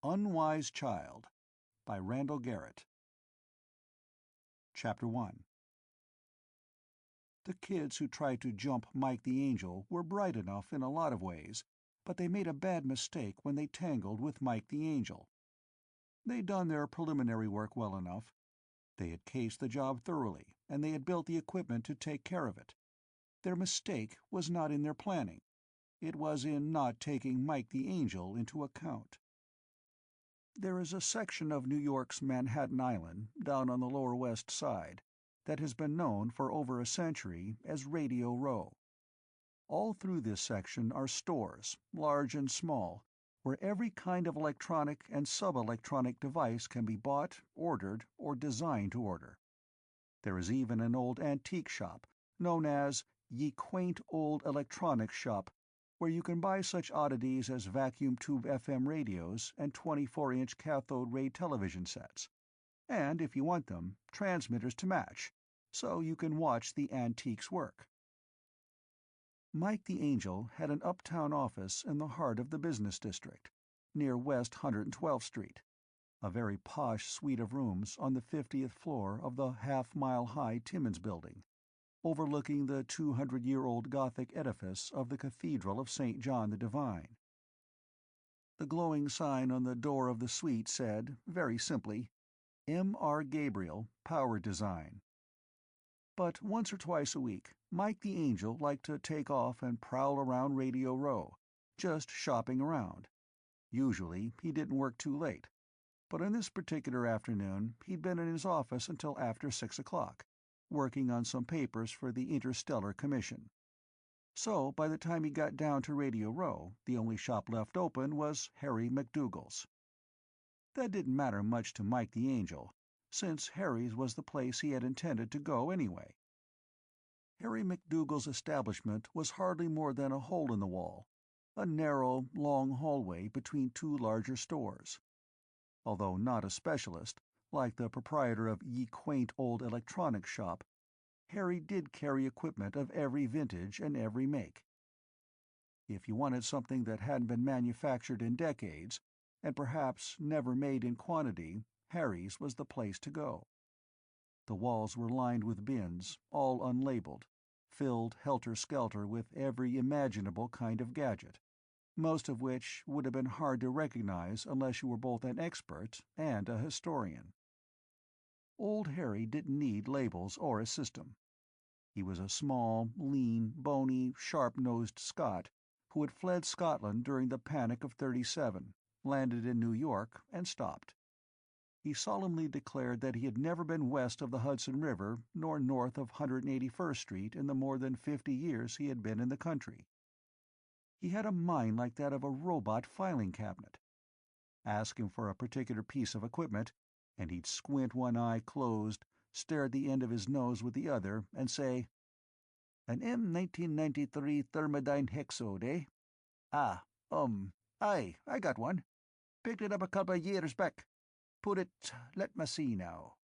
Unwise Child by Randall Garrett. Chapter 1. The kids who tried to jump Mike the Angel were bright enough in a lot of ways, but they made a bad mistake when they tangled with Mike the Angel. They'd done their preliminary work well enough. They had cased the job thoroughly, and they had built the equipment to take care of it. Their mistake was not in their planning. It was in not taking Mike the Angel into account. There is a section of New York's Manhattan Island, down on the Lower West Side, that has been known for over a century as Radio Row. All through this section are stores, large and small, where every kind of electronic and sub-electronic device can be bought, ordered, or designed to order. There is even an old antique shop, known as Ye Quaint Old Electronics Shop, where you can buy such oddities as vacuum tube FM radios and 24-inch cathode ray television sets, and, if you want them, transmitters to match, so you can watch the antiques work. Mike the Angel had an uptown office in the heart of the business district, near West 112th Street, a very posh suite of rooms on the 50th floor of the half-mile-high Timmins Building, overlooking the 200-year-old Gothic edifice of the Cathedral of St. John the Divine. The glowing sign on the door of the suite said, very simply, M.R. Gabriel, Power Design. But once or twice a week, Mike the Angel liked to take off and prowl around Radio Row, just shopping around. Usually, he didn't work too late, but on this particular afternoon he'd been in his office until after 6 o'clock, working on some papers for the Interstellar Commission. So, by the time he got down to Radio Row, the only shop left open was Harry McDougal's. That didn't matter much to Mike the Angel, since Harry's was the place he had intended to go anyway. Harry McDougal's establishment was hardly more than a hole in the wall, a narrow, long hallway between two larger stores. Although not a specialist, like the proprietor of Ye Quaint Old Electronics Shop, Harry did carry equipment of every vintage and every make. If you wanted something that hadn't been manufactured in decades, and perhaps never made in quantity, Harry's was the place to go. The walls were lined with bins, all unlabeled, filled helter-skelter with every imaginable kind of gadget, most of which would have been hard to recognize unless you were both an expert and a historian. Old Harry didn't need labels or a system. He was a small, lean, bony, sharp-nosed Scot who had fled Scotland during the Panic of '37, landed in New York, and stopped. He solemnly declared that he had never been west of the Hudson River nor north of 181st Street in the more than 50 years he had been in the country. He had a mind like that of a robot filing cabinet. Ask him for a particular piece of equipment, and he'd squint one eye closed, stare at the end of his nose with the other, and say, "An M1993 Thermodyne Hexode, eh? Aye, I got one. Picked it up a couple of years back. Let me see now."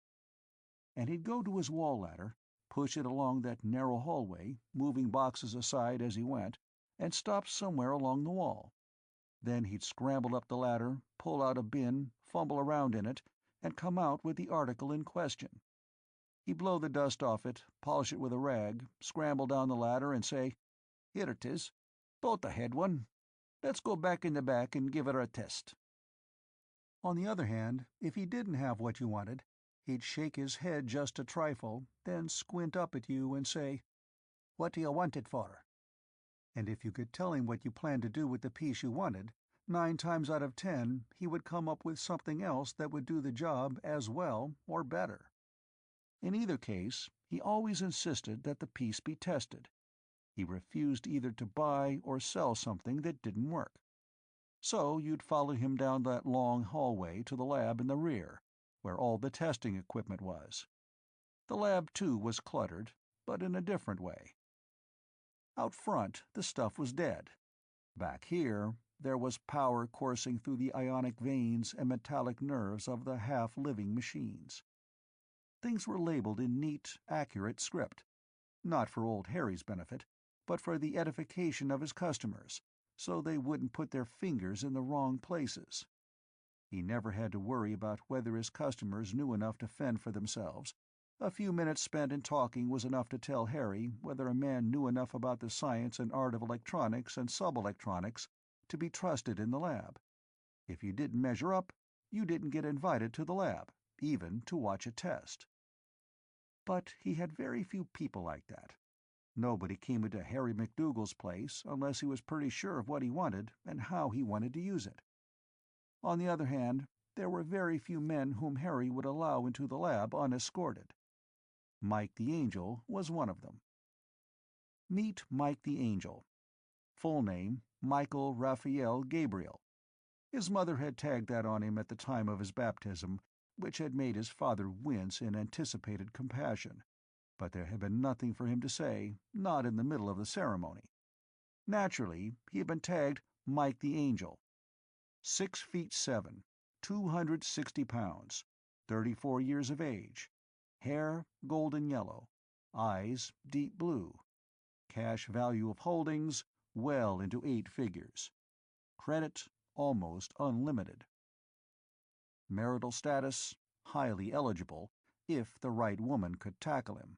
And he'd go to his wall ladder, push it along that narrow hallway, moving boxes aside as he went, and stop somewhere along the wall. Then he'd scramble up the ladder, pull out a bin, fumble around in it, and come out with the article in question. He'd blow the dust off it, polish it with a rag, scramble down the ladder and say, "Here it is. Thought I had one. Let's go back in the back and give her a test." On the other hand, if he didn't have what you wanted, he'd shake his head just a trifle, then squint up at you and say, "What do you want it for?" And if you could tell him what you planned to do with the piece you wanted, 9 times out of 10 he would come up with something else that would do the job as well or better. In either case, he always insisted that the piece be tested. He refused either to buy or sell something that didn't work. So you'd follow him down that long hallway to the lab in the rear, where all the testing equipment was. The lab, too, was cluttered, but in a different way. Out front, the stuff was dead. Back here, there was power coursing through the ionic veins and metallic nerves of the half-living machines. Things were labeled in neat, accurate script, not for old Harry's benefit, but for the edification of his customers, so they wouldn't put their fingers in the wrong places. He never had to worry about whether his customers knew enough to fend for themselves. A few minutes spent in talking was enough to tell Harry whether a man knew enough about the science and art of electronics and subelectronics to be trusted in the lab. If you didn't measure up, you didn't get invited to the lab, even to watch a test. But he had very few people like that. Nobody came into Harry McDougal's place unless he was pretty sure of what he wanted and how he wanted to use it. On the other hand, there were very few men whom Harry would allow into the lab unescorted. Mike the Angel was one of them. Meet Mike the Angel. Full name, Michael Raphael Gabriel. His mother had tagged that on him at the time of his baptism, which had made his father wince in anticipated compassion, but there had been nothing for him to say, not in the middle of the ceremony. Naturally, he had been tagged Mike the Angel. 6'7", 260 pounds, 34 years of age, hair golden yellow, eyes deep blue, cash value of holdings well into 8 figures, credit almost unlimited. Marital status highly eligible, if the right woman could tackle him.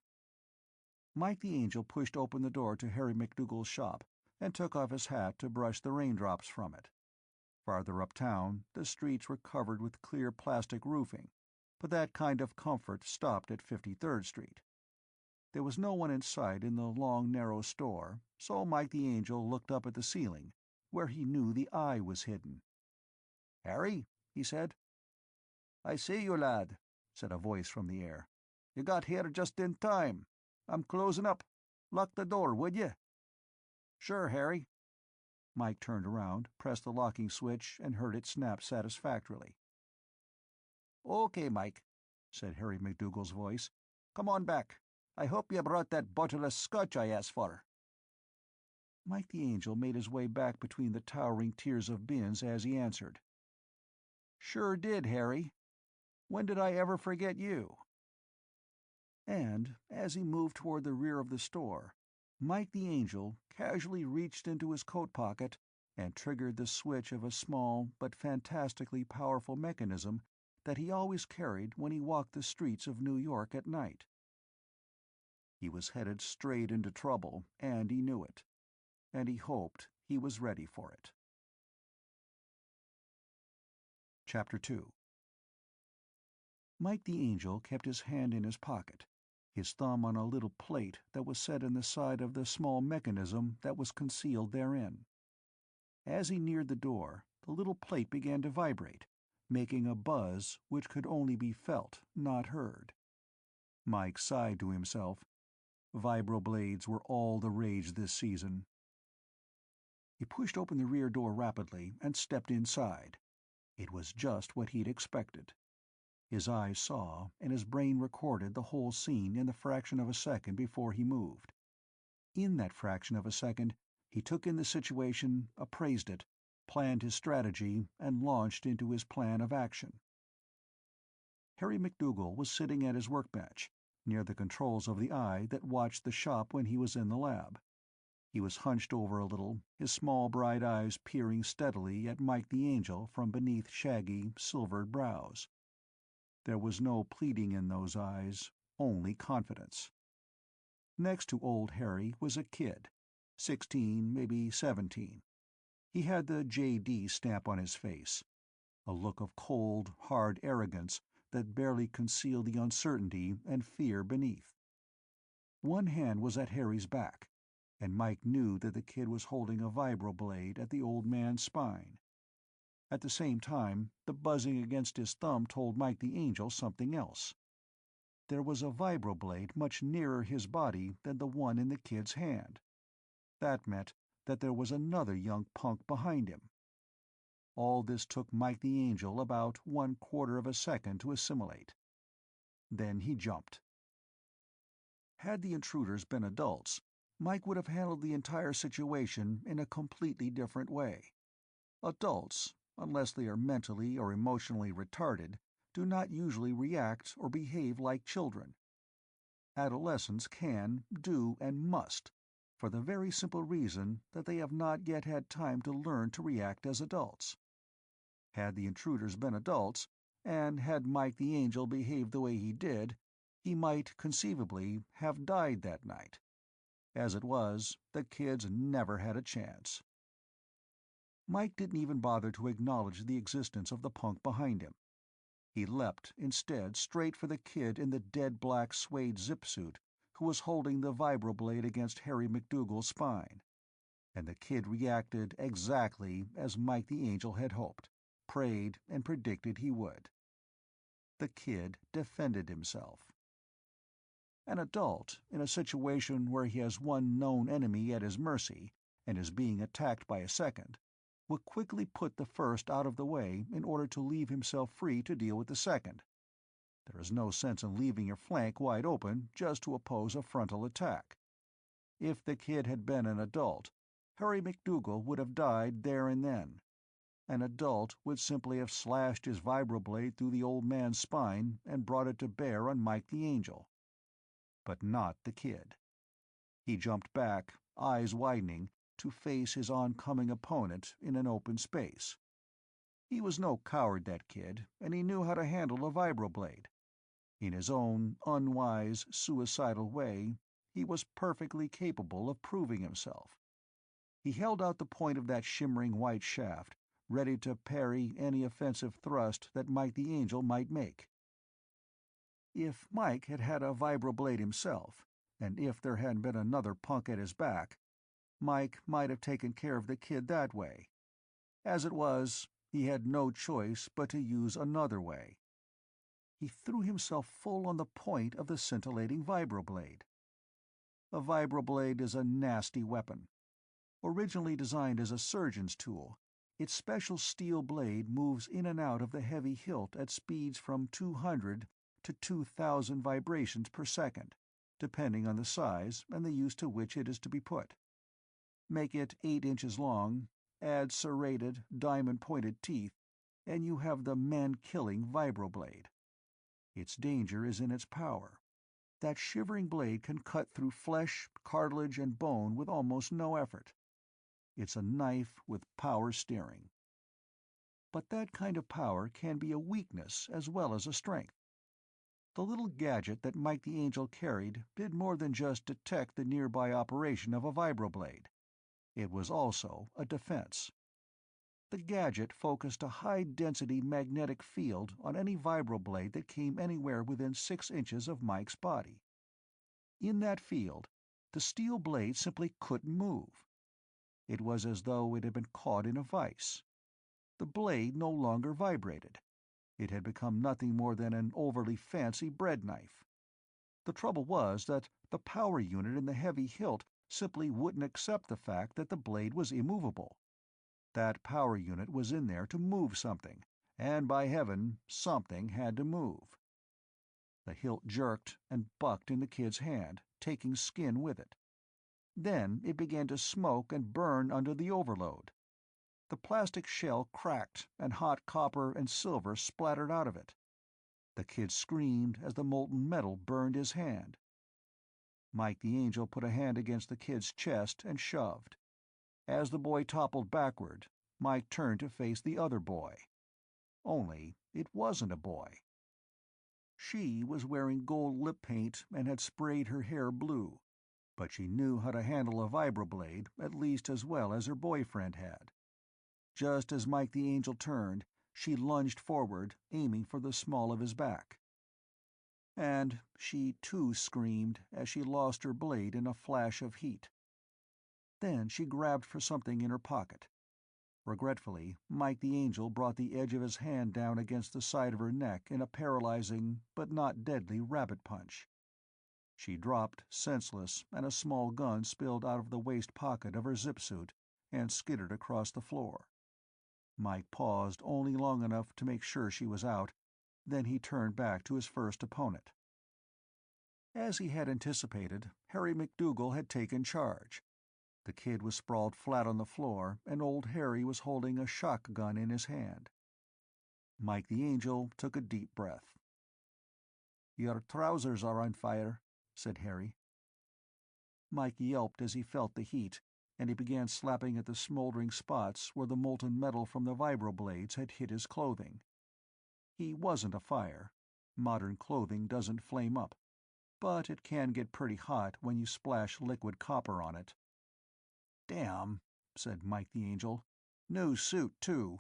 Mike the Angel pushed open the door to Harry McDougal's shop and took off his hat to brush the raindrops from it. Farther uptown, the streets were covered with clear plastic roofing, but that kind of comfort stopped at 53rd Street. There was no one in sight in the long, narrow store, so Mike the Angel looked up at the ceiling, where he knew the eye was hidden. "Harry," he said. "I see you, lad," said a voice from the air. "You got here just in time. I'm closing up. Lock the door, would you?" "Sure, Harry." Mike turned around, pressed the locking switch, and heard it snap satisfactorily. "Okay, Mike," said Harry McDougal's voice. "Come on back. I hope you brought that bottle of scotch I asked for." Mike the Angel made his way back between the towering tiers of bins as he answered. "Sure did, Harry. When did I ever forget you?" And, as he moved toward the rear of the store, Mike the Angel casually reached into his coat pocket and triggered the switch of a small but fantastically powerful mechanism that he always carried when he walked the streets of New York at night. He was headed straight into trouble, and he knew it. And he hoped he was ready for it. Chapter 2. Mike the Angel kept his hand in his pocket, his thumb on a little plate that was set in the side of the small mechanism that was concealed therein. As he neared the door, the little plate began to vibrate, making a buzz which could only be felt, not heard. Mike sighed to himself. Vibroblades were all the rage this season. He pushed open the rear door rapidly and stepped inside. It was just what he'd expected. His eyes saw, and his brain recorded the whole scene in the fraction of a second before he moved. In that fraction of a second, he took in the situation, appraised it, planned his strategy, and launched into his plan of action. Harry McDougal was sitting at his workbench, near the controls of the eye that watched the shop when he was in the lab. He was hunched over a little, his small bright eyes peering steadily at Mike the Angel from beneath shaggy, silvered brows. There was no pleading in those eyes, only confidence. Next to old Harry was a kid, 16, maybe 17. He had the J.D. stamp on his face, a look of cold, hard arrogance that barely concealed the uncertainty and fear beneath. One hand was at Harry's back, and Mike knew that the kid was holding a vibroblade at the old man's spine. At the same time, the buzzing against his thumb told Mike the Angel something else. There was a vibroblade much nearer his body than the one in the kid's hand. That meant that there was another young punk behind him. All this took Mike the Angel about 1/4 of a second to assimilate. Then he jumped. Had the intruders been adults, Mike would have handled the entire situation in a completely different way. Adults, unless they are mentally or emotionally retarded, do not usually react or behave like children. Adolescents can, do, and must, for the very simple reason that they have not yet had time to learn to react as adults. Had the intruders been adults, and had Mike the Angel behaved the way he did, he might conceivably have died that night. As it was, the kids never had a chance. Mike didn't even bother to acknowledge the existence of the punk behind him. He leapt, instead, straight for the kid in the dead-black suede zip-suit who was holding the vibroblade against Harry McDougal's spine. And the kid reacted exactly as Mike the Angel had hoped, prayed, and predicted he would. The kid defended himself. An adult, in a situation where he has one known enemy at his mercy and is being attacked by a second, will quickly put the first out of the way in order to leave himself free to deal with the second. There is no sense in leaving your flank wide open just to oppose a frontal attack. If the kid had been an adult, Harry McDougal would have died there and then. An adult would simply have slashed his vibroblade through the old man's spine and brought it to bear on Mike the Angel. But not the kid. He jumped back, eyes widening, to face his oncoming opponent in an open space. He was no coward, that kid, and he knew how to handle a vibroblade. In his own unwise, suicidal way, he was perfectly capable of proving himself. He held out the point of that shimmering white shaft, ready to parry any offensive thrust that Mike the Angel might make. If Mike had had a vibroblade himself, and if there hadn't been another punk at his back, Mike might have taken care of the kid that way. As it was, he had no choice but to use another way. He threw himself full on the point of the scintillating vibroblade. A vibroblade is a nasty weapon. Originally designed as a surgeon's tool, its special steel blade moves in and out of the heavy hilt at speeds from 200 to 2,000 vibrations per second, depending on the size and the use to which it is to be put. Make it 8 inches long, add serrated, diamond-pointed teeth, and you have the man-killing vibroblade. Its danger is in its power. That shivering blade can cut through flesh, cartilage, and bone with almost no effort. It's a knife with power steering. But that kind of power can be a weakness as well as a strength. The little gadget that Mike the Angel carried did more than just detect the nearby operation of a vibroblade. It was also a defense. The gadget focused a high-density magnetic field on any vibroblade that came anywhere within 6 inches of Mike's body. In that field, the steel blade simply couldn't move. It was as though it had been caught in a vice. The blade no longer vibrated. It had become nothing more than an overly fancy bread knife. The trouble was that the power unit in the heavy hilt simply wouldn't accept the fact that the blade was immovable. That power unit was in there to move something, and by heaven, something had to move. The hilt jerked and bucked in the kid's hand, taking skin with it. Then it began to smoke and burn under the overload. The plastic shell cracked, and hot copper and silver splattered out of it. The kid screamed as the molten metal burned his hand. Mike the Angel put a hand against the kid's chest and shoved. As the boy toppled backward, Mike turned to face the other boy. Only it wasn't a boy. She was wearing gold lip paint and had sprayed her hair blue, but she knew how to handle a vibroblade at least as well as her boyfriend had. Just as Mike the Angel turned, she lunged forward, aiming for the small of his back. And she too screamed as she lost her blade in a flash of heat. Then she grabbed for something in her pocket. Regretfully, Mike the Angel brought the edge of his hand down against the side of her neck in a paralyzing but not deadly rabbit punch. She dropped, senseless, and a small gun spilled out of the waist pocket of her zip-suit and skittered across the floor. Mike paused only long enough to make sure she was out, then he turned back to his first opponent. As he had anticipated, Harry McDougal had taken charge. The kid was sprawled flat on the floor, and old Harry was holding a shotgun in his hand. Mike the Angel took a deep breath. "Your trousers are on fire," said Harry. Mike yelped as he felt the heat, and he began slapping at the smoldering spots where the molten metal from the vibroblades had hit his clothing. He wasn't a fire. Modern clothing doesn't flame up, but it can get pretty hot when you splash liquid copper on it. "Damn," said Mike the Angel. "New suit, too."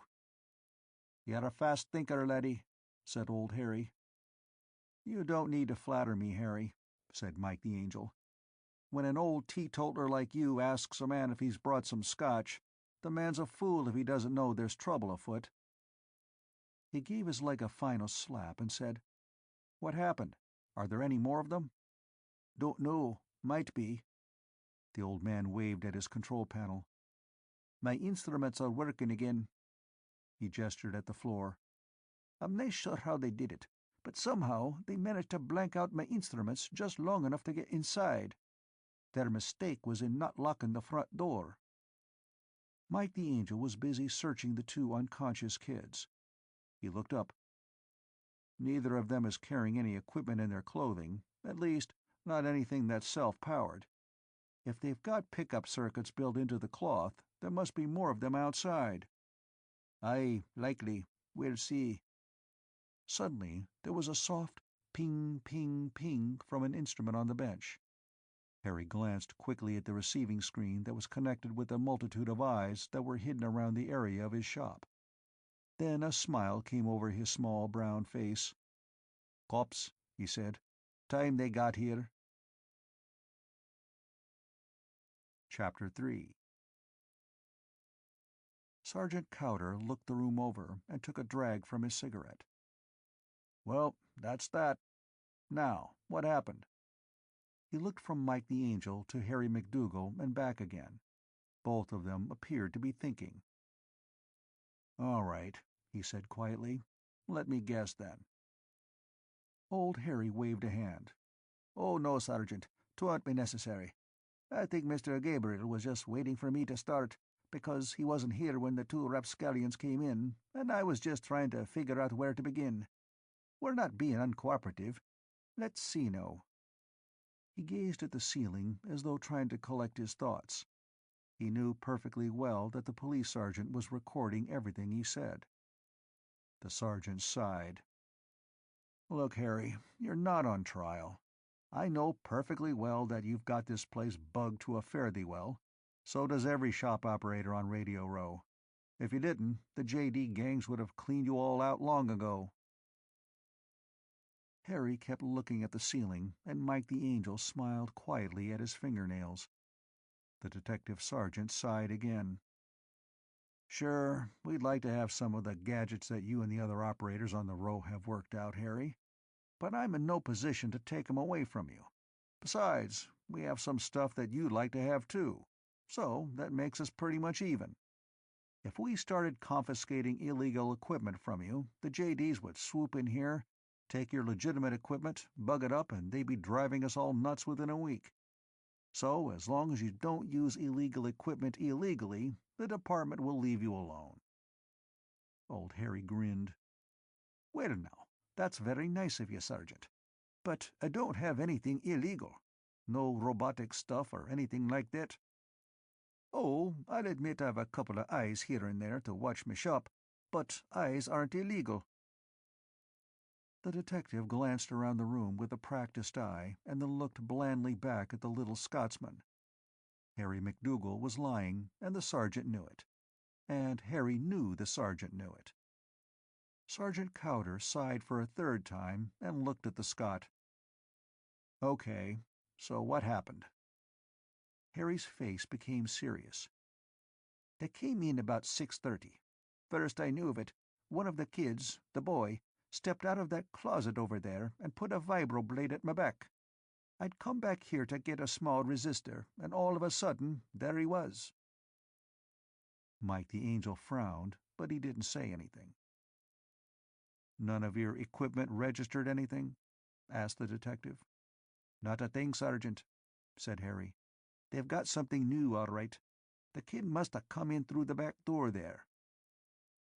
"You're a fast thinker, laddie," said old Harry. "You don't need to flatter me, Harry," said Mike the Angel. "When an old teetotaler like you asks a man if he's brought some scotch, the man's a fool if he doesn't know there's trouble afoot." He gave his leg a final slap and said, "What happened? Are there any more of them?" "Don't know. Might be." The old man waved at his control panel. "My instruments are working again." He gestured at the floor. "I'm not sure how they did it, but somehow they managed to blank out my instruments just long enough to get inside. Their mistake was in not locking the front door." Mike the Angel was busy searching the two unconscious kids. He looked up. "Neither of them is carrying any equipment in their clothing, at least not anything that's self-powered. If they've got pickup circuits built into the cloth, there must be more of them outside." "Aye, likely. We'll see." Suddenly there was a soft ping, ping, ping from an instrument on the bench. Harry glanced quickly at the receiving screen that was connected with a multitude of eyes that were hidden around the area of his shop. Then a smile came over his small brown face. "Cops," he said. "Time they got here." Chapter 3. Sergeant Cowder looked the room over and took a drag from his cigarette. "Well, that's that. Now, what happened?" He looked from Mike the Angel to Harry MacDougal and back again. Both of them appeared to be thinking. "All right," he said quietly. "Let me guess, then." Old Harry waved a hand. "Oh, no, Sergeant. 'Twon't be necessary. I think Mr. Gabriel was just waiting for me to start, because he wasn't here when the two rapscallions came in, and I was just trying to figure out where to begin. We're not being uncooperative. Let's see now." He gazed at the ceiling as though trying to collect his thoughts. He knew perfectly well that the police sergeant was recording everything he said. The sergeant sighed. "Look, Harry, you're not on trial. I know perfectly well that you've got this place bugged to a fare-thee-well. So does every shop operator on Radio Row. If you didn't, the JD gangs would have cleaned you all out long ago." Harry kept looking at the ceiling, and Mike the Angel smiled quietly at his fingernails. The detective sergeant sighed again. "Sure, we'd like to have some of the gadgets that you and the other operators on the row have worked out, Harry. But I'm in no position to take 'em away from you. Besides, we have some stuff that you'd like to have too. So that makes us pretty much even. If we started confiscating illegal equipment from you, the JDs would swoop in here, take your legitimate equipment, bug it up, and they'd be driving us all nuts within a week. So as long as you don't use illegal equipment illegally, the department will leave you alone." Old Harry grinned. "Well now, that's very nice of you, Sergeant. But I don't have anything illegal. No robotic stuff or anything like that." "Oh, I'll admit I've a couple of eyes here and there to watch me shop, but eyes aren't illegal." The detective glanced around the room with a practiced eye and then looked blandly back at the little Scotsman. Harry MacDougal was lying, and the sergeant knew it. And Harry knew the sergeant knew it. Sergeant Cowder sighed for a third time and looked at the Scot. "Okay, so what happened?" Harry's face became serious. "They came in about 6:30. First I knew of it, one of the kids, the boy, stepped out of that closet over there and put a vibroblade at my back. I'd come back here to get a small resistor, and all of a sudden, there he was." Mike the Angel frowned, but he didn't say anything. "None of your equipment registered anything?" asked the detective. "Not a thing, Sergeant," said Harry. "They've got something new, all right. The kid must have come in through the back door there.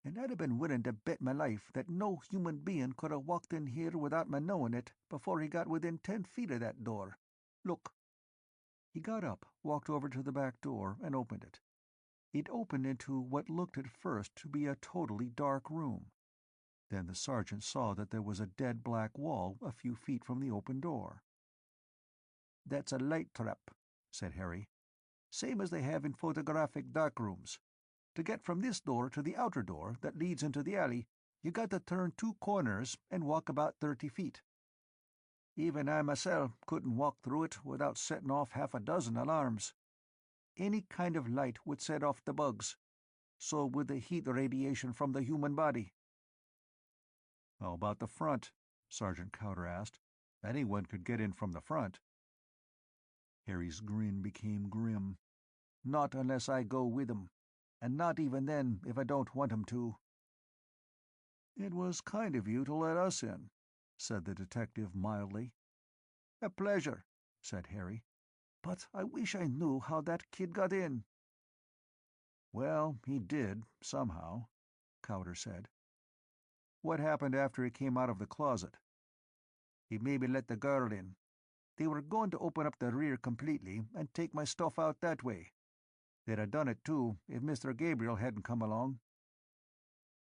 And I'd have been willing to bet my life that no human being could have walked in here without my knowing it before he got within 10 feet of that door. Look." He got up, walked over to the back door, and opened it. It opened into what looked at first to be a totally dark room. Then the sergeant saw that there was a dead black wall a few feet from the open door. "That's a light trap," said Harry. "Same as they have in photographic darkrooms. To get from this door to the outer door that leads into the alley, you got to turn 2 corners and walk about 30 feet. Even I myself couldn't walk through it without setting off half a dozen alarms. Any kind of light would set off the bugs. So would the heat radiation from the human body." "How about the front?" Sergeant Cowder asked. "Anyone could get in from the front." Harry's grin became grim. "Not unless I go with 'em. And not even then if I don't want 'em to." "It was kind of you to let us in," said the detective mildly. "A pleasure," said Harry. "But I wish I knew how that kid got in." "Well, he did, somehow," Cowder said. "What happened after he came out of the closet?" "He maybe let the girl in. They were going to open up the rear completely and take my stuff out that way. They'd have done it, too, if Mr. Gabriel hadn't come along."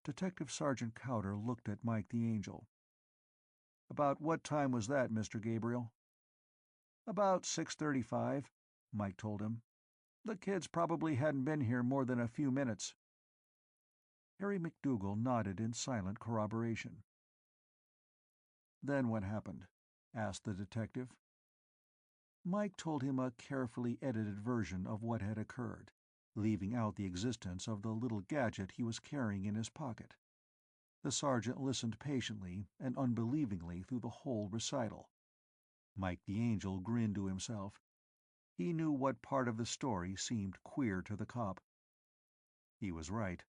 Detective Sergeant Cowder looked at Mike the Angel. "About what time was that, Mr. Gabriel?" "About 6:35, Mike told him. "The kids probably hadn't been here more than a few minutes." Harry McDougal nodded in silent corroboration. "Then what happened?" asked the detective. Mike told him a carefully edited version of what had occurred, leaving out the existence of the little gadget he was carrying in his pocket. The sergeant listened patiently and unbelievingly through the whole recital. Mike the Angel grinned to himself. He knew what part of the story seemed queer to the cop. He was right.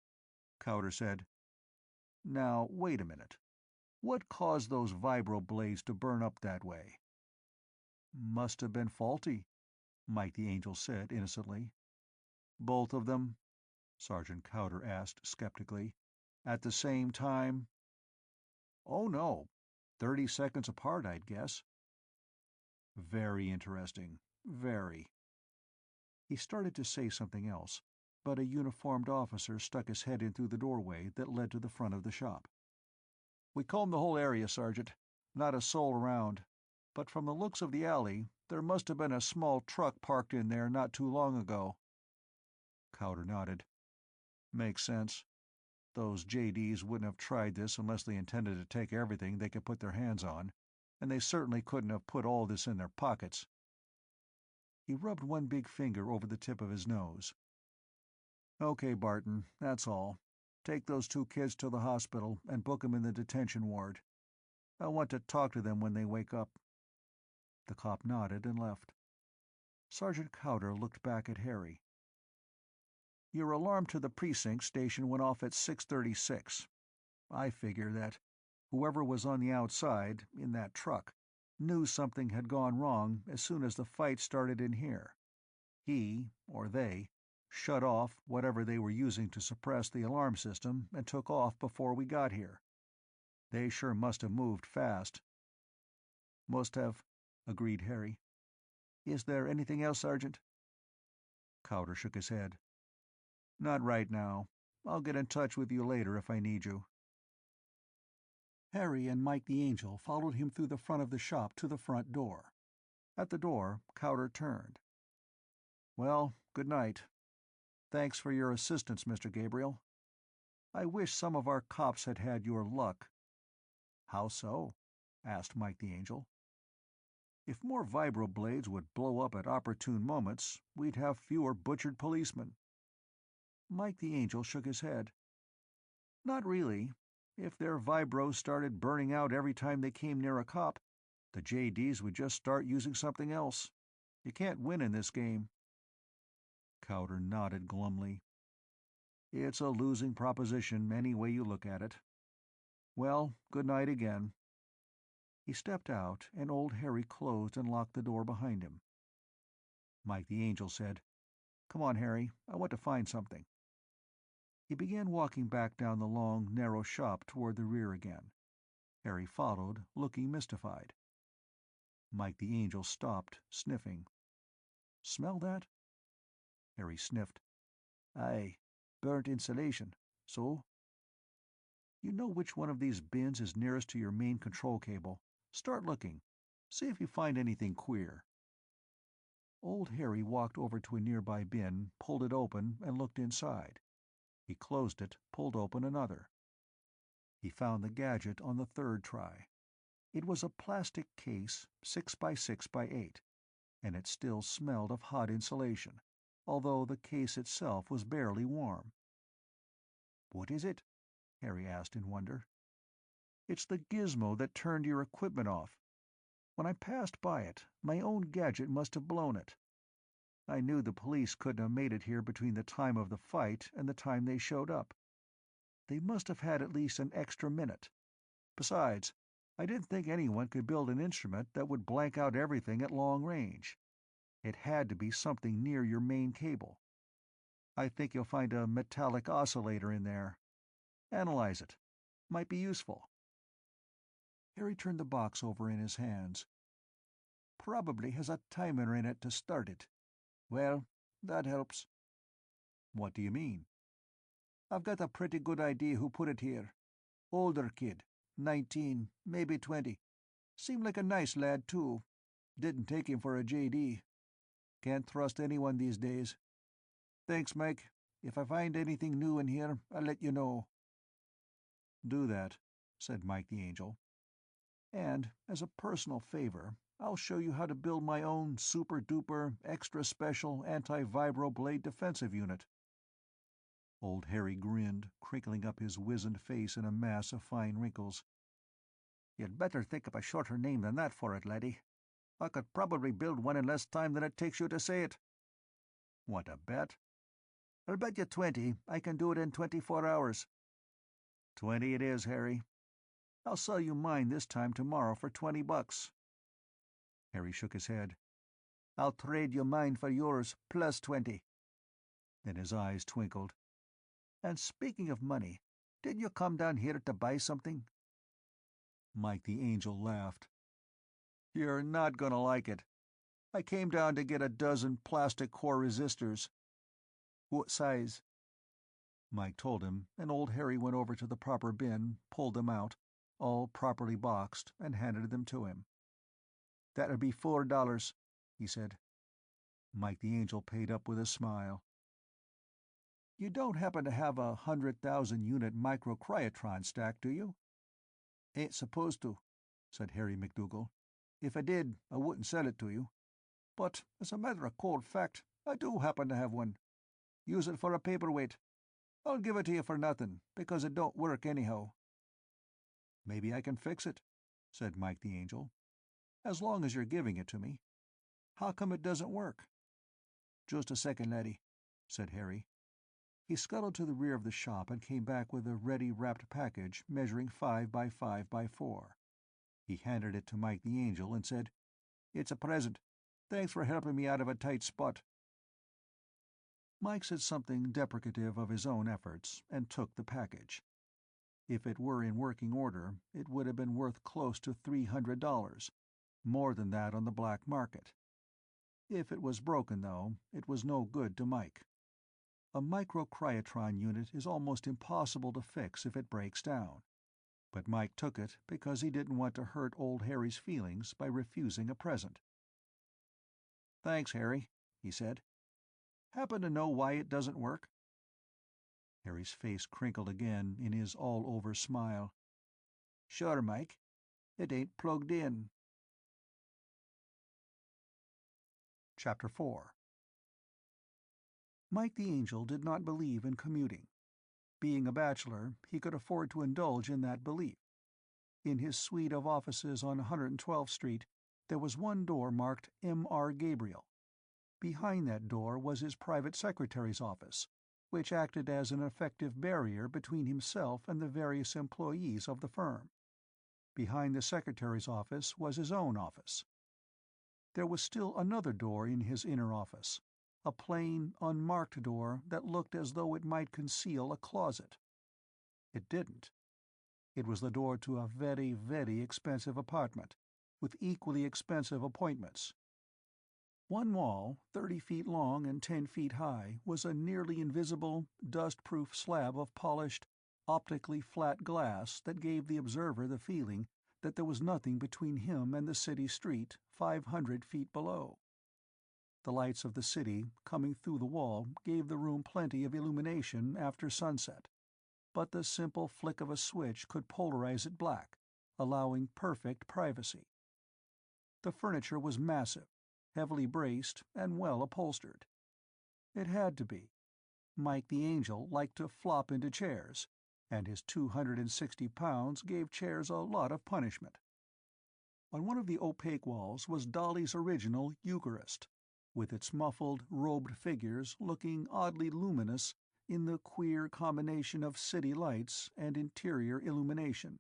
Cowder said, "Now, wait a minute. What caused those vibro blades to burn up that way?" "Must have been faulty," Mike the Angel said innocently. "Both of them?" Sergeant Cowder asked skeptically. "At the same time?" "Oh no. 30 seconds apart, I'd guess." "Very interesting. Very." He started to say something else, but a uniformed officer stuck his head in through the doorway that led to the front of the shop. "We combed the whole area, Sergeant. Not a soul around. But from the looks of the alley, there must have been a small truck parked in there not too long ago." Cowder nodded. "Makes sense. Those JDs wouldn't have tried this unless they intended to take everything they could put their hands on, and they certainly couldn't have put all this in their pockets." He rubbed one big finger over the tip of his nose. "Okay, Barton, that's all. Take those 2 kids to the hospital and book 'em in the detention ward. I want to talk to them when they wake up." The cop nodded and left. Sergeant Cowder looked back at Harry. "Your alarm to the precinct station went off at 6:36. I figure that whoever was on the outside, in that truck, knew something had gone wrong as soon as the fight started in here. He, or they, shut off whatever they were using to suppress the alarm system and took off before we got here. They sure must have moved fast." "Must have," agreed Harry. "Is there anything else, Sergeant?" Cowder shook his head. "Not right now. I'll get in touch with you later if I need you." Harry and Mike the Angel followed him through the front of the shop to the front door. At the door, Cowder turned. "Well, good night. Thanks for your assistance, Mr. Gabriel. I wish some of our cops had had your luck." "How so?" asked Mike the Angel. "If more vibroblades would blow up at opportune moments, we'd have fewer butchered policemen." Mike the Angel shook his head. "Not really. If their vibros started burning out every time they came near a cop, the JDs would just start using something else. You can't win in this game." Cowder nodded glumly. "It's a losing proposition any way you look at it. Well, good night again." He stepped out, and old Harry closed and locked the door behind him. Mike the Angel said, "Come on, Harry, I want to find something." He began walking back down the long, narrow shop toward the rear again. Harry followed, looking mystified. Mike the Angel stopped, sniffing. Smell that?" Harry sniffed. "Aye, burnt insulation. So?" "You know which one of these bins is nearest to your main control cable. Start looking. See if you find anything queer." Old Harry walked over to a nearby bin, pulled it open, and looked inside. He closed it, pulled open another. He found the gadget on the third try. It was a plastic case, 6 by 6 by 8, and it still smelled of hot insulation, although the case itself was barely warm. "What is it?" Harry asked in wonder. "It's the gizmo that turned your equipment off. When I passed by it, my own gadget must have blown it. I knew the police couldn't have made it here between the time of the fight and the time they showed up. They must have had at least an extra minute. Besides, I didn't think anyone could build an instrument that would blank out everything at long range. It had to be something near your main cable. I think you'll find a metallic oscillator in there. Analyze it. Might be useful." Harry turned the box over in his hands. "Probably has a timer in it to start it. Well, that helps." "What do you mean?" "I've got a pretty good idea who put it here. Older kid, 19, maybe 20. Seemed like a nice lad, too. Didn't take him for a JD. Can't trust anyone these days. Thanks, Mike. If I find anything new in here, I'll let you know." "Do that," said Mike the Angel. "And, as a personal favor, I'll show you how to build my own super-duper, extra-special anti-vibro-blade defensive unit." Old Harry grinned, crinkling up his wizened face in a mass of fine wrinkles. "You'd better think of a shorter name than that for it, laddie. I could probably build one in less time than it takes you to say it." "Want a bet?" "I'll bet you 20 I can do it in 24 hours. 20 it is, Harry. I'll sell you mine this time tomorrow for $20. Harry shook his head. "I'll trade you mine for yours, plus 20. Then his eyes twinkled. "And speaking of money, didn't you come down here to buy something?" Mike the Angel laughed. "You're not gonna like it. I came down to get a dozen plastic core resistors." "What size?" Mike told him, and old Harry went over to the proper bin, pulled them out, all properly boxed, and handed them to him. "That'll be $4, he said. Mike the Angel paid up with a smile. "You don't happen to have a 100,000-unit microcryotron stack, do you?" "Ain't supposed to," said Harry MacDougal. "If I did, I wouldn't sell it to you. But, as a matter of cold fact, I do happen to have one. Use it for a paperweight. I'll give it to you for nothing, because it don't work anyhow." "Maybe I can fix it," said Mike the Angel. "As long as you're giving it to me. How come it doesn't work?" "Just a second, laddie," said Harry. He scuttled to the rear of the shop and came back with a ready-wrapped package measuring 5 by 5 by 4. He handed it to Mike the Angel and said, "It's a present. Thanks for helping me out of a tight spot." Mike said something deprecative of his own efforts, and took the package. If it were in working order, it would have been worth close to $300, more than that on the black market. If it was broken, though, it was no good to Mike. A microcryotron unit is almost impossible to fix if it breaks down. But Mike took it because he didn't want to hurt old Harry's feelings by refusing a present. "Thanks, Harry," he said. "Happen to know why it doesn't work?" Harry's face crinkled again in his all-over smile. "Sure, Mike. It ain't plugged in." Chapter 4. Mike the Angel did not believe in commuting. Being a bachelor, he could afford to indulge in that belief. In his suite of offices on 112th Street, there was one door marked M.R. Gabriel. Behind that door was his private secretary's office, which acted as an effective barrier between himself and the various employees of the firm. Behind the secretary's office was his own office. There was still another door in his inner office, a plain, unmarked door that looked as though it might conceal a closet. It didn't. It was the door to a very, very expensive apartment, with equally expensive appointments. One wall, 30 feet long and 10 feet high, was a nearly invisible, dust-proof slab of polished, optically flat glass that gave the observer the feeling that there was nothing between him and the city street 500 feet below. The lights of the city coming through the wall gave the room plenty of illumination after sunset, but the simple flick of a switch could polarize it black, allowing perfect privacy. The furniture was massive, heavily braced, and well upholstered. It had to be. Mike the Angel liked to flop into chairs, and his 260 pounds gave chairs a lot of punishment. On one of the opaque walls was Dolly's original Eucharist, with its muffled, robed figures looking oddly luminous in the queer combination of city lights and interior illumination.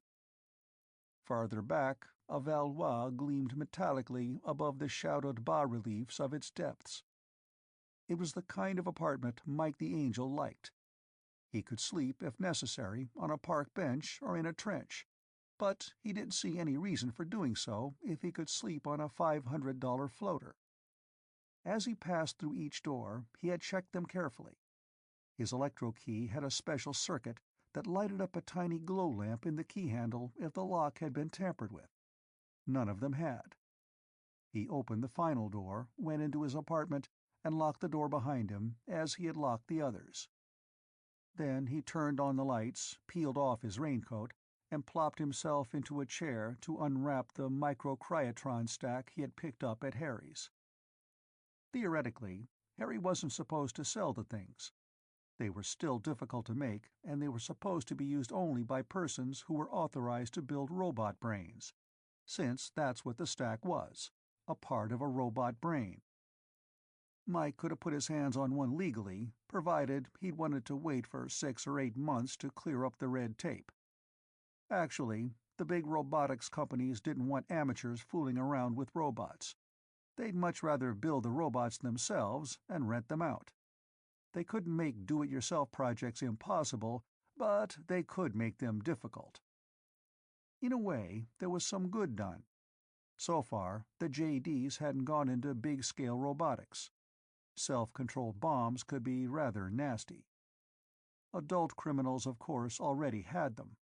Farther back, a Valois gleamed metallically above the shadowed bas-reliefs of its depths. It was the kind of apartment Mike the Angel liked. He could sleep, if necessary, on a park bench or in a trench, but he didn't see any reason for doing so if he could sleep on a $500 floater. As he passed through each door, he had checked them carefully. His electro-key had a special circuit that lighted up a tiny glow lamp in the key handle if the lock had been tampered with. None of them had. He opened the final door, went into his apartment, and locked the door behind him, as he had locked the others. Then he turned on the lights, peeled off his raincoat, and plopped himself into a chair to unwrap the microcryotron stack he had picked up at Harry's. Theoretically, Harry wasn't supposed to sell the things. They were still difficult to make, and they were supposed to be used only by persons who were authorized to build robot brains, since that's what the stack was, a part of a robot brain. Mike could have put his hands on one legally, provided he'd wanted to wait for 6 or 8 months to clear up the red tape. Actually, the big robotics companies didn't want amateurs fooling around with robots. They'd much rather build the robots themselves and rent them out. They couldn't make do-it-yourself projects impossible, but they could make them difficult. In a way, there was some good done. So far, the JDs hadn't gone into big-scale robotics. Self-controlled bombs could be rather nasty. Adult criminals, of course, already had them.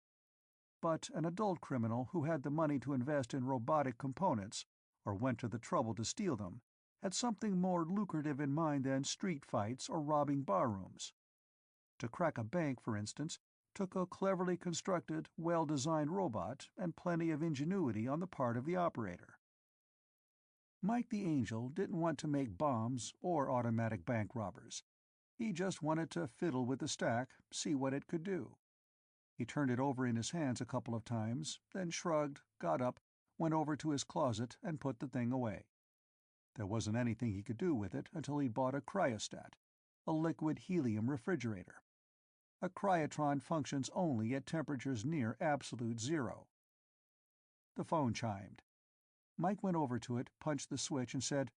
But an adult criminal who had the money to invest in robotic components, or went to the trouble to steal them, had something more lucrative in mind than street fights or robbing barrooms. To crack a bank, for instance, took a cleverly constructed, well-designed robot and plenty of ingenuity on the part of the operator. Mike the Angel didn't want to make bombs or automatic bank robbers. He just wanted to fiddle with the stack, see what it could do. He turned it over in his hands a couple of times, then shrugged, got up, went over to his closet and put the thing away. There wasn't anything he could do with it until he'd bought a cryostat, a liquid helium refrigerator. A cryotron functions only at temperatures near absolute zero. The phone chimed. Mike went over to it, punched the switch, and said,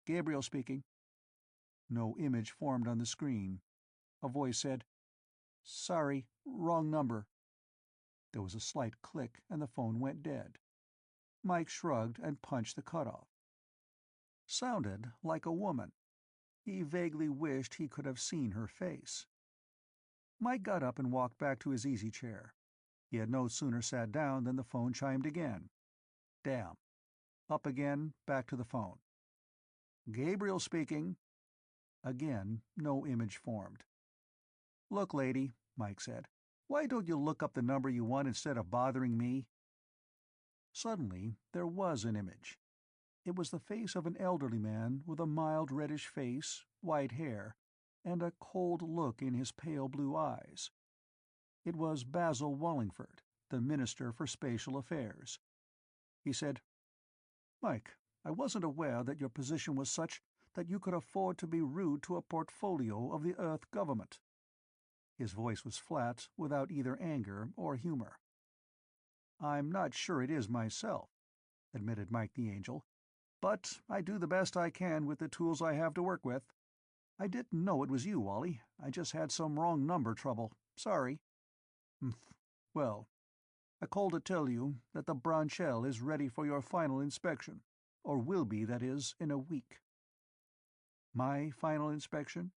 "Gabriel speaking." No image formed on the screen. A voice said, "Sorry, wrong number." There was a slight click, and the phone went dead. Mike shrugged and punched the cutoff. Sounded like a woman. He vaguely wished he could have seen her face. Mike got up and walked back to his easy chair. He had no sooner sat down than the phone chimed again. Damn. Up again, back to the phone. "Gabriel speaking." Again, no image formed. "Look, lady," Mike said, "why don't you look up the number you want instead of bothering me?" Suddenly, there was an image. It was the face of an elderly man with a mild reddish face, white hair, and a cold look in his pale blue eyes. It was Basil Wallingford, the Minister for Spatial Affairs. He said, "Mike, I wasn't aware that your position was such that you could afford to be rude to a portfolio of the Earth government." His voice was flat, without either anger or humor. "I'm not sure it is myself," admitted Mike the Angel, "but I do the best I can with the tools I have to work with. I didn't know it was you, Wally. I just had some wrong number trouble. Sorry." "Humph. Well, I called to tell you that the Branchelle is ready for your final inspection, or will be, that is, in a week. My final inspection?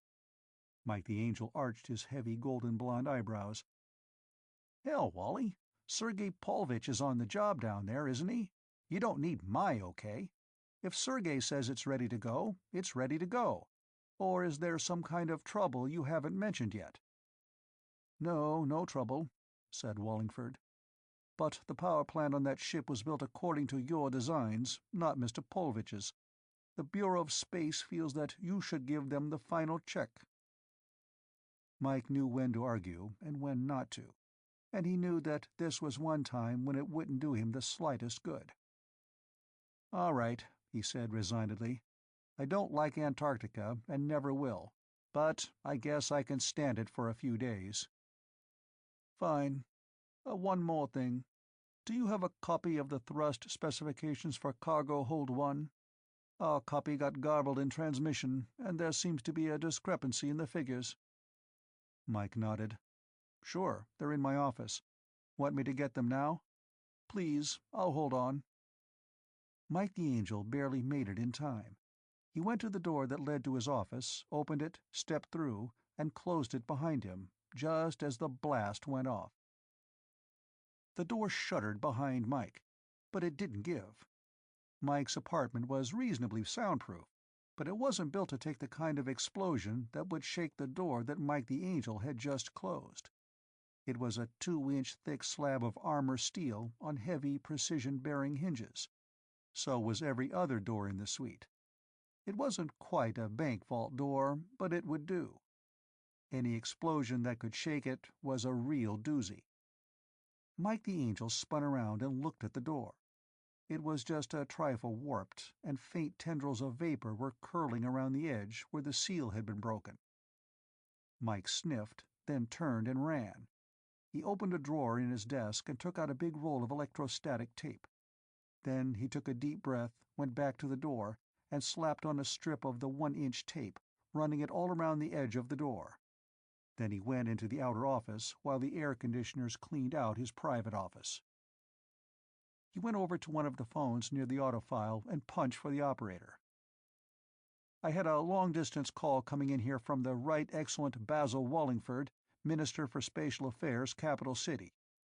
Mike the Angel arched his heavy golden blonde eyebrows. Hell, Wally, Sergei Pavlovich is on the job down there, isn't he? You don't need my okay. If Sergei says it's ready to go, it's ready to go. Or is there some kind of trouble you haven't mentioned yet? No, no trouble, said Wallingford. But the power plant on that ship was built according to your designs, not Mr. Pavlovich's. The Bureau of Space feels that you should give them the final check. Mike knew when to argue and when not to, and he knew that this was one time when it wouldn't do him the slightest good. All right, he said resignedly. I don't like Antarctica and never will, but I guess I can stand it for a few days. Fine. One more thing. Do you have a copy of the thrust specifications for cargo hold 1? Our copy got garbled in transmission, and there seems to be a discrepancy in the figures. Mike nodded. Sure, they're in my office. Want me to get them now? Please, I'll hold on. Mike the Angel barely made it in time. He went to the door that led to his office, opened it, stepped through, and closed it behind him, just as the blast went off. The door shuddered behind Mike, but it didn't give. Mike's apartment was reasonably soundproof, but it wasn't built to take the kind of explosion that would shake the door that Mike the Angel had just closed. It was a 2-inch thick slab of armor steel on heavy precision-bearing hinges. So was every other door in the suite. It wasn't quite a bank vault door, but it would do. Any explosion that could shake it was a real doozy. Mike the Angel spun around and looked at the door. It was just a trifle warped, and faint tendrils of vapor were curling around the edge where the seal had been broken. Mike sniffed, then turned and ran. He opened a drawer in his desk and took out a big roll of electrostatic tape. Then he took a deep breath, went back to the door, and slapped on a strip of the 1-inch tape, running it all around the edge of the door. Then he went into the outer office while the air conditioners cleaned out his private office. He went over to one of the phones near the autofile and punched for the operator. I had a long-distance call coming in here from the Right Excellent Basil Wallingford, Minister for Spatial Affairs, Capital City.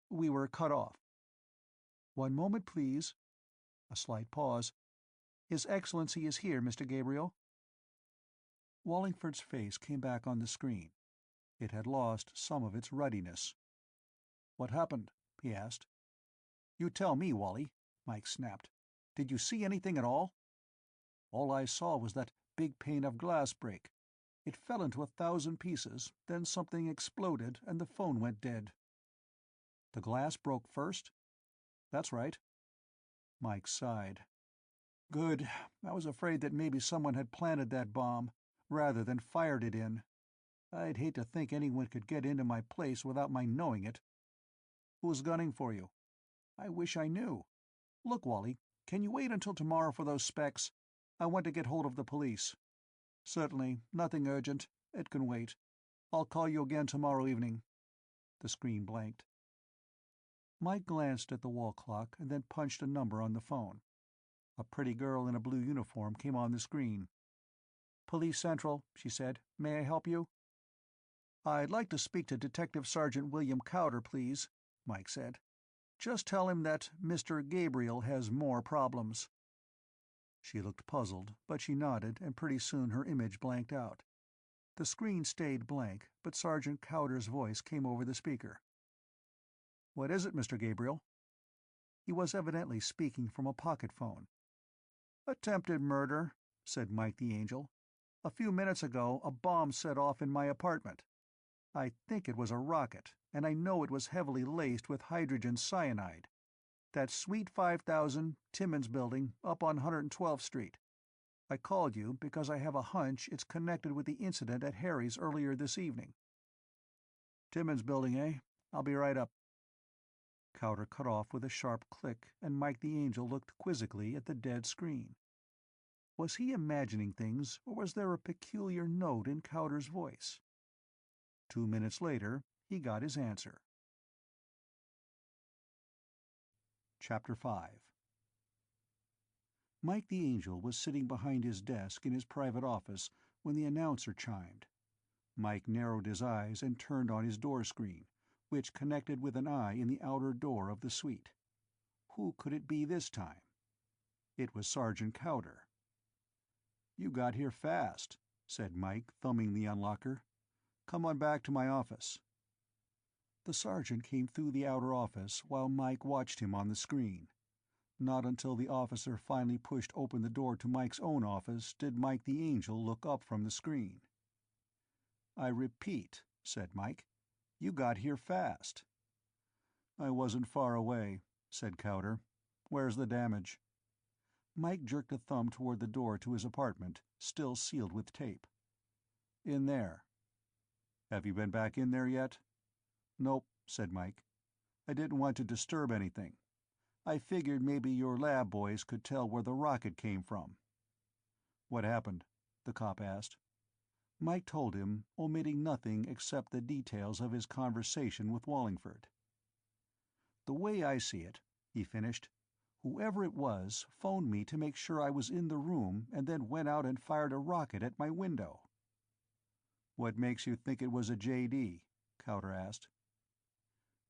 We were cut off. One moment, please. A slight pause. His Excellency is here, Mr. Gabriel. Wallingford's face came back on the screen. It had lost some of its ruddiness. What happened? He asked. You tell me, Wally, Mike snapped. Did you see anything at all? All I saw was that big pane of glass break. It fell into 1,000 pieces, then something exploded and the phone went dead. The glass broke first? That's right. Mike sighed. Good. I was afraid that maybe someone had planted that bomb, rather than fired it in. I'd hate to think anyone could get into my place without my knowing it. Who's gunning for you? I wish I knew. Look, Wally, can you wait until tomorrow for those specs? I want to get hold of the police. Certainly, nothing urgent. It can wait. I'll call you again tomorrow evening. The screen blanked. Mike glanced at the wall clock and then punched a number on the phone. A pretty girl in a blue uniform came on the screen. Police Central, she said. May I help you? I'd like to speak to Detective Sergeant William Cowder, please, Mike said. Just tell him that Mr. Gabriel has more problems. She looked puzzled, but she nodded, and pretty soon her image blanked out. The screen stayed blank, but Sergeant Cowder's voice came over the speaker. What is it, Mr. Gabriel? He was evidently speaking from a pocket phone. Attempted murder, said Mike the Angel. A few minutes ago, a bomb set off in my apartment. I think it was a rocket, and I know it was heavily laced with hydrogen cyanide. That Suite 5000, Timmins Building, up on 112th Street. I called you because I have a hunch it's connected with the incident at Harry's earlier this evening. Timmins Building, eh? I'll be right up. Cowder cut off with a sharp click, and Mike the Angel looked quizzically at the dead screen. Was he imagining things, or was there a peculiar note in Cowder's voice? 2 minutes later, he got his answer. Chapter 5. Mike the Angel was sitting behind his desk in his private office when the announcer chimed. Mike narrowed his eyes and turned on his door screen, which connected with an eye in the outer door of the suite. Who could it be this time? It was Sergeant Cowder. "You got here fast," said Mike, thumbing the unlocker. "Come on back to my office." The sergeant came through the outer office while Mike watched him on the screen. Not until the officer finally pushed open the door to Mike's own office did Mike the Angel look up from the screen. "I repeat," said Mike, "you got here fast." "I wasn't far away," said Cowder. "Where's the damage?" Mike jerked a thumb toward the door to his apartment, still sealed with tape. "In there." "Have you been back in there yet?" "Nope," said Mike. "I didn't want to disturb anything. I figured maybe your lab boys could tell where the rocket came from." "What happened?" the cop asked. Mike told him, omitting nothing except the details of his conversation with Wallingford. "The way I see it," he finished, "whoever it was phoned me to make sure I was in the room and then went out and fired a rocket at my window." "What makes you think it was a JD?" Cowder asked.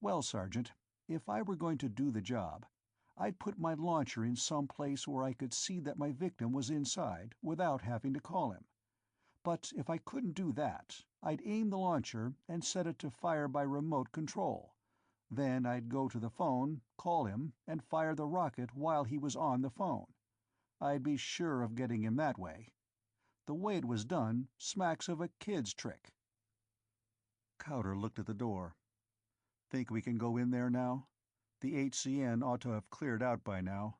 "Well, Sergeant, if I were going to do the job, I'd put my launcher in some place where I could see that my victim was inside without having to call him. But if I couldn't do that, I'd aim the launcher and set it to fire by remote control. Then I'd go to the phone, call him, and fire the rocket while he was on the phone. I'd be sure of getting him that way. The way it was done smacks of a kid's trick." Cowder looked at the door. "Think we can go in there now? The HCN ought to have cleared out by now."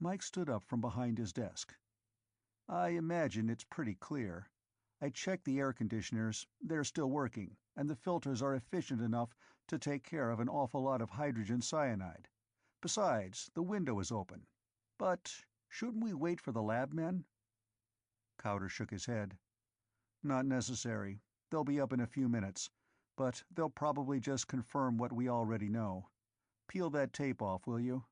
Mike stood up from behind his desk. "I imagine it's pretty clear. I checked the air conditioners, they're still working, and the filters are efficient enough to take care of an awful lot of hydrogen cyanide. Besides, the window is open. But shouldn't we wait for the lab men?" Cowder shook his head. "Not necessary. They'll be up in a few minutes, but they'll probably just confirm what we already know. Peel that tape off, will you?"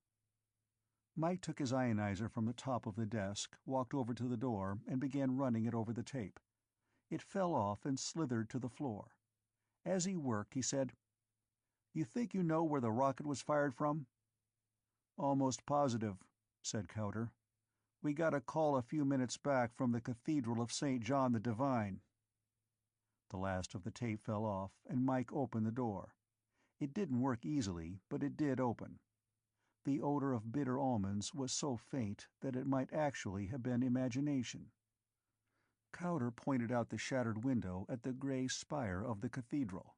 Mike took his ionizer from the top of the desk, walked over to the door, and began running it over the tape. It fell off and slithered to the floor. As he worked, he said, "You think you know where the rocket was fired from?" "Almost positive," said Cowder. "We got a call a few minutes back from the Cathedral of St. John the Divine." The last of the tape fell off, and Mike opened the door. It didn't work easily, but it did open. The odor of bitter almonds was so faint that it might actually have been imagination. Cowder pointed out the shattered window at the gray spire of the cathedral.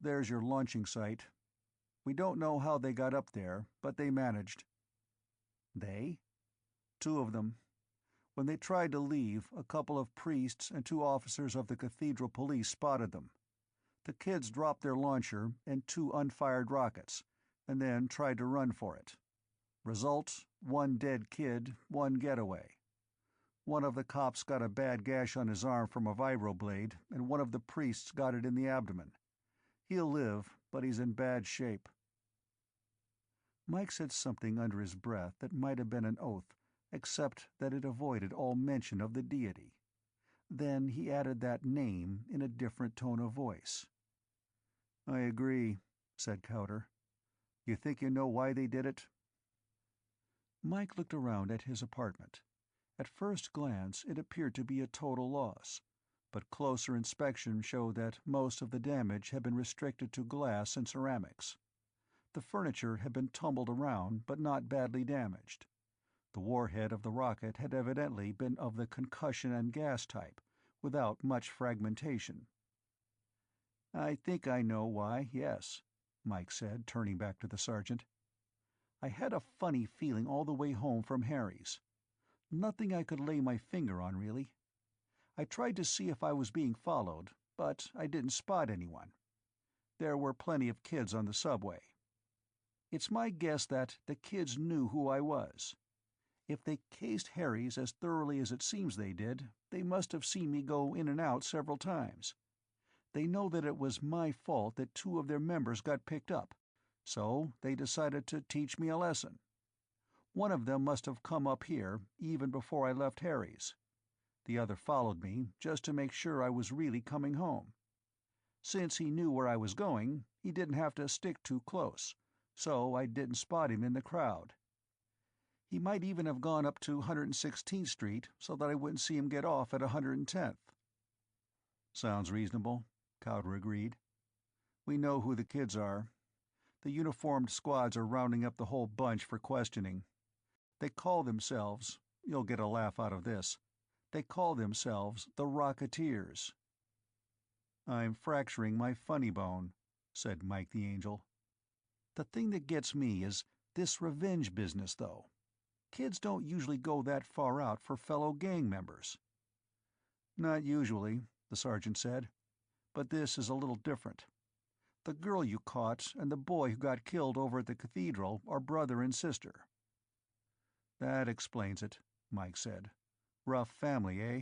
"There's your launching site. We don't know how they got up there, but they managed." "They?" "Two of them. When they tried to leave, a couple of priests and two officers of the cathedral police spotted them. The kids dropped their launcher and two unfired rockets, and then tried to run for it. Result, one dead kid, one getaway. One of the cops got a bad gash on his arm from a vibroblade, and one of the priests got it in the abdomen. He'll live, but he's in bad shape." Mike said something under his breath that might have been an oath, except that it avoided all mention of the deity. Then he added that name in a different tone of voice. "I agree," said Cowder. "You think you know why they did it?" Mike looked around at his apartment. At first glance it appeared to be a total loss, but closer inspection showed that most of the damage had been restricted to glass and ceramics. The furniture had been tumbled around, but not badly damaged. The warhead of the rocket had evidently been of the concussion and gas type, without much fragmentation. "I think I know why, yes," Mike said, turning back to the sergeant. "I had a funny feeling all the way home from Harry's. Nothing I could lay my finger on, really. I tried to see if I was being followed, but I didn't spot anyone. There were plenty of kids on the subway. It's my guess that the kids knew who I was. If they cased Harry's as thoroughly as it seems they did, they must have seen me go in and out several times. They know that it was my fault that two of their members got picked up, so they decided to teach me a lesson. One of them must have come up here, even before I left Harry's. The other followed me just to make sure I was really coming home. Since he knew where I was going, he didn't have to stick too close, so I didn't spot him in the crowd. He might even have gone up to 116th Street so that I wouldn't see him get off at 110th. Sounds reasonable, Cowder agreed. We know who the kids are. The uniformed squads are rounding up the whole bunch for questioning. They call themselves, you'll get a laugh out of this, they call themselves the Rocketeers. I'm fracturing my funny bone, said Mike the Angel. The thing that gets me is this revenge business, though. Kids don't usually go that far out for fellow gang members. Not usually, the sergeant said, but this is a little different. The girl you caught and the boy who got killed over at the cathedral are brother and sister. That explains it, Mike said. Rough family, eh?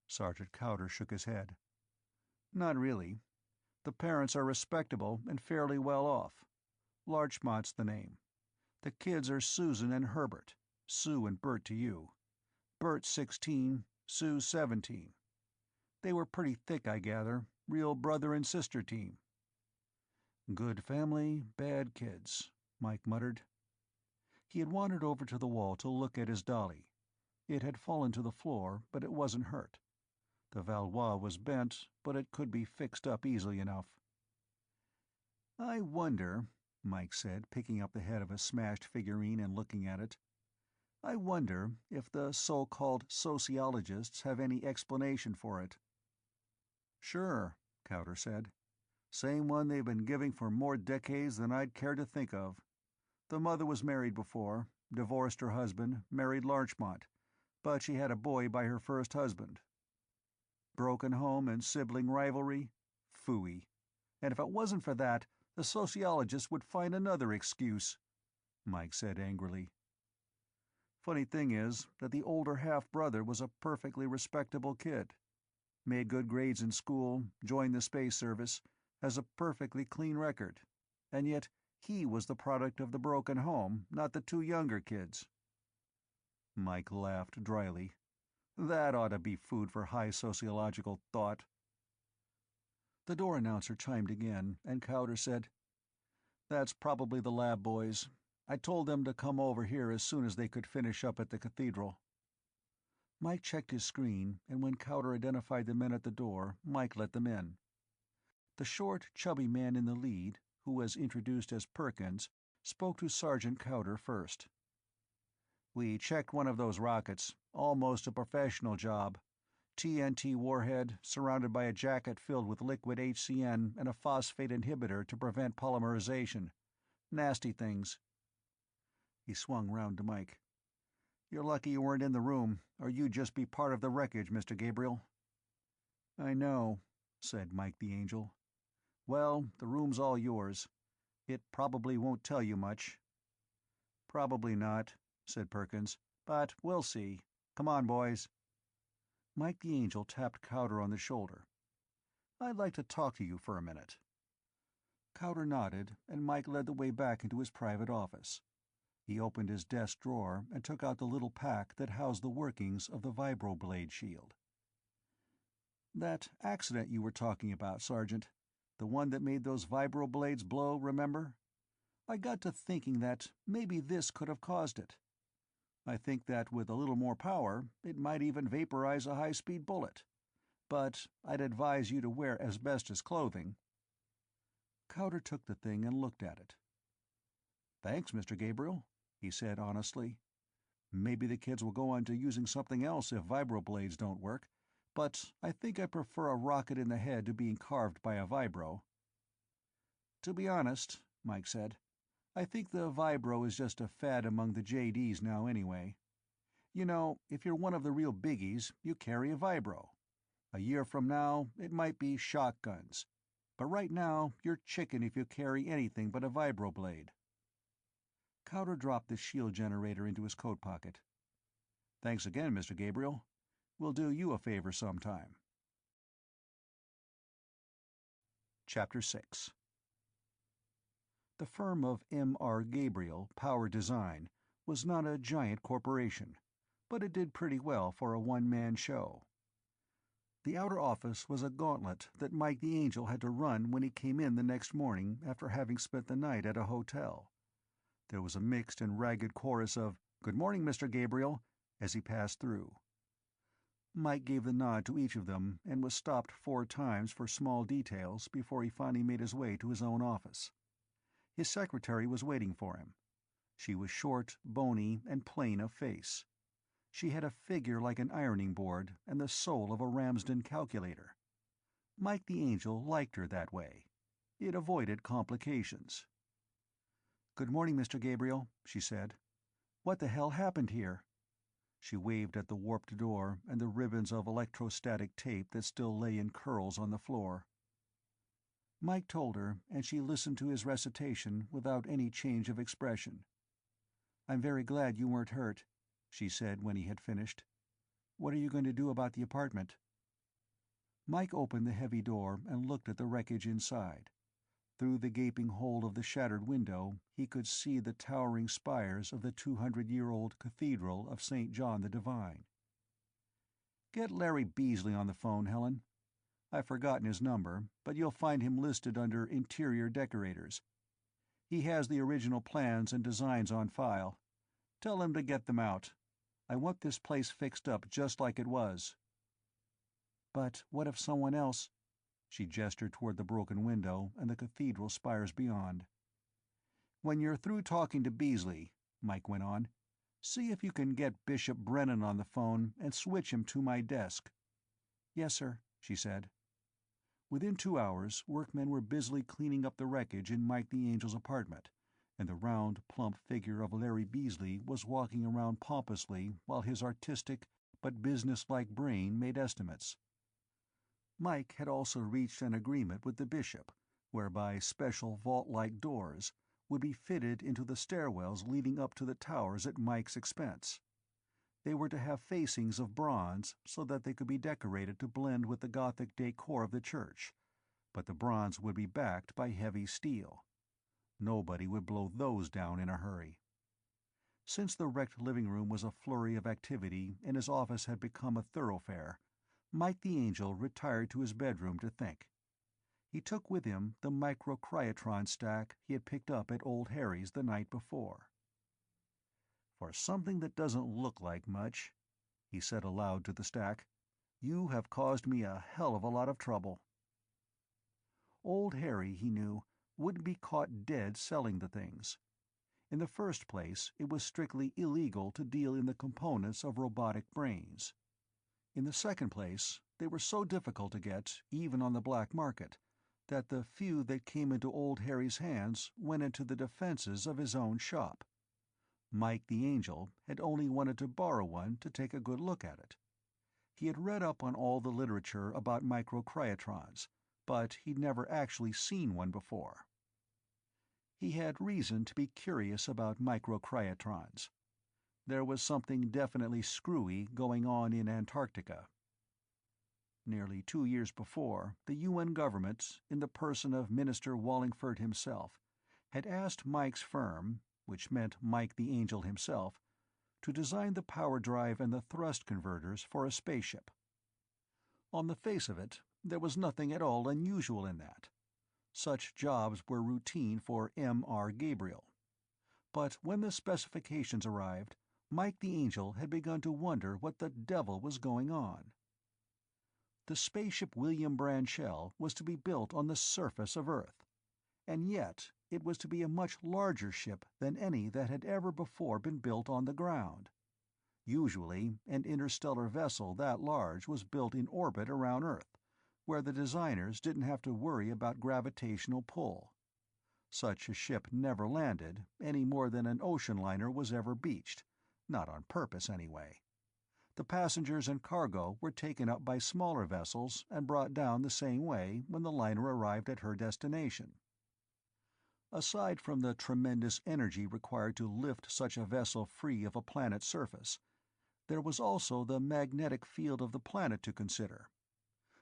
Sergeant Cowder shook his head. Not really. The parents are respectable and fairly well off. Larchmont's the name. The kids are Susan and Herbert. Sue and Bert to you. Bert's 16, Sue's 17. They were pretty thick, I gather. Real brother and sister team. Good family, bad kids, Mike muttered. He had wandered over to the wall to look at his dolly. It had fallen to the floor, but it wasn't hurt. The Valois was bent, but it could be fixed up easily enough. I wonder, Mike said, picking up the head of a smashed figurine and looking at it. I wonder if the so-called sociologists have any explanation for it. Sure, Cowder said. Same one they've been giving for more decades than I'd care to think of. The mother was married before, divorced her husband, married Larchmont, but she had a boy by her first husband. Broken home and sibling rivalry? Phooey. And if it wasn't for that, the sociologists would find another excuse, Mike said angrily. Funny thing is that the older half-brother was a perfectly respectable kid. Made good grades in school, joined the space service, has a perfectly clean record. And yet he was the product of the broken home, not the two younger kids. Mike laughed dryly. That ought to be food for high sociological thought. The door announcer chimed again, and Cowder said, That's probably the lab boys. I told them to come over here as soon as they could finish up at the cathedral. Mike checked his screen, and when Cowder identified the men at the door, Mike let them in. The short, chubby man in the lead, who was introduced as Perkins, spoke to Sergeant Cowder first. We checked one of those rockets, almost a professional job. TNT warhead, surrounded by a jacket filled with liquid HCN and a phosphate inhibitor to prevent polymerization. Nasty things. He swung round to Mike. You're lucky you weren't in the room, or you'd just be part of the wreckage, Mr. Gabriel. I know, said Mike the Angel. Well, the room's all yours. It probably won't tell you much. Probably not, said Perkins, but we'll see. Come on, boys. Mike the Angel tapped Cowder on the shoulder. I'd like to talk to you for a minute. Cowder nodded, and Mike led the way back into his private office. He opened his desk drawer and took out the little pack that housed the workings of the vibroblade shield. That accident you were talking about, Sergeant, the one that made those vibroblades blow, remember? I got to thinking that maybe this could have caused it. I think that with a little more power, it might even vaporize a high-speed bullet. But I'd advise you to wear asbestos clothing. Cowder took the thing and looked at it. Thanks, Mr. Gabriel, he said honestly. Maybe the kids will go on to using something else if vibroblades don't work, but I think I prefer a rocket in the head to being carved by a vibro. To be honest, Mike said, I think the vibro is just a fad among the JDs now anyway. You know, if you're one of the real biggies, you carry a vibro. A year from now, it might be shotguns. But right now, you're chicken if you carry anything but a vibroblade. Cowder dropped the shield generator into his coat pocket. Thanks again, Mr. Gabriel. We'll do you a favor sometime. Chapter 6. The firm of M.R. Gabriel, Power Design, was not a giant corporation, but it did pretty well for a one-man show. The outer office was a gauntlet that Mike the Angel had to run when he came in the next morning after having spent the night at a hotel. There was a mixed and ragged chorus of "Good morning, Mr. Gabriel," as he passed through. Mike gave the nod to each of them and was stopped 4 times for small details before he finally made his way to his own office. His secretary was waiting for him. She was short, bony, and plain of face. She had a figure like an ironing board and the soul of a Ramsden calculator. Mike the Angel liked her that way. It avoided complications. "Good morning, Mr. Gabriel," she said. "What the hell happened here?" She waved at the warped door and the ribbons of electrostatic tape that still lay in curls on the floor. Mike told her, and she listened to his recitation without any change of expression. "I'm very glad you weren't hurt," she said when he had finished. "What are you going to do about the apartment?" Mike opened the heavy door and looked at the wreckage inside. Through the gaping hole of the shattered window he could see the towering spires of the 200-year-old Cathedral of St. John the Divine. "Get Larry Beasley on the phone, Helen. I've forgotten his number, but you'll find him listed under interior decorators. He has the original plans and designs on file. Tell him to get them out. I want this place fixed up just like it was." "But what if someone else—" She gestured toward the broken window and the cathedral spires beyond. "When you're through talking to Beasley," Mike went on, "see if you can get Bishop Brennan on the phone and switch him to my desk." "Yes, sir," she said. Within 2 hours, workmen were busily cleaning up the wreckage in Mike the Angel's apartment, and the round, plump figure of Larry Beasley was walking around pompously while his artistic but businesslike brain made estimates. Mike had also reached an agreement with the bishop, whereby special vault-like doors would be fitted into the stairwells leading up to the towers at Mike's expense. They were to have facings of bronze so that they could be decorated to blend with the Gothic decor of the church, but the bronze would be backed by heavy steel. Nobody would blow those down in a hurry. Since the wrecked living room was a flurry of activity and his office had become a thoroughfare, Mike the Angel retired to his bedroom to think. He took with him the microcryotron stack he had picked up at Old Harry's the night before. "For something that doesn't look like much," he said aloud to the stack, "you have caused me a hell of a lot of trouble." Old Harry, he knew, wouldn't be caught dead selling the things. In the first place, it was strictly illegal to deal in the components of robotic brains. In the second place, they were so difficult to get, even on the black market, that the few that came into Old Harry's hands went into the defenses of his own shop. Mike the Angel had only wanted to borrow one to take a good look at it. He had read up on all the literature about microcryotrons, but he'd never actually seen one before. He had reason to be curious about microcryotrons. There was something definitely screwy going on in Antarctica. Nearly 2 years before, the UN government, in the person of Minister Wallingford himself, had asked Mike's firm, which meant Mike the Angel himself, to design the power drive and the thrust converters for a spaceship. On the face of it, there was nothing at all unusual in that. Such jobs were routine for M.R. Gabriel. But when the specifications arrived, Mike the Angel had begun to wonder what the devil was going on. The spaceship William Branchell was to be built on the surface of Earth, and yet it was to be a much larger ship than any that had ever before been built on the ground. Usually, an interstellar vessel that large was built in orbit around Earth, where the designers didn't have to worry about gravitational pull. Such a ship never landed, any more than an ocean liner was ever beached. Not on purpose, anyway. The passengers and cargo were taken up by smaller vessels and brought down the same way when the liner arrived at her destination. Aside from the tremendous energy required to lift such a vessel free of a planet's surface, there was also the magnetic field of the planet to consider.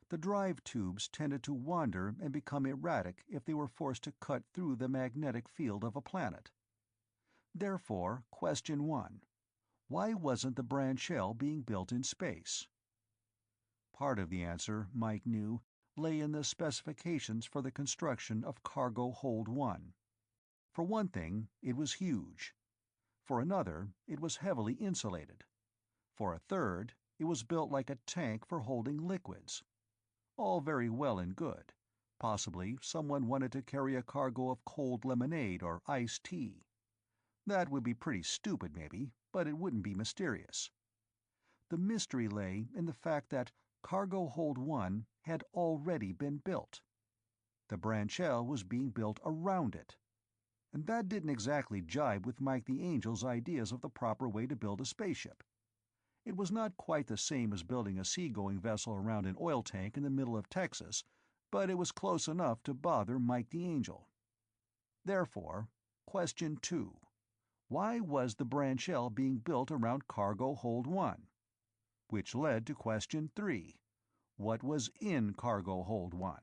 The drive tubes tended to wander and become erratic if they were forced to cut through the magnetic field of a planet. Therefore, question 1: Why wasn't the branch shell being built in space? Part of the answer, Mike knew, lay in the specifications for the construction of Cargo Hold 1. For one thing, it was huge. For another, it was heavily insulated. For a third, it was built like a tank for holding liquids. All very well and good. Possibly someone wanted to carry a cargo of cold lemonade or iced tea. That would be pretty stupid, maybe, but it wouldn't be mysterious. The mystery lay in the fact that Cargo Hold 1 had already been built. The branch shell was being built around it. And that didn't exactly jibe with Mike the Angel's ideas of the proper way to build a spaceship. It was not quite the same as building a seagoing vessel around an oil tank in the middle of Texas, but it was close enough to bother Mike the Angel. Therefore, question 2. Why was the branch shell being built around Cargo Hold 1? Which led to question 3. What was in Cargo Hold 1?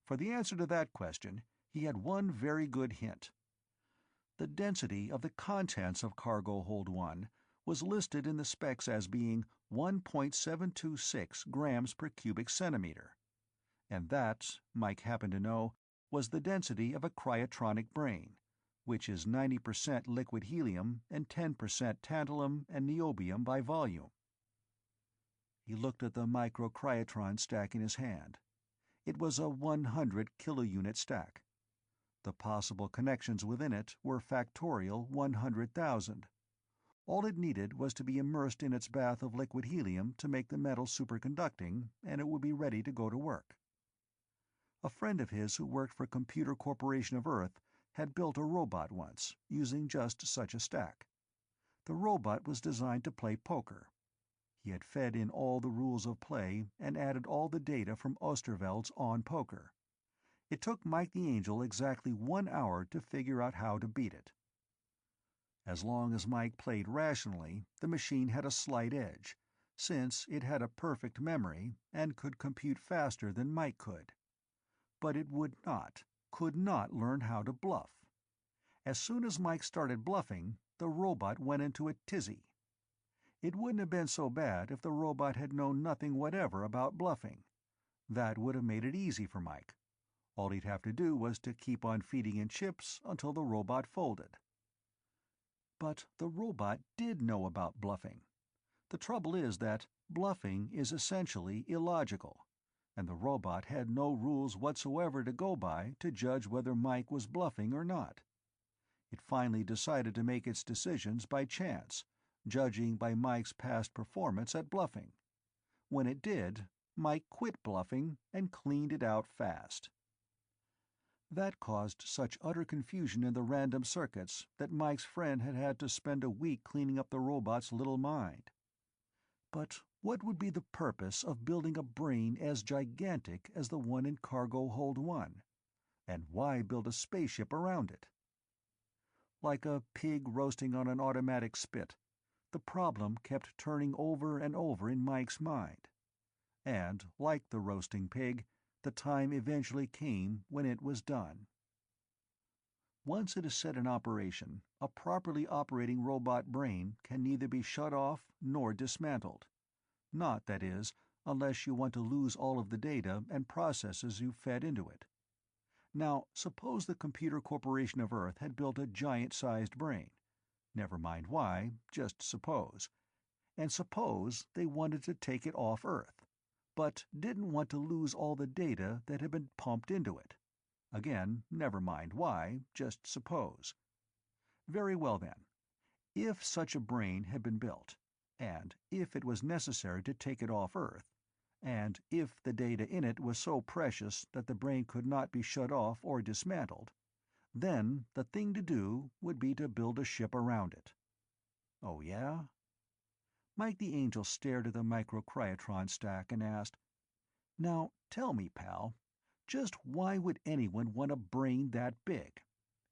For the answer to that question, he had one very good hint. The density of the contents of Cargo Hold 1 was listed in the specs as being 1.726 grams per cubic centimeter. And that, Mike happened to know, was the density of a cryotronic brain, which is 90% liquid helium and 10% tantalum and niobium by volume. He looked at the microcryotron stack in his hand. It was a 100 kilounit stack. The possible connections within it were factorial 100,000. All it needed was to be immersed in its bath of liquid helium to make the metal superconducting, and it would be ready to go to work. A friend of his who worked for Computer Corporation of Earth had built a robot once, using just such a stack. The robot was designed to play poker. He had fed in all the rules of play and added all the data from Osterveld's On Poker. It took Mike the Angel exactly 1 hour to figure out how to beat it. As long as Mike played rationally, the machine had a slight edge, since it had a perfect memory and could compute faster than Mike could. But it could not learn how to bluff. As soon as Mike started bluffing, the robot went into a tizzy. It wouldn't have been so bad if the robot had known nothing whatever about bluffing. That would have made it easy for Mike. All he'd have to do was to keep on feeding in chips until the robot folded. But the robot did know about bluffing. The trouble is that bluffing is essentially illogical, and the robot had no rules whatsoever to go by to judge whether Mike was bluffing or not. It finally decided to make its decisions by chance, judging by Mike's past performance at bluffing. When it did, Mike quit bluffing and cleaned it out fast. That caused such utter confusion in the random circuits that Mike's friend had had to spend a week cleaning up the robot's little mind. But what would be the purpose of building a brain as gigantic as the one in Cargo Hold 1? And why build a spaceship around it? Like a pig roasting on an automatic spit, the problem kept turning over and over in Mike's mind. And, like the roasting pig, the time eventually came when it was done. Once it is set in operation, a properly operating robot brain can neither be shut off nor dismantled. Not, that is, unless you want to lose all of the data and processes you fed into it. Now, suppose the Computer Corporation of Earth had built a giant-sized brain. Never mind why, just suppose. And suppose they wanted to take it off Earth, but didn't want to lose all the data that had been pumped into it. Again, never mind why, just suppose. Very well then. If such a brain had been built, and if it was necessary to take it off Earth, and if the data in it was so precious that the brain could not be shut off or dismantled, then the thing to do would be to build a ship around it. Oh yeah? Mike the Angel stared at the microcryotron stack and asked, "Now, tell me, pal, just why would anyone want a brain that big?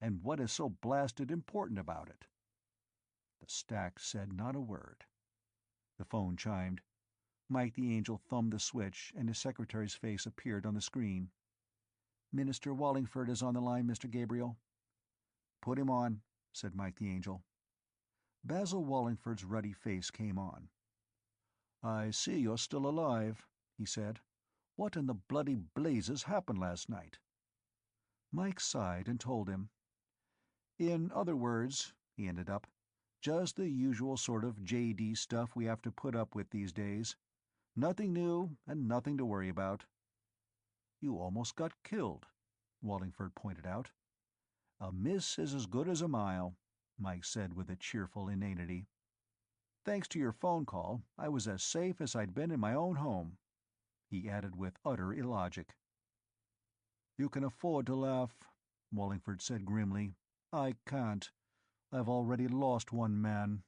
And what is so blasted important about it?" The stack said not a word. The phone chimed. Mike the Angel thumbed the switch, and his secretary's face appeared on the screen. "Minister Wallingford is on the line, Mr. Gabriel." "Put him on," said Mike the Angel. Basil Wallingford's ruddy face came on. "I see you're still alive," he said. "What in the bloody blazes happened last night?" Mike sighed and told him. "In other words," he ended up, "just the usual sort of JD stuff we have to put up with these days. Nothing new and nothing to worry about." "You almost got killed," Wallingford pointed out. "A miss is as good as a mile," Mike said with a cheerful inanity. "Thanks to your phone call, I was as safe as I'd been in my own home," he added with utter illogic. "You can afford to laugh," Wallingford said grimly. "I can't. I've already lost one man."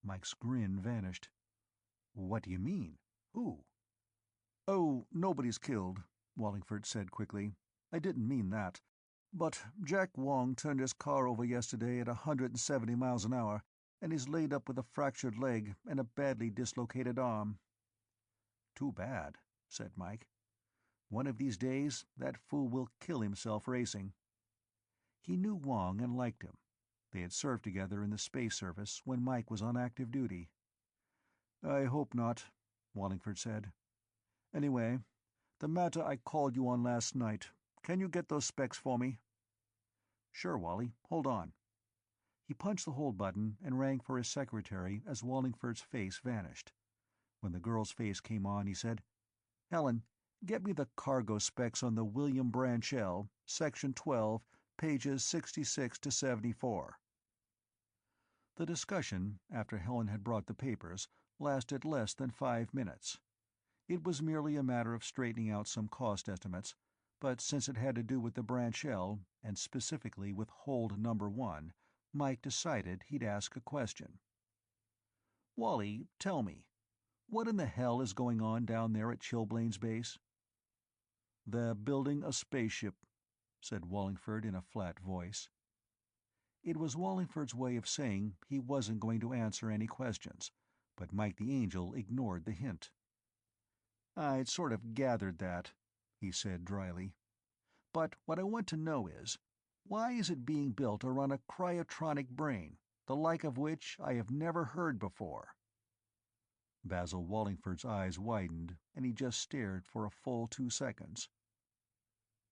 Mike's grin vanished. "What do you mean? Who?" "Oh, nobody's killed," Wallingford said quickly. "I didn't mean that. But Jack Wong turned his car over yesterday at 170 miles an hour, and he's laid up with a fractured leg and a badly dislocated arm." "Too bad," said Mike. "One of these days that fool will kill himself racing." He knew Wong and liked him. They had served together in the space service when Mike was on active duty. "I hope not," Wallingford said. "Anyway, the matter I called you on last night. Can you get those specs for me?" "Sure, Wally. Hold on." He punched the hold button and rang for his secretary as Wallingford's face vanished. When the girl's face came on, he said, "Helen, get me the cargo specs on the William Branchell, Section 12, pages 66 to 74. The discussion, after Helen had brought the papers, lasted less than 5 minutes. It was merely a matter of straightening out some cost estimates, but since it had to do with the Branchell, and specifically with hold number 1, Mike decided he'd ask a question. "Wally, tell me, what in the hell is going on down there at Chilblain's base?" "They're building a spaceship," said Wallingford in a flat voice. It was Wallingford's way of saying he wasn't going to answer any questions, but Mike the Angel ignored the hint. "I'd sort of gathered that," he said dryly. "But what I want to know is, why is it being built around a cryotronic brain, the like of which I have never heard before?" Basil Wallingford's eyes widened, and he just stared for a full 2 seconds.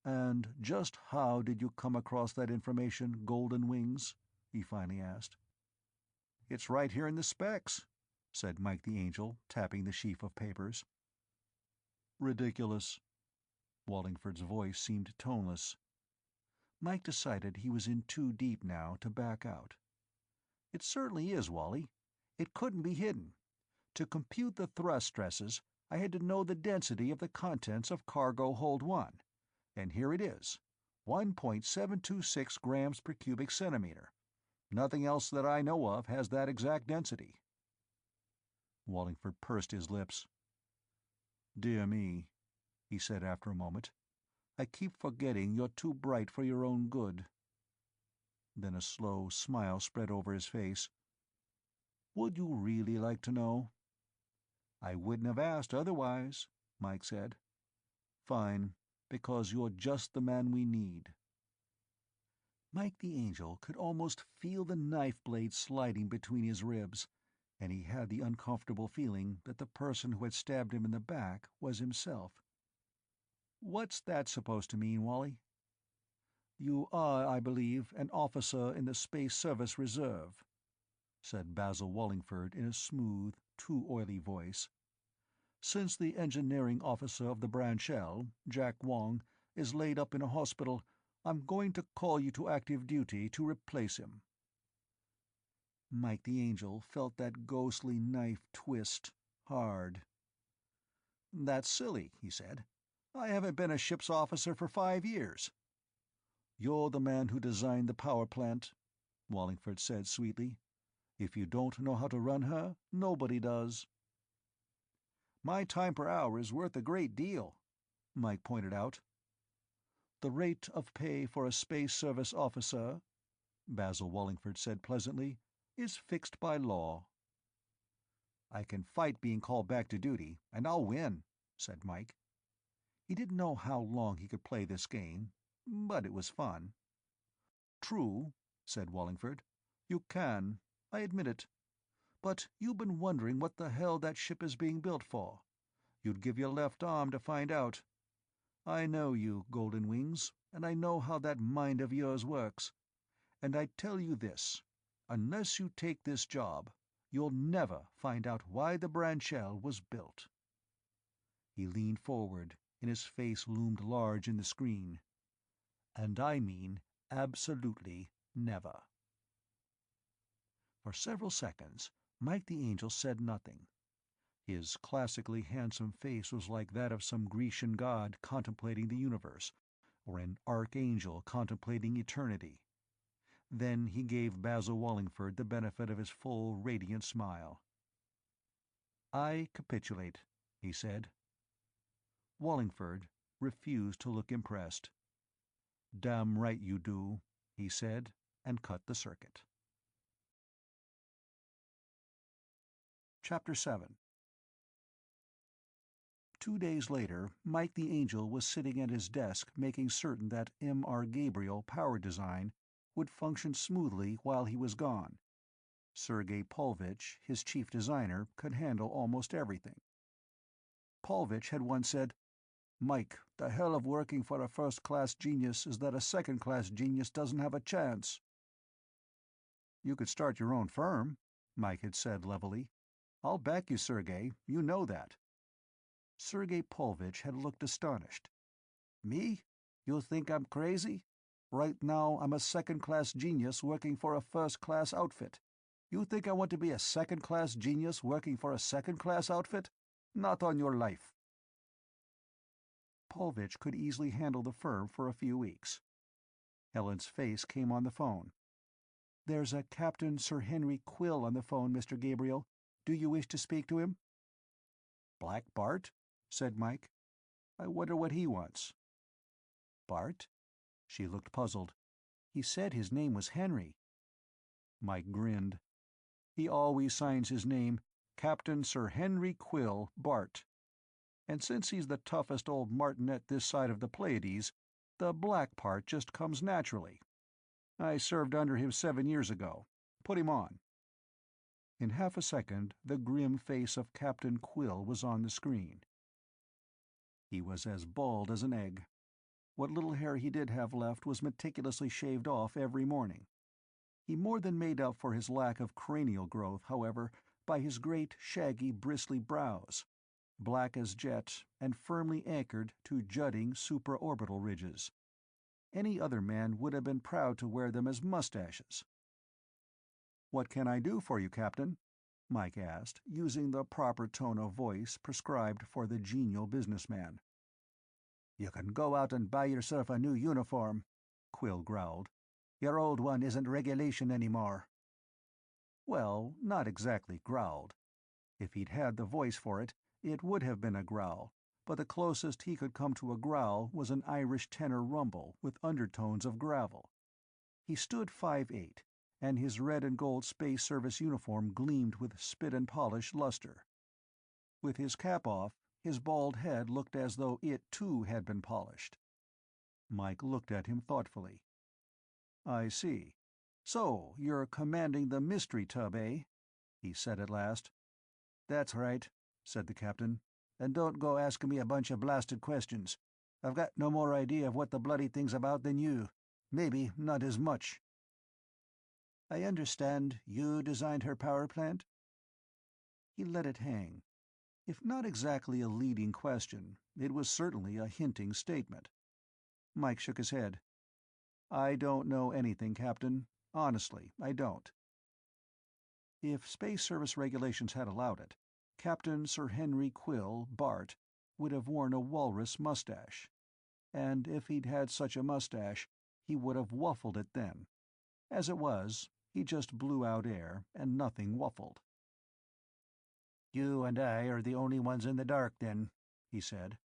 "And just how did you come across that information, Golden Wings?" he finally asked. "It's right here in the specs," said Mike the Angel, tapping the sheaf of papers. "Ridiculous." Wallingford's voice seemed toneless. Mike decided he was in too deep now to back out. "It certainly is, Wally. It couldn't be hidden. To compute the thrust stresses, I had to know the density of the contents of cargo hold 1. And here it is, 1.726 grams per cubic centimeter. Nothing else that I know of has that exact density." Wallingford pursed his lips. "Dear me," he said after a moment. "I keep forgetting you're too bright for your own good." Then a slow smile spread over his face. "Would you really like to know?" "I wouldn't have asked otherwise," Mike said. "Fine, because you're just the man we need." Mike the Angel could almost feel the knife blade sliding between his ribs, and he had the uncomfortable feeling that the person who had stabbed him in the back was himself. "What's that supposed to mean, Wally?" "You are, I believe, an officer in the Space Service Reserve," said Basil Wallingford in a smooth, too oily voice. "Since the engineering officer of the Branchell, Jack Wong, is laid up in a hospital, I'm going to call you to active duty to replace him." Mike the Angel felt that ghostly knife twist, hard. "That's silly," he said. "I haven't been a ship's officer for 5 years." "You're the man who designed the power plant," Wallingford said sweetly. "If you don't know how to run her, nobody does." "My time per hour is worth a great deal," Mike pointed out. "The rate of pay for a Space Service officer," Basil Wallingford said pleasantly, "is fixed by law." "I can fight being called back to duty, and I'll win," said Mike. He didn't know how long he could play this game, but it was fun. "True," said Wallingford. "You can. I admit it. But you've been wondering what the hell that ship is being built for. You'd give your left arm to find out. I know you, Golden Wings, and I know how that mind of yours works. And I tell you this, unless you take this job, you'll never find out why the Branchell was built." He leaned forward, and his face loomed large in the screen. "And I mean absolutely never." For several seconds, Mike the Angel said nothing. His classically handsome face was like that of some Grecian god contemplating the universe, or an archangel contemplating eternity. Then he gave Basil Wallingford the benefit of his full, radiant smile. "I capitulate," he said. Wallingford refused to look impressed. "Damn right you do," he said, and cut the circuit. Chapter 7. 2 days later, Mike the Angel was sitting at his desk making certain that M.R. Gabriel power design would function smoothly while he was gone. Sergei Pulvich, his chief designer, could handle almost everything. Pulvich had once said, "Mike, the hell of working for a first-class genius is that a second-class genius doesn't have a chance." "You could start your own firm," Mike had said levelly. "I'll back you, Sergei, you know that." Sergei Pulvich had looked astonished. "Me? You think I'm crazy? Right now I'm a second-class genius working for a first-class outfit. You think I want to be a second-class genius working for a second-class outfit? Not on your life." Pulvich could easily handle the firm for a few weeks. Helen's face came on the phone. "There's a Captain Sir Henry Quill on the phone, Mr. Gabriel. Do you wish to speak to him?" "Black Bart?" said Mike. "I wonder what he wants." "Bart?" She looked puzzled. "He said his name was Henry." Mike grinned. "He always signs his name Captain Sir Henry Quill, Bart. And since he's the toughest old martinet this side of the Pleiades, the black part just comes naturally. I served under him 7 years ago. Put him on." In half a second the grim face of Captain Quill was on the screen. He was as bald as an egg. What little hair he did have left was meticulously shaved off every morning. He more than made up for his lack of cranial growth, however, by his great, shaggy, bristly brows, black as jet and firmly anchored to jutting supraorbital ridges. Any other man would have been proud to wear them as mustaches. "What can I do for you, Captain?" Mike asked, using the proper tone of voice prescribed for the genial businessman. "You can go out and buy yourself a new uniform," Quill growled. "Your old one isn't regulation anymore." Well, not exactly growled. If he'd had the voice for it, it would have been a growl, but the closest he could come to a growl was an Irish tenor rumble with undertones of gravel. He stood 5'8", and his red and gold Space Service uniform gleamed with spit-and-polish luster. With his cap off, his bald head looked as though it too had been polished. Mike looked at him thoughtfully. "I see. So you're commanding the mystery tub, eh?" he said at last. "That's right," said the captain. "And don't go asking me a bunch of blasted questions. I've got no more idea of what the bloody thing's about than you. Maybe not as much." "I understand you designed her power plant?" He let it hang. If not exactly a leading question, it was certainly a hinting statement. Mike shook his head. "I don't know anything, Captain. Honestly, I don't." If Space Service regulations had allowed it, Captain Sir Henry Quill, Bart, would have worn a walrus mustache. And if he'd had such a mustache, he would have wuffled it then. As it was, he just blew out air, and nothing wuffled. "You and I are the only ones in the dark, then," he said.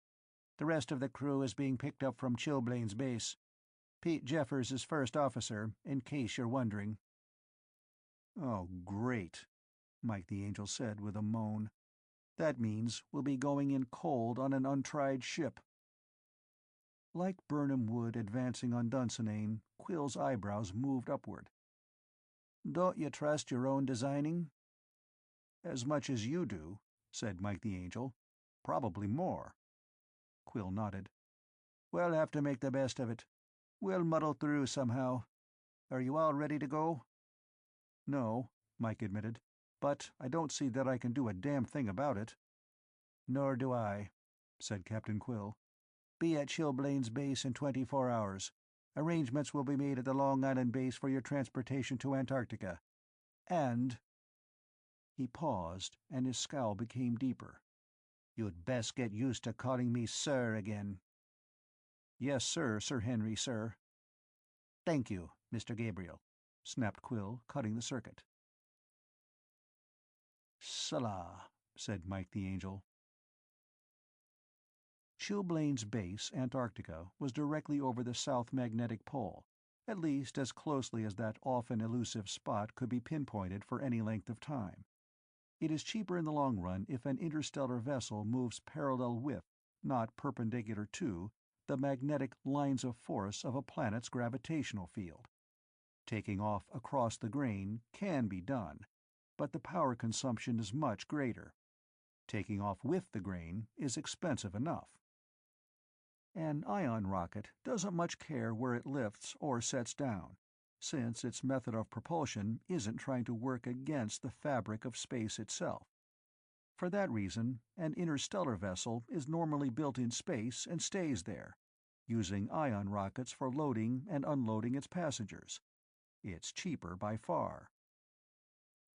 "The rest of the crew is being picked up from Chilblain's base. Pete Jeffers is first officer, in case you're wondering." "Oh, great," Mike the Angel said with a moan. "That means we'll be going in cold on an untried ship." Like Burnham Wood advancing on Dunsinane, Quill's eyebrows moved upward. Don't you trust your own designing? As much as you do, said Mike the Angel. Probably more. Quill nodded. We'll have to make the best of it. We'll muddle through somehow. Are you all ready to go? No, Mike admitted, but I don't see that I can do a damn thing about it. Nor do I, said Captain Quill. Be at Chilblain's base in 24 hours. Arrangements will be made at the Long Island base for your transportation to Antarctica. And— He paused, and his scowl became deeper. You'd best get used to calling me Sir again. Yes, sir, Sir Henry, sir. Thank you, Mr. Gabriel, snapped Quill, cutting the circuit. Salah, said Mike the Angel. Chilblain's base, Antarctica, was directly over the South Magnetic Pole, at least as closely as that often elusive spot could be pinpointed for any length of time. It is cheaper in the long run if an interstellar vessel moves parallel with, not perpendicular to, the magnetic lines of force of a planet's gravitational field. Taking off across the grain can be done, but the power consumption is much greater. Taking off with the grain is expensive enough. An ion rocket doesn't much care where it lifts or sets down, since its method of propulsion isn't trying to work against the fabric of space itself. For that reason, an interstellar vessel is normally built in space and stays there, using ion rockets for loading and unloading its passengers. It's cheaper by far.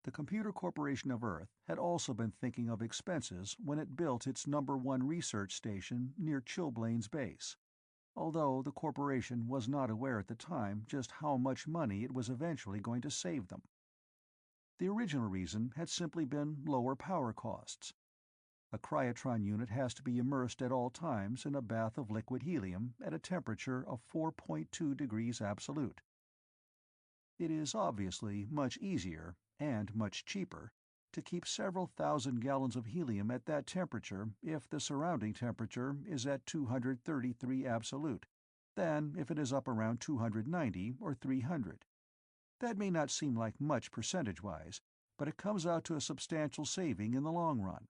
The Computer Corporation of Earth had also been thinking of expenses when it built its #1 research station near Chilblain's base, although the corporation was not aware at the time just how much money it was eventually going to save them. The original reason had simply been lower power costs. A cryotron unit has to be immersed at all times in a bath of liquid helium at a temperature of 4.2 degrees absolute. It is obviously much easier, and much cheaper, to keep several thousand gallons of helium at that temperature if the surrounding temperature is at 233 absolute, than if it is up around 290 or 300. That may not seem like much percentage-wise, but it comes out to a substantial saving in the long run.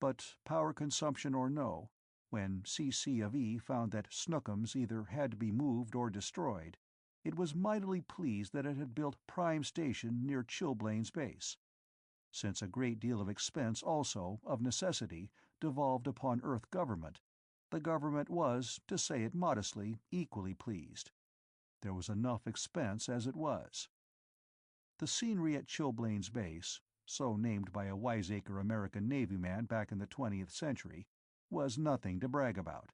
But power consumption or no, when CC of E found that Snookums either had to be moved or destroyed, it was mightily pleased that it had built Prime Station near Chilblain's base. Since a great deal of expense also, of necessity, devolved upon Earth government, the government was, to say it modestly, equally pleased. There was enough expense as it was. The scenery at Chilblain's base, so named by a wiseacre American Navy man back in the 20th century, was nothing to brag about.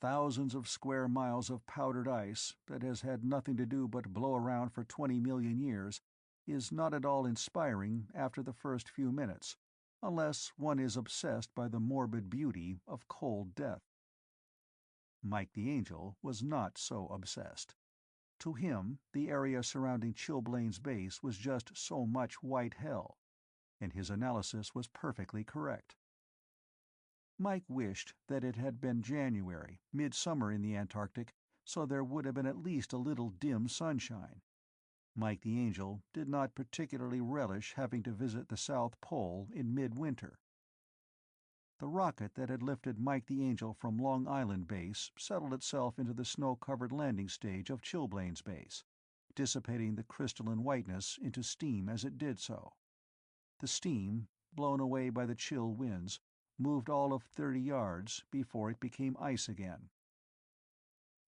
Thousands of square miles of powdered ice that has had nothing to do but blow around for 20 million years is not at all inspiring after the first few minutes, unless one is obsessed by the morbid beauty of cold death. Mike the Angel was not so obsessed. To him, the area surrounding Chilblain's base was just so much white hell, and his analysis was perfectly correct. Mike wished that it had been January, midsummer in the Antarctic, so there would have been at least a little dim sunshine. Mike the Angel did not particularly relish having to visit the South Pole in midwinter. The rocket that had lifted Mike the Angel from Long Island base settled itself into the snow-covered landing stage of Chilblain's base, dissipating the crystalline whiteness into steam as it did so. The steam, blown away by the chill winds, moved all of 30 yards before it became ice again.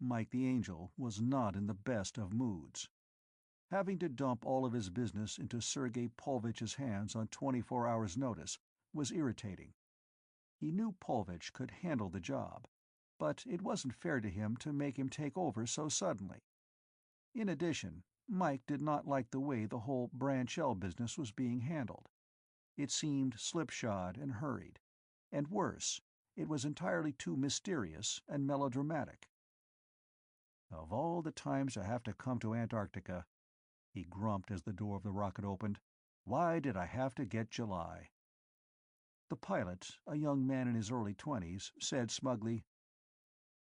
Mike the Angel was not in the best of moods. Having to dump all of his business into Sergei Pulvich's hands on 24 hours' notice was irritating. He knew Pulvich could handle the job, but it wasn't fair to him to make him take over so suddenly. In addition, Mike did not like the way the whole Branch L business was being handled. It seemed slipshod and hurried, and worse, it was entirely too mysterious and melodramatic. "Of all the times I have to come to Antarctica," he grumped as the door of the rocket opened, "why did I have to get July?" The pilot, a young man in his early 20s, said smugly,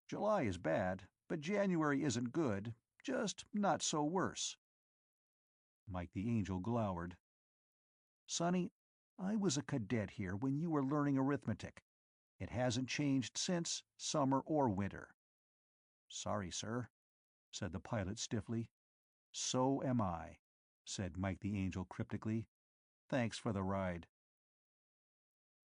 "July is bad, but January isn't good, just not so worse." Mike the Angel glowered. "Sonny, I was a cadet here when you were learning arithmetic. It hasn't changed since, summer or winter." "Sorry, sir," said the pilot stiffly. "So am I," said Mike the Angel cryptically. "Thanks for the ride."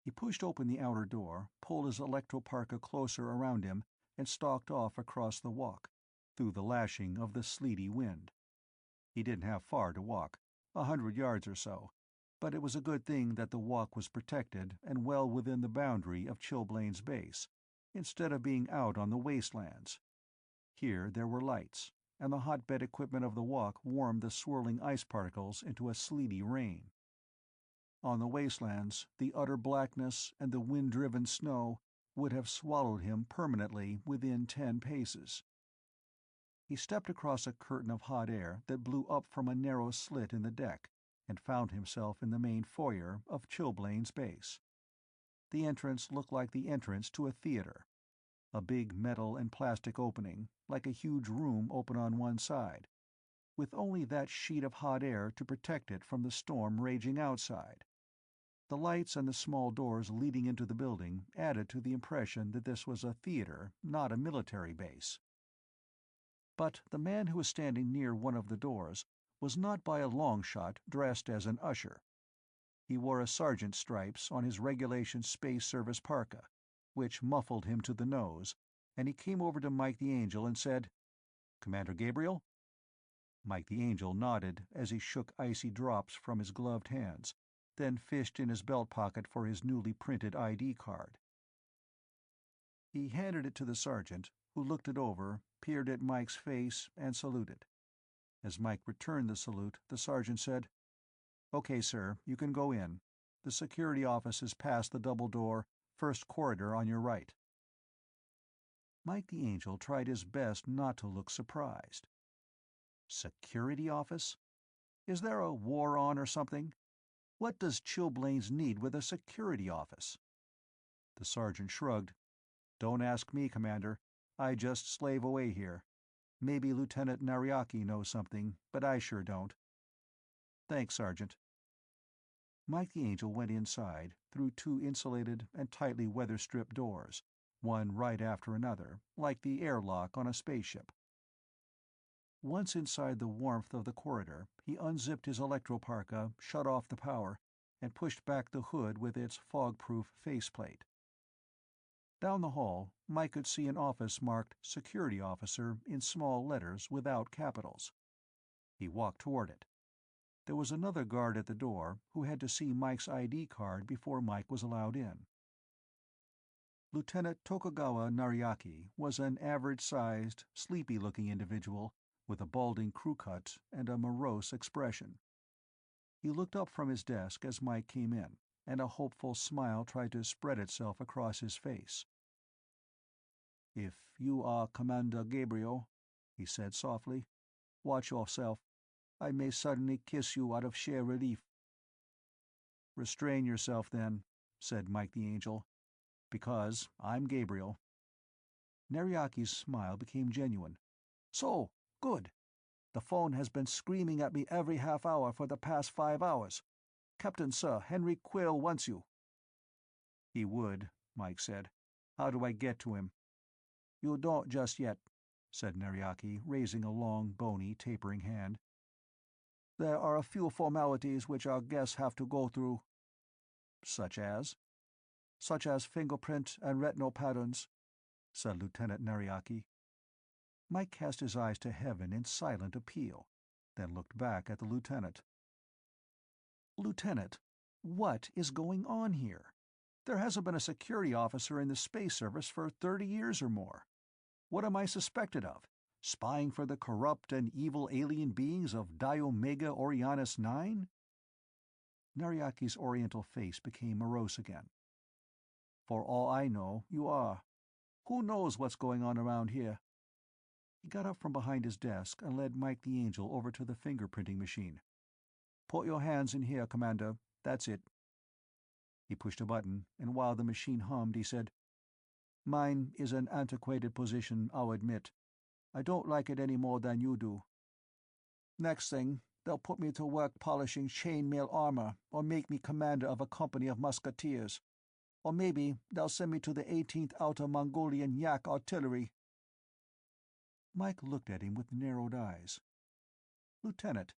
He pushed open the outer door, pulled his electro-parka closer around him, and stalked off across the walk, through the lashing of the sleety wind. He didn't have far to walk, 100 yards or so, but it was a good thing that the walk was protected and well within the boundary of Chilblain's base, instead of being out on the wastelands. Here there were lights, and the hotbed equipment of the walk warmed the swirling ice particles into a sleety rain. On the wastelands, the utter blackness and the wind-driven snow would have swallowed him permanently within 10 paces. He stepped across a curtain of hot air that blew up from a narrow slit in the deck, and found himself in the main foyer of Chilblain's base. The entrance looked like the entrance to a theater. A big metal and plastic opening, like a huge room open on one side, with only that sheet of hot air to protect it from the storm raging outside. The lights and the small doors leading into the building added to the impression that this was a theater, not a military base. But the man who was standing near one of the doors was not by a long shot dressed as an usher. He wore a sergeant's stripes on his regulation Space Service parka, which muffled him to the nose, and he came over to Mike the Angel and said, "Commander Gabriel?" Mike the Angel nodded as he shook icy drops from his gloved hands, then fished in his belt pocket for his newly printed ID card. He handed it to the sergeant, who looked it over, peered at Mike's face, and saluted. As Mike returned the salute, the sergeant said, "Okay, sir, you can go in. The security office is past the double door, first corridor on your right." Mike the Angel tried his best not to look surprised. Security office? Is there a war on or something? What does Chilblains need with a security office? The sergeant shrugged. "Don't ask me, Commander. I just slave away here. Maybe Lieutenant Nariaki knows something, but I sure don't." "Thanks, Sergeant." Mike the Angel went inside, through 2 insulated and tightly weather-stripped doors, one right after another, like the airlock on a spaceship. Once inside the warmth of the corridor, he unzipped his electro-parka, shut off the power, and pushed back the hood with its fog-proof faceplate. Down the hall, Mike could see an office marked "Security Officer" in small letters without capitals. He walked toward it. There was another guard at the door who had to see Mike's ID card before Mike was allowed in. Lieutenant Tokugawa Nariaki was an average-sized, sleepy-looking individual with a balding crew cut and a morose expression. He looked up from his desk as Mike came in, and a hopeful smile tried to spread itself across his face. "If you are Commander Gabriel," he said softly, "watch yourself. I may suddenly kiss you out of sheer relief." "Restrain yourself, then," said Mike the Angel, "because I'm Gabriel." Nariaki's smile became genuine. "So, good. The phone has been screaming at me every half hour for the past 5 hours. Captain Sir Henry Quill wants you." "He would," Mike said. "How do I get to him?" "You don't just yet," said Nariaki, raising a long, bony, tapering hand. "There are a few formalities which our guests have to go through." "Such as?" "Such as fingerprint and retinal patterns," said Lieutenant Nariaki. Mike cast his eyes to heaven in silent appeal, then looked back at the lieutenant. "Lieutenant, what is going on here? There hasn't been a security officer in the Space Service for 30 years or more. What am I suspected of? Spying for the corrupt and evil alien beings of Diomega Orionis 9? Nariaki's oriental face became morose again. "For all I know, you are. Who knows what's going on around here?" He got up from behind his desk and led Mike the Angel over to the fingerprinting machine. "Put your hands in here, Commander. That's it." He pushed a button, and while the machine hummed, he said, "Mine is an antiquated position, I'll admit. I don't like it any more than you do. Next thing, they'll put me to work polishing chainmail armor or make me commander of a company of musketeers. Or maybe they'll send me to the 18th Outer Mongolian Yak Artillery." Mike looked at him with narrowed eyes. "Lieutenant,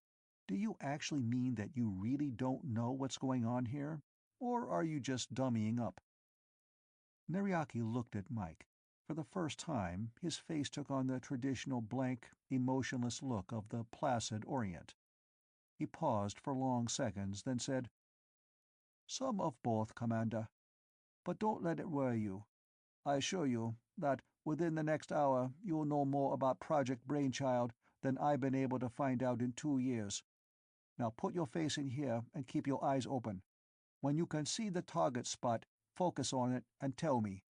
do you actually mean that you really don't know what's going on here? Or are you just dummying up?" Nariaki looked at Mike. For the first time, his face took on the traditional blank, emotionless look of the placid Orient. He paused for long seconds, then said, "Some of both, Commander. But don't let it worry you. I assure you that within the next hour you'll know more about Project Brainchild than I've been able to find out in 2 years. Now put your face in here and keep your eyes open. When you can see the target spot, focus on it and tell me."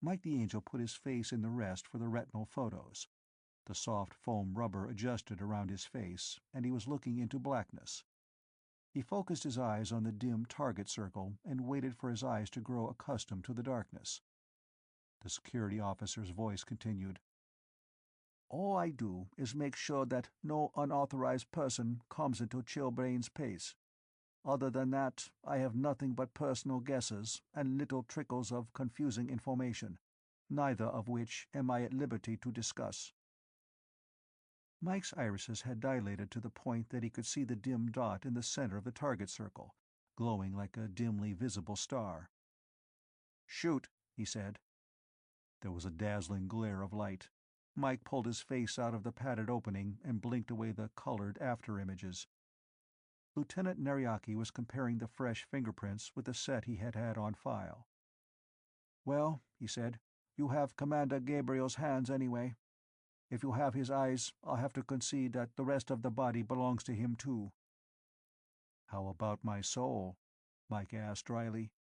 Mike the Angel put his face in the rest for the retinal photos. The soft foam rubber adjusted around his face, and he was looking into blackness. He focused his eyes on the dim target circle and waited for his eyes to grow accustomed to the darkness. The security officer's voice continued, "All I do is make sure that no unauthorized person comes into Chillbrain's pace. Other than that, I have nothing but personal guesses and little trickles of confusing information, neither of which am I at liberty to discuss." Mike's irises had dilated to the point that he could see the dim dot in the center of the target circle, glowing like a dimly visible star. "Shoot," he said. There was a dazzling glare of light. Mike pulled his face out of the padded opening and blinked away the colored after-images. Lieutenant Nariaki was comparing the fresh fingerprints with the set he had had on file. "Well," he said, "you have Commander Gabriel's hands anyway. If you have his eyes, I'll have to concede that the rest of the body belongs to him too." "How about my soul?" Mike asked dryly.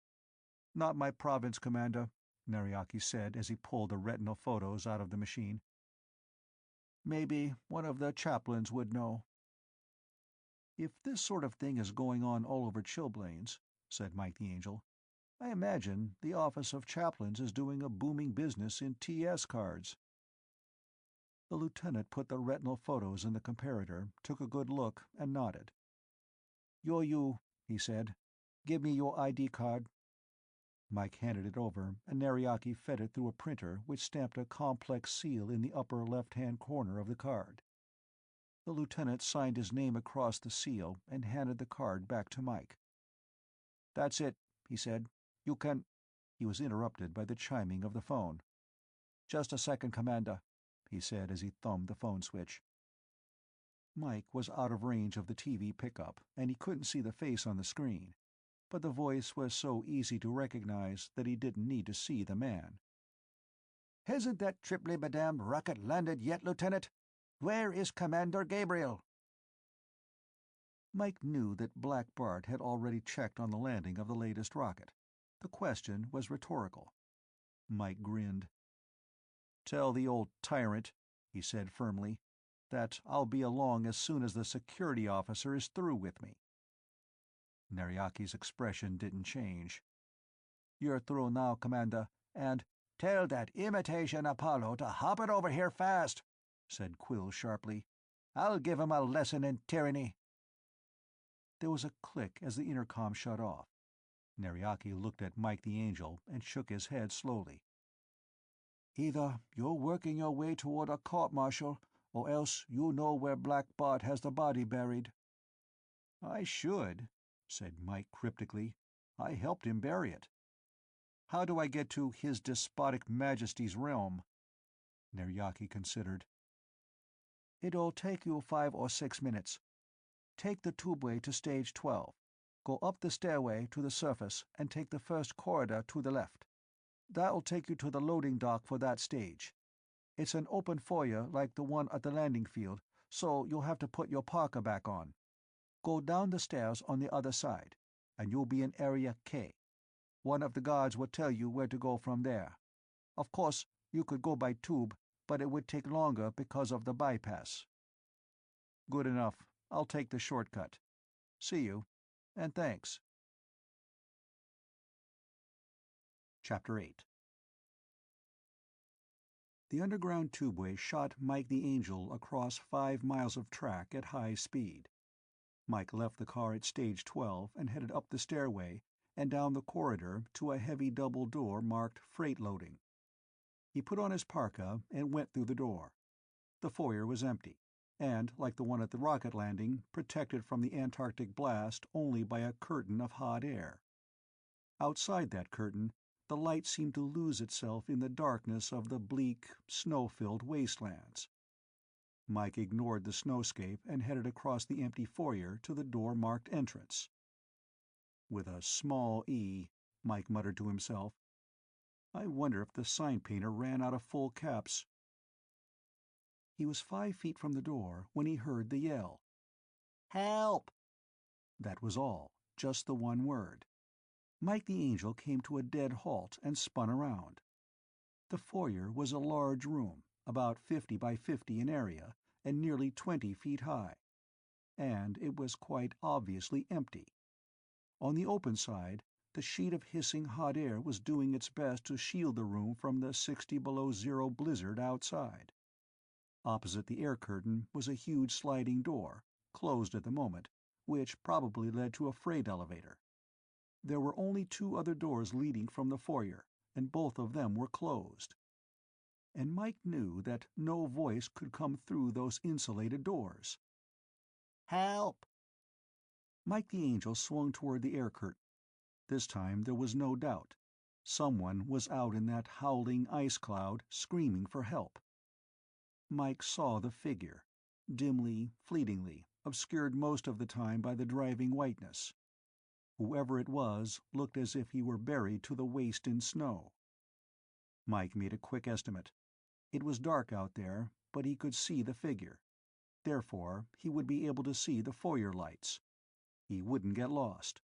"Not my province, Commander," Nariaki said as he pulled the retinal photos out of the machine. "Maybe one of the chaplains would know." "If this sort of thing is going on all over Chillblains," said Mike the Angel, "I imagine the Office of Chaplains is doing a booming business in TS cards." The lieutenant put the retinal photos in the comparator, took a good look, and nodded. "You're you," he said. "Give me your ID card." Mike handed it over, and Nariaki fed it through a printer which stamped a complex seal in the upper left-hand corner of the card. The lieutenant signed his name across the seal and handed the card back to Mike. "That's it," he said. "You can—" He was interrupted by the chiming of the phone. "Just a second, Commander," he said as he thumbed the phone switch. Mike was out of range of the TV pickup, and he couldn't see the face on the screen, but the voice was so easy to recognize that he didn't need to see the man. "Hasn't that triply madame rocket landed yet, Lieutenant? Where is Commander Gabriel?" Mike knew that Black Bart had already checked on the landing of the latest rocket. The question was rhetorical. Mike grinned. "Tell the old tyrant," he said firmly, "that I'll be along as soon as the security officer is through with me." Nariaki's expression didn't change. "You're through now, Commander, and—" "Tell that imitation Apollo to hop it over here fast," said Quill sharply. "I'll give him a lesson in tyranny." There was a click as the intercom shut off. Nariaki looked at Mike the Angel and shook his head slowly. "Either you're working your way toward a court-martial, or else you know where Black Bart has the body buried." "I should," said Mike cryptically. "I helped him bury it. How do I get to His Despotic Majesty's realm?" Nariaki considered. "It'll take you 5 or 6 minutes. Take the tubeway to stage 12. Go up the stairway to the surface and take the first corridor to the left. That'll take you to the loading dock for that stage. It's an open foyer like the one at the landing field, so you'll have to put your parka back on. Go down the stairs on the other side, and you'll be in Area K. One of the guards will tell you where to go from there. Of course, you could go by tube, but it would take longer because of the bypass." "Good enough. I'll take the shortcut. See you, and thanks." Chapter 8. The underground tubeway shot Mike the Angel across 5 miles of track at high speed. Mike left the car at stage 12 and headed up the stairway and down the corridor to a heavy double door marked Freight Loading. He put on his parka and went through the door. The foyer was empty, and, like the one at the rocket landing, protected from the Antarctic blast only by a curtain of hot air. Outside that curtain, the light seemed to lose itself in the darkness of the bleak, snow-filled wastelands. Mike ignored the snowscape and headed across the empty foyer to the door marked Entrance. With a small E, Mike muttered to himself, I wonder if the sign painter ran out of full caps. He was 5 feet from the door when he heard the yell. "Help!" That was all, just the one word. Mike the Angel came to a dead halt and spun around. The foyer was a large room, about 50 by 50 in area and nearly 20 feet high. And it was quite obviously empty. On the open side, the sheet of hissing hot air was doing its best to shield the room from the 60 below zero blizzard outside. Opposite the air curtain was a huge sliding door, closed at the moment, which probably led to a freight elevator. There were only 2 other doors leading from the foyer, and both of them were closed. And Mike knew that no voice could come through those insulated doors. "Help!" Mike the Angel swung toward the air curtain. This time there was no doubt. Someone was out in that howling ice cloud, screaming for help. Mike saw the figure, dimly, fleetingly, obscured most of the time by the driving whiteness. Whoever it was looked as if he were buried to the waist in snow. Mike made a quick estimate. It was dark out there, but he could see the figure. Therefore, he would be able to see the foyer lights. He wouldn't get lost.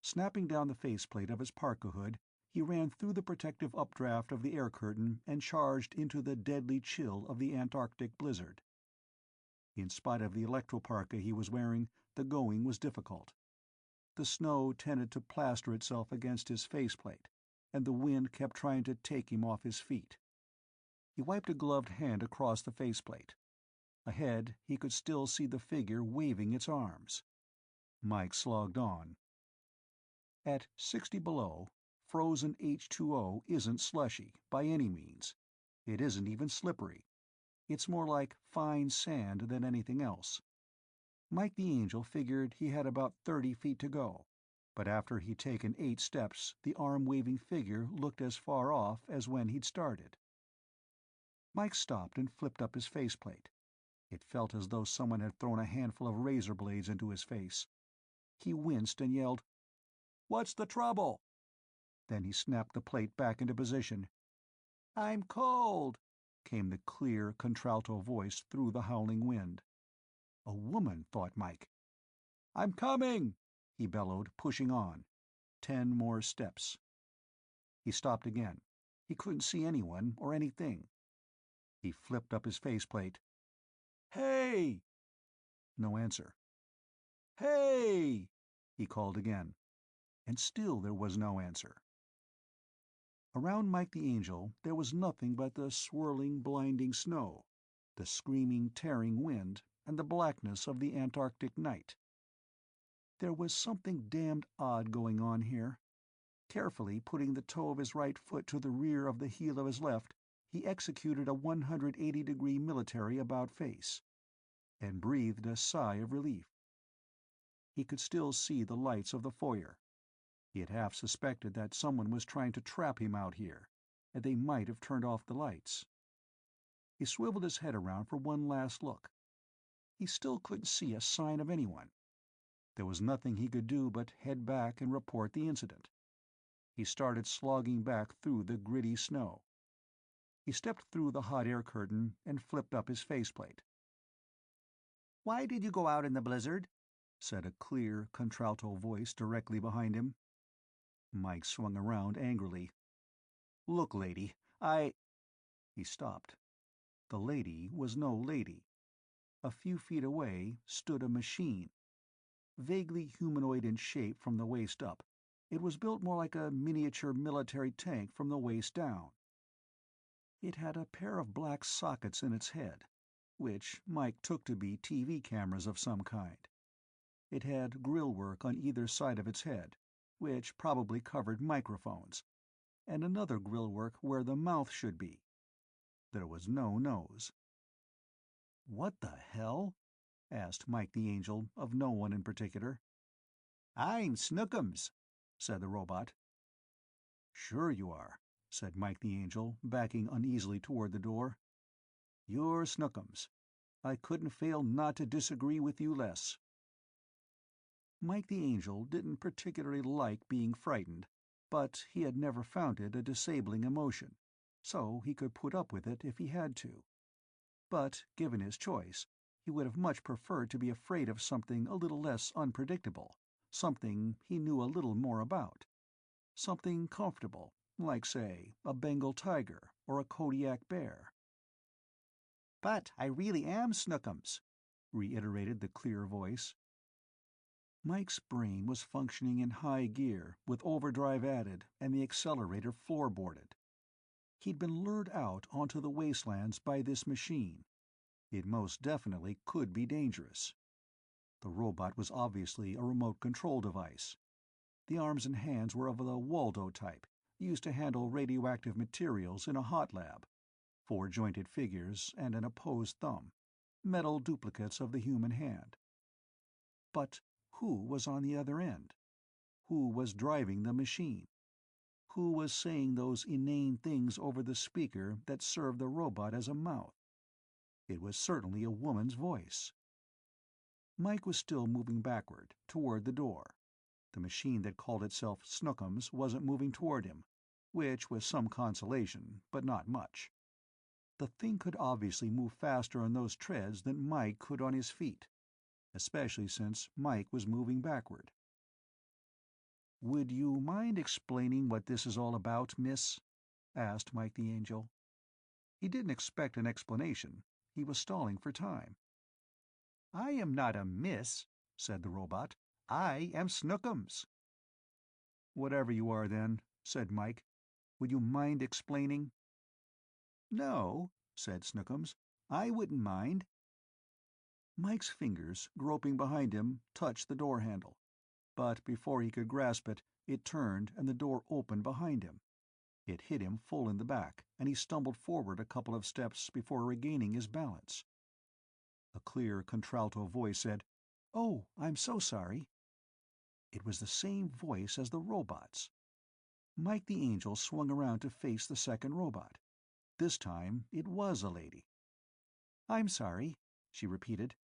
Snapping down the faceplate of his parka hood, he ran through the protective updraft of the air curtain and charged into the deadly chill of the Antarctic blizzard. In spite of the electro-parka he was wearing, the going was difficult. The snow tended to plaster itself against his faceplate, and the wind kept trying to take him off his feet. He wiped a gloved hand across the faceplate. Ahead, he could still see the figure waving its arms. Mike slogged on. At 60 below, frozen H2O isn't slushy, by any means. It isn't even slippery. It's more like fine sand than anything else. Mike the Angel figured he had about 30 feet to go, but after he'd taken 8 steps, the arm-waving figure looked as far off as when he'd started. Mike stopped and flipped up his faceplate. It felt as though someone had thrown a handful of razor blades into his face. He winced and yelled, "What's the trouble?" Then he snapped the plate back into position. "I'm cold," came the clear, contralto voice through the howling wind. A woman, thought Mike. "I'm coming!" he bellowed, pushing on. 10 more steps. He stopped again. He couldn't see anyone or anything. He flipped up his faceplate. "Hey!" No answer. "Hey!" he called again. And still there was no answer. Around Mike the Angel there was nothing but the swirling, blinding snow, the screaming, tearing wind, and the blackness of the Antarctic night. There was something damned odd going on here. Carefully putting the toe of his right foot to the rear of the heel of his left, he executed a 180-degree military about-face, and breathed a sigh of relief. He could still see the lights of the foyer. He had half suspected that someone was trying to trap him out here, and they might have turned off the lights. He swiveled his head around for one last look. He still couldn't see a sign of anyone. There was nothing he could do but head back and report the incident. He started slogging back through the gritty snow. He stepped through the hot air curtain and flipped up his faceplate. "Why did you go out in the blizzard?" said a clear, contralto voice directly behind him. Mike swung around angrily. "Look, lady, He stopped. The lady was no lady. A few feet away stood a machine. Vaguely humanoid in shape from the waist up, it was built more like a miniature military tank from the waist down. It had a pair of black sockets in its head, which Mike took to be TV cameras of some kind. It had grillwork on either side of its head, which probably covered microphones, and another grillwork where the mouth should be. There was no nose. "What the hell?" asked Mike the Angel, of no one in particular. "I'm Snookums," said the robot. "Sure you are," said Mike the Angel, backing uneasily toward the door. "You're Snookums. I couldn't fail not to disagree with you less." Mike the Angel didn't particularly like being frightened, but he had never found it a disabling emotion, so he could put up with it if he had to. But, given his choice, he would have much preferred to be afraid of something a little less unpredictable, something he knew a little more about. Something comfortable, like, say, a Bengal tiger or a Kodiak bear. "But I really am Snookums," reiterated the clear voice. Mike's brain was functioning in high gear, with overdrive added and the accelerator floorboarded. He'd been lured out onto the wastelands by this machine. It most definitely could be dangerous. The robot was obviously a remote control device. The arms and hands were of the Waldo type, used to handle radioactive materials in a hot lab. 4-jointed figures and an opposed thumb, metal duplicates of the human hand. But who was on the other end? Who was driving the machine? Who was saying those inane things over the speaker that served the robot as a mouth? It was certainly a woman's voice. Mike was still moving backward, toward the door. The machine that called itself Snookums wasn't moving toward him, which was some consolation, but not much. The thing could obviously move faster on those treads than Mike could on his feet, especially since Mike was moving backward. "Would you mind explaining what this is all about, miss?" asked Mike the Angel. He didn't expect an explanation. He was stalling for time. "I am not a miss," said the robot. "I am Snookums." "Whatever you are, then," said Mike. "Would you mind explaining?" "No," said Snookums. "I wouldn't mind." Mike's fingers, groping behind him, touched the door handle, but before he could grasp it, it turned and the door opened behind him. It hit him full in the back, and he stumbled forward a couple of steps before regaining his balance. A clear contralto voice said, "Oh, I'm so sorry." It was the same voice as the robot's. Mike the Angel swung around to face the second robot. This time it was a lady. "I'm sorry," she repeated.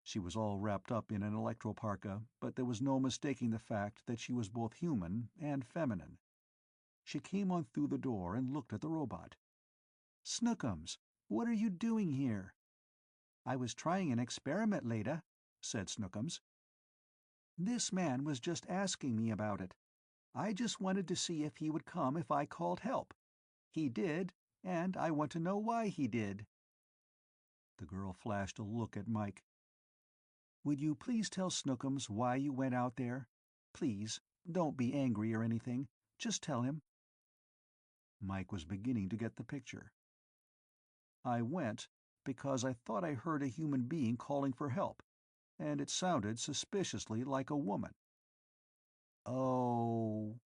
She was all wrapped up in an electro-parka, but there was no mistaking the fact that she was both human and feminine. She came on through the door and looked at the robot. "Snookums, what are you doing here?" "I was trying an experiment, Leda," said Snookums. "This man was just asking me about it. I just wanted to see if he would come if I called help. He did, and I want to know why he did." The girl flashed a look at Mike. "Would you please tell Snookums why you went out there? Please, don't be angry or anything. Just tell him." Mike was beginning to get the picture. "I went because I thought I heard a human being calling for help, and it sounded suspiciously like a woman." "Oh,"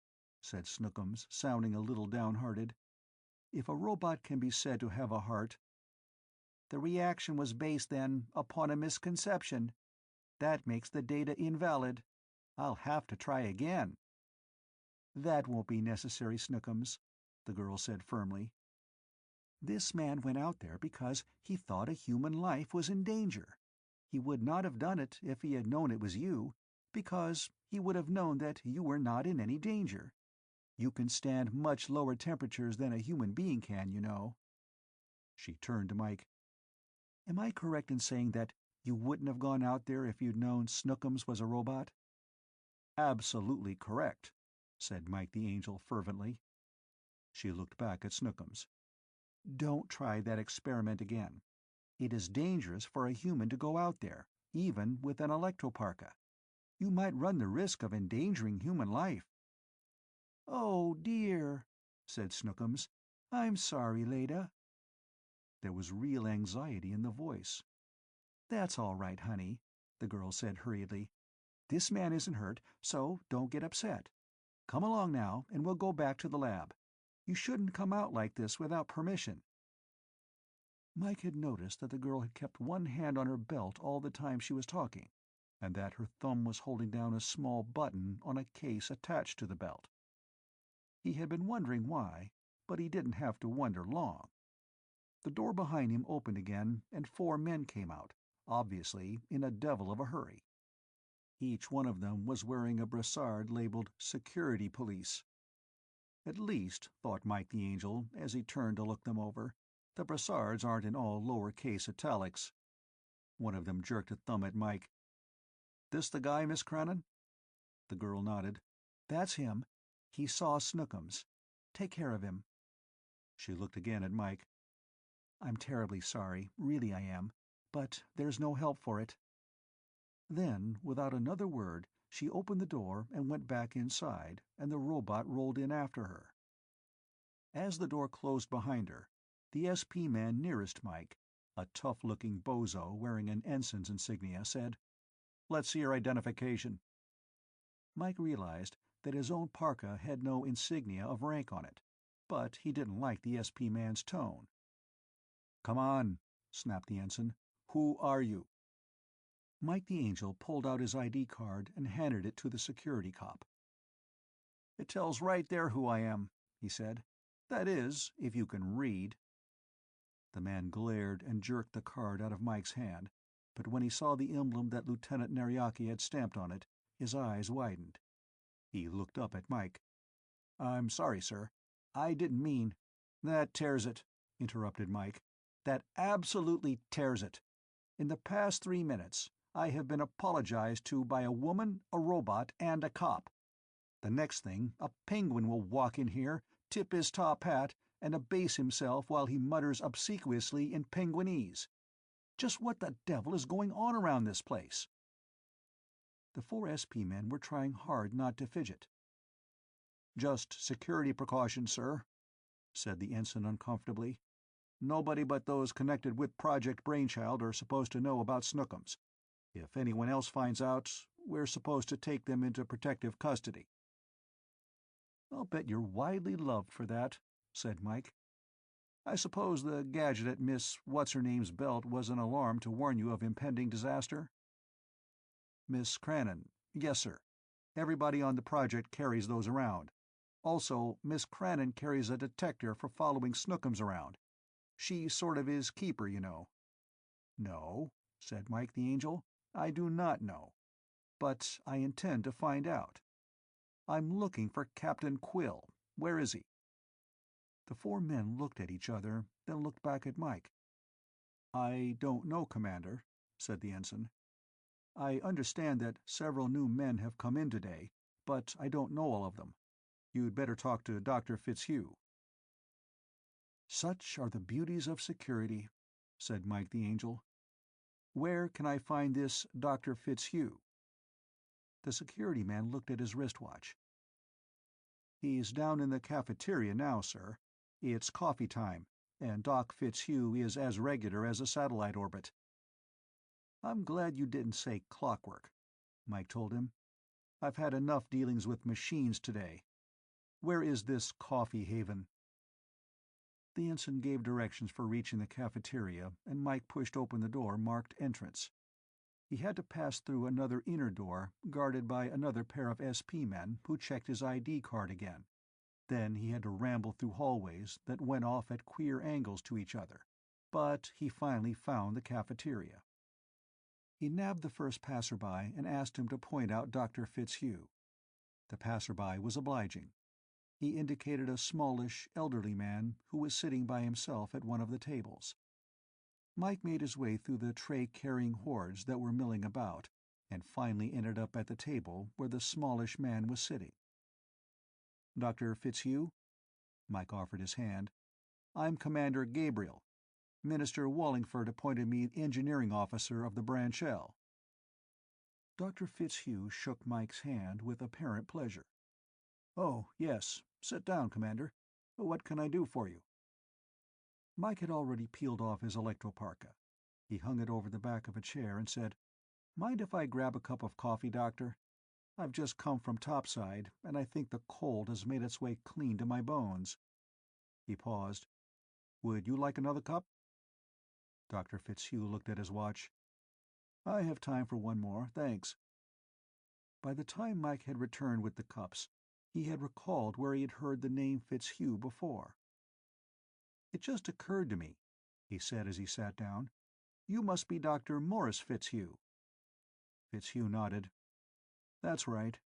said Snookums, sounding a little downhearted. If a robot can be said to have a heart— "The reaction was based, then, upon a misconception. That makes the data invalid. I'll have to try again." "That won't be necessary, Snookums," the girl said firmly. "This man went out there because he thought a human life was in danger. He would not have done it if he had known it was you, because he would have known that you were not in any danger. You can stand much lower temperatures than a human being can, you know." She turned to Mike. "Am I correct in saying that you wouldn't have gone out there if you'd known Snookums was a robot?" "Absolutely correct," said Mike the Angel fervently. She looked back at Snookums. "Don't try that experiment again. It is dangerous for a human to go out there, even with an electroparka. You might run the risk of endangering human life." "Oh, dear," said Snookums. "I'm sorry, Leda. There was real anxiety in the voice. "That's all right, honey," the girl said hurriedly. "This man isn't hurt, so don't get upset. Come along now, and we'll go back to the lab. You shouldn't come out like this without permission." Mike had noticed that the girl had kept one hand on her belt all the time she was talking, and that her thumb was holding down a small button on a case attached to the belt. He had been wondering why, but he didn't have to wonder long. The door behind him opened again, and 4 men came out, obviously in a devil of a hurry. Each one of them was wearing a brassard labeled "Security Police." At least, thought Mike the Angel as he turned to look them over, the brassards aren't in all lower-case italics. One of them jerked a thumb at Mike. "This the guy, Miss Crannon?" The girl nodded. "That's him. He saw Snookums. Take care of him." She looked again at Mike. "I'm terribly sorry, really I am, but there's no help for it." Then, without another word, she opened the door and went back inside, and the robot rolled in after her. As the door closed behind her, the SP man nearest Mike, a tough-looking bozo wearing an ensign's insignia, said, "Let's see your identification." Mike realized that his own parka had no insignia of rank on it, but he didn't like the SP man's tone. "Come on," snapped the ensign. "Who are you?" Mike the Angel pulled out his ID card and handed it to the security cop. "It tells right there who I am," he said. "That is, if you can read." The man glared and jerked the card out of Mike's hand, but when he saw the emblem that Lieutenant Nariaki had stamped on it, his eyes widened. He looked up at Mike. "I'm sorry, sir. I didn't mean—" "That tears it," interrupted Mike. "That absolutely tears it. In the past 3 minutes, I have been apologized to by a woman, a robot, and a cop. The next thing, a penguin will walk in here, tip his top hat, and abase himself while he mutters obsequiously in Penguinese. Just what the devil is going on around this place?" The 4 SP men were trying hard not to fidget. "Just security precautions, sir," said the ensign uncomfortably. "Nobody but those connected with Project Brainchild are supposed to know about Snookums. If anyone else finds out, we're supposed to take them into protective custody." "I'll bet you're widely loved for that," said Mike. "I suppose the gadget at Miss What's-Her-Name's belt was an alarm to warn you of impending disaster?" "Miss Crannon. Yes, sir. Everybody on the project carries those around. Also, Miss Crannon carries a detector for following Snookums around. She sort of is keeper, you know." "No," said Mike the Angel. "I do not know. But I intend to find out. I'm looking for Captain Quill. Where is he?" The 4 men looked at each other, then looked back at Mike. "I don't know, Commander," said the ensign. "I understand that several new men have come in today, but I don't know all of them. You'd better talk to Dr. Fitzhugh." "Such are the beauties of security," said Mike the Angel. "Where can I find this Dr. Fitzhugh?" The security man looked at his wristwatch. "He's down in the cafeteria now, sir. It's coffee time, and Doc Fitzhugh is as regular as a satellite orbit." "I'm glad you didn't say clockwork," Mike told him. "I've had enough dealings with machines today. Where is this coffee haven?" The ensign gave directions for reaching the cafeteria, and Mike pushed open the door marked Entrance. He had to pass through another inner door, guarded by another pair of SP men who checked his ID card again. Then he had to ramble through hallways that went off at queer angles to each other, but he finally found the cafeteria. He nabbed the first passerby and asked him to point out Dr. Fitzhugh. The passerby was obliging. He indicated a smallish, elderly man who was sitting by himself at one of the tables. Mike made his way through the tray-carrying hordes that were milling about, and finally ended up at the table where the smallish man was sitting. "Dr. Fitzhugh?" Mike offered his hand. "I'm Commander Gabriel. Minister Wallingford appointed me engineering officer of the Branch L." Dr. Fitzhugh shook Mike's hand with apparent pleasure. "Oh, yes. Sit down, Commander. What can I do for you?" Mike had already peeled off his electro-parka. He hung it over the back of a chair and said, "Mind if I grab a cup of coffee, Doctor? I've just come from topside, and I think the cold has made its way clean to my bones." He paused. "Would you like another cup?" Dr. Fitzhugh looked at his watch. "I have time for one more, thanks." By the time Mike had returned with the cups, he had recalled where he had heard the name Fitzhugh before. "It just occurred to me," he said as he sat down. "You must be Dr. Morris Fitzhugh." Fitzhugh nodded. "That's right."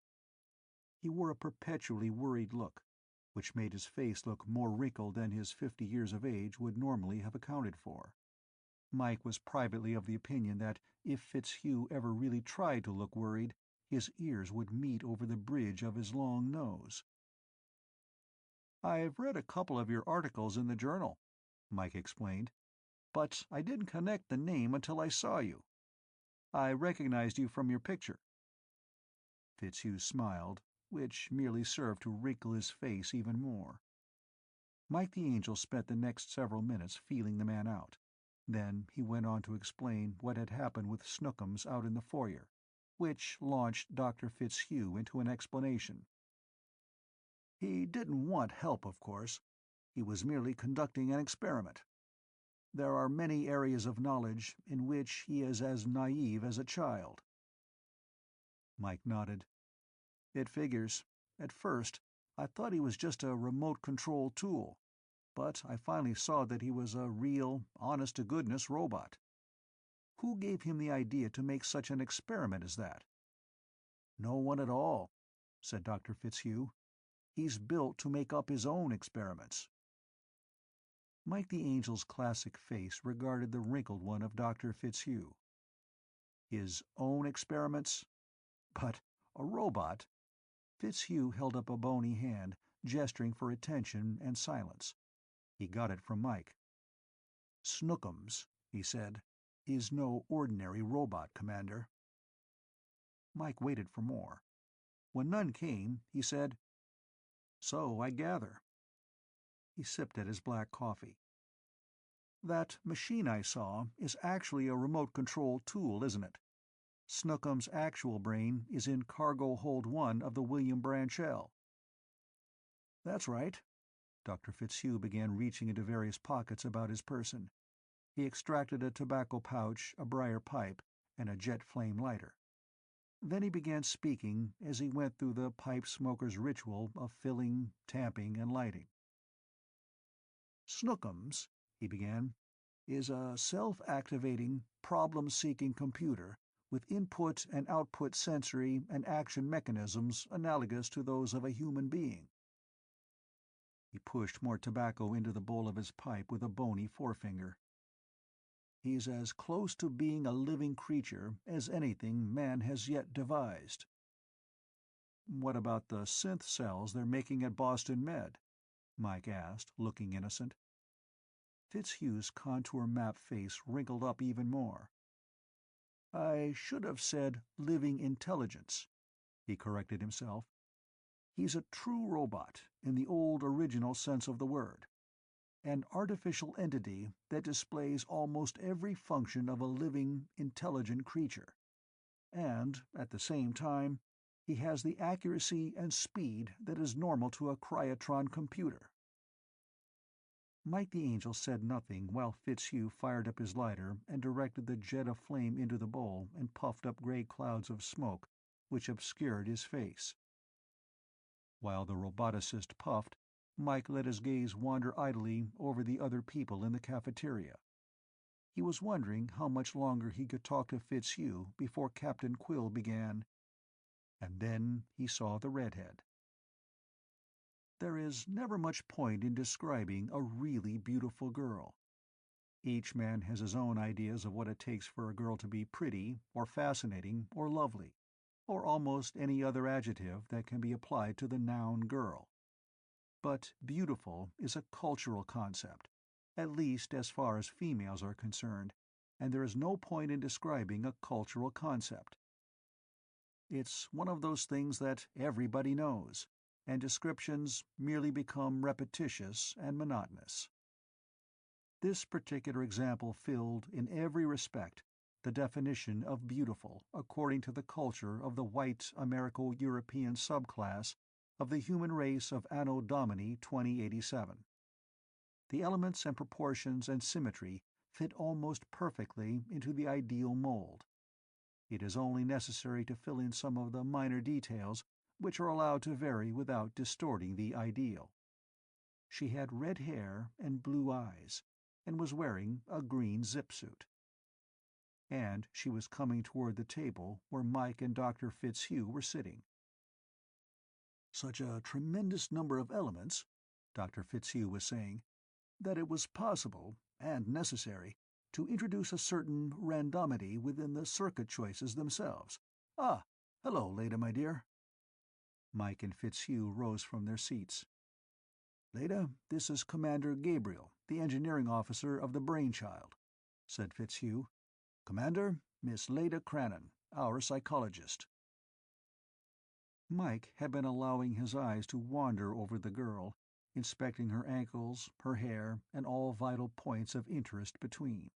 He wore a perpetually worried look, which made his face look more wrinkled than his 50 years of age would normally have accounted for. Mike was privately of the opinion that if Fitzhugh ever really tried to look worried, his ears would meet over the bridge of his long nose. "I've read a couple of your articles in the journal," Mike explained, "but I didn't connect the name until I saw you. I recognized you from your picture." Fitzhugh smiled, which merely served to wrinkle his face even more. Mike the Angel spent the next several minutes feeling the man out. Then he went on to explain what had happened with Snookums out in the foyer, which launched Dr. Fitzhugh into an explanation. "He didn't want help, of course. He was merely conducting an experiment. There are many areas of knowledge in which he is as naive as a child." Mike nodded. "It figures. At first, I thought he was just a remote-control tool, but I finally saw that he was a real, honest-to-goodness robot. Who gave him the idea to make such an experiment as that?" "No one at all," said Dr. Fitzhugh. "He's built to make up his own experiments." Mike the Angel's classic face regarded the wrinkled one of Dr. Fitzhugh. His own experiments? But a robot? Fitzhugh held up a bony hand, gesturing for attention and silence. He got it from Mike. "Snookums," he said, "is no ordinary robot, Commander." Mike waited for more. When none came, he said, "So I gather." He sipped at his black coffee. "That machine I saw is actually a remote-control tool, isn't it? Snookum's actual brain is in Cargo Hold 1 of the William Branch L." "That's right." Dr. Fitzhugh began reaching into various pockets about his person. He extracted a tobacco pouch, a briar pipe, and a jet flame lighter. Then he began speaking as he went through the pipe smoker's ritual of filling, tamping, and lighting. "Snookums," he began, "is a self-activating, problem-seeking computer with input and output sensory and action mechanisms analogous to those of a human being." He pushed more tobacco into the bowl of his pipe with a bony forefinger. "He's as close to being a living creature as anything man has yet devised." "What about the synth cells they're making at Boston Med?" Mike asked, looking innocent. Fitzhugh's contour map face wrinkled up even more. "I should have said living intelligence," he corrected himself. "He's a true robot, in the old original sense of the word. An artificial entity that displays almost every function of a living, intelligent creature. And, at the same time, he has the accuracy and speed that is normal to a cryotron computer." Mike the Angel said nothing while Fitzhugh fired up his lighter and directed the jet of flame into the bowl and puffed up gray clouds of smoke, which obscured his face. While the roboticist puffed, Mike let his gaze wander idly over the other people in the cafeteria. He was wondering how much longer he could talk to Fitzhugh before Captain Quill began. And then he saw the redhead. There is never much point in describing a really beautiful girl. Each man has his own ideas of what it takes for a girl to be pretty, or fascinating, or lovely, or almost any other adjective that can be applied to the noun girl. But beautiful is a cultural concept, at least as far as females are concerned, and there is no point in describing a cultural concept. It's one of those things that everybody knows, and descriptions merely become repetitious and monotonous. This particular example filled, in every respect, the definition of beautiful according to the culture of the white Americo-European subclass of the human race of Anno Domini 2087. The elements and proportions and symmetry fit almost perfectly into the ideal mold. It is only necessary to fill in some of the minor details which are allowed to vary without distorting the ideal. She had red hair and blue eyes, and was wearing a green zip-suit. And she was coming toward the table where Mike and Dr. Fitzhugh were sitting. "Such a tremendous number of elements," Dr. Fitzhugh was saying, "that it was possible, and necessary, to introduce a certain randomity within the circuit choices themselves. Ah, hello, Leda, my dear." Mike and Fitzhugh rose from their seats. "Leda, this is Commander Gabriel, the engineering officer of the Brainchild," said Fitzhugh. "Commander, Miss Leda Crannon, our psychologist." Mike had been allowing his eyes to wander over the girl, inspecting her ankles, her hair, and all vital points of interest between.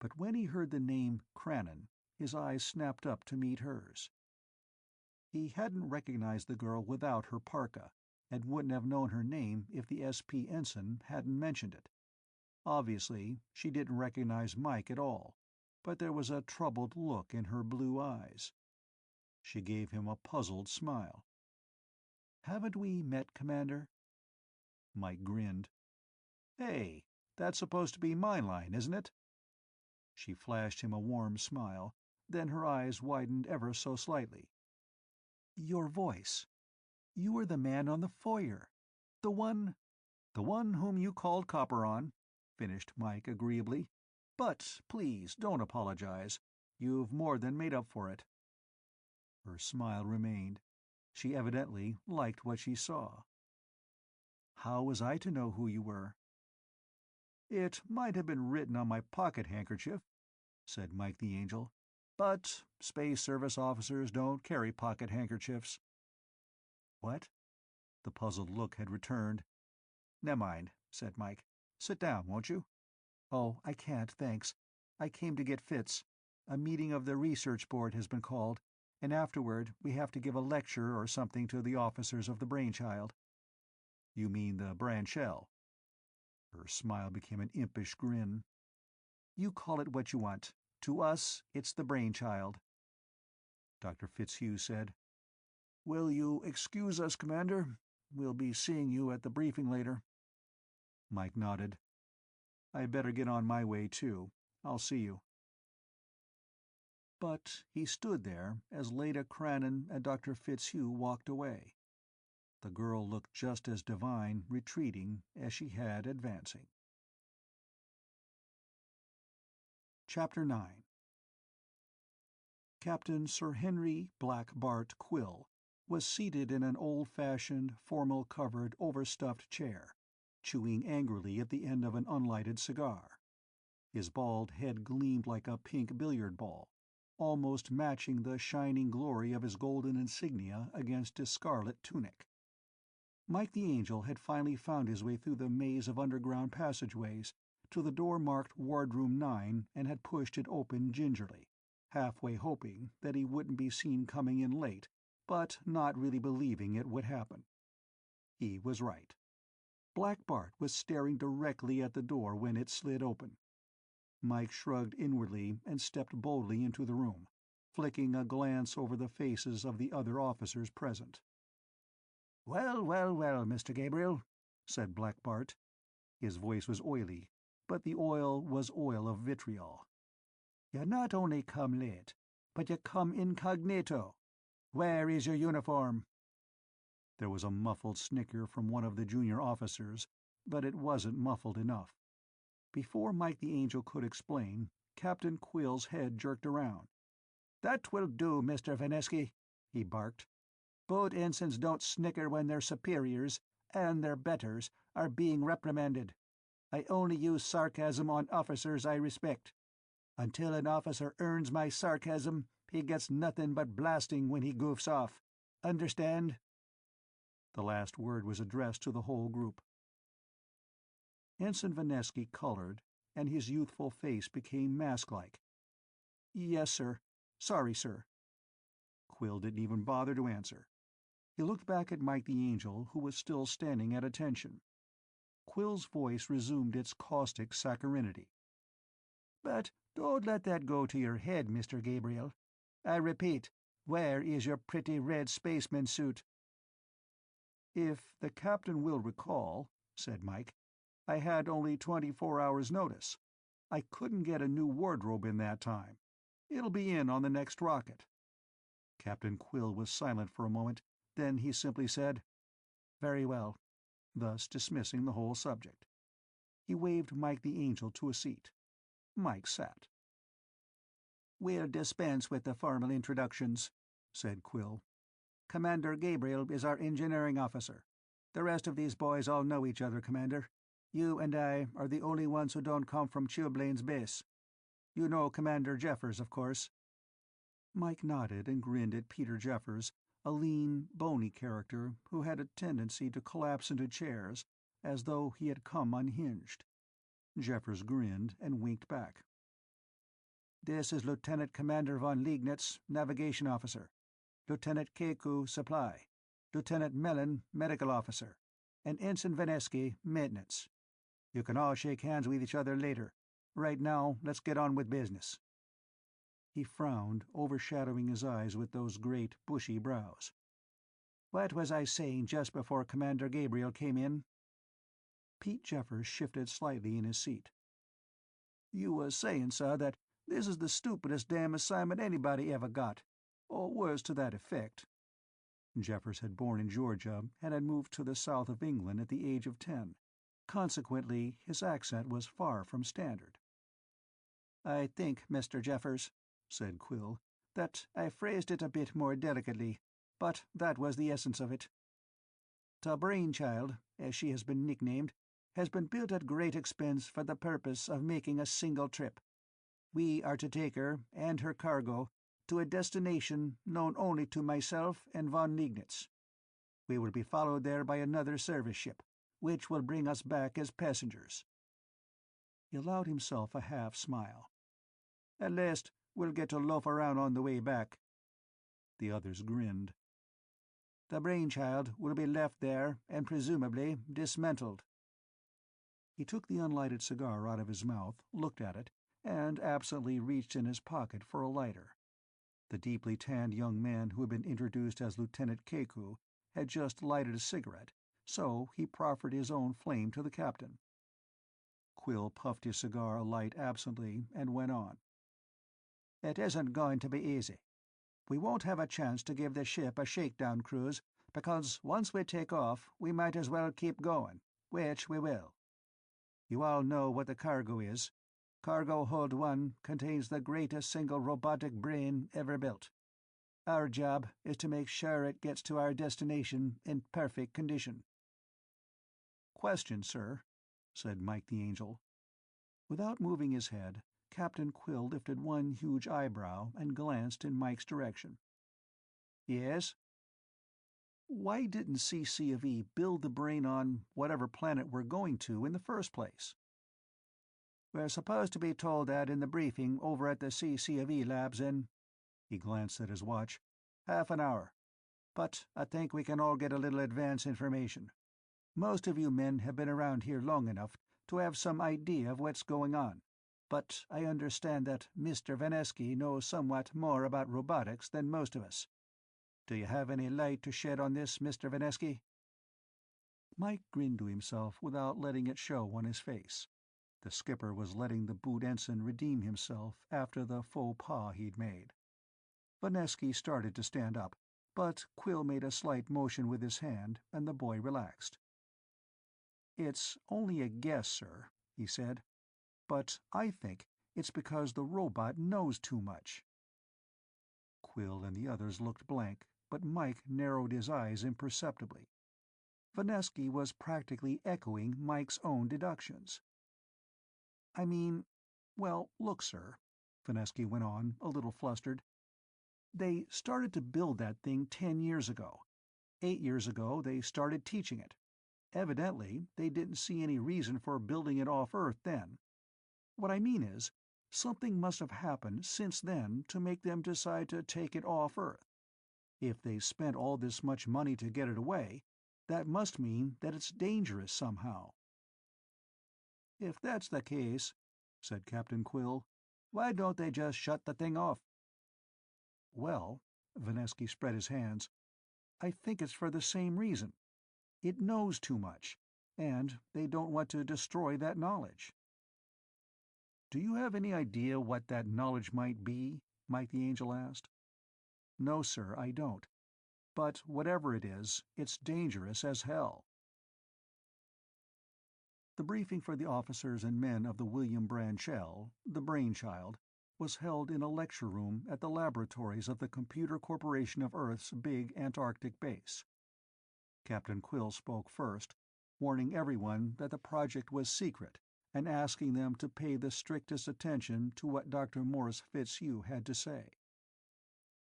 But when he heard the name Crannon, his eyes snapped up to meet hers. He hadn't recognized the girl without her parka, and wouldn't have known her name if the SP ensign hadn't mentioned it. Obviously, she didn't recognize Mike at all, but there was a troubled look in her blue eyes. She gave him a puzzled smile. "Haven't we met, Commander?" Mike grinned. "Hey, that's supposed to be my line, isn't it?" She flashed him a warm smile, then her eyes widened ever so slightly. "Your voice. You were the man on the foyer. The one—" "The one whom you called copper on," finished Mike agreeably. "But please don't apologize. You've more than made up for it." Her smile remained. She evidently liked what she saw. "How was I to know who you were?" "It might have been written on my pocket handkerchief," said Mike the Angel, "but Space Service officers don't carry pocket handkerchiefs." "What?" The puzzled look had returned. "Nemmine," said Mike. "Sit down, won't you?" "Oh, I can't, thanks. I came to get Fitz. A meeting of the research board has been called, and afterward we have to give a lecture or something to the officers of the Brainchild." "You mean the Branchell?" Her smile became an impish grin. "You call it what you want. To us, it's the Brainchild." Dr. Fitzhugh said, "Will you excuse us, Commander? We'll be seeing you at the briefing later." Mike nodded. "I'd better get on my way, too. I'll see you." But he stood there as Leda Crannon and Dr. Fitzhugh walked away. The girl looked just as divine retreating as she had advancing. Chapter 9. Captain Sir Henry Black Bart Quill was seated in an old-fashioned, formal-covered, overstuffed chair, chewing angrily at the end of an unlighted cigar. His bald head gleamed like a pink billiard ball, almost matching the shining glory of his golden insignia against his scarlet tunic. Mike the Angel had finally found his way through the maze of underground passageways to the door marked Wardroom 9 and had pushed it open gingerly, halfway hoping that he wouldn't be seen coming in late, but not really believing it would happen. He was right. Black Bart was staring directly at the door when it slid open. Mike shrugged inwardly and stepped boldly into the room, flicking a glance over the faces of the other officers present. "Well, well, well, Mr. Gabriel," said Black Bart. His voice was oily, but the oil was oil of vitriol. "You not only come late, but you come incognito. Where is your uniform?" There was a muffled snicker from one of the junior officers, but it wasn't muffled enough. Before Mike the Angel could explain, Captain Quill's head jerked around. "That will do, Mr. Vanesky," he barked. "Boat ensigns don't snicker when their superiors, and their betters, are being reprimanded. I only use sarcasm on officers I respect. Until an officer earns my sarcasm, he gets nothing but blasting when he goofs off. Understand?" The last word was addressed to the whole group. Ensign Vanesky colored, and his youthful face became mask-like. "Yes, sir. Sorry, sir." Quill didn't even bother to answer. He looked back at Mike the Angel, who was still standing at attention. Quill's voice resumed its caustic saccharinity. "But don't let that go to your head, Mr. Gabriel. I repeat, where is your pretty red spaceman suit?" "If the captain will recall," said Mike, "I had only 24 hours' notice. I couldn't get a new wardrobe in that time. It'll be in on the next rocket." Captain Quill was silent for a moment, then he simply said, "Very well," thus dismissing the whole subject. He waved Mike the Angel to a seat. Mike sat. "We'll dispense with the formal introductions," said Quill. "Commander Gabriel is our engineering officer. The rest of these boys all know each other, Commander. You and I are the only ones who don't come from Tubelane's base. You know Commander Jeffers, of course." Mike nodded and grinned at Peter Jeffers, a lean, bony character who had a tendency to collapse into chairs as though he had come unhinged. Jeffers grinned and winked back. "This is Lieutenant Commander von Liegnitz, Navigation Officer. Lieutenant Keku, Supply. Lieutenant Mellon, Medical Officer. And Ensign Vanesky, Maintenance. You can all shake hands with each other later. Right now, let's get on with business." He frowned, overshadowing his eyes with those great, bushy brows. "What was I saying just before Commander Gabriel came in?" Pete Jeffers shifted slightly in his seat. "You was saying, sir, that this is the stupidest damn assignment anybody ever got, or words to that effect." Jeffers had born in Georgia and had moved to the south of England at the age of 10. Consequently, his accent was far from standard. "I think, Mr. Jeffers," said Quill, "that I phrased it a bit more delicately, but that was the essence of it. The Brainchild, as she has been nicknamed, has been built at great expense for the purpose of making a single trip. We are to take her, and her cargo, to a destination known only to myself and von Liegnitz. We will be followed there by another service ship, which will bring us back as passengers." He allowed himself a half-smile. "At least, we'll get to loaf around on the way back." The others grinned. "The Brainchild will be left there and presumably dismantled." He took the unlighted cigar out of his mouth, looked at it, and absently reached in his pocket for a lighter. The deeply tanned young man who had been introduced as Lieutenant Keku had just lighted a cigarette, so he proffered his own flame to the captain. Quill puffed his cigar alight absently and went on. "It isn't going to be easy. We won't have a chance to give the ship a shakedown cruise, because once we take off we might as well keep going, which we will. You all know what the cargo is. Cargo Hold 1 contains the greatest single robotic brain ever built. Our job is to make sure it gets to our destination in perfect condition." "Question, sir," said Mike the Angel. Without moving his head, Captain Quill lifted one huge eyebrow and glanced in Mike's direction. "Yes?" "Why didn't CC build the brain on whatever planet we're going to in the first place?" "We're supposed to be told that in the briefing over at the CC labs in—" he glanced at his watch, "half an hour. But I think we can all get a little advance information. Most of you men have been around here long enough to have some idea of what's going on, but I understand that Mr. Vanesky knows somewhat more about robotics than most of us. Do you have any light to shed on this, Mr. Vanesky?" Mike grinned to himself without letting it show on his face. The skipper was letting the boot ensign redeem himself after the faux pas he'd made. Vanesky started to stand up, but Quill made a slight motion with his hand, and the boy relaxed. "It's only a guess, sir," he said, "but I think it's because the robot knows too much." Quill and the others looked blank, but Mike narrowed his eyes imperceptibly. Vanesky was practically echoing Mike's own deductions. "I mean, well, look, sir," Vanesky went on, a little flustered. "They started to build that thing 10 years ago. 8 years ago they started teaching it. Evidently, they didn't see any reason for building it off Earth then. What I mean is, something must have happened since then to make them decide to take it off Earth. If they spent all this much money to get it away, that must mean that it's dangerous somehow." "If that's the case," said Captain Quill, "why don't they just shut the thing off?" "Well," Vanesky spread his hands, "I think it's for the same reason. It knows too much, and they don't want to destroy that knowledge." "Do you have any idea what that knowledge might be?" Mike the Angel asked. "No, sir, I don't. But whatever it is, it's dangerous as hell." The briefing for the officers and men of the William Brand Shell, the Brainchild, was held in a lecture room at the laboratories of the Computer Corporation of Earth's big Antarctic base. Captain Quill spoke first, warning everyone that the project was secret and asking them to pay the strictest attention to what Dr. Morris Fitzhugh had to say.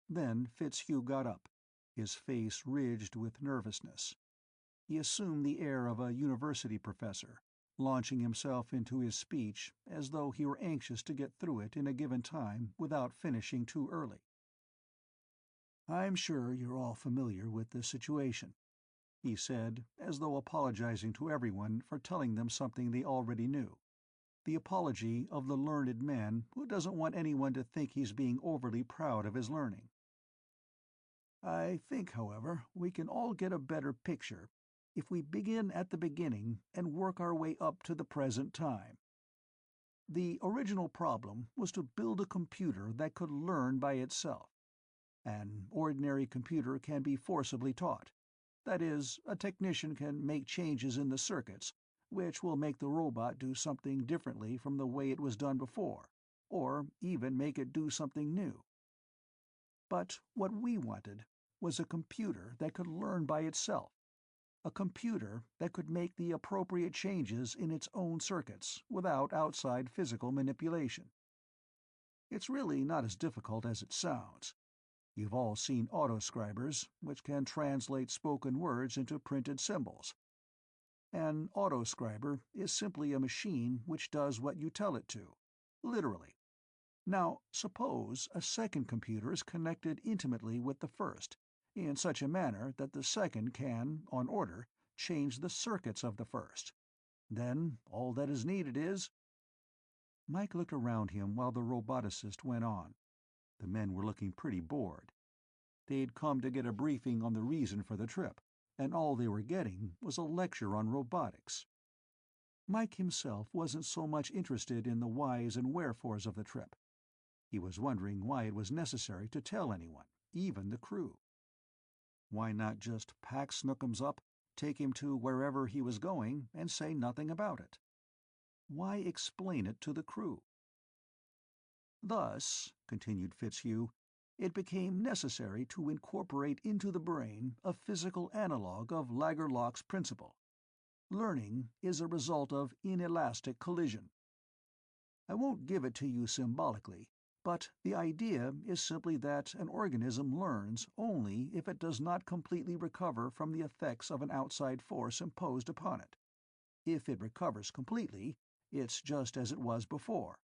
Then Fitzhugh got up, his face ridged with nervousness. He assumed the air of a university professor, launching himself into his speech as though he were anxious to get through it in a given time without finishing too early. "I'm sure you're all familiar with the situation," he said, as though apologizing to everyone for telling them something they already knew, the apology of the learned man who doesn't want anyone to think he's being overly proud of his learning. "I think, however, we can all get a better picture if we begin at the beginning and work our way up to the present time. The original problem was to build a computer that could learn by itself. An ordinary computer can be forcibly taught. That is, a technician can make changes in the circuits, which will make the robot do something differently from the way it was done before, or even make it do something new. But what we wanted was a computer that could learn by itself, a computer that could make the appropriate changes in its own circuits without outside physical manipulation. It's really not as difficult as it sounds. You've all seen autoscribers, which can translate spoken words into printed symbols. An autoscriber is simply a machine which does what you tell it to, literally. Now, suppose a second computer is connected intimately with the first, in such a manner that the second can, on order, change the circuits of the first. Then all that is needed is—" Mike looked around him while the roboticist went on. The men were looking pretty bored. They'd come to get a briefing on the reason for the trip, and all they were getting was a lecture on robotics. Mike himself wasn't so much interested in the whys and wherefores of the trip. He was wondering why it was necessary to tell anyone, even the crew. Why not just pack Snookums up, take him to wherever he was going, and say nothing about it? Why explain it to the crew? "Thus," continued Fitzhugh, "it became necessary to incorporate into the brain a physical analog of Lagerloch's principle. Learning is a result of inelastic collision. I won't give it to you symbolically, but the idea is simply that an organism learns only if it does not completely recover from the effects of an outside force imposed upon it. If it recovers completely, it's just as it was before.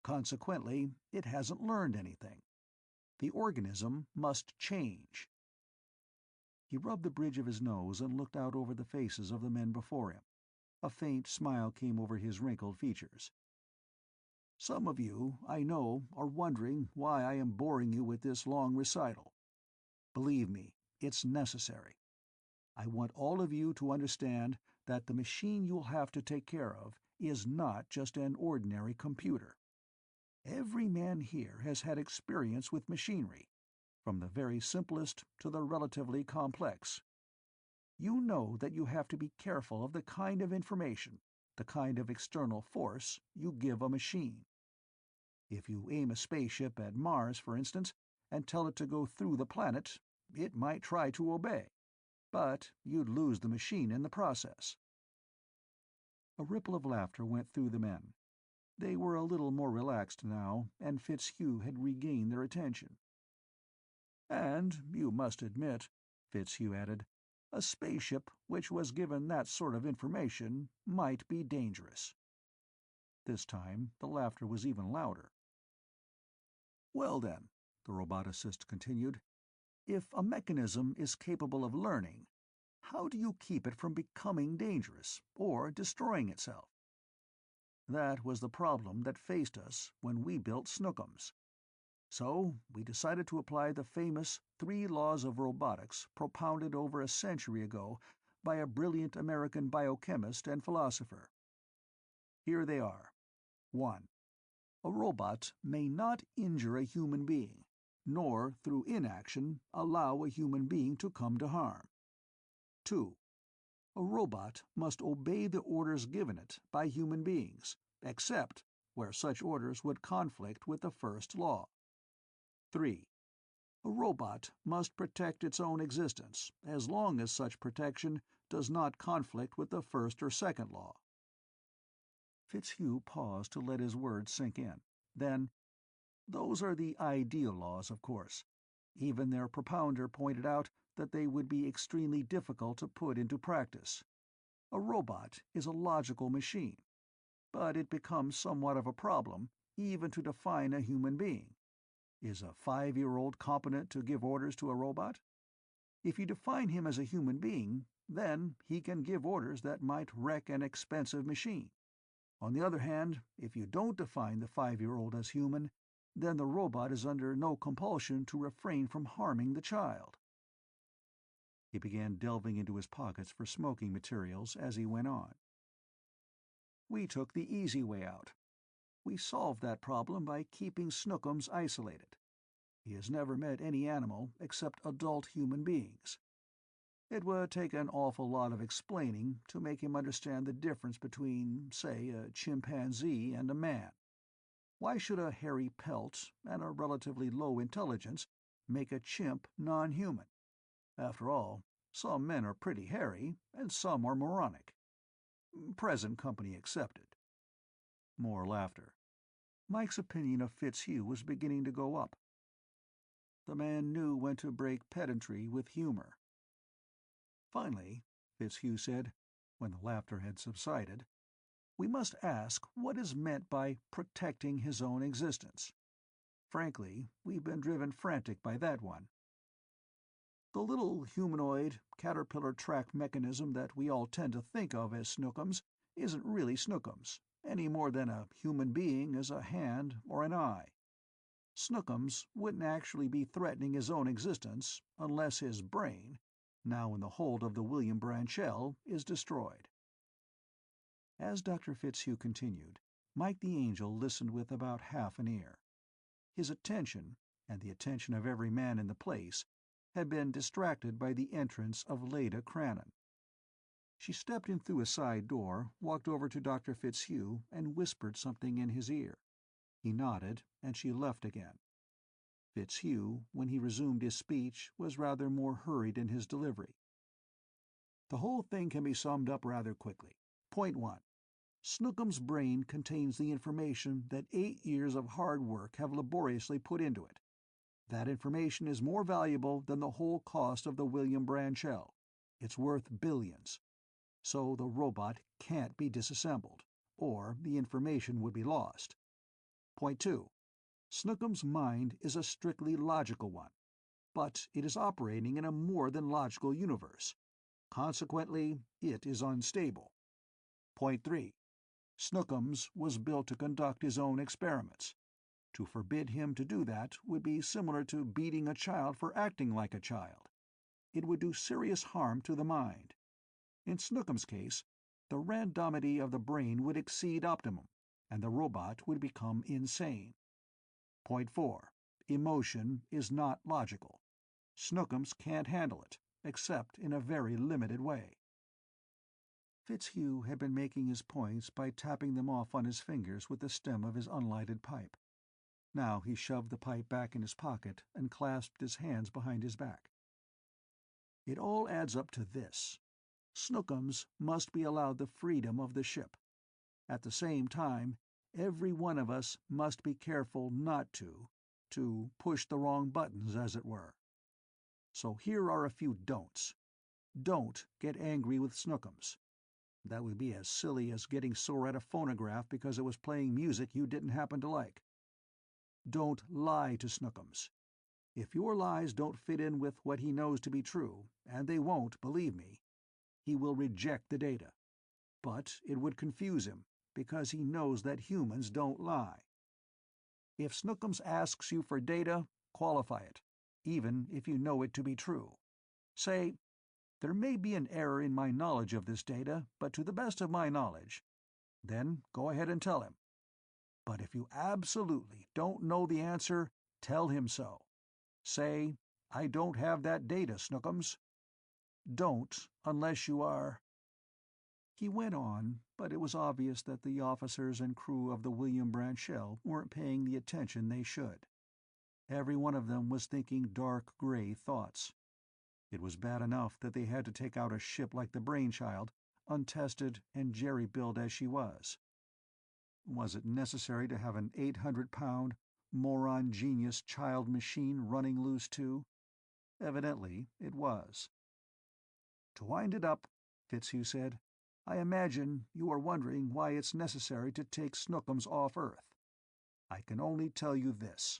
Consequently, it hasn't learned anything. The organism must change." He rubbed the bridge of his nose and looked out over the faces of the men before him. A faint smile came over his wrinkled features. "Some of you, I know, are wondering why I am boring you with this long recital. Believe me, it's necessary. I want all of you to understand that the machine you'll have to take care of is not just an ordinary computer. Every man here has had experience with machinery, from the very simplest to the relatively complex. You know that you have to be careful of the kind of information, the kind of external force, you give a machine. If you aim a spaceship at Mars, for instance, and tell it to go through the planet, it might try to obey, but you'd lose the machine in the process." A ripple of laughter went through the men. They were a little more relaxed now, and Fitzhugh had regained their attention. "And you must admit," Fitzhugh added, A spaceship which was given that sort of information might be dangerous." This time the laughter was even louder. "Well then," the roboticist continued, "if a mechanism is capable of learning, how do you keep it from becoming dangerous, or destroying itself? That was the problem that faced us when we built Snookums. So we decided to apply the famous 3 laws of robotics propounded over a century ago by a brilliant American biochemist and philosopher. Here they are. 1. A robot may not injure a human being, nor, through inaction, allow a human being to come to harm. 2. A robot must obey the orders given it by human beings, except where such orders would conflict with the first law. 3. A robot must protect its own existence, as long as such protection does not conflict with the first or second law." Fitzhugh paused to let his words sink in. Then, "Those are the ideal laws, of course. Even their propounder pointed out that they would be extremely difficult to put into practice. A robot is a logical machine, but it becomes somewhat of a problem even to define a human being. Is a 5-year-old competent to give orders to a robot? If you define him as a human being, then he can give orders that might wreck an expensive machine. On the other hand, if you don't define the 5-year-old as human, then the robot is under no compulsion to refrain from harming the child." He began delving into his pockets for smoking materials as he went on. "We took the easy way out. We solved that problem by keeping Snookums isolated. He has never met any animal except adult human beings. It would take an awful lot of explaining to make him understand the difference between, say, a chimpanzee and a man. Why should a hairy pelt and a relatively low intelligence make a chimp non-human? After all, some men are pretty hairy, and some are moronic. Present company excepted." More laughter. Mike's opinion of Fitzhugh was beginning to go up. The man knew when to break pedantry with humor. "Finally," Fitzhugh said, when the laughter had subsided, "we must ask what is meant by protecting his own existence. Frankly, we've been driven frantic by that one. The little humanoid, caterpillar-track mechanism that we all tend to think of as Snookums isn't really Snookums, any more than a human being is a hand or an eye. Snookums wouldn't actually be threatening his own existence unless his brain, now in the hold of the William Brand shell, is destroyed." As Dr. Fitzhugh continued, Mike the Angel listened with about half an ear. His attention, and the attention of every man in the place, had been distracted by the entrance of Leda Crannon. She stepped in through a side door, walked over to Dr. Fitzhugh, and whispered something in his ear. He nodded, and she left again. Fitzhugh, when he resumed his speech, was rather more hurried in his delivery. "The whole thing can be summed up rather quickly. Point 1. Snookum's brain contains the information that 8 years of hard work have laboriously put into it. That information is more valuable than the whole cost of the William Brand shell. It's worth billions. So the robot can't be disassembled, or the information would be lost. Point 2. Snookum's mind is a strictly logical one, but it is operating in a more than logical universe. Consequently, it is unstable. Point 3. Snookums was built to conduct his own experiments. To forbid him to do that would be similar to beating a child for acting like a child. It would do serious harm to the mind. In Snookum's case, the randomity of the brain would exceed optimum, and the robot would become insane. Point 4. Emotion is not logical. Snookums can't handle it, except in a very limited way." Fitzhugh had been making his points by tapping them off on his fingers with the stem of his unlighted pipe. Now he shoved the pipe back in his pocket and clasped his hands behind his back. "It all adds up to this. Snookums must be allowed the freedom of the ship. At the same time, every one of us must be careful not to push the wrong buttons, as it were. So here are a few don'ts. Don't get angry with Snookums. That would be as silly as getting sore at a phonograph because it was playing music you didn't happen to like. Don't lie to Snookums. If your lies don't fit in with what he knows to be true, and they won't, believe me, he will reject the data. But it would confuse him, because he knows that humans don't lie. If Snookums asks you for data, qualify it, even if you know it to be true. Say, there may be an error in my knowledge of this data, but to the best of my knowledge. Then go ahead and tell him. But if you absolutely don't know the answer, tell him so. Say, I don't have that data, Snookums. Don't, unless you are— He went on, but it was obvious that the officers and crew of the William Branch shell weren't paying the attention they should. Every one of them was thinking dark gray thoughts. It was bad enough that they had to take out a ship like the Brainchild, untested and jerry-built as she was. Was it necessary to have an 800-pound, moron-genius child machine running loose too? Evidently it was. To wind it up, Fitzhugh said, I imagine you are wondering why it's necessary to take Snookums off Earth. I can only tell you this.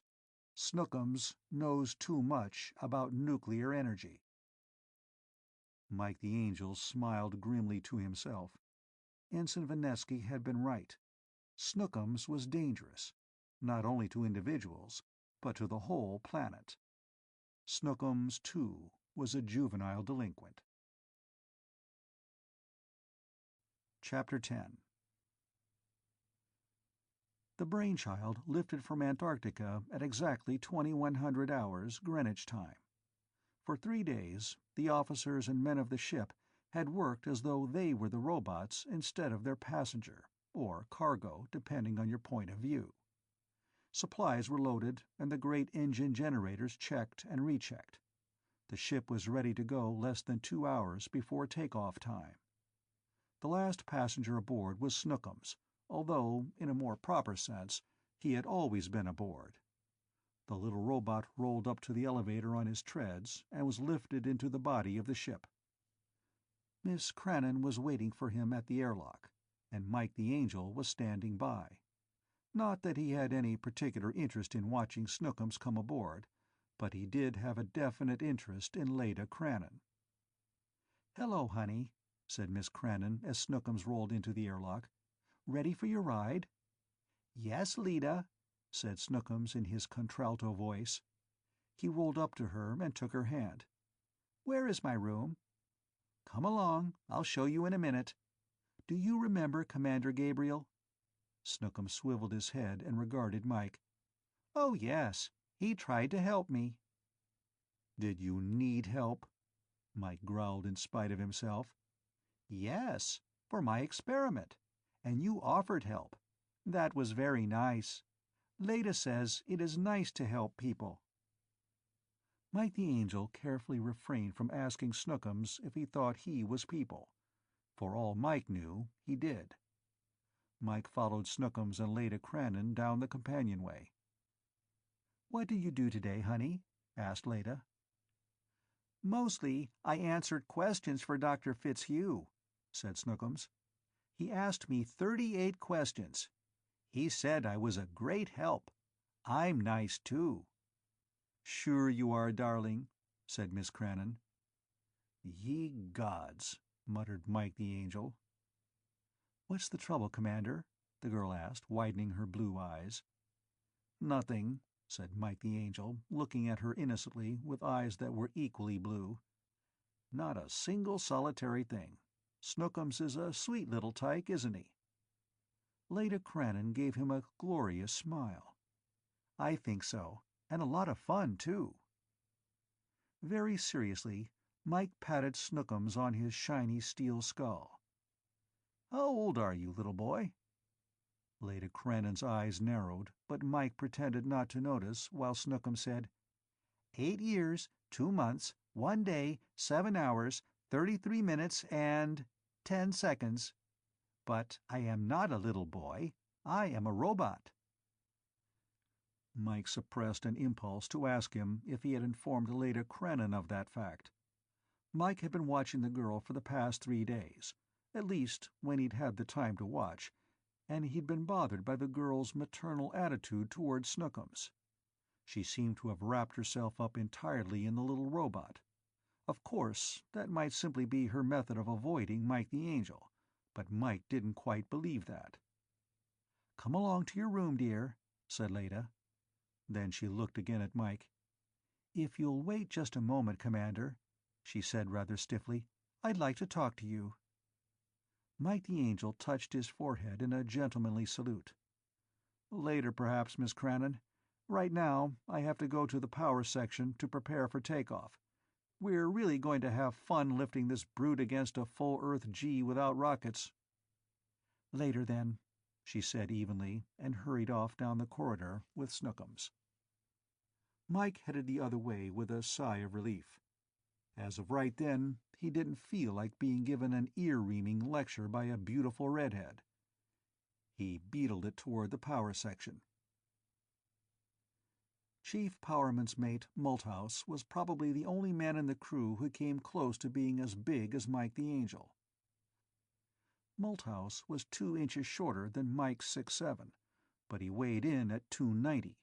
Snookums knows too much about nuclear energy. Mike the Angel smiled grimly to himself. Ensign Vanesky had been right. Snookums was dangerous, not only to individuals, but to the whole planet. Snookums, too, was a juvenile delinquent. Chapter 10. The Brainchild lifted from Antarctica at exactly 2100 hours Greenwich time. For 3 days, the officers and men of the ship had worked as though they were the robots instead of their passenger, or cargo, depending on your point of view. Supplies were loaded, and the great engine generators checked and rechecked. The ship was ready to go less than 2 hours before takeoff time. The last passenger aboard was Snookums, although, in a more proper sense, he had always been aboard. The little robot rolled up to the elevator on his treads and was lifted into the body of the ship. Miss Cranon was waiting for him at the airlock, and Mike the Angel was standing by. Not that he had any particular interest in watching Snookums come aboard, but he did have a definite interest in Leda Cranon. "Hello, honey," said Miss Cranon as Snookums rolled into the airlock. "Ready for your ride?" "Yes, Leda," said Snookums in his contralto voice. He rolled up to her and took her hand. "Where is my room?" "Come along, I'll show you in a minute. Do you remember Commander Gabriel?" Snookums swiveled his head and regarded Mike. "Oh, yes. He tried to help me." "Did you need help?" Mike growled in spite of himself. "Yes, for my experiment. And you offered help. That was very nice. Leda says it is nice to help people." Mike the Angel carefully refrained from asking Snookums if he thought he was people. For all Mike knew, he did. Mike followed Snookums and Leda Cranon down the companionway. "What do you do today, honey?" asked Leda. "Mostly I answered questions for Dr. Fitzhugh," said Snookums. "He asked me 38 questions. He said I was a great help. I'm nice, too." "Sure you are, darling," said Miss Cranon. "Ye gods," muttered Mike the Angel. "What's the trouble, Commander?" the girl asked, widening her blue eyes. "Nothing," said Mike the Angel, looking at her innocently with eyes that were equally blue. "Not a single solitary thing. Snookums is a sweet little tyke, isn't he?" Leda Cranon gave him a glorious smile. "I think so, and a lot of fun, too." Very seriously, Mike patted Snookums on his shiny steel skull. "How old are you, little boy?" Leda Cranon's eyes narrowed, but Mike pretended not to notice while Snookums said, 8 years, 2 months, 1 day, 7 hours, 33 minutes, and 10 seconds. But I am not a little boy. I am a robot." Mike suppressed an impulse to ask him if he had informed Leda Cranon of that fact. Mike had been watching the girl for the past 3 days, at least when he'd had the time to watch, and he'd been bothered by the girl's maternal attitude toward Snookums. She seemed to have wrapped herself up entirely in the little robot. Of course, that might simply be her method of avoiding Mike the Angel, but Mike didn't quite believe that. "Come along to your room, dear," said Leda. Then she looked again at Mike. "If you'll wait just a moment, Commander," she said rather stiffly, "I'd like to talk to you." Mike the Angel touched his forehead in a gentlemanly salute. "Later, perhaps, Miss Cranon. Right now, I have to go to the power section to prepare for takeoff. We're really going to have fun lifting this brute against a full Earth G without rockets." "Later, then," she said evenly, and hurried off down the corridor with Snookums. Mike headed the other way with a sigh of relief. As of right then, he didn't feel like being given an ear-reaming lecture by a beautiful redhead. He beetled it toward the power section. Chief Powerman's mate, Malthouse, was probably the only man in the crew who came close to being as big as Mike the Angel. Malthouse was 2 inches shorter than Mike's 6'7", but he weighed in at 290.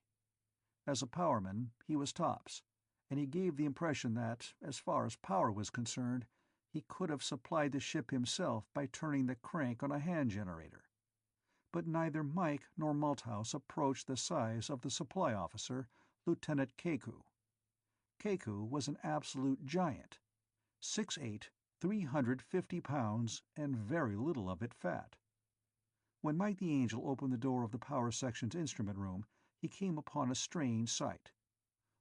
As a powerman, he was tops, and he gave the impression that, as far as power was concerned, he could have supplied the ship himself by turning the crank on a hand generator. But neither Mike nor Malthouse approached the size of the supply officer, Lieutenant Keku. Keku was an absolute giant, 6'8", 350 pounds, and very little of it fat. When Mike the Angel opened the door of the power section's instrument room, he came upon a strange sight.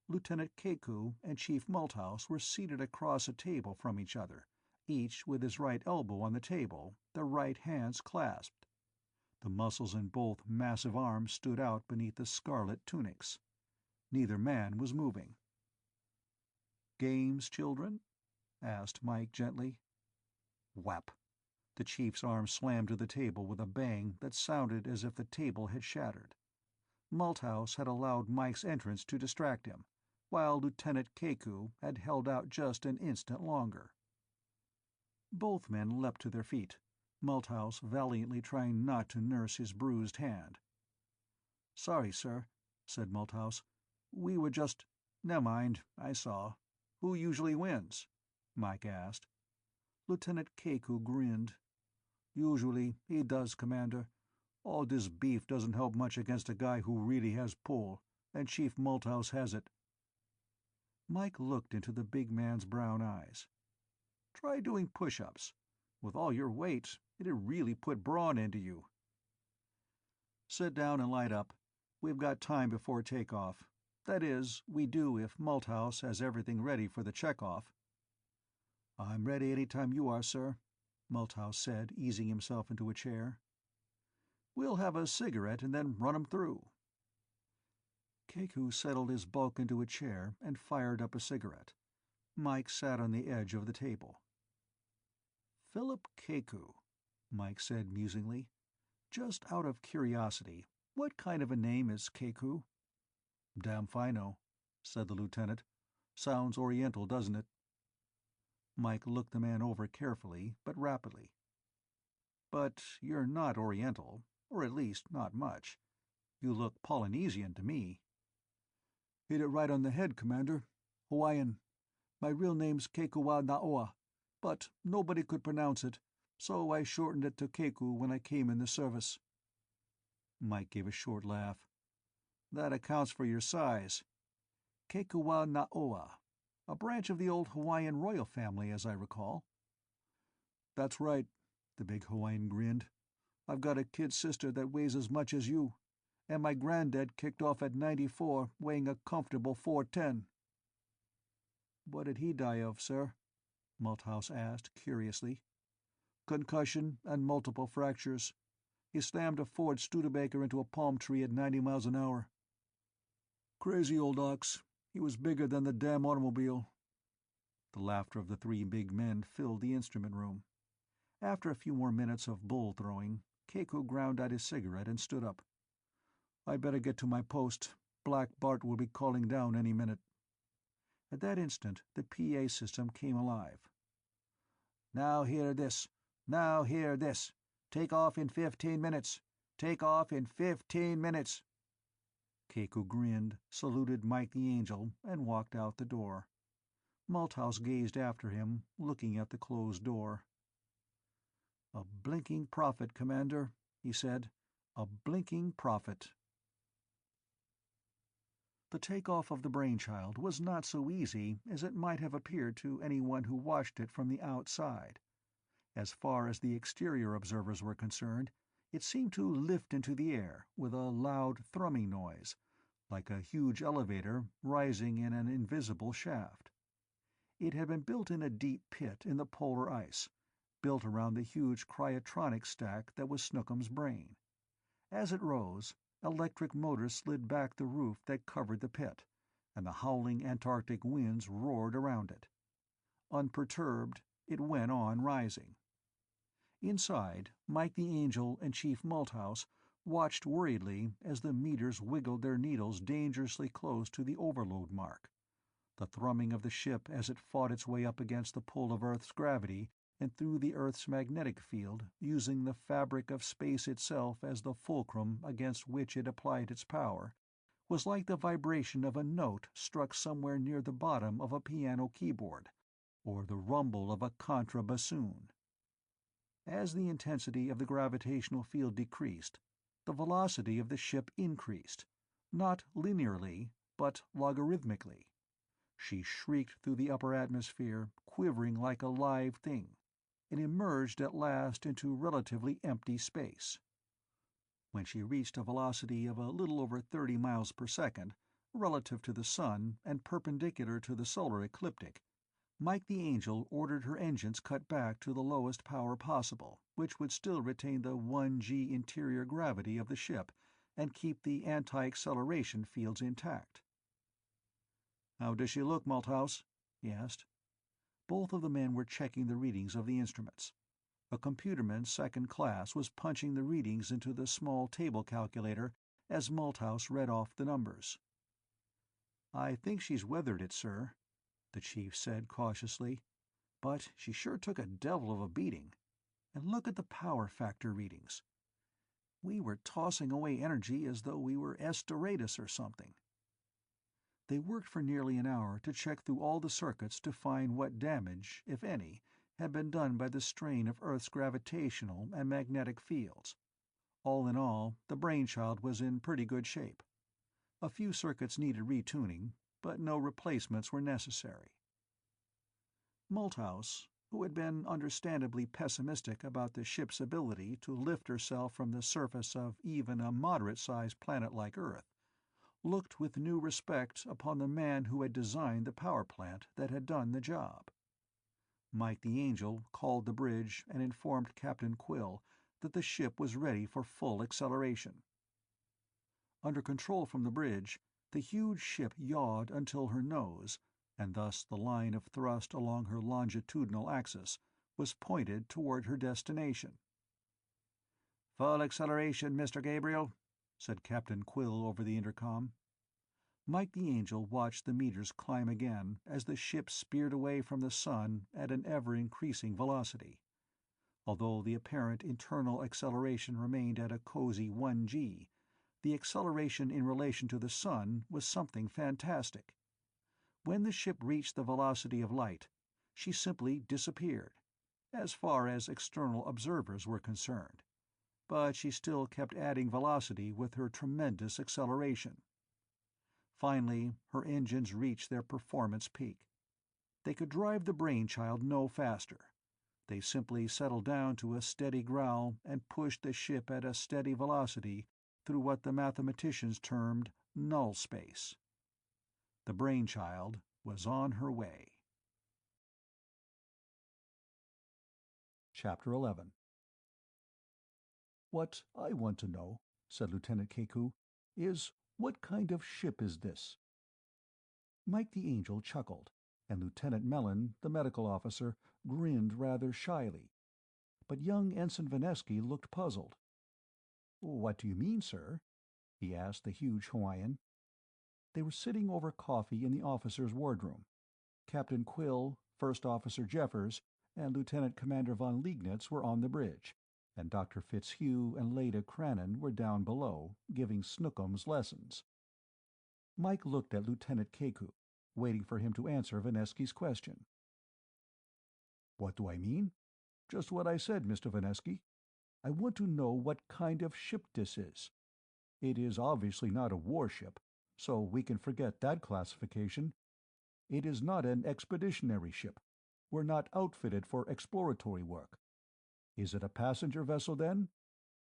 Lieutenant Keku and Chief Malthouse were seated across a table from each other, each with his right elbow on the table, their right hands clasped. The muscles in both massive arms stood out beneath the scarlet tunics. Neither man was moving. "Games, children?" asked Mike gently. Whap! The chief's arm slammed to the table with a bang that sounded as if the table had shattered. Malthouse had allowed Mike's entrance to distract him, while Lieutenant Keku had held out just an instant longer. Both men leapt to their feet, Malthouse valiantly trying not to nurse his bruised hand. "Sorry, sir," said Malthouse. "We were just—" "Never mind, I saw. Who usually wins?" Mike asked. Lieutenant Keku grinned. "Usually he does, Commander. All this beef doesn't help much against a guy who really has pull, and Chief Malthouse has it." Mike looked into the big man's brown eyes. "Try doing push-ups. With all your weight, it'd really put brawn into you." "Sit down and light up. We've got time before takeoff. That is, we do if Malthouse has everything ready for the checkoff." "I'm ready any time you are, sir," Malthouse said, easing himself into a chair. "We'll have a cigarette and then run 'em through." Keku settled his bulk into a chair and fired up a cigarette. Mike sat on the edge of the table. "Philip Keku," Mike said musingly. "Just out of curiosity, what kind of a name is Keku?" "Damn fino," said the lieutenant. "Sounds Oriental, doesn't it?" Mike looked the man over carefully, but rapidly. "But you're not Oriental, or at least not much. You look Polynesian to me." "Hit it right on the head, Commander. Hawaiian. My real name's Kekuwa Naoa, but nobody could pronounce it, so I shortened it to Keku when I came in the service." Mike gave a short laugh. "That accounts for your size. Kekuwa Naoa, a branch of the old Hawaiian royal family, as I recall." "That's right," the big Hawaiian grinned. "I've got a kid sister that weighs as much as you, and my granddad kicked off at 94, weighing a comfortable 410. "What did he die of, sir?" Malthouse asked, curiously. "Concussion and multiple fractures. He slammed a Ford Studebaker into a palm tree at 90 miles an hour. Crazy old ox. He was bigger than the damn automobile." The laughter of the three big men filled the instrument room. After a few more minutes of bull-throwing, Keku ground out his cigarette and stood up. "I better get to my post. Black Bart will be calling down any minute." At that instant, the PA system came alive. Now hear this. Now hear this. Take off in 15 minutes. Take off in 15 minutes." Keku grinned, saluted Mike the Angel, and walked out the door. Malthouse gazed after him, looking at the closed door. "A blinking prophet, Commander," he said. "A blinking prophet." The takeoff of the Brainchild was not so easy as it might have appeared to anyone who watched it from the outside. As far as the exterior observers were concerned, it seemed to lift into the air with a loud thrumming noise, like a huge elevator rising in an invisible shaft. It had been built in a deep pit in the polar ice, built around the huge cryotronic stack that was Snook'em's brain. As it rose, electric motors slid back the roof that covered the pit, and the howling Antarctic winds roared around it. Unperturbed, it went on rising. Inside, Mike the Angel and Chief Malthouse watched worriedly as the meters wiggled their needles dangerously close to the overload mark. The thrumming of the ship as it fought its way up against the pull of Earth's gravity and through the Earth's magnetic field, using the fabric of space itself as the fulcrum against which it applied its power, was like the vibration of a note struck somewhere near the bottom of a piano keyboard, or the rumble of a contrabassoon. As the intensity of the gravitational field decreased, the velocity of the ship increased, not linearly, but logarithmically. She shrieked through the upper atmosphere, quivering like a live thing, and emerged at last into relatively empty space. When she reached a velocity of a little over 30 miles per second, relative to the sun and perpendicular to the solar ecliptic, Mike the Angel ordered her engines cut back to the lowest power possible, which would still retain the 1G interior gravity of the ship and keep the anti-acceleration fields intact. "How does she look, Malthouse?" he asked. Both of the men were checking the readings of the instruments. A computerman second class was punching the readings into the small table calculator as Malthouse read off the numbers. "I think she's weathered it, sir," the chief said cautiously. "But she sure took a devil of a beating. And look at the power factor readings. We were tossing away energy as though we were S. Doradus or something." They worked for nearly an hour to check through all the circuits to find what damage, if any, had been done by the strain of Earth's gravitational and magnetic fields. All in all, the Brainchild was in pretty good shape. A few circuits needed retuning, but no replacements were necessary. Malthouse, who had been understandably pessimistic about the ship's ability to lift herself from the surface of even a moderate-sized planet like Earth, looked with new respect upon the man who had designed the power plant that had done the job. Mike the Angel called the bridge and informed Captain Quill that the ship was ready for full acceleration. Under control from the bridge, the huge ship yawed until her nose, and thus the line of thrust along her longitudinal axis, was pointed toward her destination. "Full acceleration, Mr. Gabriel," said Captain Quill over the intercom. Mike the Angel watched the meters climb again as the ship speared away from the sun at an ever-increasing velocity. Although the apparent internal acceleration remained at a cozy 1G, the acceleration in relation to the sun was something fantastic. When the ship reached the velocity of light, she simply disappeared, as far as external observers were concerned. But she still kept adding velocity with her tremendous acceleration. Finally, her engines reached their performance peak. They could drive the Brainchild no faster. They simply settled down to a steady growl and pushed the ship at a steady velocity through what the mathematicians termed null space. The Brainchild was on her way. Chapter 11. "What I want to know," said Lieutenant Keku, "is what kind of ship is this?" Mike the Angel chuckled, and Lieutenant Mellon, the medical officer, grinned rather shyly. But young Ensign Vanesky looked puzzled. "What do you mean, sir?" he asked the huge Hawaiian. They were sitting over coffee in the officers' wardroom. Captain Quill, First Officer Jeffers, and Lieutenant Commander von Liegnitz were on the bridge, and Dr. Fitzhugh and Leda Crannon were down below, giving Snookums lessons. Mike looked at Lieutenant Keku, waiting for him to answer Vanesky's question. "What do I mean? Just what I said, Mr. Vanesky. I want to know what kind of ship this is. It is obviously not a warship, so we can forget that classification. It is not an expeditionary ship. We're not outfitted for exploratory work. Is it a passenger vessel, then?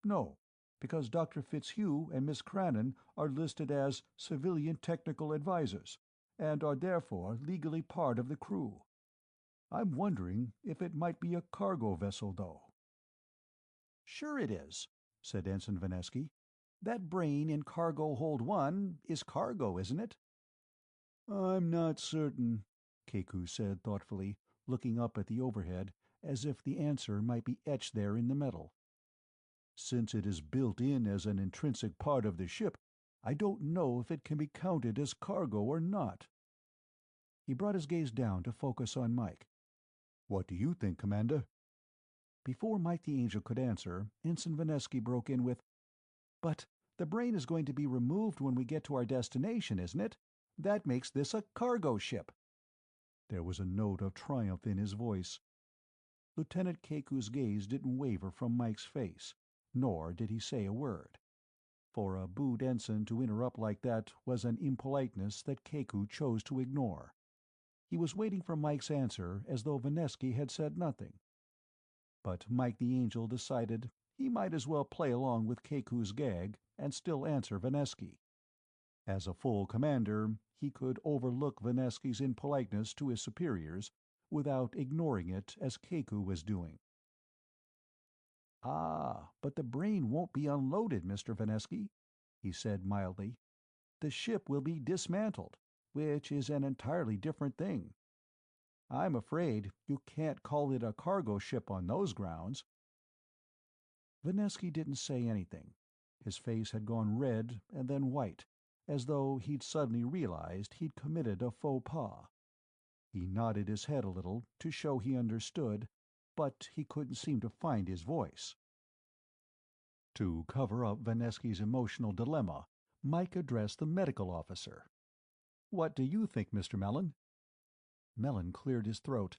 No, because Dr. Fitzhugh and Miss Crannon are listed as civilian technical advisors, and are therefore legally part of the crew. I'm wondering if it might be a cargo vessel, though." "Sure it is," said Ensign Vanesky. "That brain in Cargo Hold 1 is cargo, isn't it?" "I'm not certain," Keku said thoughtfully, looking up at the overhead, as if the answer might be etched there in the metal. "Since it is built in as an intrinsic part of the ship, I don't know if it can be counted as cargo or not." He brought his gaze down to focus on Mike. "What do you think, Commander?" Before Mike the Angel could answer, Ensign Vanesky broke in with, "But the brain is going to be removed when we get to our destination, isn't it? That makes this a cargo ship." There was a note of triumph in his voice. Lieutenant Keku's gaze didn't waver from Mike's face, nor did he say a word. For a boot ensign to interrupt like that was an impoliteness that Keku chose to ignore. He was waiting for Mike's answer as though Vanesky had said nothing. But Mike the Angel decided he might as well play along with Keku's gag and still answer Vanesky. As a full commander, he could overlook Vanesky's impoliteness to his superiors without ignoring it as Keku was doing. "Ah, but the brain won't be unloaded, Mr. Vanesky," he said mildly. "The ship will be dismantled, which is an entirely different thing. I'm afraid you can't call it a cargo ship on those grounds." Vanesky didn't say anything. His face had gone red and then white, as though he'd suddenly realized he'd committed a faux pas. He nodded his head a little to show he understood, but he couldn't seem to find his voice. To cover up Vanesky's emotional dilemma, Mike addressed the medical officer. "What do you think, Mr. Mellon?" Mellon cleared his throat.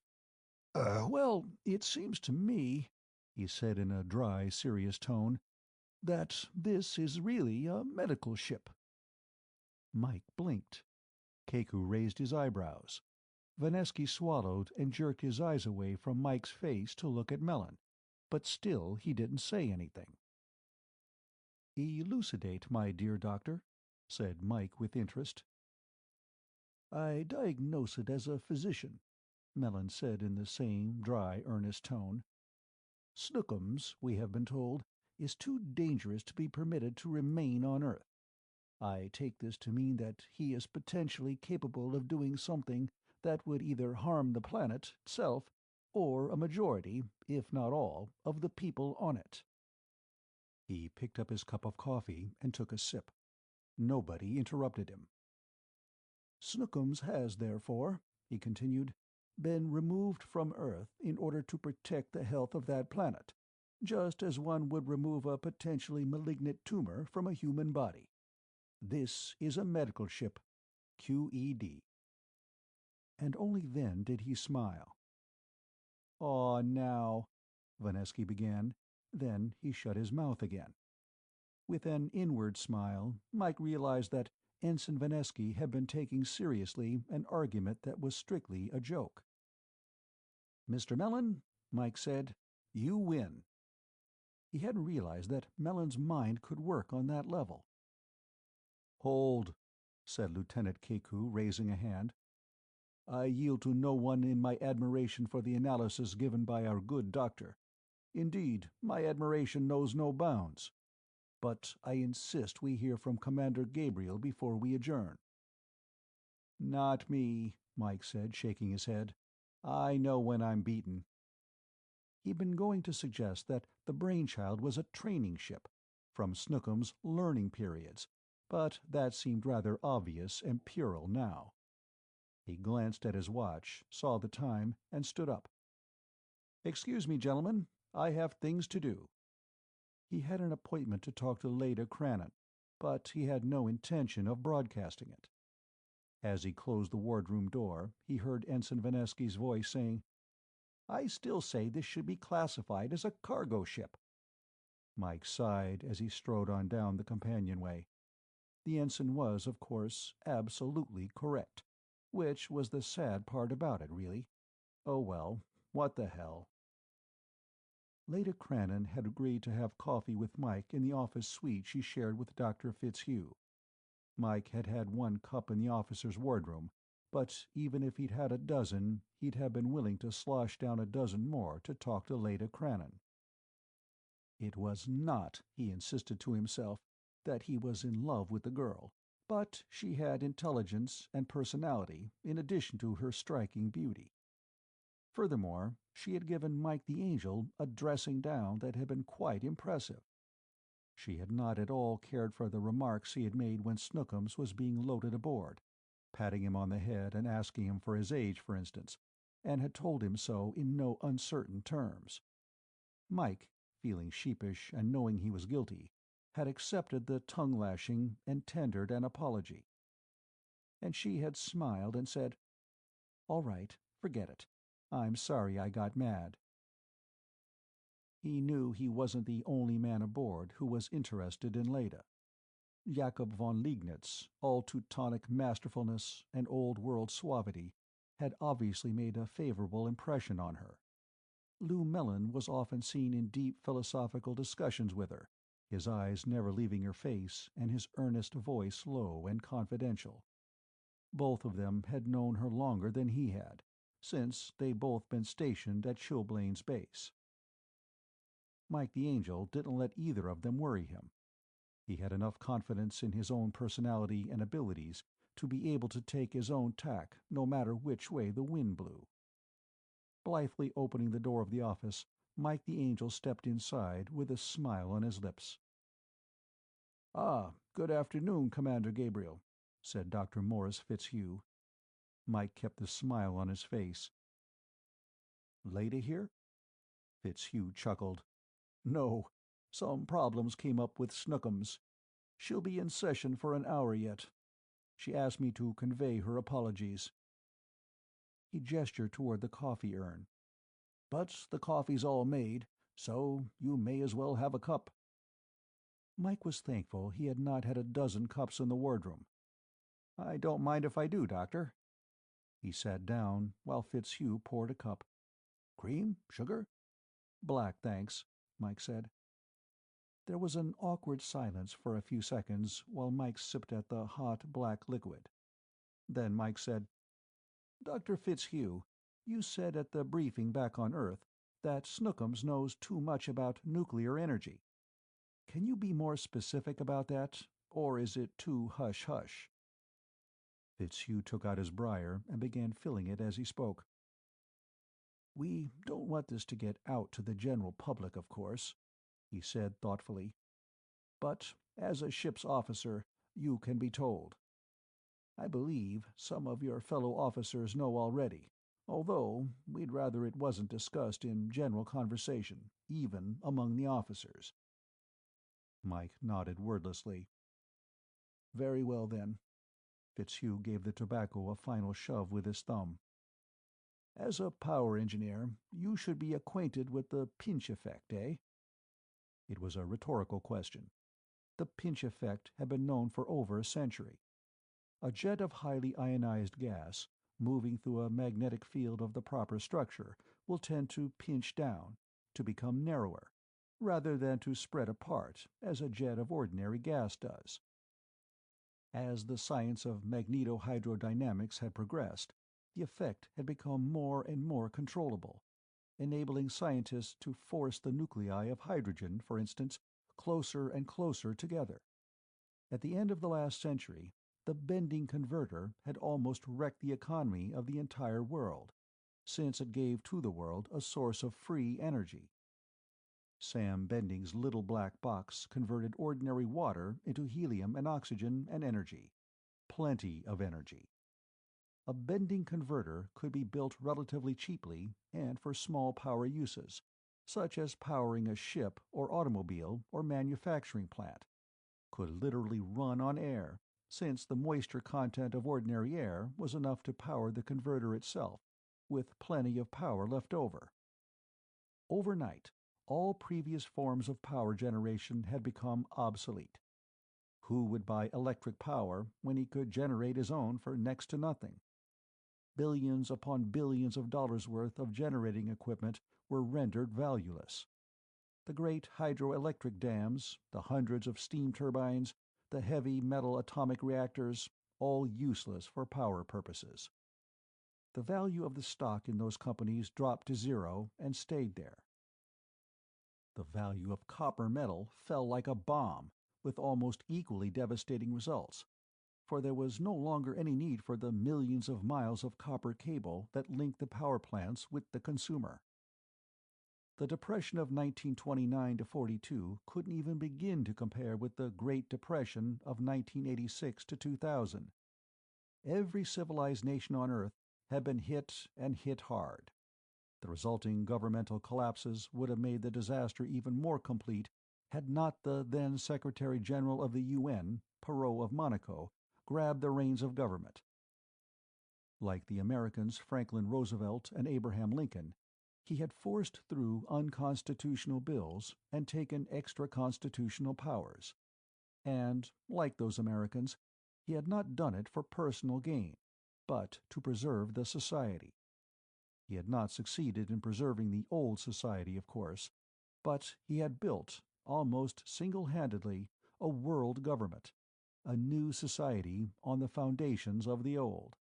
Well, it seems to me," he said in a dry, serious tone, "that this is really a medical ship." Mike blinked. Keku raised his eyebrows. Vanesky swallowed and jerked his eyes away from Mike's face to look at Mellon, but still he didn't say anything. "Elucidate, my dear doctor," said Mike with interest. "I diagnose it as a physician," Mellon said in the same dry, earnest tone. "Snookums, we have been told, is too dangerous to be permitted to remain on Earth. I take this to mean that he is potentially capable of doing something that would either harm the planet itself or a majority, if not all, of the people on it." He picked up his cup of coffee and took a sip. Nobody interrupted him. "Snookums has, therefore," he continued, "been removed from Earth in order to protect the health of that planet, just as one would remove a potentially malignant tumor from a human body. This is a medical ship, QED." And only then did he smile. "Aw, now," Vanesky began, then he shut his mouth again. With an inward smile, Mike realized that Ensign Vanesky had been taking seriously an argument that was strictly a joke. "Mr. Mellon," Mike said, "you win." He hadn't realized that Mellon's mind could work on that level. "Hold," said Lieutenant Keku, raising a hand. "I yield to no one in my admiration for the analysis given by our good doctor. Indeed, my admiration knows no bounds. But I insist we hear from Commander Gabriel before we adjourn." "Not me," Mike said, shaking his head. "I know when I'm beaten." He'd been going to suggest that the Brainchild was a training ship, from Snookum's learning periods, but that seemed rather obvious and puerile now. He glanced at his watch, saw the time, and stood up. Excuse me, gentlemen. I have things to do." He had an appointment to talk to Leda Crannon, but he had no intention of broadcasting it. As he closed the wardroom door, he heard Ensign Vanesky's voice saying, "I still say this should be classified as a cargo ship." Mike sighed as he strode on down the companionway. The ensign was, of course, absolutely correct, which was the sad part about it, really. Oh well, what the hell. Leda Crannon had agreed to have coffee with Mike in the office suite she shared with Dr. Fitzhugh. Mike had had one cup in the officer's wardroom, but even if he'd had a dozen, he'd have been willing to slosh down a dozen more to talk to Leda Crannon. It was not, he insisted to himself, that he was in love with the girl, but she had intelligence and personality in addition to her striking beauty. Furthermore, she had given Mike the Angel a dressing down that had been quite impressive. She had not at all cared for the remarks he had made when Snookums was being loaded aboard, patting him on the head and asking him for his age, for instance, and had told him so in no uncertain terms. Mike, feeling sheepish and knowing he was guilty, had accepted the tongue-lashing and tendered an apology. And she had smiled and said, "All right, forget it. I'm sorry I got mad." He knew he wasn't the only man aboard who was interested in Leda. Jakob von Liegnitz, all Teutonic masterfulness and old-world suavity, had obviously made a favorable impression on her. Lou Mellon was often seen in deep philosophical discussions with her, his eyes never leaving her face and his earnest voice low and confidential. Both of them had known her longer than he had, since they'd both been stationed at Chilblain's base. Mike the Angel didn't let either of them worry him. He had enough confidence in his own personality and abilities to be able to take his own tack no matter which way the wind blew. Blithely opening the door of the office, Mike the Angel stepped inside with a smile on his lips. "Ah, good afternoon, Commander Gabriel," said Dr. Morris Fitzhugh. Mike kept the smile on his face. "Leda here?" Fitzhugh chuckled. "No. Some problems came up with Snookums. She'll be in session for an hour yet. She asked me to convey her apologies." He gestured toward the coffee urn. "But the coffee's all made, so you may as well have a cup." Mike was thankful he had not had a dozen cups in the wardroom. "I don't mind if I do, Doctor." He sat down while Fitzhugh poured a cup. "Cream? Sugar?" "Black, thanks," Mike said. There was an awkward silence for a few seconds while Mike sipped at the hot black liquid. Then Mike said, "Dr. Fitzhugh, you said at the briefing back on Earth that Snookums knows too much about nuclear energy. Can you be more specific about that, or is it too hush-hush?" Fitzhugh took out his briar and began filling it as he spoke. "We don't want this to get out to the general public, of course," he said thoughtfully. "But as a ship's officer, you can be told. I believe some of your fellow officers know already, although we'd rather it wasn't discussed in general conversation, even among the officers." Mike nodded wordlessly. "Very well, then." Fitzhugh gave the tobacco a final shove with his thumb. "As a power engineer, you should be acquainted with the pinch effect, eh?" It was a rhetorical question. The pinch effect had been known for over a century. A jet of highly ionized gas, moving through a magnetic field of the proper structure, will tend to pinch down, to become narrower, rather than to spread apart, as a jet of ordinary gas does. As the science of magnetohydrodynamics had progressed, the effect had become more and more controllable, enabling scientists to force the nuclei of hydrogen, for instance, closer and closer together. At the end of the last century, the bending converter had almost wrecked the economy of the entire world, since it gave to the world a source of free energy. Sam Bending's little black box converted ordinary water into helium and oxygen and energy. Plenty of energy. a bending converter could be built relatively cheaply and for small power uses, such as powering a ship or automobile or manufacturing plant, could literally run on air, since the moisture content of ordinary air was enough to power the converter itself, with plenty of power left over. Overnight, all previous forms of power generation had become obsolete. Who would buy electric power when he could generate his own for next to nothing? Billions upon billions of dollars worth of generating equipment were rendered valueless. The great hydroelectric dams, the hundreds of steam turbines, the heavy metal atomic reactors, all useless for power purposes. The value of the stock in those companies dropped to zero and stayed there. The value of copper metal fell like a bomb, with almost equally devastating results, for there was no longer any need for the millions of miles of copper cable that linked the power plants with the consumer. The Depression of 1929 to 42 couldn't even begin to compare with the Great Depression of 1986 to 2000. Every civilized nation on Earth had been hit and hit hard. The resulting governmental collapses would have made the disaster even more complete had not the then Secretary-General of the UN, Perot of Monaco, grabbed the reins of government. Like the Americans Franklin Roosevelt and Abraham Lincoln, he had forced through unconstitutional bills and taken extra-constitutional powers. And, like those Americans, he had not done it for personal gain, but to preserve the society. He had not succeeded in preserving the old society, of course, but he had built, almost single-handedly, a world government, a new society on the foundations of the old.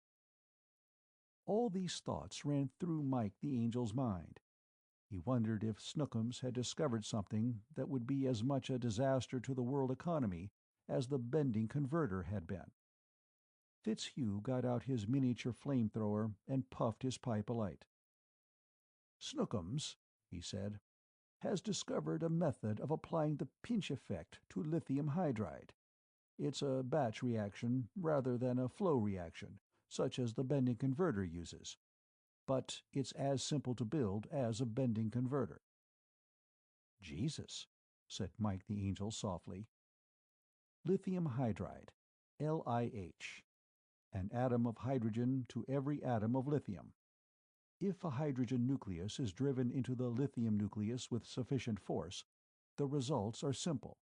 All these thoughts ran through Mike the Angel's mind. He wondered if Snookums had discovered something that would be as much a disaster to the world economy as the bending converter had been. Fitzhugh got out his miniature flamethrower and puffed his pipe alight. "Snookums," he said, "has discovered a method of applying the pinch effect to lithium hydride. It's a batch reaction rather than a flow reaction, such as the bending converter uses. But it's as simple to build as a bending converter." "Jesus," said Mike the Angel softly. Lithium hydride, LiH. An atom of hydrogen to every atom of lithium. If a hydrogen nucleus is driven into the lithium nucleus with sufficient force, the results are simple.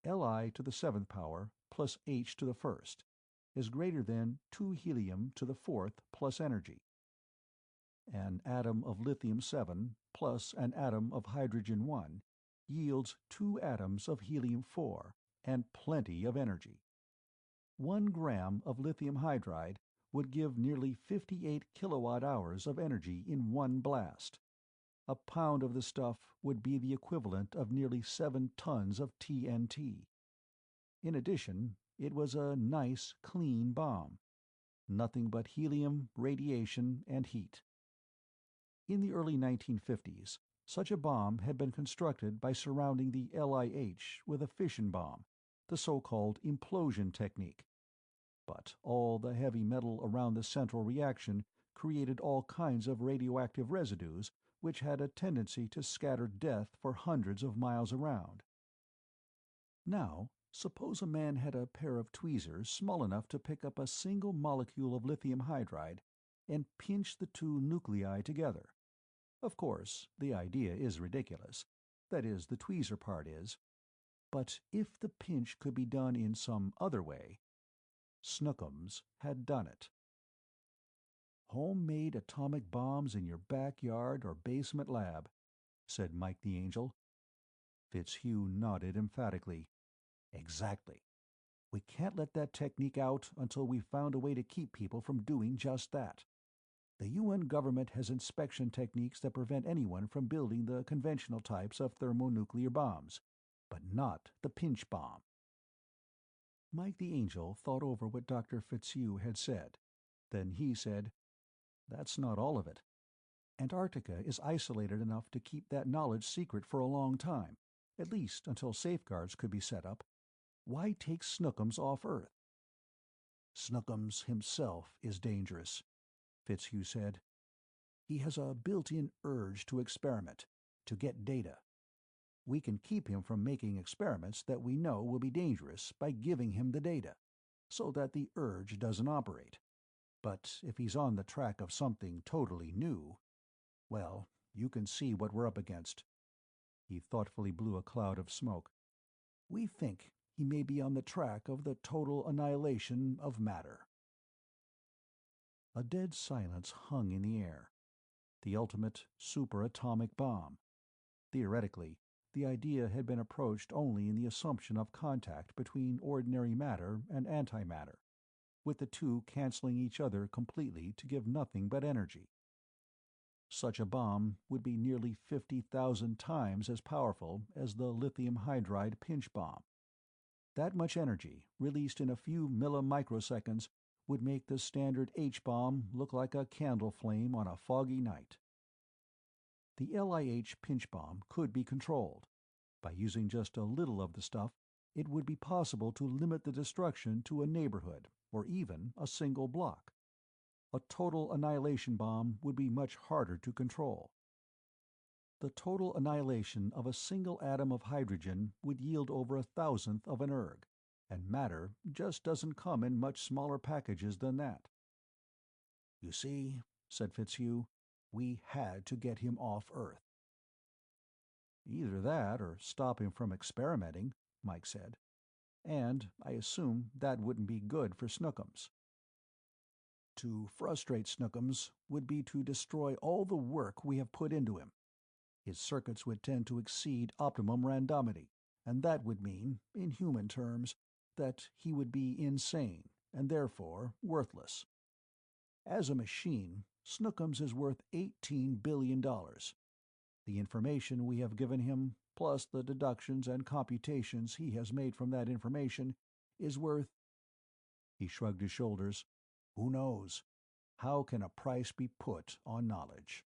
Li to the 7th power plus H to the 1st is greater than 2 helium to the 4th plus energy. An atom of lithium-7 plus an atom of hydrogen-1 yields 2 atoms of helium-4 and plenty of energy. 1 gram of lithium hydride would give nearly 58 kilowatt-hours of energy in one blast. A pound of the stuff would be the equivalent of nearly 7 tons of TNT. In addition, it was a nice, clean bomb. Nothing but helium, radiation, and heat. In the early 1950s, such a bomb had been constructed by surrounding the LiH with a fission bomb, the so-called implosion technique. But all the heavy metal around the central reaction created all kinds of radioactive residues which had a tendency to scatter death for hundreds of miles around. Now, suppose a man had a pair of tweezers small enough to pick up a single molecule of lithium hydride and pinch the two nuclei together. Of course, the idea is ridiculous. That is, the tweezer part is. But if the pinch could be done in some other way, Snookums had done it. "Homemade atomic bombs in your backyard or basement lab," said Mike the Angel. Fitzhugh nodded emphatically. "Exactly. We can't let that technique out until we've found a way to keep people from doing just that. The UN government has inspection techniques that prevent anyone from building the conventional types of thermonuclear bombs, but not the pinch bomb." Mike the Angel thought over what Dr. Fitzhugh had said. Then he said, "That's not all of it. Antarctica is isolated enough to keep that knowledge secret for a long time, at least until safeguards could be set up. Why take Snookums off Earth?" Snookums himself is dangerous, Fitzhugh said. He has a built-in urge to experiment, to get data. We can keep him from making experiments that we know will be dangerous by giving him the data, so that the urge doesn't operate. But if he's on the track of something totally new, well, you can see what we're up against. He thoughtfully blew a cloud of smoke. We think he may be on the track of the total annihilation of matter. A dead silence hung in the air. The ultimate superatomic bomb. Theoretically, the idea had been approached only in the assumption of contact between ordinary matter and antimatter, with the two canceling each other completely to give nothing but energy. Such a bomb would be nearly 50,000 times as powerful as the lithium hydride pinch bomb. That much energy, released in a few millimicroseconds, would make the standard H-bomb look like a candle flame on a foggy night. The LIH pinch bomb could be controlled. By using just a little of the stuff, it would be possible to limit the destruction to a neighborhood, or even a single block. A total annihilation bomb would be much harder to control. The total annihilation of a single atom of hydrogen would yield over 1,000th of an erg, and matter just doesn't come in much smaller packages than that. "You see," said Fitzhugh, "we had to get him off Earth." "Either that or stop him from experimenting," Mike said. "And I assume that wouldn't be good for Snookums." "To frustrate Snookums would be to destroy all the work we have put into him. His circuits would tend to exceed optimum randomity, and that would mean, in human terms, that he would be insane, and therefore worthless. As a machine, Snookums is worth $18 billion. The information we have given him, plus the deductions and computations he has made from that information, is worth—" He shrugged his shoulders. "Who knows? How can a price be put on knowledge?"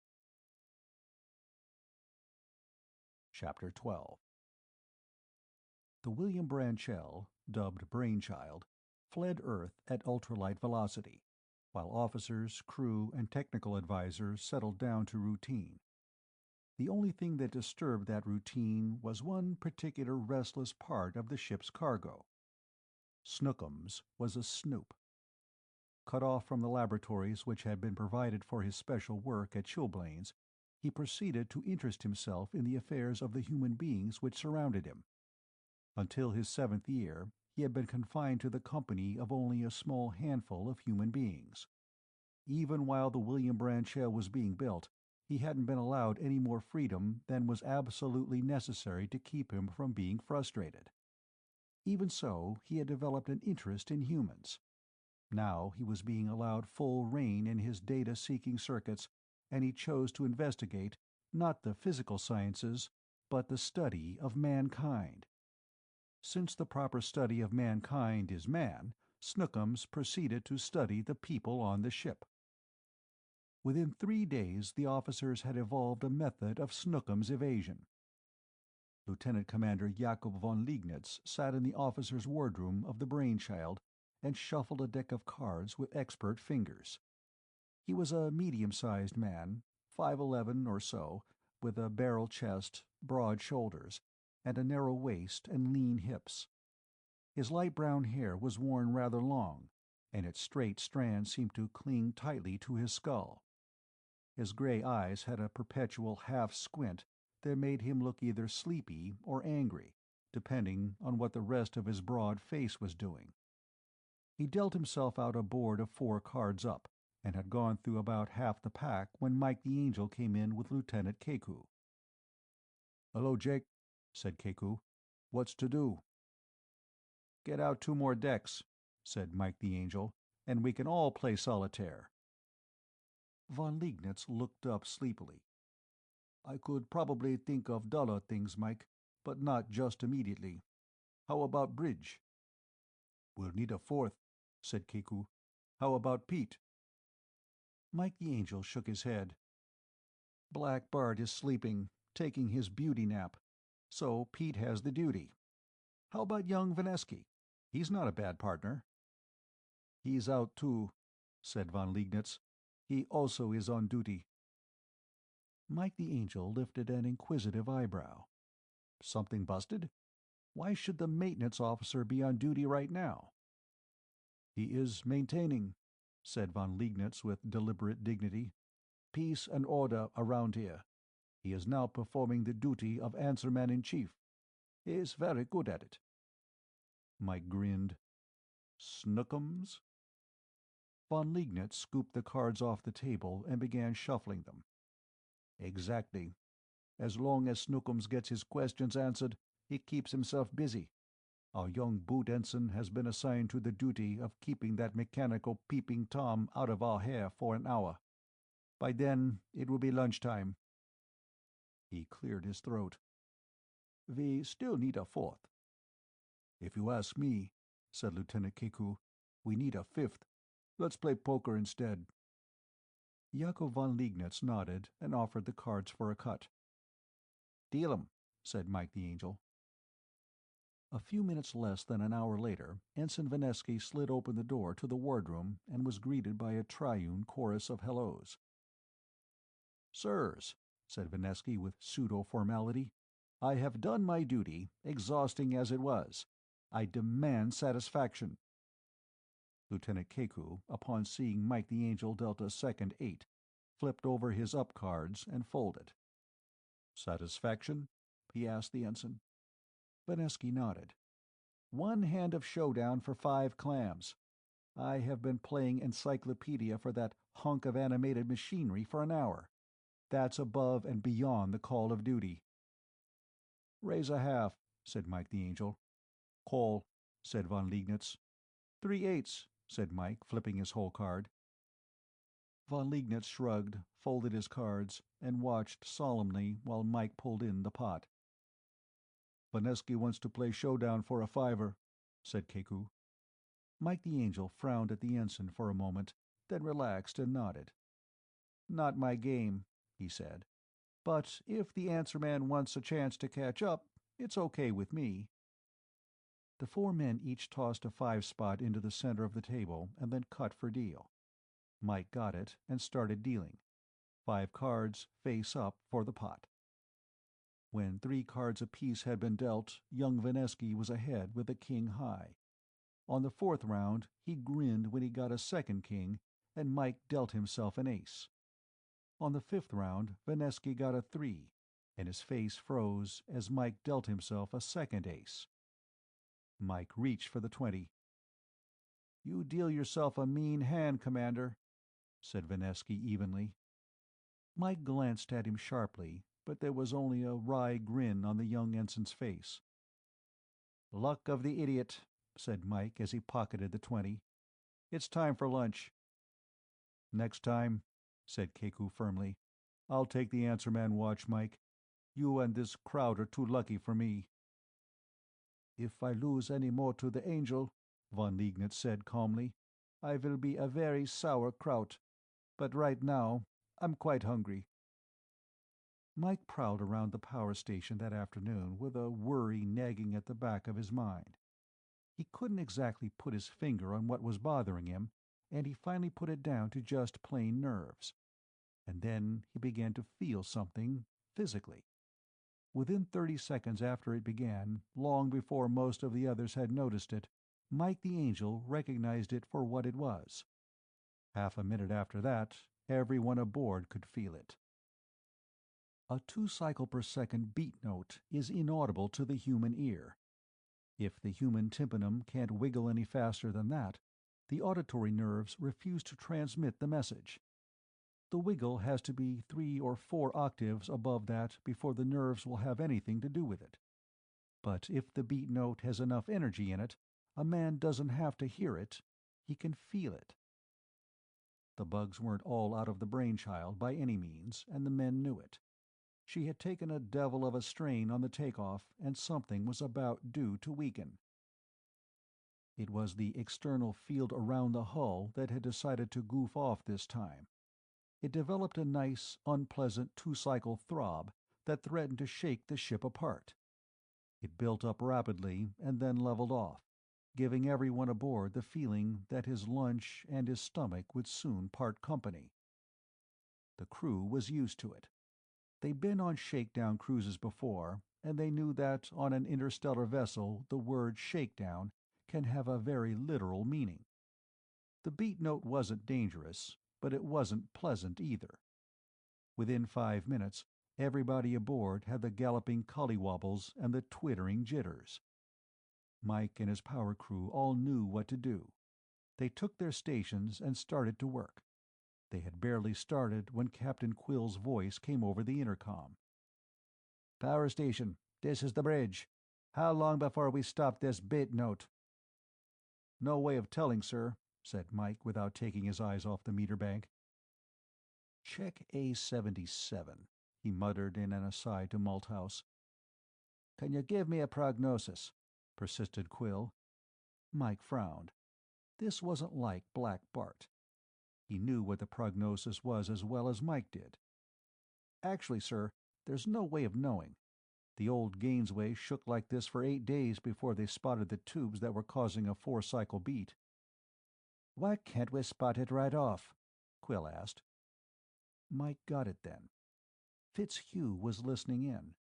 Chapter 12. The William Branchell, dubbed Brainchild, fled Earth at ultralight velocity, while officers, crew, and technical advisors settled down to routine. The only thing that disturbed that routine was one particular restless part of the ship's cargo. Snookums was a snoop. Cut off from the laboratories which had been provided for his special work at Chilblains, he proceeded to interest himself in the affairs of the human beings which surrounded him. Until his 7th year, he had been confined to the company of only a small handful of human beings. Even while the William Branchell was being built, he hadn't been allowed any more freedom than was absolutely necessary to keep him from being frustrated. Even so, he had developed an interest in humans. Now he was being allowed full rein in his data-seeking circuits, and he chose to investigate, not the physical sciences, but the study of mankind. Since the proper study of mankind is man, Snookums proceeded to study the people on the ship. Within 3 days the officers had evolved a method of Snookums evasion. Lieutenant Commander Jakob von Liegnitz sat in the officers' wardroom of the Brainchild and shuffled a deck of cards with expert fingers. He was a medium-sized man, 5'11" or so, with a barrel chest, broad shoulders, and a narrow waist and lean hips. His light brown hair was worn rather long, and its straight strands seemed to cling tightly to his skull. His gray eyes had a perpetual half-squint that made him look either sleepy or angry, depending on what the rest of his broad face was doing. He dealt himself out a board of 4 cards up, and had gone through about half the pack when Mike the Angel came in with Lieutenant Keku. "Hello, Jake," said Keku. "What's to do?" "Get out 2 more decks," said Mike the Angel, "and we can all play solitaire." Von Liegnitz looked up sleepily. "I could probably think of duller things, Mike, but not just immediately. How about bridge?" "We'll need a 4th," said Keku. "How about Pete?" Mike the Angel shook his head. "Black Bart is sleeping, taking his beauty nap. So Pete has the duty. How about young Vanesky? He's not a bad partner." "He's out too," said von Liegnitz. "He also is on duty." Mike the Angel lifted an inquisitive eyebrow. "Something busted? Why should the maintenance officer be on duty right now?" "He is maintaining," said von Liegnitz with deliberate dignity, "peace and order around here. He is now performing the duty of Answerman-in-Chief. He is very good at it." Mike grinned. "Snookums?" Von Liegnitz scooped the cards off the table and began shuffling them. "Exactly. As long as Snookums gets his questions answered, he keeps himself busy. Our young boot ensign has been assigned to the duty of keeping that mechanical peeping Tom out of our hair for an hour. By then, it will be lunchtime." He cleared his throat. "We still need a fourth." "If you ask me," said Lieutenant Kiku, "we need a fifth. Let's play poker instead." Yakov von Liegnitz nodded and offered the cards for a cut. "Deal 'em," said Mike the Angel. A few minutes less than an hour later, Ensign Vinesky slid open the door to the wardroom and was greeted by a triune chorus of hellos. "Sirs," said Vinesky with pseudo-formality, "I have done my duty, exhausting as it was. I demand satisfaction." Lieutenant Keku, upon seeing Mike the Angel dealt a second 8, flipped over his up cards and folded. "Satisfaction?" he asked the ensign. Vinesky nodded. "One hand of showdown for 5 clams. I have been playing encyclopedia for that hunk of animated machinery for an hour. That's above and beyond the call of duty." "Raise a half," said Mike the Angel. "Call," said von Liegnitz. "3/8," said Mike, flipping his whole card. Von Liegnitz shrugged, folded his cards, and watched solemnly while Mike pulled in the pot. "Vinesky wants to play showdown for a 5er," said Keku. Mike the Angel frowned at the ensign for a moment, then relaxed and nodded. "Not my game," he said. "But if the answerman wants a chance to catch up, it's okay with me." The 4 men each tossed a 5 spot into the center of the table and then cut for deal. Mike got it and started dealing. 5 cards, face up, for the pot. When 3 cards apiece had been dealt, young Vinesky was ahead with a king high. On the 4th round, he grinned when he got a second king, and Mike dealt himself an ace. On the 5th round, Vinesky got a 3, and his face froze as Mike dealt himself a second ace. Mike reached for the 20. "You deal yourself a mean hand, Commander," said Vinesky evenly. Mike glanced at him sharply, but there was only a wry grin on the young ensign's face. "Luck of the idiot," said Mike as he pocketed the 20. "It's time for lunch." "Next time," said Keku firmly. "I'll take the answerman watch, Mike. You and this crowd are too lucky for me." "If I lose any more to the Angel," von Liegnitz said calmly, "I will be a very sour kraut. But right now, I'm quite hungry." Mike prowled around the power station that afternoon with a worry nagging at the back of his mind. He couldn't exactly put his finger on what was bothering him, and he finally put it down to just plain nerves. And then he began to feel something, physically. Within 30 seconds after it began, long before most of the others had noticed it, Mike the Angel recognized it for what it was. Half a minute after that, everyone aboard could feel it. A 2-cycle-per-second beat note is inaudible to the human ear. If the human tympanum can't wiggle any faster than that, the auditory nerves refuse to transmit the message. The wiggle has to be 3 or 4 octaves above that before the nerves will have anything to do with it. But if the beat note has enough energy in it, a man doesn't have to hear it, he can feel it. The bugs weren't all out of the brainchild by any means, and the men knew it. She had taken a devil of a strain on the takeoff, and something was about due to weaken. It was the external field around the hull that had decided to goof off this time. It developed a nice, unpleasant 2-cycle throb that threatened to shake the ship apart. It built up rapidly and then leveled off, giving everyone aboard the feeling that his lunch and his stomach would soon part company. The crew was used to it. They'd been on shakedown cruises before, and they knew that on an interstellar vessel the word shakedown can have a very literal meaning. The beat note wasn't dangerous, but it wasn't pleasant either. Within 5 minutes, everybody aboard had the galloping collywobbles and the twittering jitters. Mike and his power crew all knew what to do. They took their stations and started to work. They had barely started when Captain Quill's voice came over the intercom. "Power station, this is the bridge. How long before we stop this beat note?" "No way of telling, sir," said Mike without taking his eyes off the meter bank. "Check A77, he muttered in an aside to Malthouse. "Can you give me a prognosis?" persisted Quill. Mike frowned. This wasn't like Black Bart. He knew what the prognosis was as well as Mike did. "Actually, sir, there's no way of knowing. The old Gainsway shook like this for 8 days before they spotted the tubes that were causing a 4-cycle beat." "Why can't we spot it right off?" Quill asked. Mike got it then. Fitzhugh was listening in.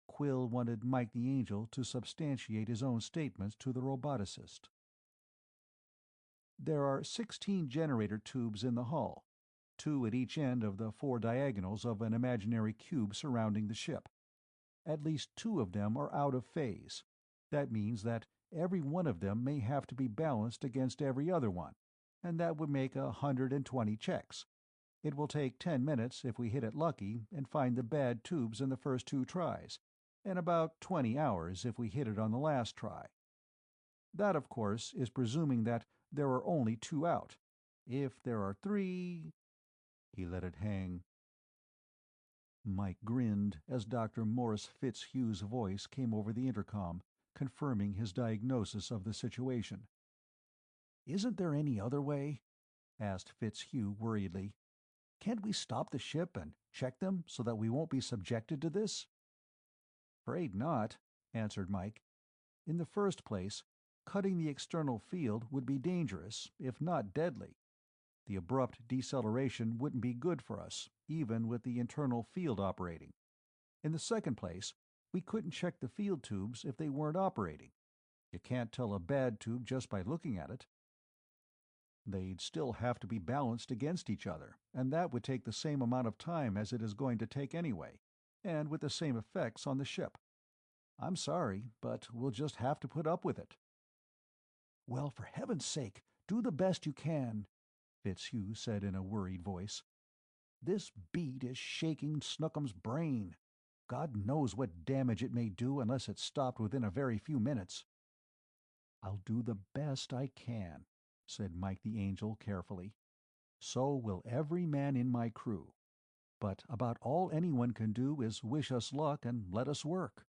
Quill wanted Mike the Angel to substantiate his own statements to the roboticist. "There are 16 generator tubes in the hull, 2 at each end of the 4 diagonals of an imaginary cube surrounding the ship. At least 2 of them are out of phase. That means that every one of them may have to be balanced against every other one, and that would make 120 checks. It will take 10 minutes if we hit it lucky and find the bad tubes in the first 2 tries, and about 20 hours if we hit it on the last try. That, of course, is presuming that there are only 2 out. If there are 3—" He let it hang. Mike grinned as Dr. Morris Fitzhugh's voice came over the intercom, confirming his diagnosis of the situation. "Isn't there any other way?" asked Fitzhugh worriedly. "Can't we stop the ship and check them so that we won't be subjected to this?" "Afraid not," answered Mike. "In the first place, cutting the external field would be dangerous, if not deadly. The abrupt deceleration wouldn't be good for us, even with the internal field operating. In the second place, we couldn't check the field tubes if they weren't operating. You can't tell a bad tube just by looking at it. They'd still have to be balanced against each other, and that would take the same amount of time as it is going to take anyway, and with the same effects on the ship. I'm sorry, but we'll just have to put up with it." "Well, for heaven's sake, do the best you can," Fitzhugh said in a worried voice. "This beat is shaking Snookum's brain. God knows what damage it may do unless it's stopped within a very few minutes." "I'll do the best I can," said Mike the Angel carefully. "So will every man in my crew. But about all anyone can do is wish us luck and let us work."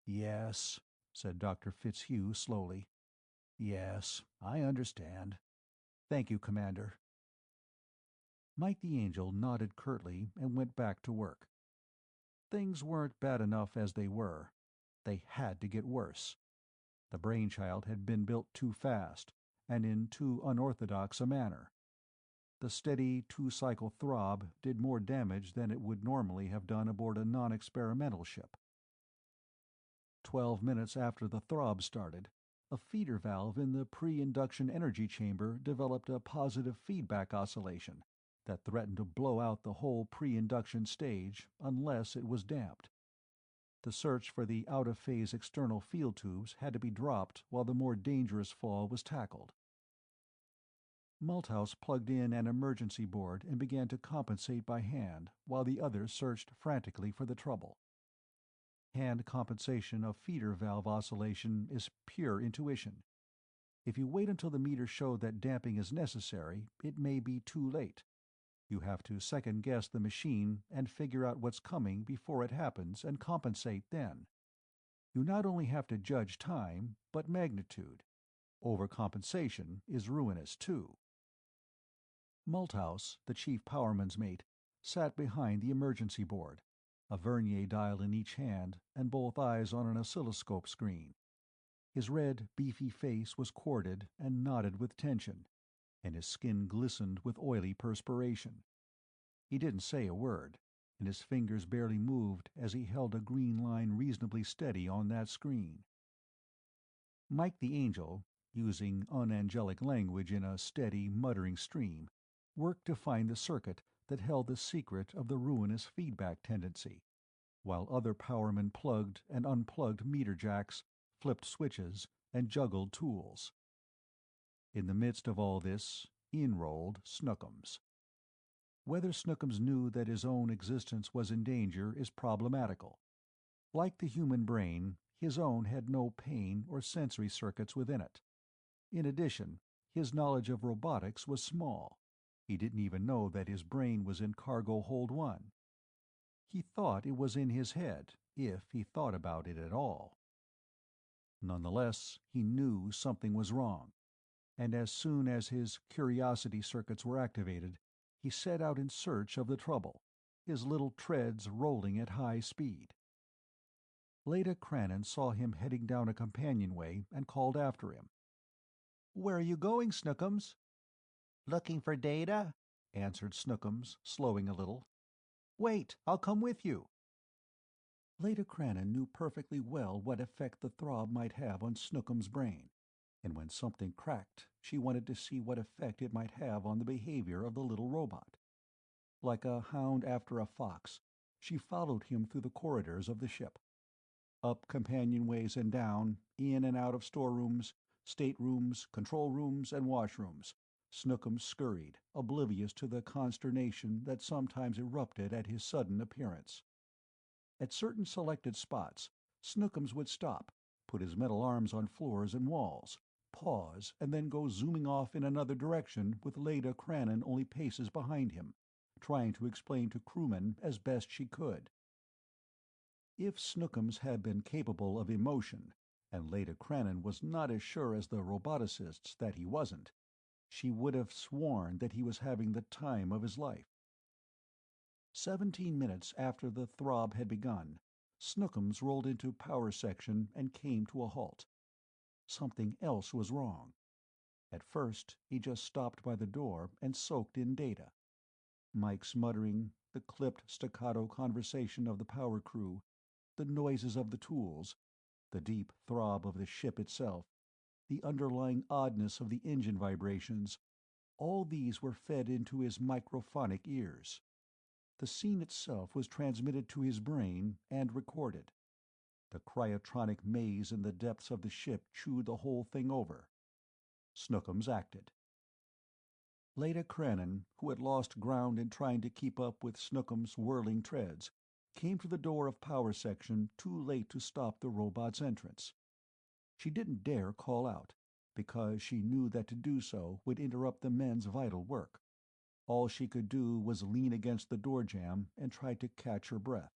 "Yes," said Dr. Fitzhugh slowly. "Yes, I understand. Thank you, Commander." Mike the Angel nodded curtly and went back to work. Things weren't bad enough as they were. They had to get worse. The brainchild had been built too fast, and in too unorthodox a manner. The steady 2-cycle throb did more damage than it would normally have done aboard a non-experimental ship. 12 minutes after the throb started, a feeder valve in the pre-induction energy chamber developed a positive feedback oscillation that threatened to blow out the whole pre-induction stage unless it was damped. The search for the out-of-phase external field tubes had to be dropped while the more dangerous fall was tackled. Malthouse plugged in an emergency board and began to compensate by hand while the others searched frantically for the trouble. Hand compensation of feeder valve oscillation is pure intuition. If you wait until the meter showed that damping is necessary, it may be too late. You have to second-guess the machine and figure out what's coming before it happens and compensate then. You not only have to judge time, but magnitude. Overcompensation is ruinous too. Malthouse, the chief powerman's mate, sat behind the emergency board, a vernier dial in each hand and both eyes on an oscilloscope screen. His red, beefy face was corded and knotted with tension, and his skin glistened with oily perspiration. He didn't say a word, and his fingers barely moved as he held a green line reasonably steady on that screen. Mike the Angel, using unangelic language in a steady, muttering stream, worked to find the circuit that held the secret of the ruinous feedback tendency, while other powermen plugged and unplugged meter jacks, flipped switches, and juggled tools. In the midst of all this, in rolled Snookums. Whether Snookums knew that his own existence was in danger is problematical. Like the human brain, his own had no pain or sensory circuits within it. In addition, his knowledge of robotics was small. He didn't even know that his brain was in cargo hold 1. He thought it was in his head, if he thought about it at all. Nonetheless, he knew something was wrong, and as soon as his curiosity circuits were activated, he set out in search of the trouble, his little treads rolling at high speed. Leda Crannon saw him heading down a companionway and called after him. "Where are you going, Snookums?" "Looking for Data," answered Snookums, slowing a little. "Wait, I'll come with you." Leda Crannon knew perfectly well what effect the throb might have on Snookum's brain, and when something cracked, she wanted to see what effect it might have on the behavior of the little robot. Like a hound after a fox, she followed him through the corridors of the ship. Up companionways and down, in and out of storerooms, staterooms, control rooms, and washrooms, Snookum scurried, oblivious to the consternation that sometimes erupted at his sudden appearance. At certain selected spots, Snookums would stop, put his metal arms on floors and walls, pause, and then go zooming off in another direction with Leda Crannon only paces behind him, trying to explain to crewmen as best she could. If Snookums had been capable of emotion, and Leda Crannon was not as sure as the roboticists that he wasn't, she would have sworn that he was having the time of his life. 17 minutes after the throb had begun, Snookums rolled into power section and came to a halt. Something else was wrong. At first, he just stopped by the door and soaked in data. Mike's muttering, the clipped staccato conversation of the power crew, the noises of the tools, the deep throb of the ship itself, the underlying oddness of the engine vibrations, all these were fed into his microphonic ears. The scene itself was transmitted to his brain and recorded. The cryotronic maze in the depths of the ship chewed the whole thing over. Snookums acted. Leda Crannon, who had lost ground in trying to keep up with Snookum's whirling treads, came to the door of power section too late to stop the robot's entrance. She didn't dare call out, because she knew that to do so would interrupt the men's vital work. All she could do was lean against the door jamb and try to catch her breath.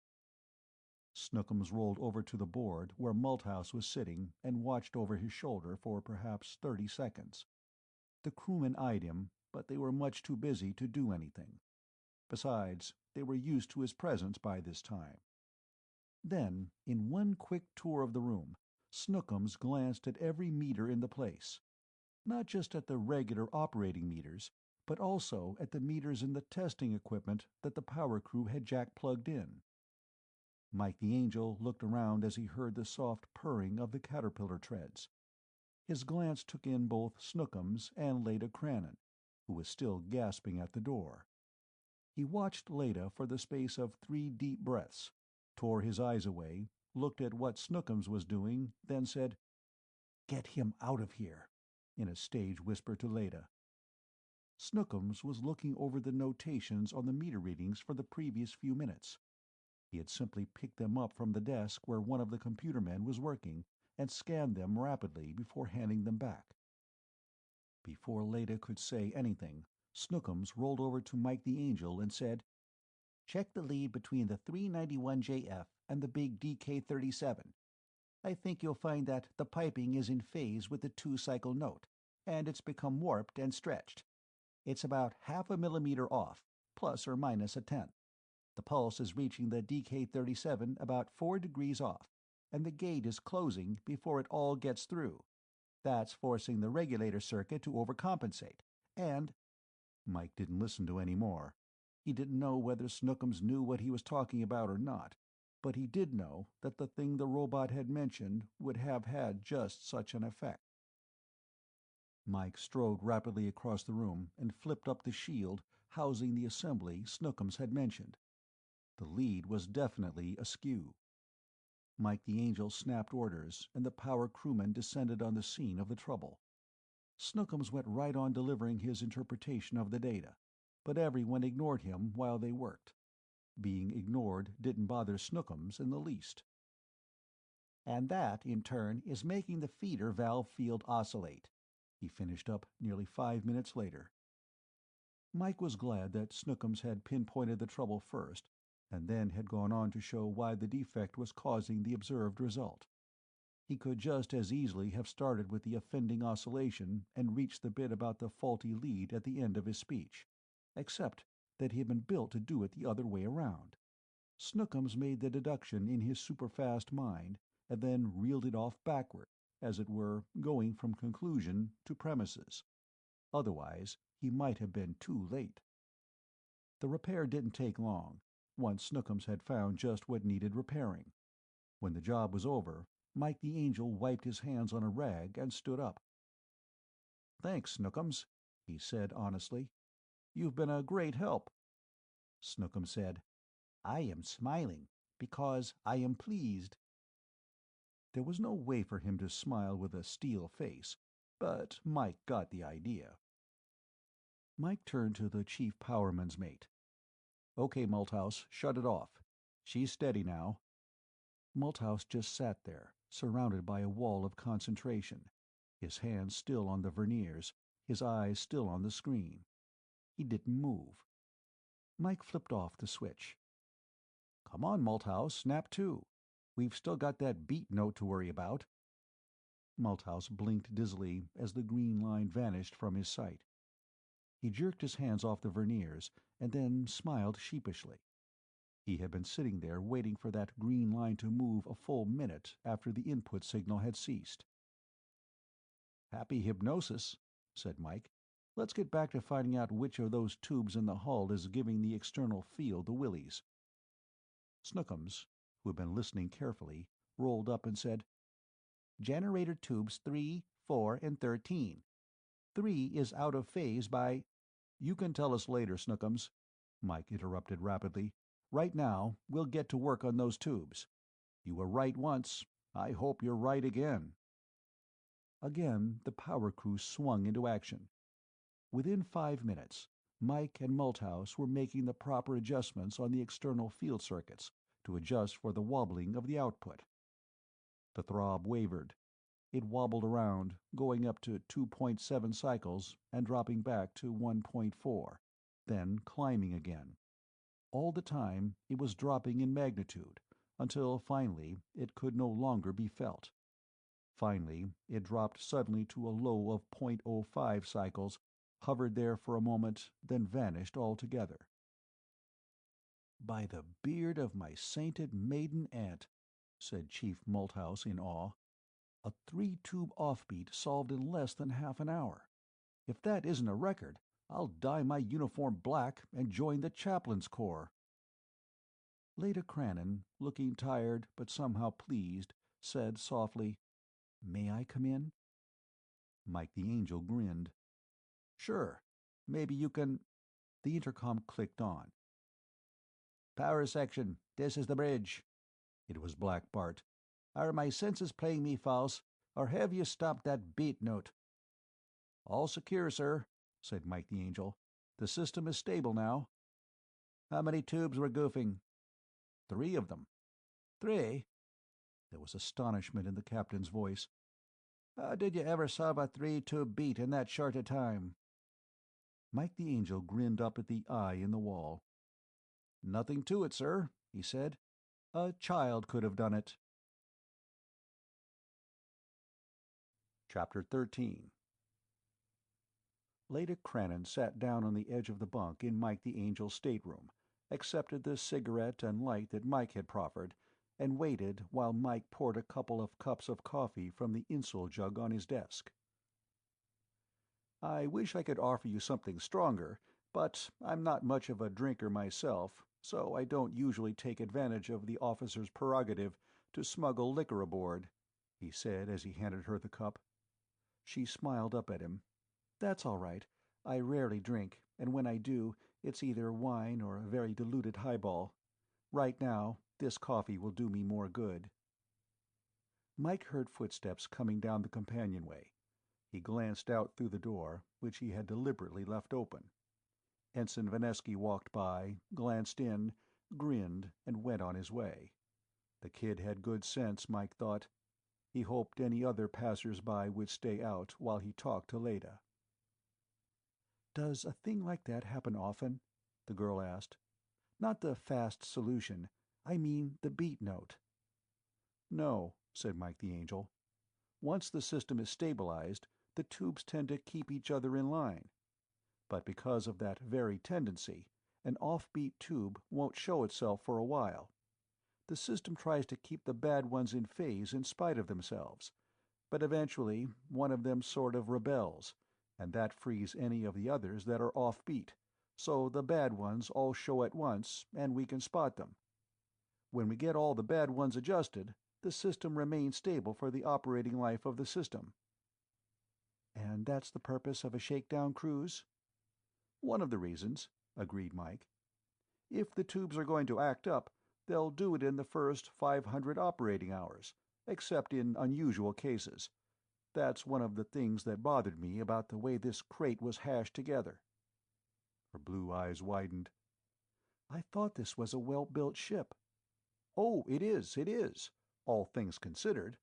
Snookums rolled over to the board where Malthouse was sitting and watched over his shoulder for perhaps 30 seconds. The crewmen eyed him, but they were much too busy to do anything. Besides, they were used to his presence by this time. Then, in one quick tour of the room, Snookums glanced at every meter in the place. Not just at the regular operating meters, but also at the meters in the testing equipment that the power crew had jack-plugged in. Mike the Angel looked around as he heard the soft purring of the caterpillar treads. His glance took in both Snookums and Leda Crannon, who was still gasping at the door. He watched Leda for the space of 3 deep breaths, tore his eyes away, looked at what Snookums was doing, then said, "Get him out of here," in a stage whisper to Leda. Snookums was looking over the notations on the meter readings for the previous few minutes. He had simply picked them up from the desk where one of the computer men was working, and scanned them rapidly before handing them back. Before Leda could say anything, Snookums rolled over to Mike the Angel and said, "Check the lead between the 391JF and the big DK-37. I think you'll find that the piping is in phase with the 2-cycle note, and it's become warped and stretched. It's about half a millimeter off, plus or minus a tenth. The pulse is reaching the DK-37 about 4 degrees off. and the gate is closing before it all gets through. That's forcing the regulator circuit to overcompensate. And Mike didn't listen to any more. He didn't know whether Snookums knew what he was talking about or not, but he did know that the thing the robot had mentioned would have had just such an effect. Mike strode rapidly across the room and flipped up the shield housing the assembly Snookums had mentioned. The lead was definitely askew. Mike the Angel snapped orders, and the power crewman descended on the scene of the trouble. Snookums went right on delivering his interpretation of the data, but everyone ignored him while they worked. Being ignored didn't bother Snookums in the least. "And that, in turn, is making the feeder valve field oscillate," he finished up nearly 5 minutes later. Mike was glad that Snookums had pinpointed the trouble first, and then had gone on to show why the defect was causing the observed result. He could just as easily have started with the offending oscillation and reached the bit about the faulty lead at the end of his speech, except that he had been built to do it the other way around. Snookums made the deduction in his superfast mind, and then reeled it off backward, as it were, going from conclusion to premises. Otherwise, he might have been too late. The repair didn't take long, once Snookums had found just what needed repairing. When the job was over, Mike the Angel wiped his hands on a rag and stood up. "Thanks, Snookums," he said honestly. "You've been a great help." Snookums said, "I am smiling, because I am pleased." There was no way for him to smile with a steel face, but Mike got the idea. Mike turned to the chief powerman's mate. "Okay, Malthouse, shut it off. She's steady now." Malthouse just sat there, surrounded by a wall of concentration, his hands still on the verniers, his eyes still on the screen. He didn't move. Mike flipped off the switch. "Come on, Malthouse, snap to. We've still got that beat note to worry about." Malthouse blinked dizzily as the green line vanished from his sight. He jerked his hands off the verniers, and then smiled sheepishly. He had been sitting there waiting for that green line to move a full minute after the input signal had ceased. "Happy hypnosis," said Mike. "Let's get back to finding out which of those tubes in the hull is giving the external field the willies." Snookums, who had been listening carefully, rolled up and said, "Generator tubes 3, 4, and 13. 3 is out of phase by—" "You can tell us later, Snookums," Mike interrupted rapidly. "Right now, we'll get to work on those tubes. You were right once. I hope you're right again." Again the power crew swung into action. Within 5 minutes, Mike and Malthouse were making the proper adjustments on the external field circuits to adjust for the wobbling of the output. The throb wavered. It wobbled around, going up to 2.7 cycles and dropping back to 1.4, then climbing again. All the time, it was dropping in magnitude, until finally it could no longer be felt. Finally, it dropped suddenly to a low of 0.05 cycles, hovered there for a moment, then vanished altogether. "By the beard of my sainted maiden aunt," said Chief Malthouse in awe. "A 3-tube offbeat solved in less than half an hour. If that isn't a record, I'll dye my uniform black and join the chaplain's corps." Leda Crannon, looking tired but somehow pleased, said softly, "May I come in?" Mike the Angel grinned. "Sure. Maybe you can—" The intercom clicked on. "Power section, this is the bridge." It was Black Bart. "Are my senses playing me false, or have you stopped that beat note?" "All secure, sir," said Mike the Angel. "The system is stable now." "How many tubes were goofing?" "3 of them." "3?" There was astonishment in the captain's voice. "How did you ever solve a 3-tube beat in that short a time?" Mike the Angel grinned up at the eye in the wall. "Nothing to it, sir," he said. "A child could have done it." Chapter 13. Leda Crannon sat down on the edge of the bunk in Mike the Angel's stateroom, accepted the cigarette and light that Mike had proffered, and waited while Mike poured a couple of cups of coffee from the insole jug on his desk. "I wish I could offer you something stronger, but I'm not much of a drinker myself, so I don't usually take advantage of the officer's prerogative to smuggle liquor aboard," he said as he handed her the cup. She smiled up at him. "That's all right. I rarely drink, and when I do, it's either wine or a very diluted highball. Right now, this coffee will do me more good." Mike heard footsteps coming down the companionway. He glanced out through the door, which he had deliberately left open. Ensign Vanesky walked by, glanced in, grinned, and went on his way. The kid had good sense, Mike thought. He hoped any other passers-by would stay out while he talked to Leda. "Does a thing like that happen often?" the girl asked. "Not the fast solution. I mean the beat note." "No," said Mike the Angel. "Once the system is stabilized, the tubes tend to keep each other in line. But because of that very tendency, an offbeat tube won't show itself for a while. The system tries to keep the bad ones in phase in spite of themselves, but eventually one of them sort of rebels, and that frees any of the others that are offbeat, so the bad ones all show at once and we can spot them. When we get all the bad ones adjusted, the system remains stable for the operating life of the system." "And that's the purpose of a shakedown cruise?" "One of the reasons," agreed Mike. "If the tubes are going to act up, they'll do it in the first 500 operating hours, except in unusual cases. That's one of the things that bothered me about the way this crate was hashed together." Her blue eyes widened. "I thought this was a well-built ship." "Oh, it is, all things considered.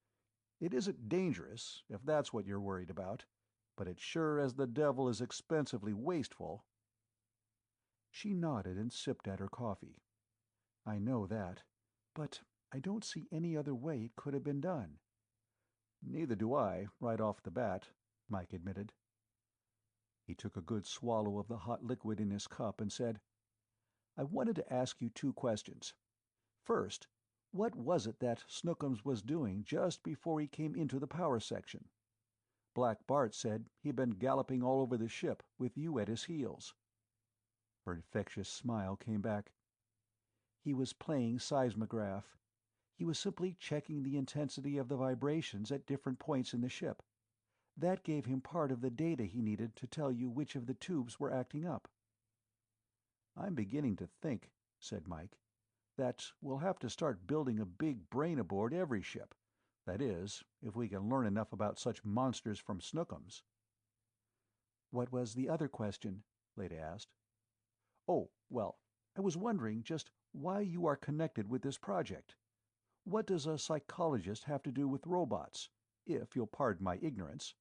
It isn't dangerous, if that's what you're worried about, but it sure as the devil is expensively wasteful." She nodded and sipped at her coffee. "I know that, but I don't see any other way it could have been done." "Neither do I, right off the bat," Mike admitted. He took a good swallow of the hot liquid in his cup and said, "I wanted to ask you two questions. First, what was it that Snookums was doing just before he came into the power section? Black Bart said he'd been galloping all over the ship, with you at his heels." Her infectious smile came back. "He was playing seismograph. He was simply checking the intensity of the vibrations at different points in the ship. That gave him part of the data he needed to tell you which of the tubes were acting up." "I'm beginning to think," said Mike, "that we'll have to start building a big brain aboard every ship. That is, if we can learn enough about such monsters from Snookums." "What was the other question?" Leda asked. "Oh, well, I was wondering just why you are connected with this project. What does a psychologist have to do with robots, if you'll pardon my ignorance?"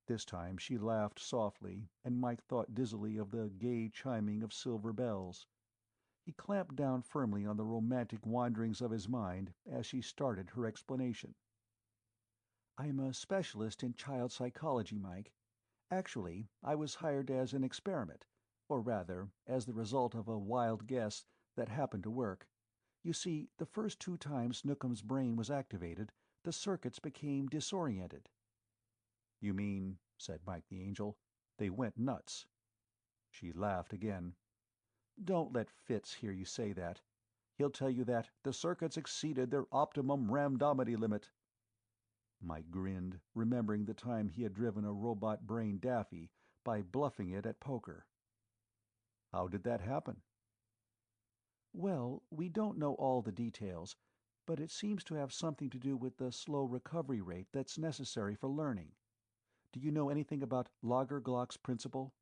This time she laughed softly, and Mike thought dizzily of the gay chiming of silver bells. He clamped down firmly on the romantic wanderings of his mind as she started her explanation. "I'm a specialist in child psychology, Mike. Actually, I was hired as an experiment, or rather, as the result of a wild guess that happened to work. You see, the first 2 times Snookum's brain was activated, the circuits became disoriented." "You mean," said Mike the Angel, "they went nuts?" She laughed again. "Don't let Fitz hear you say that. He'll tell you that the circuits exceeded their optimum randomity limit." Mike grinned, remembering the time he had driven a robot-brained Daffy by bluffing it at poker. "How did that happen?" "Well, we don't know all the details, but it seems to have something to do with the slow recovery rate that's necessary for learning. Do you know anything about Lagergloc's principle?"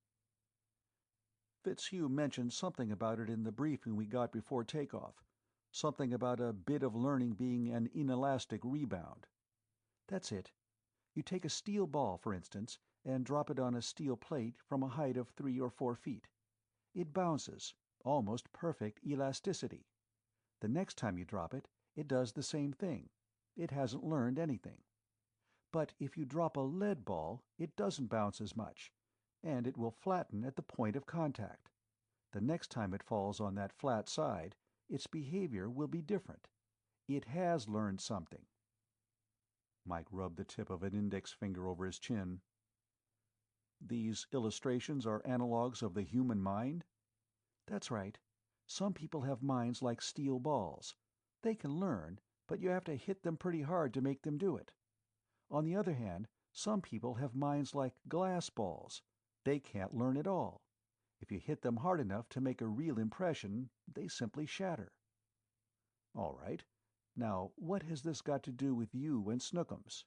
"Fitzhugh mentioned something about it in the briefing we got before takeoff. Something about a bit of learning being an inelastic rebound." "That's it. You take a steel ball, for instance, and drop it on a steel plate from a height of 3 or 4 feet. It bounces, almost perfect elasticity. The next time you drop it, it does the same thing. It hasn't learned anything. But if you drop a lead ball, it doesn't bounce as much, and it will flatten at the point of contact. The next time it falls on that flat side, its behavior will be different. It has learned something. Mike rubbed the tip of an index finger over his chin. These illustrations are analogues of the human mind? That's right. Some people have minds like steel balls. They can learn, but you have to hit them pretty hard to make them do it. On the other hand, some people have minds like glass balls. They can't learn at all. If you hit them hard enough to make a real impression, they simply shatter. All right. Now, what has this got to do with you and Snookums?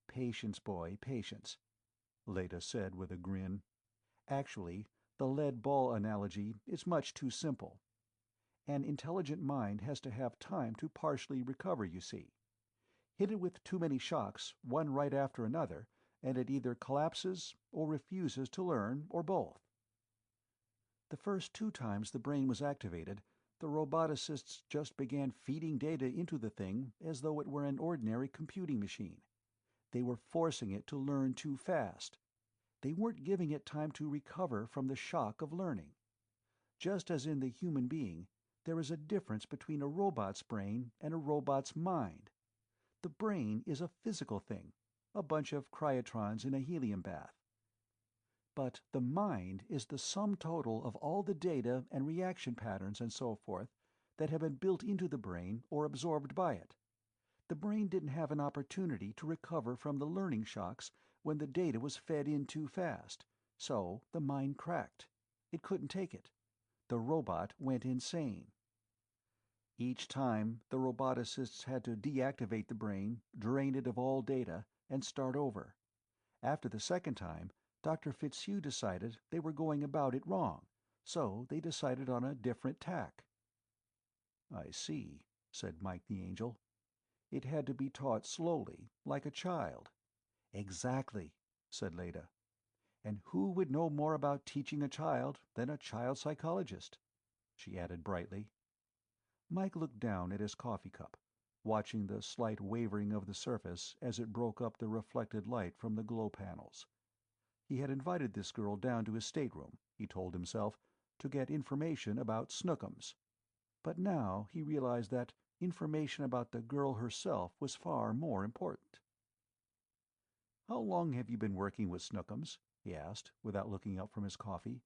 Patience, boy, patience, Leda said with a grin. Actually, the lead ball analogy is much too simple. An intelligent mind has to have time to partially recover, you see. Hit it with too many shocks, one right after another, and it either collapses or refuses to learn, or both. The first 2 times the brain was activated, the roboticists just began feeding data into the thing as though it were an ordinary computing machine. They were forcing it to learn too fast. They weren't giving it time to recover from the shock of learning. Just as in the human being, there is a difference between a robot's brain and a robot's mind. The brain is a physical thing, a bunch of cryotrons in a helium bath. But the mind is the sum total of all the data and reaction patterns and so forth that have been built into the brain or absorbed by it. The brain didn't have an opportunity to recover from the learning shocks when the data was fed in too fast, so the mind cracked. It couldn't take it. The robot went insane. Each time, the roboticists had to deactivate the brain, drain it of all data, and start over. After the second time, Dr. Fitzhugh decided they were going about it wrong, so they decided on a different tack. "I see," said Mike the Angel. "It had to be taught slowly, like a child." "Exactly," said Leda. "And who would know more about teaching a child than a child psychologist?" she added brightly. Mike looked down at his coffee cup, watching the slight wavering of the surface as it broke up the reflected light from the glow panels. He had invited this girl down to his stateroom, he told himself, to get information about Snookums. But now he realized that information about the girl herself was far more important. "How long have you been working with Snookums?" he asked, without looking up from his coffee.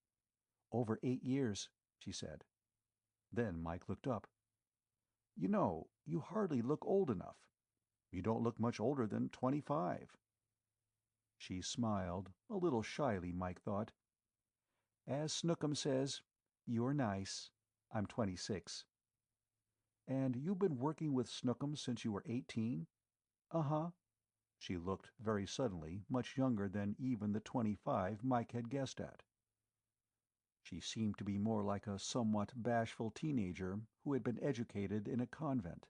"Over 8 years," she said. Then Mike looked up. "You know, you hardly look old enough. You don't look much older than 25. She smiled, a little shyly, Mike thought. "As Snookum says, you're nice. I'm 26. "And you've been working with Snookum since you were 18? "Uh-huh." She looked, very suddenly, much younger than even the 25 Mike had guessed at. She seemed to be more like a somewhat bashful teenager who had been educated in a convent.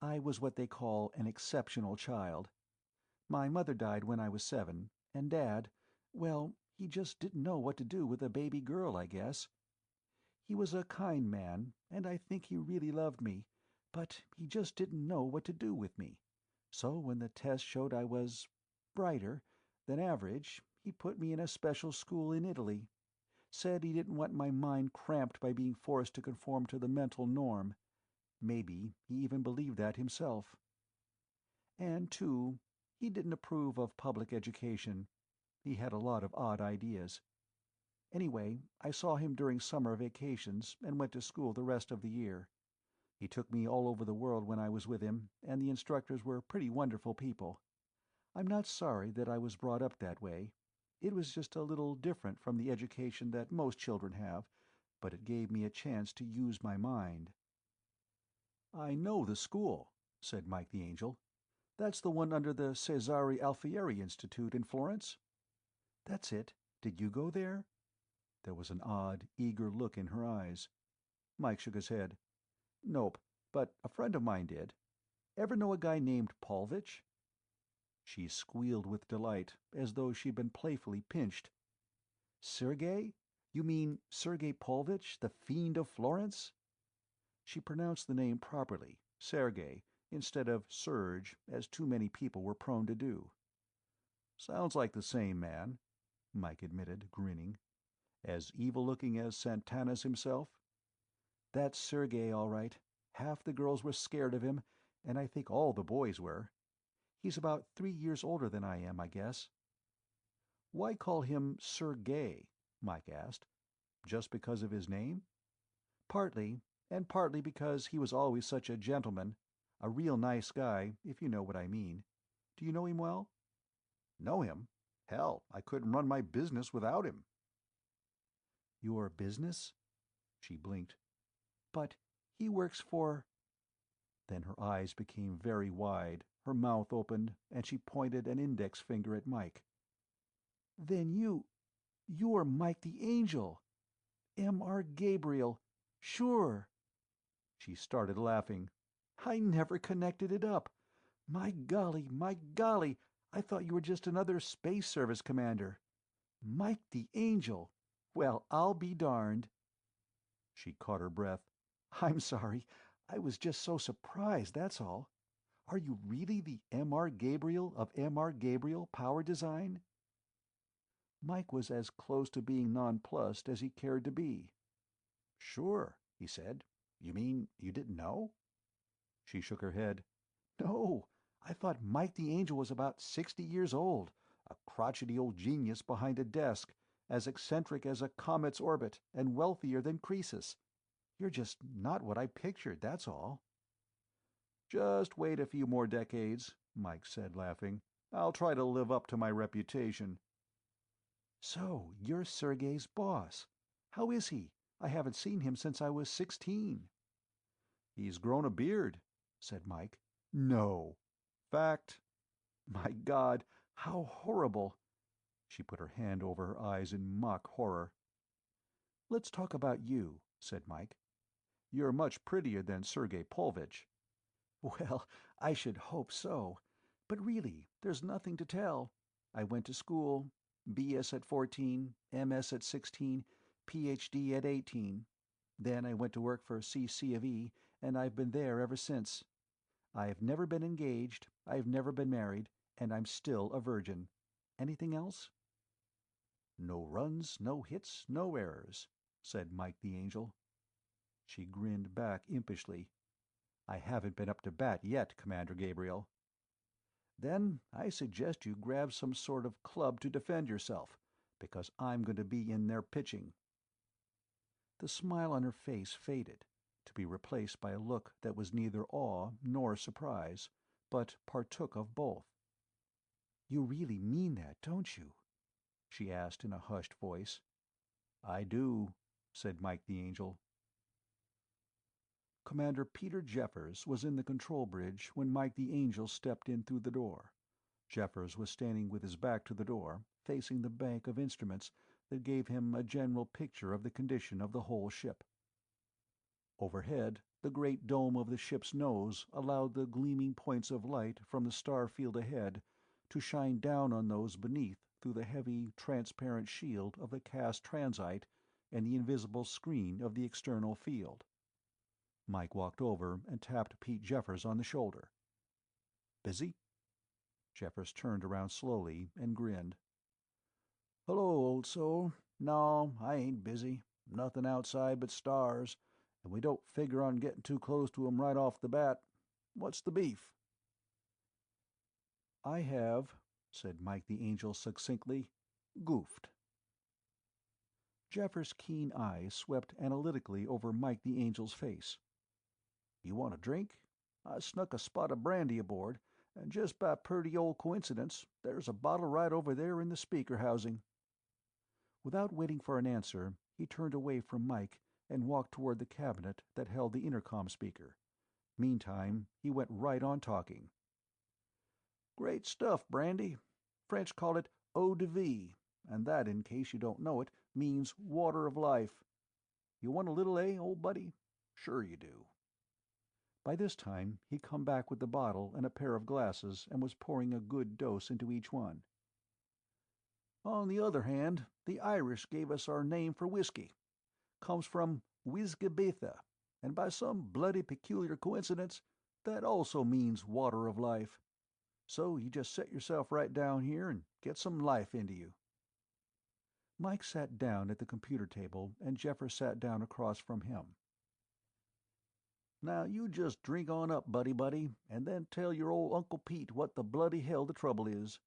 "I was what they call an exceptional child. My mother died when I was 7, and Dad, well, he just didn't know what to do with a baby girl, I guess. He was a kind man, and I think he really loved me, but he just didn't know what to do with me. So when the test showed I was brighter than average, he put me in a special school in Italy. Said he didn't want my mind cramped by being forced to conform to the mental norm. Maybe he even believed that himself. And, too, he didn't approve of public education. He had a lot of odd ideas. Anyway, I saw him during summer vacations and went to school the rest of the year. He took me all over the world when I was with him, and the instructors were pretty wonderful people. I'm not sorry that I was brought up that way. It was just a little different from the education that most children have, but it gave me a chance to use my mind." "I know the school," said Mike the Angel. "That's the one under the Cesare Alfieri Institute in Florence?" "That's it. Did you go there?" There was an odd, eager look in her eyes. Mike shook his head. "Nope, but a friend of mine did. Ever know a guy named Paulvitch?" She squealed with delight, as though she'd been playfully pinched. "Sergei? You mean Sergei Paulvitch, the Fiend of Florence?" She pronounced the name properly, Sergei, instead of Serge, as too many people were prone to do. "Sounds like the same man," Mike admitted, grinning. "As evil-looking as Satanas himself?" "That's Sergei, all right. Half the girls were scared of him, and I think all the boys were. He's about 3 years older than I am, I guess." "Why call him Sir Gay?" Mike asked. "Just because of his name?" "Partly, and partly because he was always such a gentleman. A real nice guy, if you know what I mean. Do you know him well?" "Know him? Hell, I couldn't run my business without him." "Your business?" She blinked. "But he works for—" Then her eyes became very wide, her mouth opened, and she pointed an index finger at Mike. "Then you're Mike the Angel. M.R. Gabriel. Sure." She started laughing. "I never connected it up. My golly, I thought you were just another Space Service commander. Mike the Angel. Well, I'll be darned." She caught her breath. "I'm sorry. I was just so surprised, that's all. Are you really the M.R. Gabriel of M.R. Gabriel Power Design?" Mike was as close to being nonplussed as he cared to be. "Sure," he said. "You mean you didn't know?" She shook her head. "No, I thought Mike the Angel was about 60 years old, a crotchety old genius behind a desk, as eccentric as a comet's orbit, and wealthier than Croesus. You're just not what I pictured, that's all." "Just wait a few more decades," Mike said, laughing. "I'll try to live up to my reputation." "So, you're Sergei's boss. How is he? I haven't seen him since I was 16. "He's grown a beard," said Mike. "No." "Fact." "My God, how horrible!" She put her hand over her eyes in mock horror. "Let's talk about you," said Mike. "You're much prettier than Sergei Pulvitch." "Well, I should hope so. But really, there's nothing to tell. I went to school. B.S. at 14, M.S. at 16, Ph.D. at 18. Then I went to work for C.C. of E., and I've been there ever since. I've never been engaged, I've never been married, and I'm still a virgin. Anything else?" "No runs, no hits, no errors," said Mike the Angel. She grinned back impishly. "I haven't been up to bat yet, Commander Gabriel." "Then I suggest you grab some sort of club to defend yourself, because I'm going to be in there pitching." The smile on her face faded, to be replaced by a look that was neither awe nor surprise, but partook of both. "You really mean that, don't you?" she asked in a hushed voice. "I do," said Mike the Angel. Commander Peter Jeffers was in the control bridge when Mike the Angel stepped in through the door. Jeffers was standing with his back to the door, facing the bank of instruments that gave him a general picture of the condition of the whole ship. Overhead, the great dome of the ship's nose allowed the gleaming points of light from the star field ahead to shine down on those beneath through the heavy, transparent shield of the cast transite and the invisible screen of the external field. Mike walked over and tapped Pete Jeffers on the shoulder. "Busy?" Jeffers turned around slowly and grinned. "Hello, old soul. No, I ain't busy. Nothing outside but stars, and we don't figure on getting too close to 'em right off the bat. What's the beef?" "I have," said Mike the Angel succinctly, "goofed." Jeffers' keen eyes swept analytically over Mike the Angel's face. "You want a drink? I snuck a spot of brandy aboard, and just by purty old coincidence, there's a bottle right over there in the speaker housing." Without waiting for an answer, he turned away from Mike and walked toward the cabinet that held the intercom speaker. Meantime, he went right on talking. "Great stuff, brandy. French call it eau de vie, and that, in case you don't know it, means water of life. You want a little, old buddy? Sure you do." By this time he'd come back with the bottle and a pair of glasses and was pouring a good dose into each one. "On the other hand, the Irish gave us our name for whiskey. Comes from Wisgabetha, and by some bloody peculiar coincidence, that also means water of life. So you just set yourself right down here and get some life into you." Mike sat down at the computer table, and Jeffers sat down across from him. Now you just drink on up, buddy, and then tell your old Uncle Pete what the bloody hell the trouble is."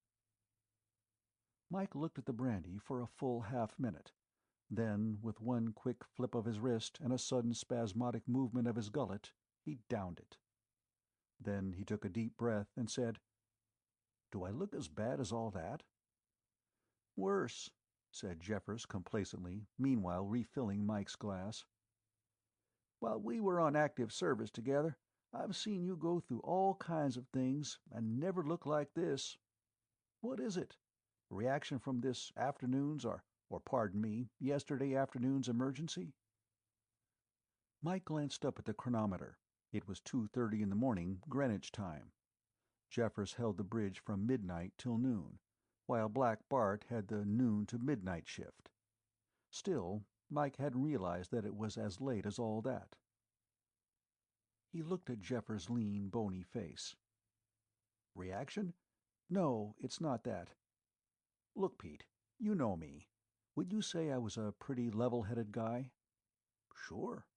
Mike looked at the brandy for a full half-minute. Then, with one quick flip of his wrist and a sudden spasmodic movement of his gullet, he downed it. Then he took a deep breath and said, "Do I look as bad as all that?" "Worse," said Jeffers complacently, meanwhile refilling Mike's glass. "While we were on active service together, I've seen you go through all kinds of things and never look like this. What is it? Reaction from this afternoon's or pardon me, yesterday afternoon's emergency?" Mike glanced up at the chronometer. It was 2:30 in the morning, Greenwich time. Jeffers held the bridge from midnight till noon, while Black Bart had the noon to midnight shift. Still, Mike hadn't realized that it was as late as all that. He looked at Jeffers' lean, bony face. "Reaction? No, it's not that. Look, Pete, you know me. Would you say I was a pretty level-headed guy?" "Sure."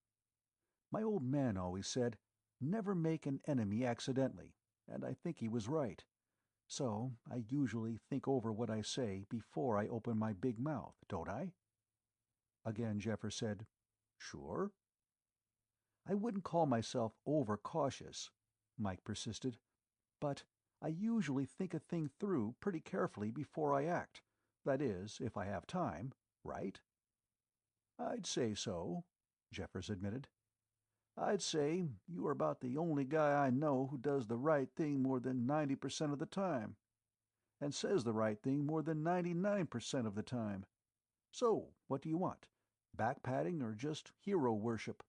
"My old man always said, 'Never make an enemy accidentally,' and I think he was right. So I usually think over what I say before I open my big mouth, don't I?" Again Jeffers said, "Sure." "I wouldn't call myself overcautious," Mike persisted, "but I usually think a thing through pretty carefully before I act. That is, if I have time, right?" "I'd say so," Jeffers admitted. "I'd say you are about the only guy I know who does the right thing more than 90% of the time, and says the right thing more than 99% of the time. So, what do you want? Back-patting or just hero worship?"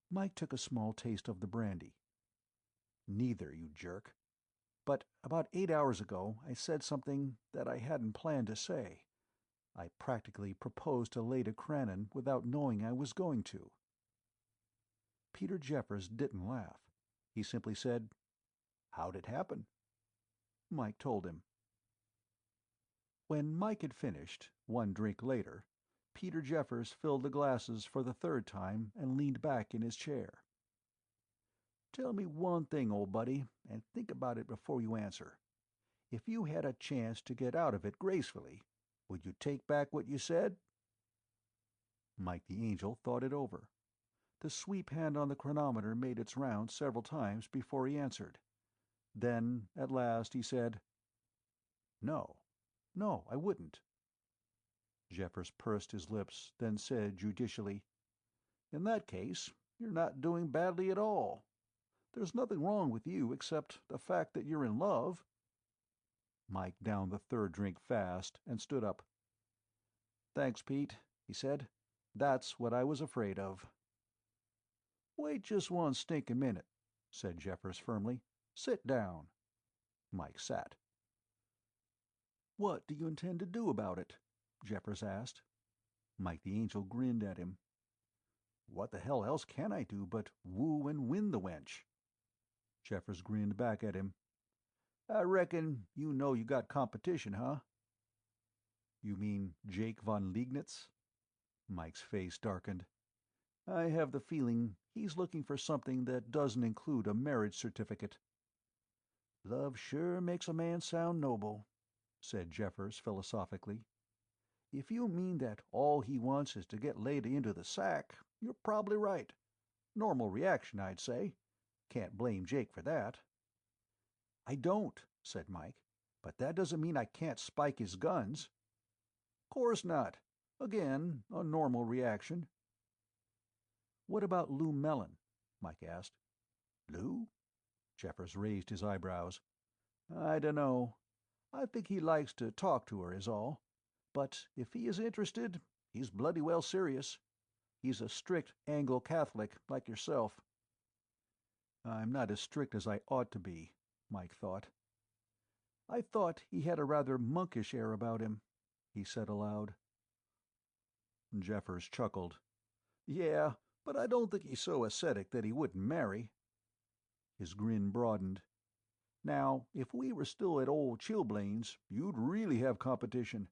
Mike took a small taste of the brandy. "Neither, you jerk. But about 8 hours ago I said something that I hadn't planned to say. I practically proposed to Leda Cranon without knowing I was going to." Peter Jeffers didn't laugh. He simply said, "How'd it happen?" Mike told him. When Mike had finished, one drink later, Peter Jeffers filled the glasses for the third time and leaned back in his chair. "Tell me one thing, old buddy, and think about it before you answer. If you had a chance to get out of it gracefully, would you take back what you said?" Mike the Angel thought it over. The sweep hand on the chronometer made its rounds several times before he answered. Then, at last, he said, "No. No, I wouldn't." Jeffers pursed his lips, then said judicially, "In that case, you're not doing badly at all. There's nothing wrong with you except the fact that you're in love." Mike downed the third drink fast and stood up. "Thanks, Pete," he said. "That's what I was afraid of." "Wait just one stinking minute," said Jeffers firmly. "Sit down." Mike sat. "What do you intend to do about it?" Jeffers asked. Mike the Angel grinned at him. "What the hell else can I do but woo and win the wench?" Jeffers grinned back at him. "I reckon you know you got competition, huh?" "You mean Jake von Liegnitz?" Mike's face darkened. "I have the feeling he's looking for something that doesn't include a marriage certificate." "Love sure makes a man sound noble," said Jeffers philosophically. "If you mean that all he wants is to get Leda into the sack, you're probably right. Normal reaction, I'd say. Can't blame Jake for that." "I don't," said Mike. "But that doesn't mean I can't spike his guns." "Course not. Again, a normal reaction." "What about Lou Mellon?" Mike asked. "Lou?" Jeffers raised his eyebrows. "I dunno. I think he likes to talk to her, is all. But if he is interested, he's bloody well serious. He's a strict Anglo-Catholic, like yourself." "I'm not as strict as I ought to be," Mike thought. "I thought he had a rather monkish air about him," he said aloud. Jeffers chuckled. "Yeah, but I don't think he's so ascetic that he wouldn't marry." His grin broadened. "Now, if we were still at old Chilblains, you'd really have competition.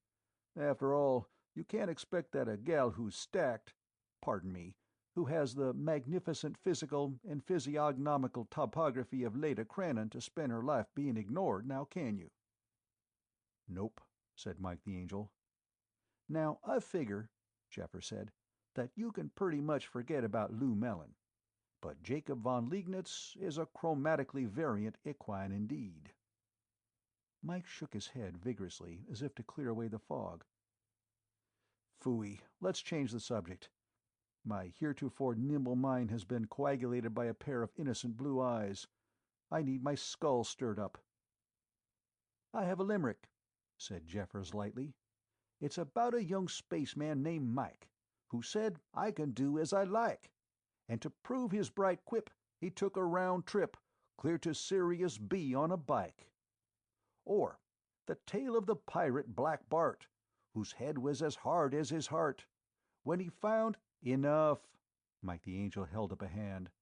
After all, you can't expect that a gal who's stacked, pardon me, who has the magnificent physical and physiognomical topography of Leda Cranon to spend her life being ignored, now can you?" "Nope," said Mike the Angel. "Now, I figure," Jeffers said, "that you can pretty much forget about Lou Mellon. But Jacob von Liegnitz is a chromatically variant equine indeed." Mike shook his head vigorously, as if to clear away the fog. "Phooey, let's change the subject. My heretofore nimble mind has been coagulated by a pair of innocent blue eyes. I need my skull stirred up." "I have a limerick," said Jeffers lightly. "It's about a young spaceman named Mike, who said, 'I can do as I like.' And to prove his bright quip, he took a round trip, clear to Sirius B on a bike." Or, the tale of the pirate Black Bart, whose head was as hard as his heart. When he found— "Enough!" Mike the Angel held up a hand.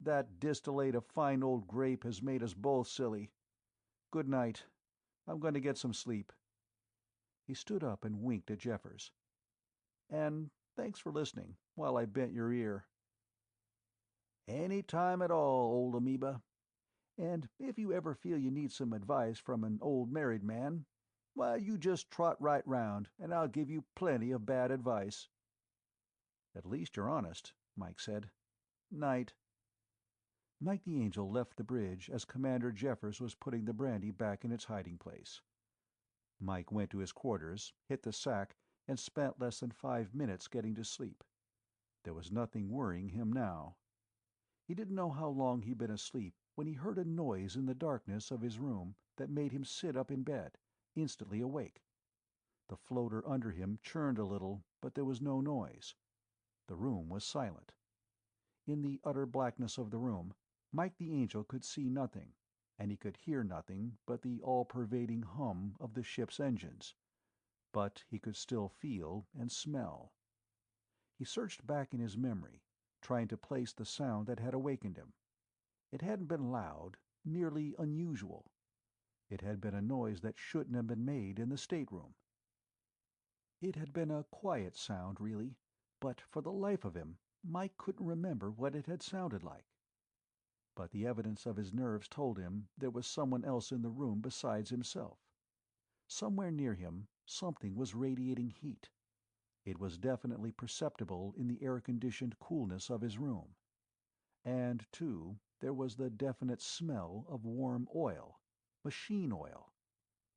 "That distillate of fine old grape has made us both silly. Good night. I'm going to get some sleep." He stood up and winked at Jeffers. "And thanks for listening, while I bent your ear." "Any time at all, old amoeba. And if you ever feel you need some advice from an old married man, why, you just trot right round, and I'll give you plenty of bad advice." "At least you're honest," Mike said. "Night." Mike the Angel left the bridge as Commander Jeffers was putting the brandy back in its hiding place. Mike went to his quarters, hit the sack, and spent less than 5 minutes getting to sleep. There was nothing worrying him now. He didn't know how long he'd been asleep when he heard a noise in the darkness of his room that made him sit up in bed, instantly awake. The floater under him churned a little, but there was no noise. The room was silent. In the utter blackness of the room, Mike the Angel could see nothing, and he could hear nothing but the all-pervading hum of the ship's engines. But he could still feel and smell. He searched back in his memory, trying to place the sound that had awakened him. It hadn't been loud, merely unusual. It had been a noise that shouldn't have been made in the stateroom. It had been a quiet sound, really, but for the life of him, Mike couldn't remember what it had sounded like. But the evidence of his nerves told him there was someone else in the room besides himself. Somewhere near him, something was radiating heat. It was definitely perceptible in the air-conditioned coolness of his room. And, too, there was the definite smell of warm oil, machine oil.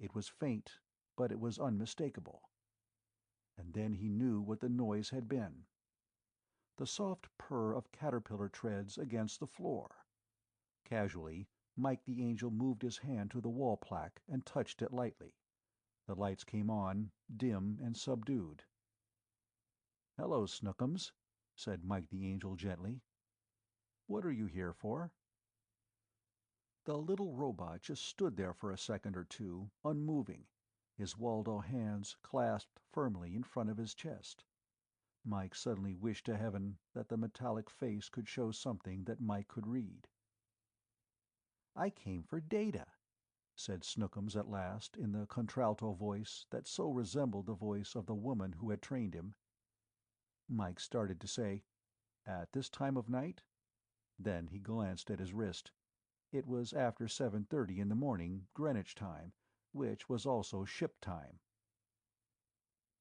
It was faint, but it was unmistakable. And then he knew what the noise had been. The soft purr of caterpillar treads against the floor. Casually, Mike the Angel moved his hand to the wall plaque and touched it lightly. The lights came on, dim and subdued. "Hello, Snookums," said Mike the Angel gently. "What are you here for?" The little robot just stood there for a second or two, unmoving, his Waldo hands clasped firmly in front of his chest. Mike suddenly wished to heaven that the metallic face could show something that Mike could read. "I came for data," said Snookums at last, in the contralto voice that so resembled the voice of the woman who had trained him. Mike started to say, "At this time of night?" Then he glanced at his wrist. It was after 7:30 in the morning, Greenwich time, which was also ship time.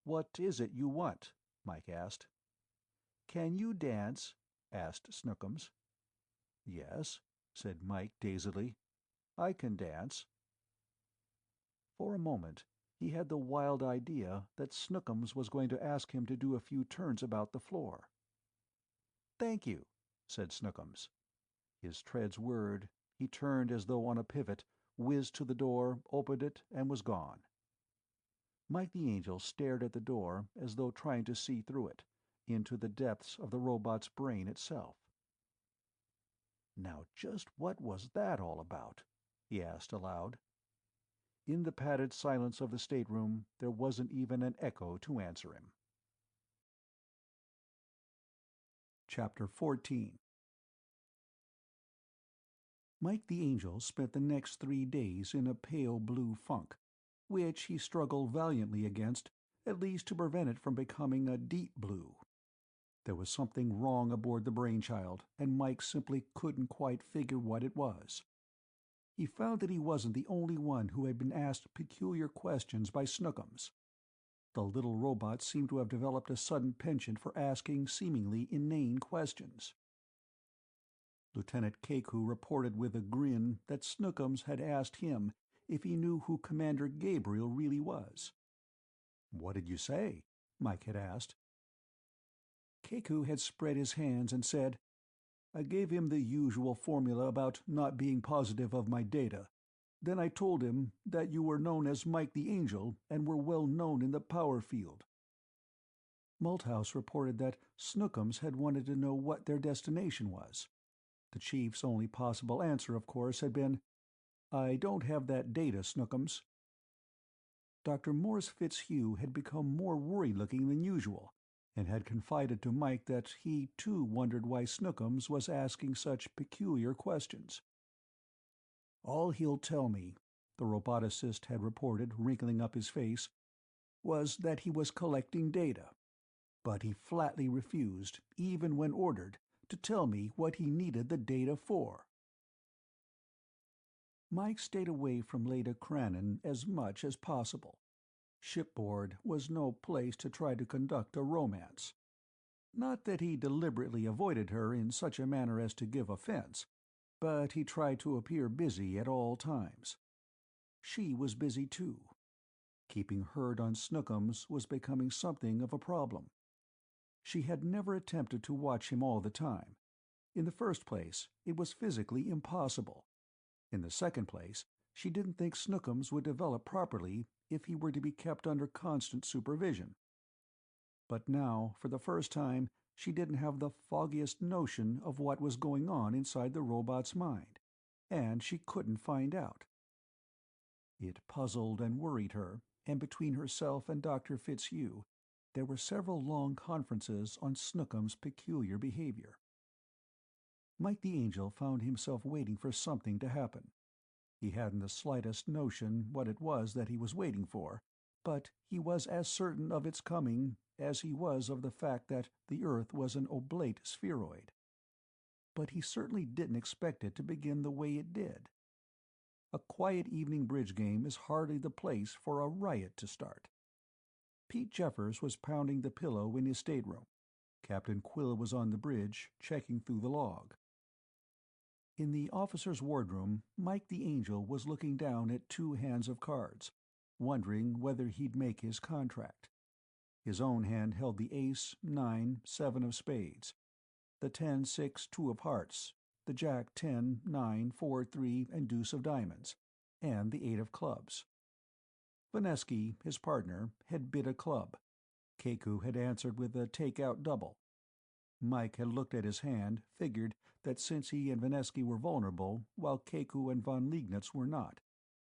"What is it you want?" Mike asked. "Can you dance?" asked Snookums. "Yes," said Mike dazedly. "I can dance." For a moment, he had the wild idea that Snookums was going to ask him to do a few turns about the floor. "Thank you," said Snookums. His treads whirred. He turned as though on a pivot, whizzed to the door, opened it, and was gone. Mike the Angel stared at the door as though trying to see through it, into the depths of the robot's brain itself. Now just what was that all about? He asked aloud. In the padded silence of the stateroom, there wasn't even an echo to answer him. Chapter 14. Mike the Angel spent the next 3 days in a pale blue funk, which he struggled valiantly against, at least to prevent it from becoming a deep blue. There was something wrong aboard the Brainchild, and Mike simply couldn't quite figure what it was. He found that he wasn't the only one who had been asked peculiar questions by Snookums. The little robot seemed to have developed a sudden penchant for asking seemingly inane questions. Lieutenant Keku reported with a grin that Snookums had asked him if he knew who Commander Gabriel really was. "What did you say?" Mike had asked. Keku had spread his hands and said, "I gave him the usual formula about not being positive of my data. Then I told him that you were known as Mike the Angel and were well known in the power field." Malthouse reported that Snookums had wanted to know what their destination was. The chief's only possible answer, of course, had been, "I don't have that data, Snookums." Dr. Morse Fitzhugh had become more worried-looking than usual, and had confided to Mike that he, too, wondered why Snookums was asking such peculiar questions. "All he'll tell me," the roboticist had reported, wrinkling up his face, "was that he was collecting data. But he flatly refused, even when ordered, to tell me what he needed the data for." Mike stayed away from Leda Cranon as much as possible. Shipboard was no place to try to conduct a romance. Not that he deliberately avoided her in such a manner as to give offense, but he tried to appear busy at all times. She was busy too. Keeping herd on Snookums was becoming something of a problem. She had never attempted to watch him all the time. In the first place, it was physically impossible. In the second place, she didn't think Snookums would develop properly if he were to be kept under constant supervision. But now, for the first time, she didn't have the foggiest notion of what was going on inside the robot's mind, and she couldn't find out. It puzzled and worried her, and between herself and Dr. Fitzhugh, there were several long conferences on Snookum's peculiar behavior. Mike the Angel found himself waiting for something to happen. He hadn't the slightest notion what it was that he was waiting for, but he was as certain of its coming as he was of the fact that the Earth was an oblate spheroid. But he certainly didn't expect it to begin the way it did. A quiet evening bridge game is hardly the place for a riot to start. Pete Jeffers was pounding the pillow in his stateroom. Captain Quill was on the bridge, checking through the log. In the officer's wardroom, Mike the Angel was looking down at 2 hands of cards, wondering whether he'd make his contract. His own hand held the ace, 9, 7 of spades, the 10, 6, 2 of hearts, the jack, 10, 9, 4, 3, and deuce of diamonds, and the 8 of clubs. Vanesky, his partner, had bid a club. Keku had answered with a take-out double. Mike had looked at his hand, figured that since he and Vanesky were vulnerable, while Keku and von Liegnitz were not,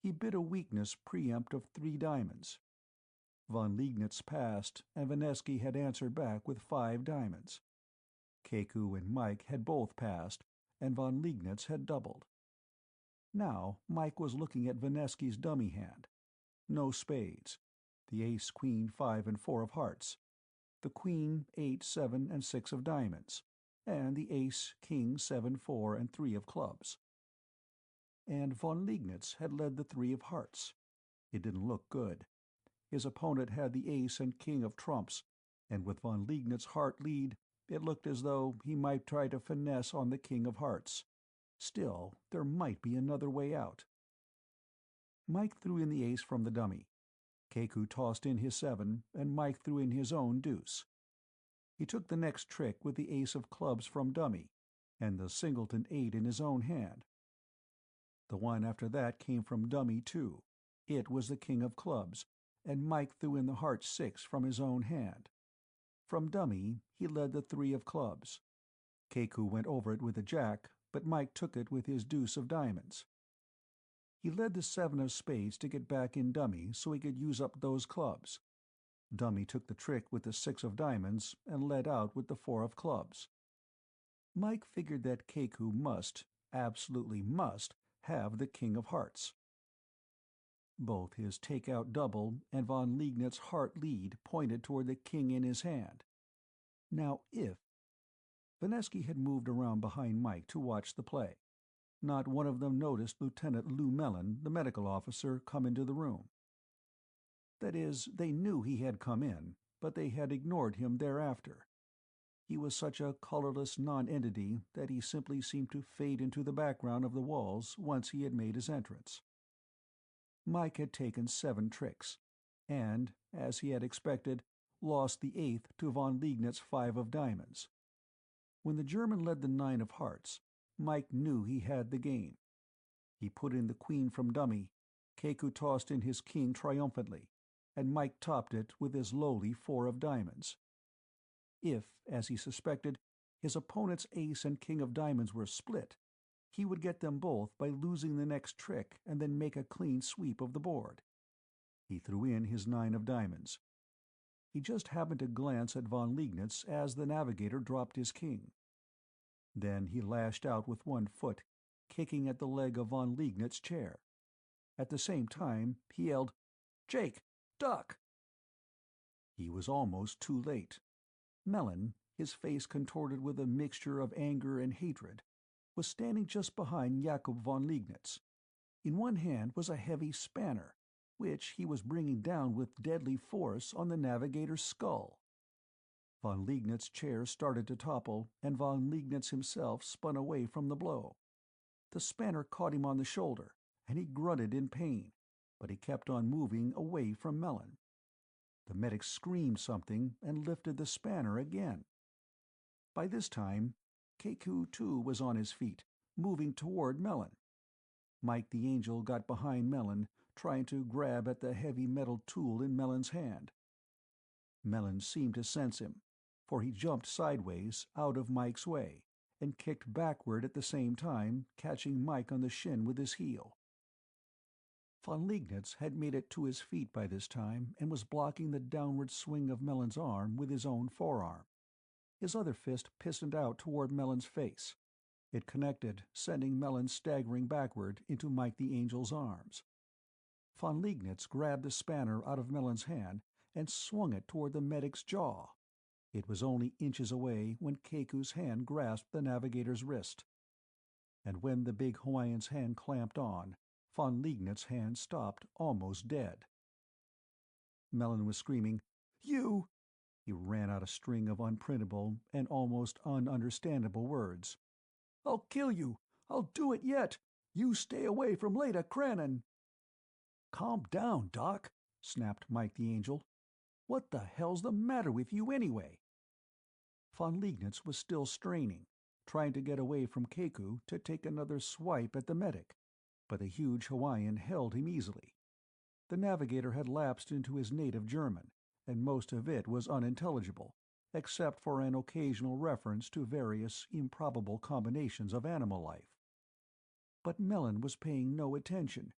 he bid a weakness preempt of 3 diamonds. Von Liegnitz passed, and Vanesky had answered back with 5 diamonds. Keku and Mike had both passed, and von Liegnitz had doubled. Now Mike was looking at Vanesky's dummy hand. No spades. The ace, queen, 5, and 4 of hearts. The queen, 8, 7, and 6 of diamonds. And the ace, king, 7, 4, and 3 of clubs. And von Liegnitz had led the 3 of hearts. It didn't look good. His opponent had the ace and king of trumps, and with von Liegnitz's heart lead, it looked as though he might try to finesse on the king of hearts. Still, there might be another way out. Mike threw in the ace from the dummy. Keku tossed in his 7, and Mike threw in his own deuce. He took the next trick with the ace of clubs from dummy, and the singleton 8 in his own hand. The one after that came from dummy too. It was the king of clubs, and Mike threw in the heart 6 from his own hand. From dummy, he led the 3 of clubs. Keku went over it with a jack, but Mike took it with his deuce of diamonds. He led the 7 of spades to get back in dummy so he could use up those clubs. Dummy took the trick with the 6 of diamonds and led out with the 4 of clubs. Mike figured that Keku must, absolutely must, have the king of hearts. Both his take-out double and von Liegnitz's heart lead pointed toward the king in his hand. Now if— Vanesky had moved around behind Mike to watch the play. Not one of them noticed Lieutenant Lou Mellon, the medical officer, come into the room. That is, they knew he had come in, but they had ignored him thereafter. He was such a colorless non-entity that he simply seemed to fade into the background of the walls once he had made his entrance. Mike had taken 7 tricks, and, as he had expected, lost the 8th to von Liegnitz' 5 of diamonds. When the German led the 9 of hearts, Mike knew he had the game. He put in the queen from dummy, Keku tossed in his king triumphantly, and Mike topped it with his lowly 4 of diamonds. If, as he suspected, his opponent's ace and king of diamonds were split, he would get them both by losing the next trick and then make a clean sweep of the board. He threw in his 9 of diamonds. He just happened to glance at von Liegnitz as the navigator dropped his king. Then he lashed out with one foot, kicking at the leg of von Liegnitz's chair. At the same time, he yelled, "Jake, duck!" He was almost too late. Mellon, his face contorted with a mixture of anger and hatred, was standing just behind Jakob von Liegnitz. In one hand was a heavy spanner, which he was bringing down with deadly force on the navigator's skull. Von Liegnitz's chair started to topple, and von Liegnitz himself spun away from the blow. The spanner caught him on the shoulder, and he grunted in pain, but he kept on moving away from Mellon. The medic screamed something and lifted the spanner again. By this time, Keku too was on his feet, moving toward Mellon. Mike the Angel got behind Mellon, trying to grab at the heavy metal tool in Mellon's hand. Mellon seemed to sense him, for he jumped sideways, out of Mike's way, and kicked backward at the same time, catching Mike on the shin with his heel. Von Liegnitz had made it to his feet by this time and was blocking the downward swing of Mellon's arm with his own forearm. His other fist pistoned out toward Mellon's face. It connected, sending Mellon staggering backward into Mike the Angel's arms. Von Liegnitz grabbed the spanner out of Mellon's hand and swung it toward the medic's jaw. It was only inches away when Keku's hand grasped the navigator's wrist. And when the big Hawaiian's hand clamped on, von Liegnitz's hand stopped almost dead. Mellon was screaming, "You!" He ran out a string of unprintable and almost ununderstandable words. "I'll kill you! I'll do it yet! You stay away from Leda Cranon!" "Calm down, Doc," snapped Mike the Angel. "What the hell's the matter with you anyway?" Von Liegnitz was still straining, trying to get away from Keku to take another swipe at the medic, but the huge Hawaiian held him easily. The navigator had lapsed into his native German, and most of it was unintelligible, except for an occasional reference to various improbable combinations of animal life. But Mellon was paying no attention.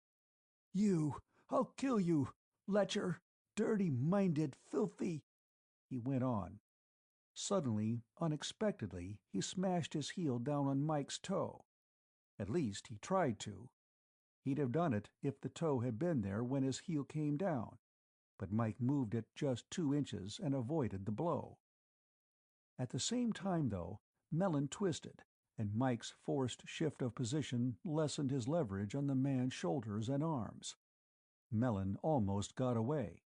"You! I'll kill you! Lecher! Dirty-minded, filthy—" he went on. Suddenly, unexpectedly, he smashed his heel down on Mike's toe. At least he tried to. He'd have done it if the toe had been there when his heel came down, but Mike moved it just 2 inches and avoided the blow. At the same time, though, Mellon twisted, and Mike's forced shift of position lessened his leverage on the man's shoulders and arms. Mellon almost got away.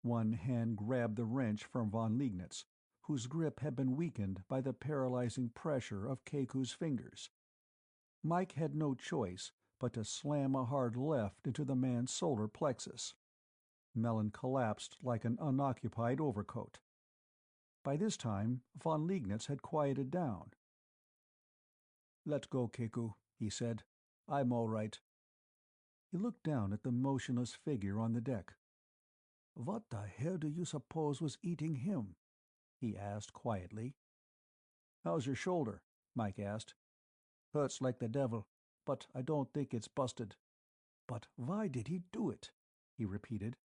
One hand grabbed the wrench from von Liegnitz, whose grip had been weakened by the paralyzing pressure of Keku's fingers. Mike had no choice but to slam a hard left into the man's solar plexus. Mellon collapsed like an unoccupied overcoat. By this time, von Liegnitz had quieted down. "Let go, Keku," he said. "I'm all right." He looked down at the motionless figure on the deck. "What the hell do you suppose was eating him?" he asked quietly. "How's your shoulder?" Mike asked. "Hurts like the devil, but I don't think it's busted." "But why did he do it?" he repeated.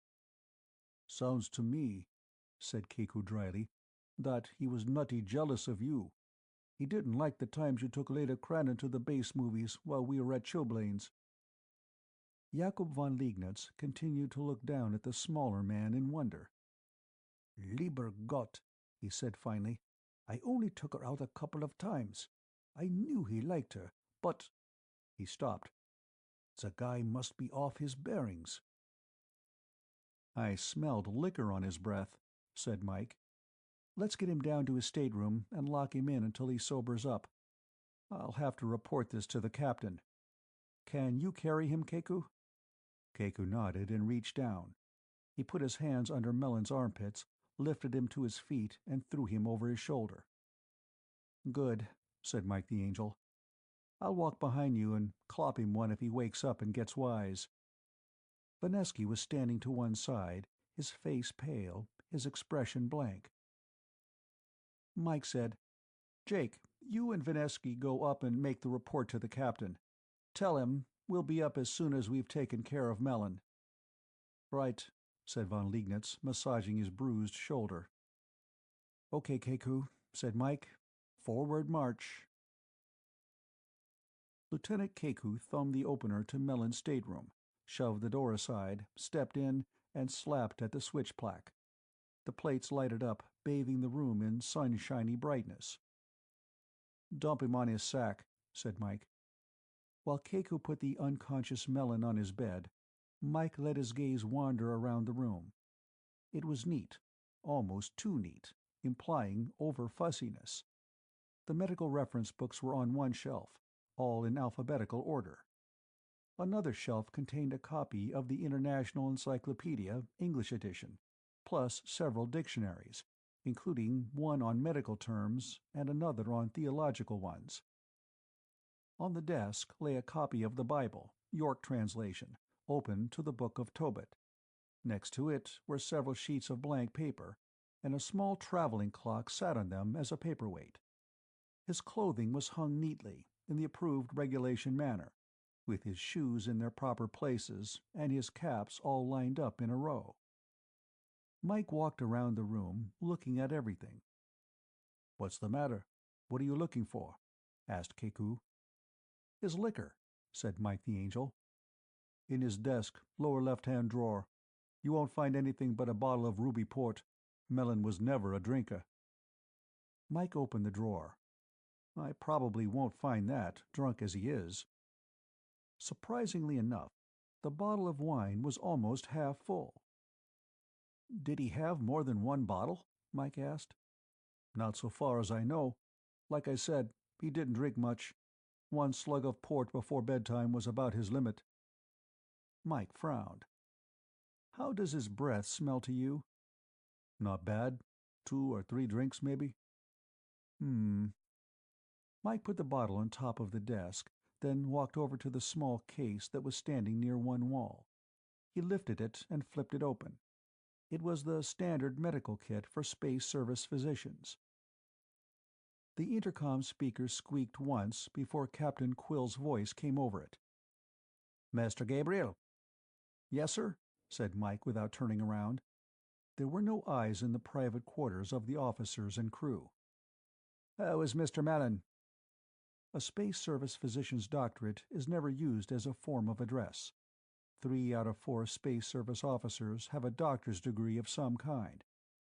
"Sounds to me," said Keku dryly, "that he was nutty jealous of you. He didn't like the times you took Leda Cranon to the base movies while we were at Chilblains." Jakob von Liegnitz continued to look down at the smaller man in wonder. "Lieber Gott," he said finally. "I only took her out a couple of times. I knew he liked her, but—" He stopped. "The guy must be off his bearings." "I smelled liquor on his breath," said Mike. "Let's get him down to his stateroom and lock him in until he sobers up. I'll have to report this to the captain. Can you carry him, Keku?" Keku nodded and reached down. He put his hands under Melon's armpits, lifted him to his feet, and threw him over his shoulder. "Good," said Mike the Angel. "I'll walk behind you and clop him one if he wakes up and gets wise." Vanesky was standing to one side, his face pale, his expression blank. Mike said, "Jake, you and Vanesky go up and make the report to the captain. Tell him we'll be up as soon as we've taken care of Melon." "Right," said von Liegnitz, massaging his bruised shoulder. "Okay, Keku," said Mike. "Forward march." Lieutenant Keku thumbed the opener to Melon's stateroom, shoved the door aside, stepped in, and slapped at the switch plaque. The plates lighted up, bathing the room in sunshiny brightness. "Dump him on his sack," said Mike. While Keku put the unconscious Melon on his bed, Mike let his gaze wander around the room. It was neat, almost too neat, implying over-fussiness. The medical reference books were on one shelf, all in alphabetical order. Another shelf contained a copy of the International Encyclopedia, English edition, plus several dictionaries, including one on medical terms and another on theological ones. On the desk lay a copy of the Bible, York translation, open to the Book of Tobit. Next to it were several sheets of blank paper, and a small traveling clock sat on them as a paperweight. His clothing was hung neatly, in the approved regulation manner, with his shoes in their proper places and his caps all lined up in a row. Mike walked around the room, looking at everything. "What's the matter? What are you looking for?" asked Keku. "His liquor," said Mike the Angel. "In his desk, lower left-hand drawer. You won't find anything but a bottle of ruby port. Melon was never a drinker." Mike opened the drawer. "I probably won't find that, drunk as he is." Surprisingly enough, the bottle of wine was almost half full. "Did he have more than one bottle?" Mike asked. "Not so far as I know. Like I said, he didn't drink much. One slug of port before bedtime was about his limit." Mike frowned. "How does his breath smell to you?" "Not bad. 2 or 3 drinks, maybe." Mike put the bottle on top of the desk, then walked over to the small case that was standing near one wall. He lifted it and flipped it open. It was the standard medical kit for space service physicians. The intercom speaker squeaked once before Captain Quill's voice came over it. "Master Gabriel?" "Yes, sir," said Mike without turning around. There were no eyes in the private quarters of the officers and crew. "How is Mr. Mallon?" A space service physician's doctorate is never used as a form of address. 3 out of 4 space service officers have a doctor's degree of some kind,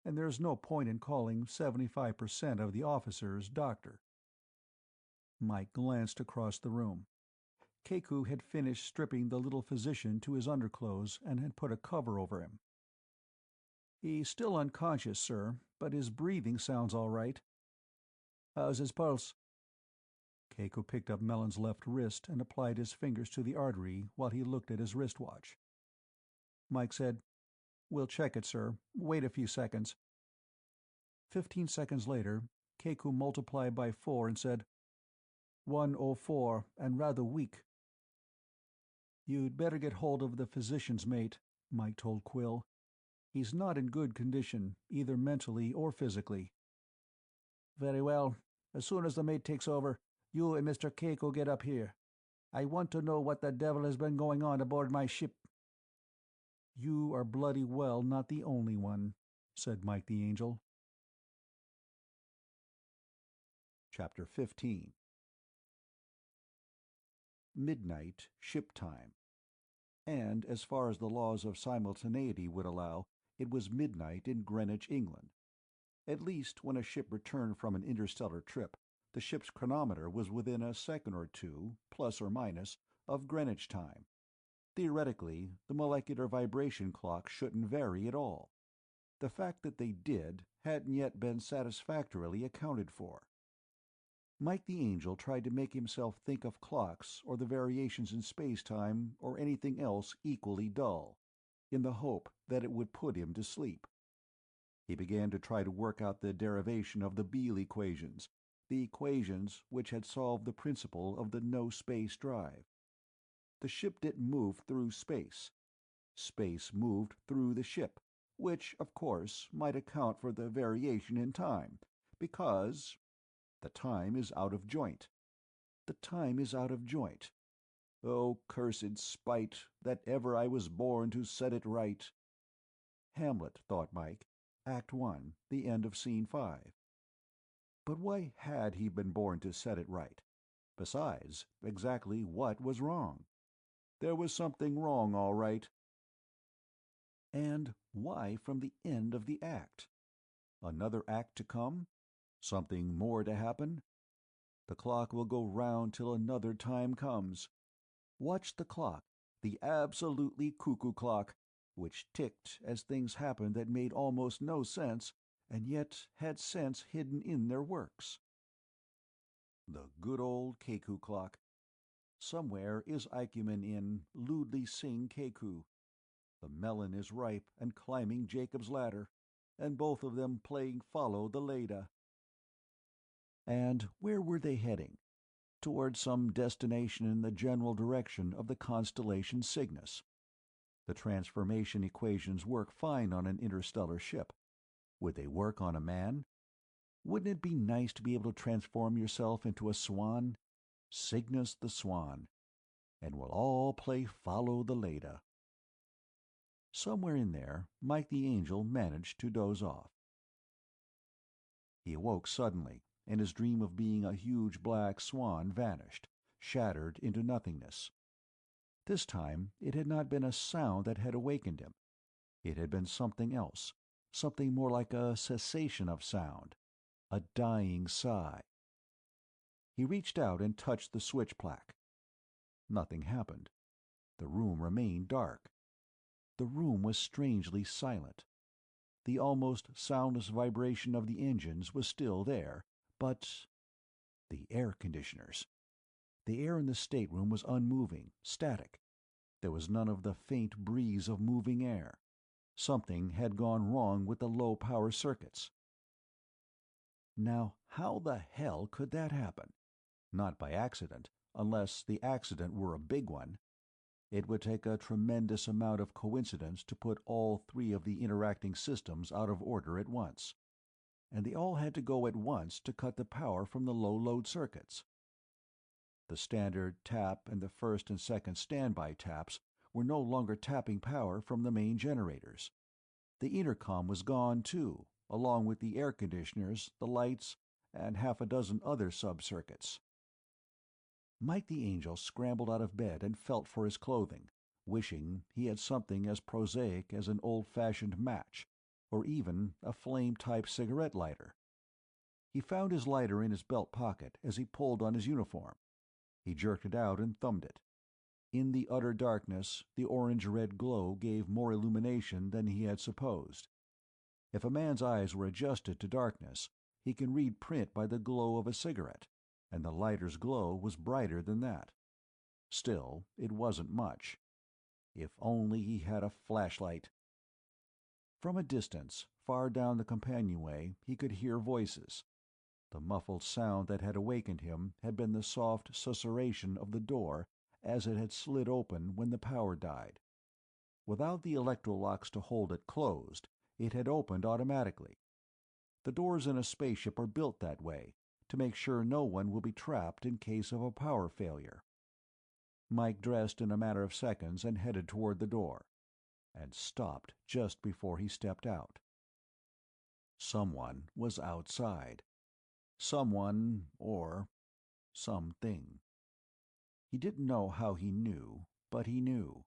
and there's no point in calling 75% of the officers doctor. Mike glanced across the room. Keku had finished stripping the little physician to his underclothes and had put a cover over him. "He's still unconscious, sir, but his breathing sounds all right." "How's his pulse?" Keku picked up Melon's left wrist and applied his fingers to the artery while he looked at his wristwatch. Mike said, "We'll check it, sir. Wait a few seconds." 15 seconds later, Keku multiplied by 4 and said, 104, and rather weak. "You'd better get hold of the physician's mate," Mike told Quill. "He's not in good condition, either mentally or physically." "Very well. As soon as the mate takes over, you and Mr. Keku get up here. I want to know what the devil has been going on aboard my ship." "You are bloody well not the only one," said Mike the Angel. Chapter 15. Midnight, ship time. And, as far as the laws of simultaneity would allow, it was midnight in Greenwich, England. At least when a ship returned from an interstellar trip, the ship's chronometer was within a second or two, plus or minus, of Greenwich time. Theoretically, the molecular vibration clock shouldn't vary at all. The fact that they did hadn't yet been satisfactorily accounted for. Mike the Angel tried to make himself think of clocks or the variations in space-time or anything else equally dull, in the hope that it would put him to sleep. He began to try to work out the derivation of the Beale equations, the equations which had solved the principle of the no-space drive. The ship didn't move through space. Space moved through the ship, which, of course, might account for the variation in time, because the time is out of joint. The time is out of joint. Oh, cursed spite, that ever I was born to set it right. Hamlet, thought Mike. Act 1, the end of Scene 5. But why had he been born to set it right? Besides, exactly what was wrong? There was something wrong, all right. And why from the end of the act? Another act to come? Something more to happen? The clock will go round till another time comes. Watch the clock, the absolutely cuckoo clock, which ticked as things happened that made almost no sense, and yet had sense hidden in their works. The good old cuckoo clock. Somewhere is Ikemen in Lewdly Sing Cuckoo. The melon is ripe and climbing Jacob's ladder, and both of them playing Follow the Leda. And where were they heading? Toward some destination in the general direction of the constellation Cygnus. The transformation equations work fine on an interstellar ship. Would they work on a man? Wouldn't it be nice to be able to transform yourself into a swan? Cygnus the swan. And we'll all play Follow the Leda. Somewhere in there, Mike the Angel managed to doze off. He awoke suddenly, and his dream of being a huge black swan vanished, shattered into nothingness. This time it had not been a sound that had awakened him. It had been something else, something more like a cessation of sound, a dying sigh. He reached out and touched the switch plaque. Nothing happened. The room remained dark. The room was strangely silent. The almost soundless vibration of the engines was still there, but the air conditioners. The air in the stateroom was unmoving, static. There was none of the faint breeze of moving air. Something had gone wrong with the low-power circuits. Now, how the hell could that happen? Not by accident, unless the accident were a big one. It would take a tremendous amount of coincidence to put all three of the interacting systems out of order at once. And they all had to go at once to cut the power from the low-load circuits. The standard tap and the first and second standby taps were no longer tapping power from the main generators. The intercom was gone, too, along with the air conditioners, the lights, and half a dozen other sub-circuits. Mike the Angel scrambled out of bed and felt for his clothing, wishing he had something as prosaic as an old-fashioned match, or even a flame-type cigarette lighter. He found his lighter in his belt pocket as he pulled on his uniform. He jerked it out and thumbed it. In the utter darkness, the orange-red glow gave more illumination than he had supposed. If a man's eyes were adjusted to darkness, he can read print by the glow of a cigarette, and the lighter's glow was brighter than that. Still, it wasn't much. If only he had a flashlight. From a distance, far down the companionway, he could hear voices. The muffled sound that had awakened him had been the soft susurration of the door as it had slid open when the power died. Without the electro-locks to hold it closed, it had opened automatically. The doors in a spaceship are built that way, to make sure no one will be trapped in case of a power failure. Mike dressed in a matter of seconds and headed toward the door, and stopped just before he stepped out. Someone was outside. Someone, or something. He didn't know how he knew, but he knew.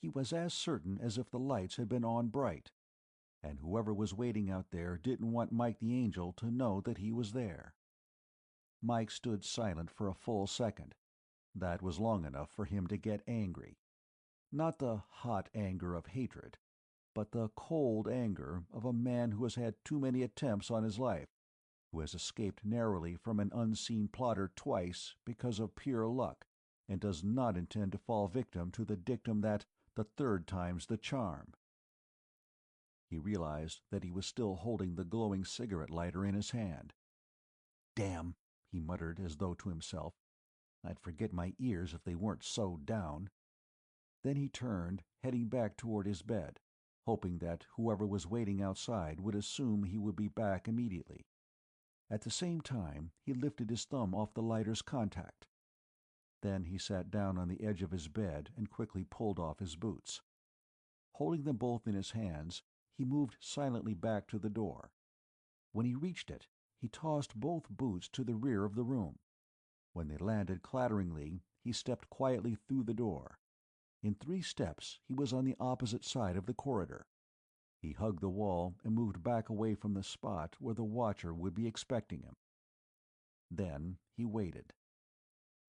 He was as certain as if the lights had been on bright. and whoever was waiting out there didn't want Mike the Angel to know that he was there. Mike stood silent for a full second. That was long enough for him to get angry. Not the hot anger of hatred, but the cold anger of a man who has had too many attempts on his life, who has escaped narrowly from an unseen plotter twice because of pure luck, and does not intend to fall victim to the dictum that the third time's the charm. He realized that he was still holding the glowing cigarette lighter in his hand. "Damn," he muttered as though to himself. "I'd forget my ears if they weren't sewed down." Then he turned, heading back toward his bed, hoping that whoever was waiting outside would assume he would be back immediately. At the same time, he lifted his thumb off the lighter's contact. Then he sat down on the edge of his bed and quickly pulled off his boots. Holding them both in his hands, he moved silently back to the door. When he reached it, he tossed both boots to the rear of the room. When they landed clatteringly, he stepped quietly through the door. In 3 steps, he was on the opposite side of the corridor. He hugged the wall and moved back away from the spot where the watcher would be expecting him. Then he waited.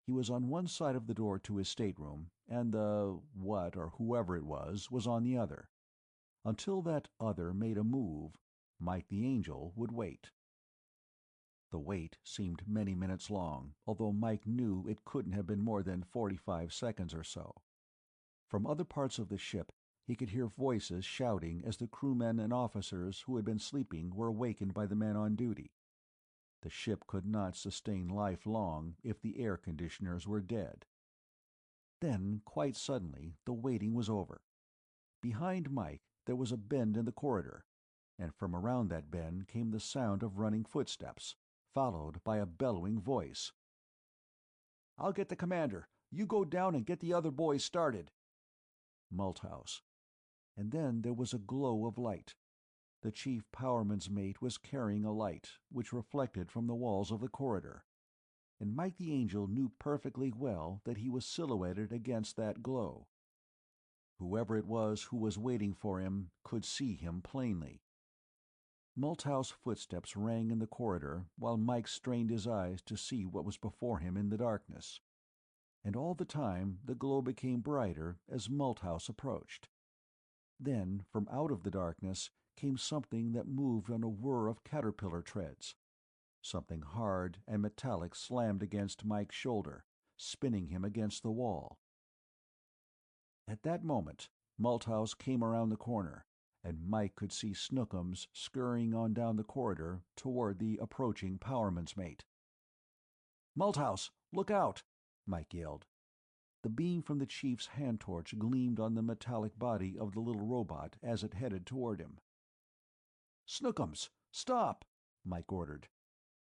He was on one side of the door to his stateroom, and the what or whoever it was on the other. Until that other made a move, Mike the Angel would wait. The wait seemed many minutes long, although Mike knew it couldn't have been more than 45 seconds or so. From other parts of the ship, he could hear voices shouting as the crewmen and officers who had been sleeping were awakened by the men on duty. The ship could not sustain life long if the air conditioners were dead. Then, quite suddenly, the waiting was over. Behind Mike, there was a bend in the corridor, and from around that bend came the sound of running footsteps, followed by a bellowing voice. "I'll get the commander. You go down and get the other boys started." Malthouse. And then there was a glow of light. The chief powerman's mate was carrying a light, which reflected from the walls of the corridor. And Mike the Angel knew perfectly well that he was silhouetted against that glow. Whoever it was who was waiting for him could see him plainly. Malthouse's footsteps rang in the corridor while Mike strained his eyes to see what was before him in the darkness. And all the time the glow became brighter as Malthouse approached. Then, from out of the darkness, came something that moved on a whir of caterpillar treads. Something hard and metallic slammed against Mike's shoulder, spinning him against the wall. At that moment, Malthouse came around the corner, and Mike could see Snookums scurrying on down the corridor toward the approaching powerman's mate. "Malthouse, look out!" Mike yelled. The beam from the chief's hand torch gleamed on the metallic body of the little robot as it headed toward him. "Snookums, stop!" Mike ordered.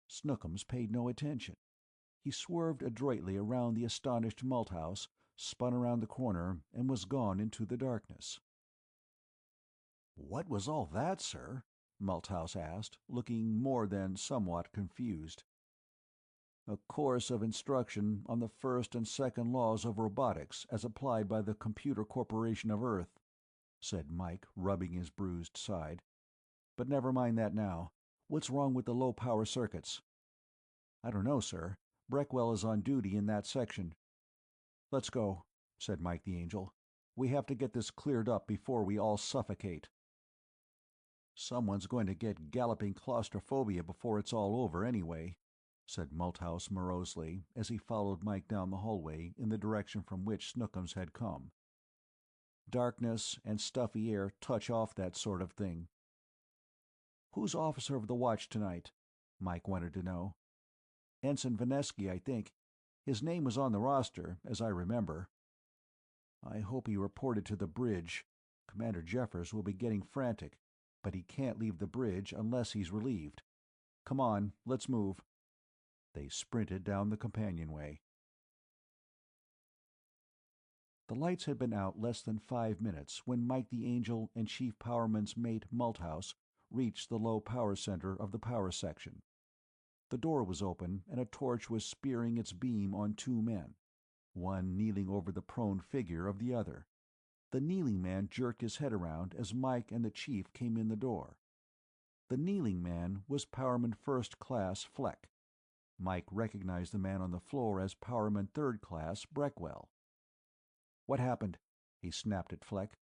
Snookums paid no attention. He swerved adroitly around the astonished Malthouse, spun around the corner, and was gone into the darkness. "What was all that, sir?" Malthouse asked, looking more than somewhat confused. "A course of instruction on the first and second laws of robotics as applied by the Computer Corporation of Earth," said Mike, rubbing his bruised side. "But never mind that now. What's wrong with the low-power circuits?" "I don't know, sir. Breckwell is on duty in that section." "Let's go," said Mike the Angel. "We have to get this cleared up before we all suffocate." "Someone's going to get galloping claustrophobia before it's all over, anyway," said Malthouse morosely as he followed Mike down the hallway in the direction from which Snookums had come. "Darkness and stuffy air touch off that sort of thing." "Who's officer of the watch tonight?" Mike wanted to know. "Ensign Vanesky, I think. His name was on the roster, as I remember." "I hope he reported to the bridge. Commander Jeffers will be getting frantic, but he can't leave the bridge unless he's relieved. Come on, let's move." They sprinted down the companionway. The lights had been out less than 5 minutes when Mike the Angel and Chief Powerman's mate Malthouse reached the low power center of the power section. The door was open and a torch was spearing its beam on 2 men, one kneeling over the prone figure of the other. The kneeling man jerked his head around as Mike and the chief came in the door. The kneeling man was Powerman First Class Fleck. Mike recognized the man on the floor as Powerman Third Class Breckwell. "What happened?" he snapped at Fleck.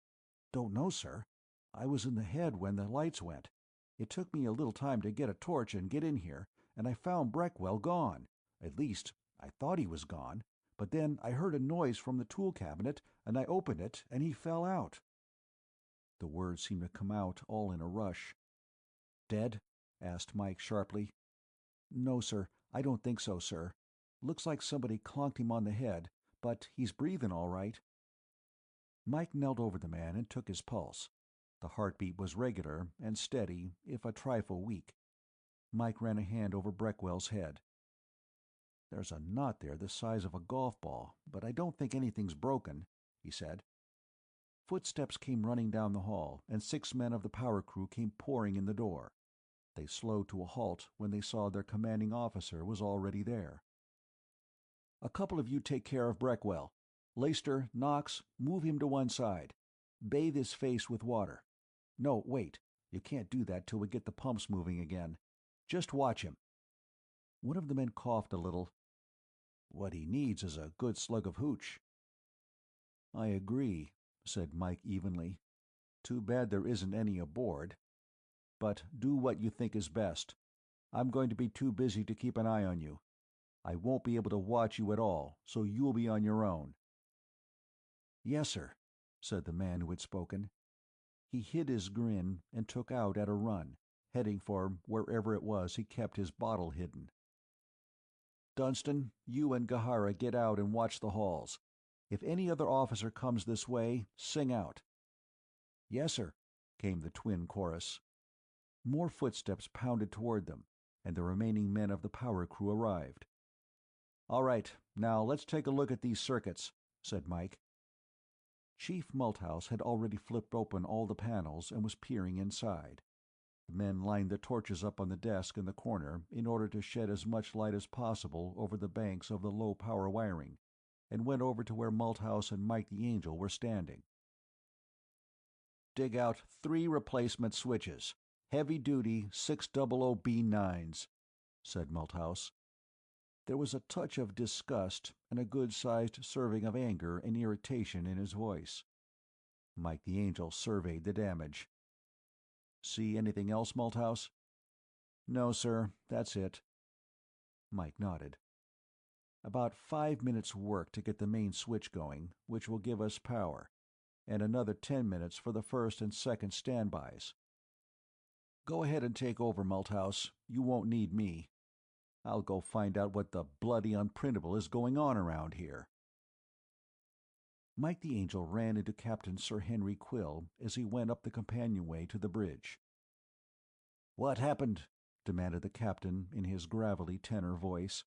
"Don't know, sir. I was in the head when the lights went. It took me a little time to get a torch and get in here, and I found Breckwell gone. At least, I thought he was gone, but then I heard a noise from the tool cabinet, and I opened it, and he fell out." The words seemed to come out all in a rush. "Dead?" asked Mike sharply. "No, sir. I don't think so, sir. Looks like somebody clonked him on the head, but he's breathing all right." Mike knelt over the man and took his pulse. The heartbeat was regular and steady, if a trifle weak. Mike ran a hand over Breckwell's head. "There's a knot there the size of a golf ball, but I don't think anything's broken," he said. Footsteps came running down the hall, and 6 men of the power crew came pouring in the door. They slowed to a halt when they saw their commanding officer was already there. "A couple of you take care of Breckwell. Laister, Knox, move him to one side. Bathe his face with water. No, wait. You can't do that till we get the pumps moving again. Just watch him." One of the men coughed a little. "What he needs is a good slug of hooch." "I agree," said Mike evenly. "Too bad there isn't any aboard. But do what you think is best. I'm going to be too busy to keep an eye on you. I won't be able to watch you at all, so you'll be on your own." "Yes, sir," said the man who had spoken. He hid his grin and took out at a run, heading for wherever it was he kept his bottle hidden. "Dunstan, you and Gahara get out and watch the halls. If any other officer comes this way, sing out." "Yes, sir," came the twin chorus. More footsteps pounded toward them, and the remaining men of the power crew arrived. "All right, now let's take a look at these circuits," said Mike. Chief Malthouse had already flipped open all the panels and was peering inside. The men lined the torches up on the desk in the corner in order to shed as much light as possible over the banks of the low-power wiring, and went over to where Malthouse and Mike the Angel were standing. "Dig out 3 replacement switches. Heavy-duty 600B9s," said Malthouse. There was a touch of disgust and a good-sized serving of anger and irritation in his voice. Mike the Angel surveyed the damage. "See anything else, Malthouse?" "No, sir. That's it." Mike nodded. "About 5 minutes' work to get the main switch going, which will give us power, and another 10 minutes for the first and second standbys. Go ahead and take over, Malthouse. You won't need me. I'll go find out what the bloody unprintable is going on around here." Mike the Angel ran into Captain Sir Henry Quill as he went up the companionway to the bridge. "What happened?" demanded the captain in his gravelly tenor voice.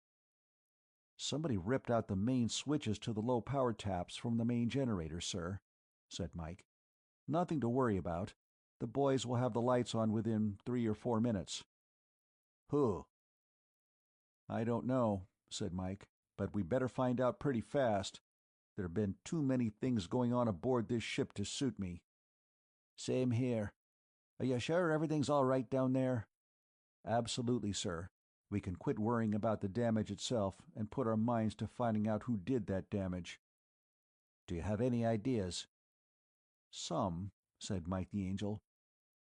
"Somebody ripped out the main switches to the low-power taps from the main generator, sir," said Mike. "Nothing to worry about. The boys will have the lights on within 3 or 4 minutes." "Who?" "I don't know," said Mike, "but we better find out pretty fast. There've been too many things going on aboard this ship to suit me." "Same here. Are you sure everything's all right down there?" "Absolutely, sir. We can quit worrying about the damage itself and put our minds to finding out who did that damage." "Do you have any ideas?" "Some," said Mike the Angel.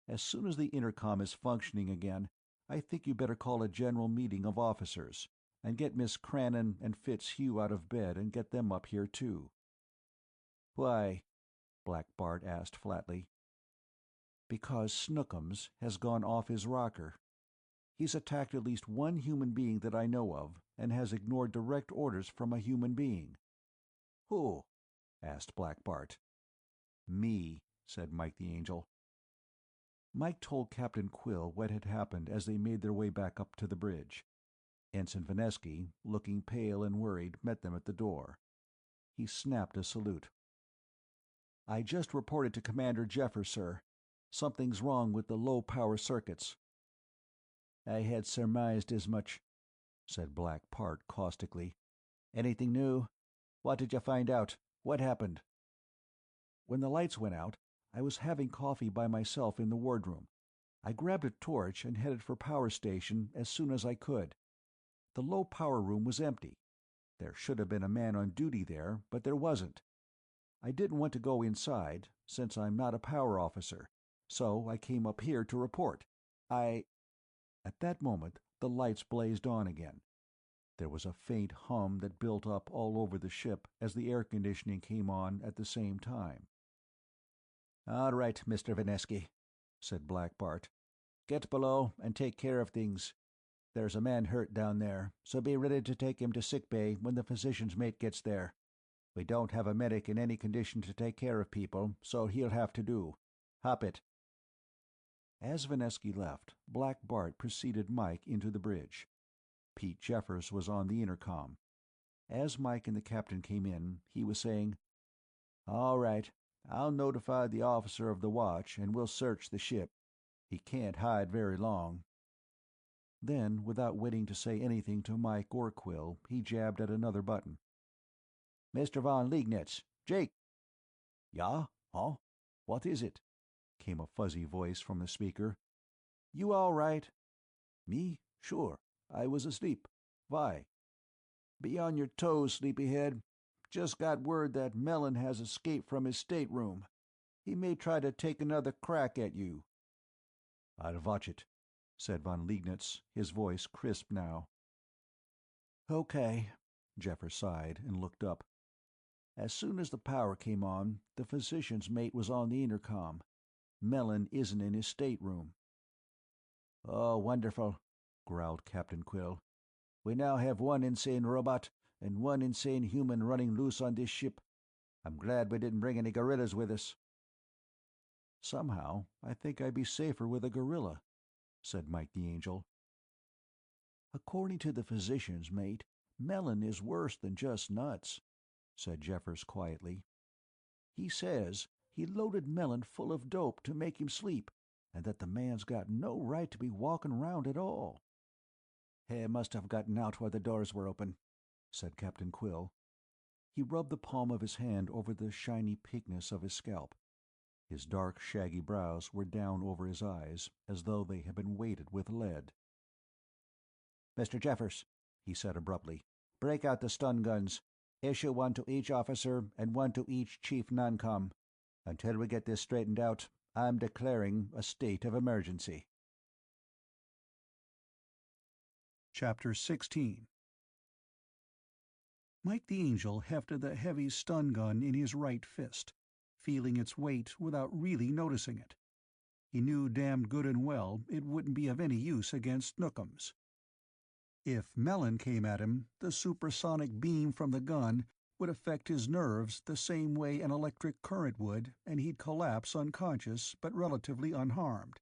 "As soon as the intercom is functioning again, I think you better call a general meeting of officers, and get Miss Cranon and Fitzhugh out of bed and get them up here too." "Why?" Black Bart asked flatly. "Because Snookums has gone off his rocker. He's attacked at least one human being that I know of, and has ignored direct orders from a human being." "Who?" asked Black Bart. "Me," said Mike the Angel. Mike told Captain Quill what had happened as they made their way back up to the bridge. Ensign Vanesky, looking pale and worried, met them at the door. He snapped a salute. "I just reported to Commander Jeffers, sir. Something's wrong with the low-power circuits." "I had surmised as much," said Black Bart caustically. "Anything new? What did you find out? What happened?" when the lights went out, I was having coffee by myself in the wardroom. I grabbed a torch and headed for power station as soon as I could. The low power room was empty. There should have been a man on duty there, but there wasn't. I didn't want to go inside, since I'm not a power officer, so I came up here to report. I... At that moment, the lights blazed on again. There was a faint hum that built up all over the ship as the air conditioning came on at the same time. "All right, Mr. Vinesky," said Black Bart. "Get below and take care of things. There's a man hurt down there, so be ready to take him to sickbay when the physician's mate gets there. We don't have a medic in any condition to take care of people, so he'll have to do. Hop it." As Vinesky left, Black Bart preceded Mike into the bridge. Pete Jeffers was on the intercom. As Mike and the captain came in, he was saying, "All right, I'll notify the officer of the watch and we'll search the ship. He can't hide very long." Then, without waiting to say anything to Mike or Quill, he jabbed at another button. "Mr. von Liegnitz, Jake." "Ja? Huh? What is it?" came a fuzzy voice from the speaker. "You all right?" "Me? Sure. I was asleep. Why?" "Be on your toes, sleepyhead. Just got word that Mellon has escaped from his stateroom. He may try to take another crack at you." "I'll watch it," said von Liegnitz, his voice crisp now. "Okay." Jeffers sighed and looked up. "As soon as the power came on, the physician's mate was on the intercom. Mellon isn't in his stateroom." "Oh, wonderful," growled Captain Quill. "We now have one insane robot and one insane human running loose on this ship. I'm glad we didn't bring any gorillas with us." "Somehow, I think I'd be safer with a gorilla," said Mike the Angel. "According to the physician's mate, Mellon is worse than just nuts," said Jeffers quietly. "He says he loaded Mellon full of dope to make him sleep, and that the man's got no right to be walking around at all." "He must have gotten out while the doors were open," said Captain Quill. He rubbed the palm of his hand over the shiny pinkness of his scalp. His dark, shaggy brows were down over his eyes, as though they had been weighted with lead. "Mr. Jeffers," he said abruptly, "break out the stun guns. Issue one to each officer and one to each chief non-com. Until we get this straightened out, I'm declaring a state of emergency." Chapter 16. Mike the Angel hefted the heavy stun gun in his right fist, feeling its weight without really noticing it. He knew damned good and well it wouldn't be of any use against Snookums. If Mellon came at him, the supersonic beam from the gun would affect his nerves the same way an electric current would, and he'd collapse unconscious but relatively unharmed.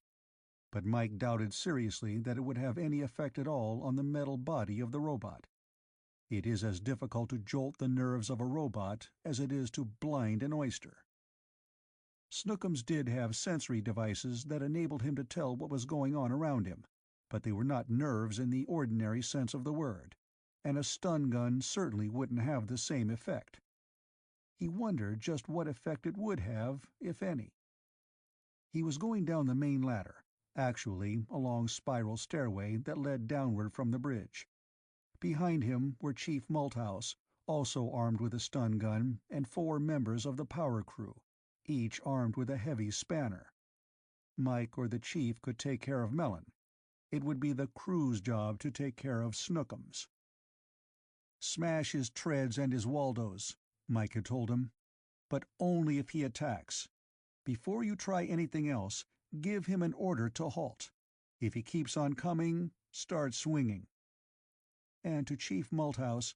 But Mike doubted seriously that it would have any effect at all on the metal body of the robot. It is as difficult to jolt the nerves of a robot as it is to blind an oyster. Snookums did have sensory devices that enabled him to tell what was going on around him, but they were not nerves in the ordinary sense of the word, and a stun gun certainly wouldn't have the same effect. He wondered just what effect it would have, if any. He was going down the main ladder, actually a long spiral stairway that led downward from the bridge. Behind him were Chief Malthouse, also armed with a stun gun, and 4 members of the power crew, each armed with a heavy spanner. Mike or the Chief could take care of Mellon. It would be the crew's job to take care of Snookums. "Smash his treads and his Waldos," Mike had told him. "But only if he attacks. Before you try anything else, give him an order to halt. If he keeps on coming, start swinging." And to Chief Malthouse,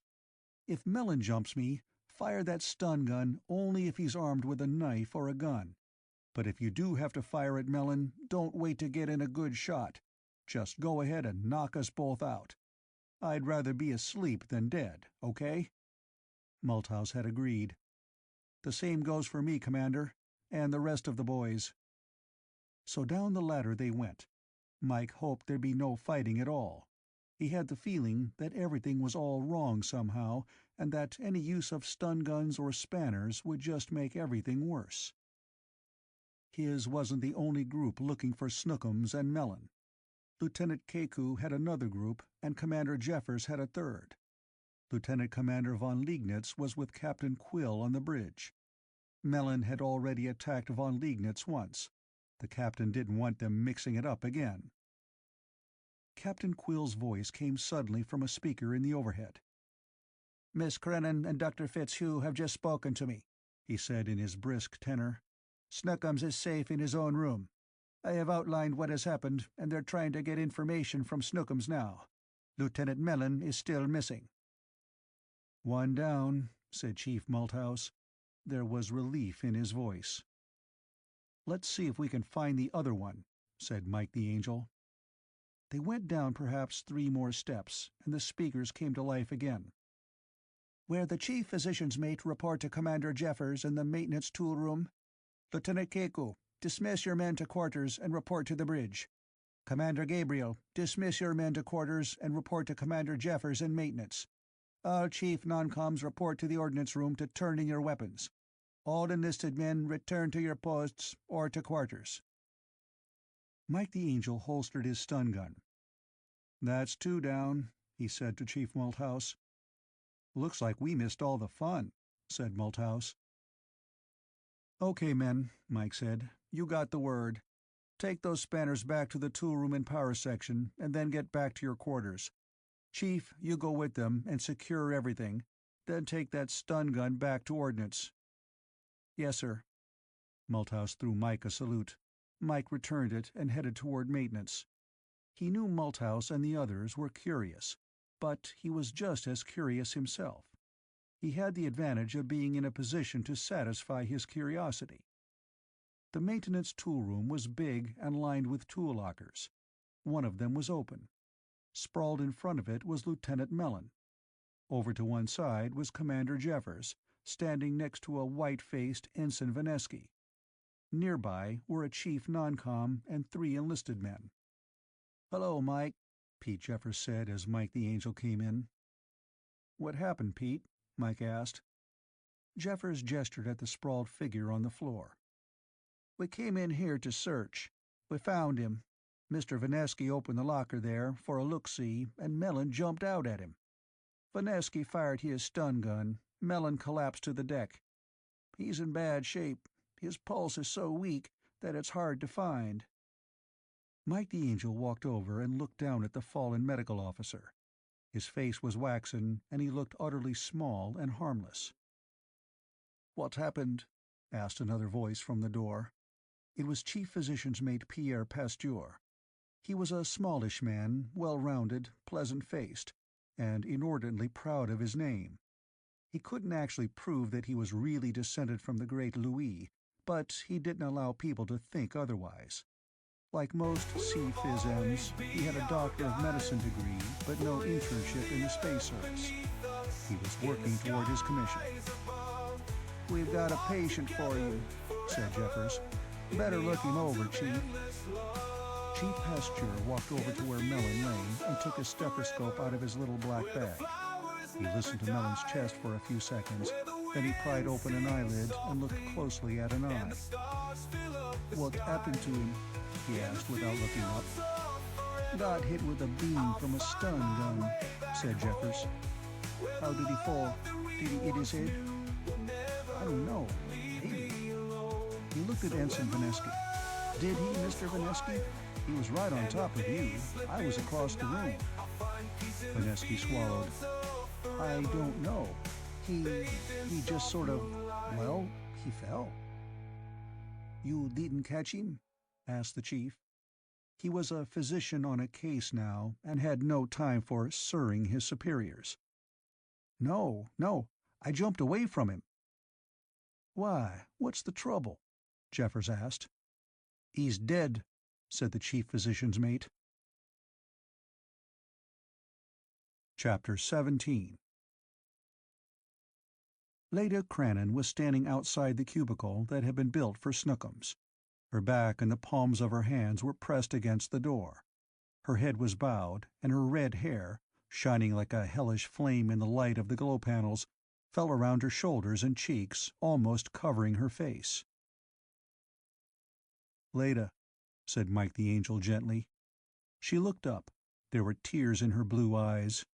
"If Mellon jumps me, fire that stun gun only if he's armed with a knife or a gun. But if you do have to fire at Mellon, don't wait to get in a good shot. Just go ahead and knock us both out. I'd rather be asleep than dead, okay?" Malthouse had agreed. "The same goes for me, Commander, and the rest of the boys." So down the ladder they went. Mike hoped there'd be no fighting at all. He had the feeling that everything was all wrong somehow, and that any use of stun guns or spanners would just make everything worse. His wasn't the only group looking for Snookums and Melon. Lieutenant Keku had another group, and Commander Jeffers had a third. Lieutenant Commander von Liegnitz was with Captain Quill on the bridge. Melon had already attacked von Liegnitz once. The captain didn't want them mixing it up again. Captain Quill's voice came suddenly from a speaker in the overhead. "Miss Crennan and Dr. Fitzhugh have just spoken to me," he said in his brisk tenor. "Snookums is safe in his own room. I have outlined what has happened, and they're trying to get information from Snookums now. Lieutenant Melon is still missing." "One down," said Chief Malthouse. There was relief in his voice. "Let's see if we can find the other one," said Mike the Angel. They went down perhaps 3 more steps, and the speakers came to life again. "Where the chief physician's mate report to Commander Jeffers in the maintenance tool room. Lieutenant Keku, dismiss your men to quarters and report to the bridge. Commander Gabriel, dismiss your men to quarters and report to Commander Jeffers in maintenance. All chief non-coms report to the ordnance room to turn in your weapons. All enlisted men return to your posts or to quarters." Mike the Angel holstered his stun gun. "That's 2 down," he said to Chief Malthouse. "Looks like we missed all the fun," said Malthouse. "Okay, men," Mike said. "You got the word. Take those spanners back to the tool room and power section, and then get back to your quarters. Chief, you go with them and secure everything, then take that stun gun back to ordnance." "Yes, sir." Malthouse threw Mike a salute. Mike returned it and headed toward maintenance. He knew Malthouse and the others were curious, but he was just as curious himself. He had the advantage of being in a position to satisfy his curiosity. The maintenance tool room was big and lined with tool lockers. One of them was open. Sprawled in front of it was Lieutenant Melon. Over to one side was Commander Jeffers, standing next to a white-faced Ensign Vanesky. Nearby were a chief non-com and 3 enlisted men. "Hello, Mike," Pete Jeffers said as Mike the Angel came in. "What happened, Pete?" Mike asked. Jeffers gestured at the sprawled figure on the floor. "We came in here to search. We found him. Mr. Vanesky opened the locker there for a look-see, and Melon jumped out at him. Vanesky fired his stun gun. Melon collapsed to the deck. He's in bad shape. His pulse is so weak that it's hard to find." Mike the Angel walked over and looked down at the fallen medical officer. His face was waxen, and he looked utterly small and harmless. "What happened?" asked another voice from the door. It was Chief Physician's Mate Pierre Pasteur. He was a smallish man, well-rounded, pleasant-faced, and inordinately proud of his name. He couldn't actually prove that he was really descended from the great Louis, but he didn't allow people to think otherwise. Like most C-Phys-Ms, he had a Doctor of Medicine degree, but no internship in the Space Service. He was working toward his commission. "We've got a patient for you," said Jeffers. "Better look him over, Chief." Chief Pasteur walked over to where Melon lay and took his stethoscope out of his little black bag. He listened to Melon's chest for a few seconds, then he pried open an eyelid and looked closely at an eye. "What happened to him?" he asked without looking up. "Got hit with a beam from a stun gun," said Jeffers. "How did he fall? Did he hit his head?" "I don't know. Maybe." He looked at Ensign Vanesky. "Did he, Mr. Vanesky? He was right on top of you. I was across the room." Vanesky swallowed. "I don't know. He just sort of, well, he fell." "You didn't catch him?" asked the chief. He was a physician on a case now, and had no time for sirring his superiors. No, I jumped away from him." "Why, what's the trouble?" Jeffers asked. "He's dead," said the chief physician's mate. Chapter 17. Leda Crannan was standing outside the cubicle that had been built for Snookums. Her back and the palms of her hands were pressed against the door. Her head was bowed, and her red hair, shining like a hellish flame in the light of the glow panels, fell around her shoulders and cheeks, almost covering her face. "Leda," said Mike the Angel gently. She looked up. There were tears in her blue eyes.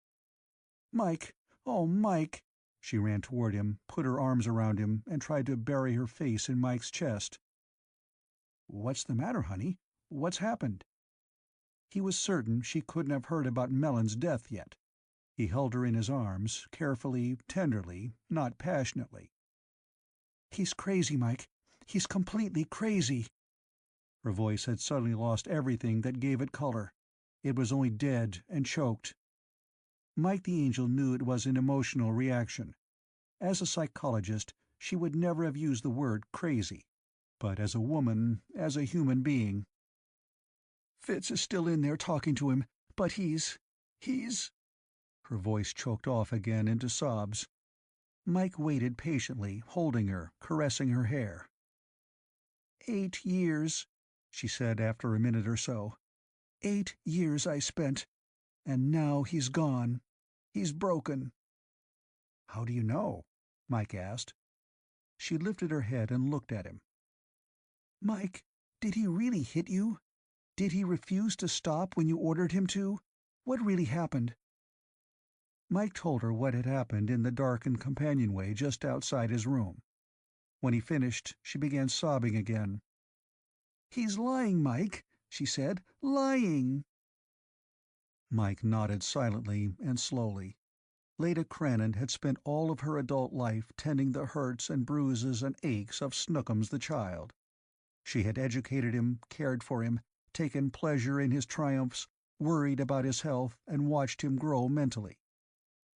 "Mike! Oh, Mike!" She ran toward him, put her arms around him, and tried to bury her face in Mike's chest. "What's the matter, honey? What's happened?" He was certain she couldn't have heard about Melon's death yet. He held her in his arms, carefully, tenderly, not passionately. "He's crazy, Mike. He's completely crazy." Her voice had suddenly lost everything that gave it color. It was only dead and choked. Mike the Angel knew it was an emotional reaction. As a psychologist, she would never have used the word crazy. But as a woman, as a human being— "Fitz is still in there talking to him, but he's— Her voice choked off again into sobs. Mike waited patiently, holding her, caressing her hair. 8 years, she said after a minute or so. 8 years I spent, and now he's gone. He's broken." "How do you know?" Mike asked. She lifted her head and looked at him. "Mike, did he really hit you? Did he refuse to stop when you ordered him to? What really happened?" Mike told her what had happened in the darkened companionway just outside his room. When he finished, she began sobbing again. "He's lying, Mike," she said. "Lying!" Mike nodded silently and slowly. Leda Crannon had spent all of her adult life tending the hurts and bruises and aches of Snookums the child. She had educated him, cared for him, taken pleasure in his triumphs, worried about his health, and watched him grow mentally.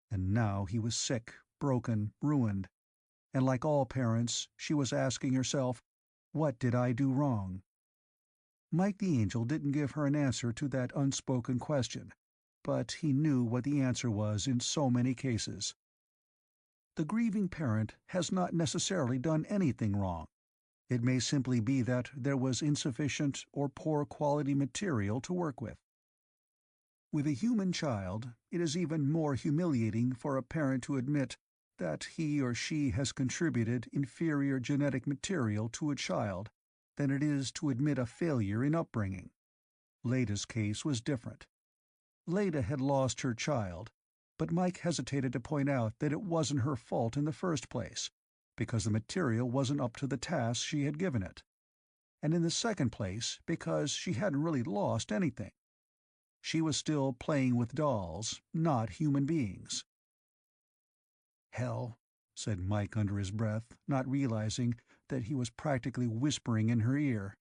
And now he was sick, broken, ruined. And like all parents, she was asking herself, what did I do wrong? Mike the Angel didn't give her an answer to that unspoken question, but he knew what the answer was in so many cases. The grieving parent has not necessarily done anything wrong. It may simply be that there was insufficient or poor quality material to work with. With a human child, it is even more humiliating for a parent to admit that he or she has contributed inferior genetic material to a child than it is to admit a failure in upbringing. Leda's case was different. Leda had lost her child, but Mike hesitated to point out that it wasn't her fault in the first place, because the material wasn't up to the task she had given it. And in the second place, because she hadn't really lost anything. She was still playing with dolls, not human beings. "Hell," said Mike under his breath, not realizing that he was practically whispering in her ear.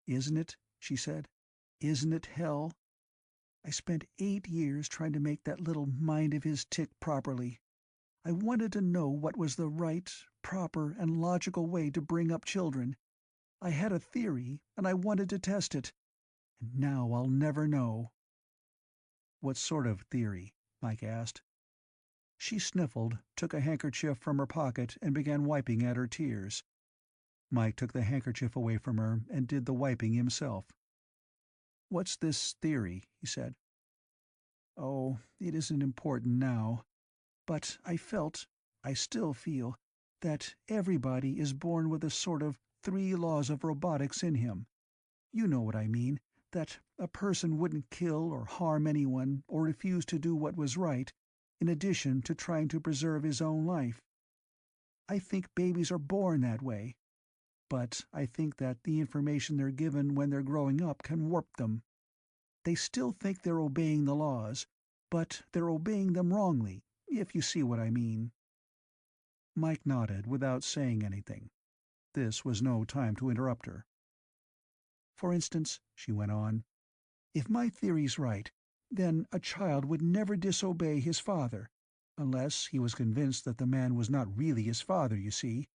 "Isn't it?" she said. "Isn't it hell? I spent 8 years trying to make that little mind of his tick properly. I wanted to know what was the right, proper, and logical way to bring up children. I had a theory, and I wanted to test it. And now I'll never know." "What sort of theory?" Mike asked. She sniffled, took a handkerchief from her pocket, and began wiping at her tears. Mike took the handkerchief away from her and did the wiping himself. "What's this theory?" he said. "Oh, it isn't important now. But I still feel, that everybody is born with a sort of 3 laws of robotics in him. You know what I mean, that a person wouldn't kill or harm anyone or refuse to do what was right, in addition to trying to preserve his own life. I think babies are born that way. But I think that the information they're given when they're growing up can warp them. They still think they're obeying the laws, but they're obeying them wrongly, if you see what I mean." Mike nodded without saying anything. This was no time to interrupt her. "For instance," she went on, "if my theory's right, then a child would never disobey his father, unless he was convinced that the man was not really his father, you see.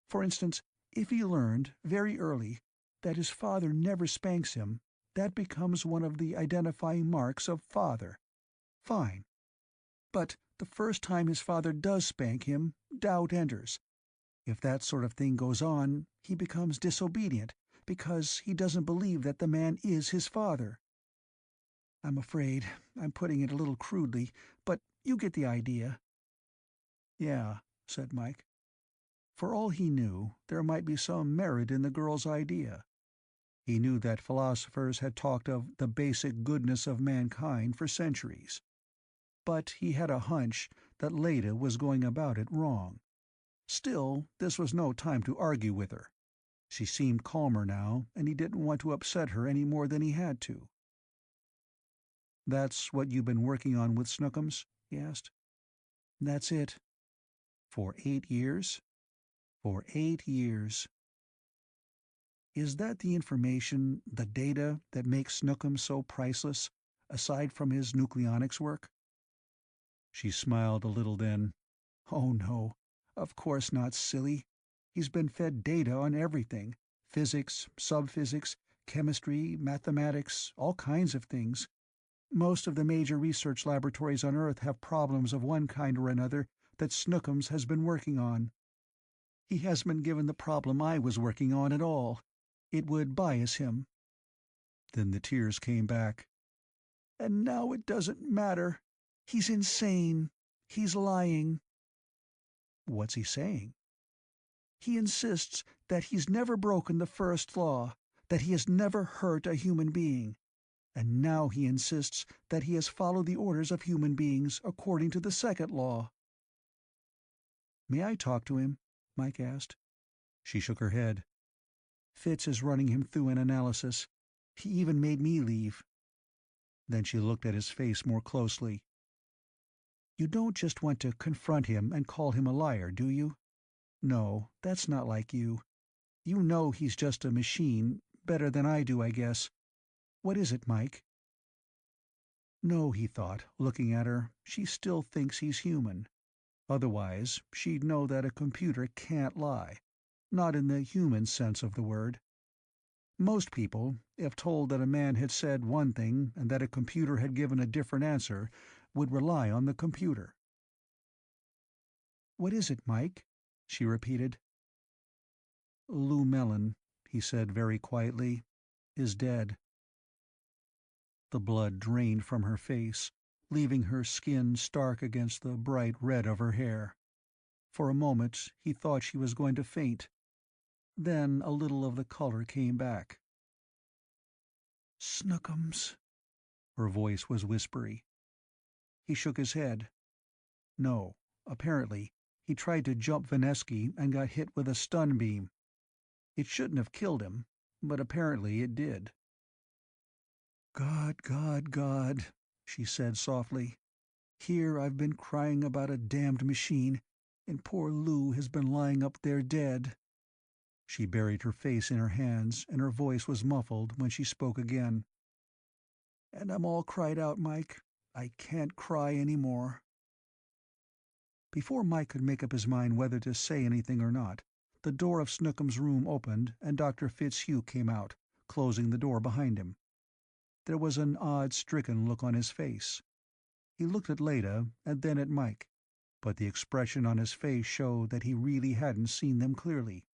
For instance, if he learned, very early, that his father never spanks him, that becomes one of the identifying marks of father. Fine. But the first time his father does spank him, doubt enters. If that sort of thing goes on, he becomes disobedient, because he doesn't believe that the man is his father. I'm afraid I'm putting it a little crudely, but you get the idea." "Yeah," said Mike. For all he knew, there might be some merit in the girl's idea. He knew that philosophers had talked of the basic goodness of mankind for centuries. But he had a hunch that Leda was going about it wrong. Still, this was no time to argue with her. She seemed calmer now, and he didn't want to upset her any more than he had to. "That's what you've been working on with Snookums?" he asked. "That's it." "For 8 years?" "For 8 years." "Is that the information, the data, that makes Snookums so priceless, aside from his nucleonics work?" She smiled a little then. "Oh no, of course not, silly. He's been fed data on everything. Physics, subphysics, chemistry, mathematics, all kinds of things. Most of the major research laboratories on Earth have problems of one kind or another that Snookums has been working on. He hasn't been given the problem I was working on at all. It would bias him." Then the tears came back. "And now it doesn't matter. He's insane. He's lying." "What's he saying?" "He insists that he's never broken the first law, that he has never hurt a human being. And now he insists that he has followed the orders of human beings according to the second law." "May I talk to him?" Mike asked. She shook her head. "Fitz is running him through an analysis. He even made me leave." Then she looked at his face more closely. "You don't just want to confront him and call him a liar, do you? No, that's not like you. You know he's just a machine, better than I do, I guess. What is it, Mike?" No, he thought, looking at her, she still thinks he's human. Otherwise, she'd know that a computer can't lie. Not in the human sense of the word. Most people, if told that a man had said one thing and that a computer had given a different answer, would rely on the computer. "What is it, Mike?" she repeated. "Lou Mellon," he said very quietly, "is dead." The blood drained from her face, leaving her skin stark against the bright red of her hair. For a moment he thought she was going to faint. Then a little of the color came back. "Snookums." Her voice was whispery. He shook his head. No, apparently he tried to jump Vanesky and got hit with a stun beam. It shouldn't have killed him, but apparently it did. "God, God, God," she said softly. "Here I've been crying about a damned machine, and poor Lou has been lying up there dead." She buried her face in her hands, and her voice was muffled when she spoke again. "And I'm all cried out, Mike. I can't cry any more." Before Mike could make up his mind whether to say anything or not, the door of Snookum's room opened and Dr. Fitzhugh came out, closing the door behind him. There was an odd, stricken look on his face. He looked at Leda and then at Mike, but the expression on his face showed that he really hadn't seen them clearly.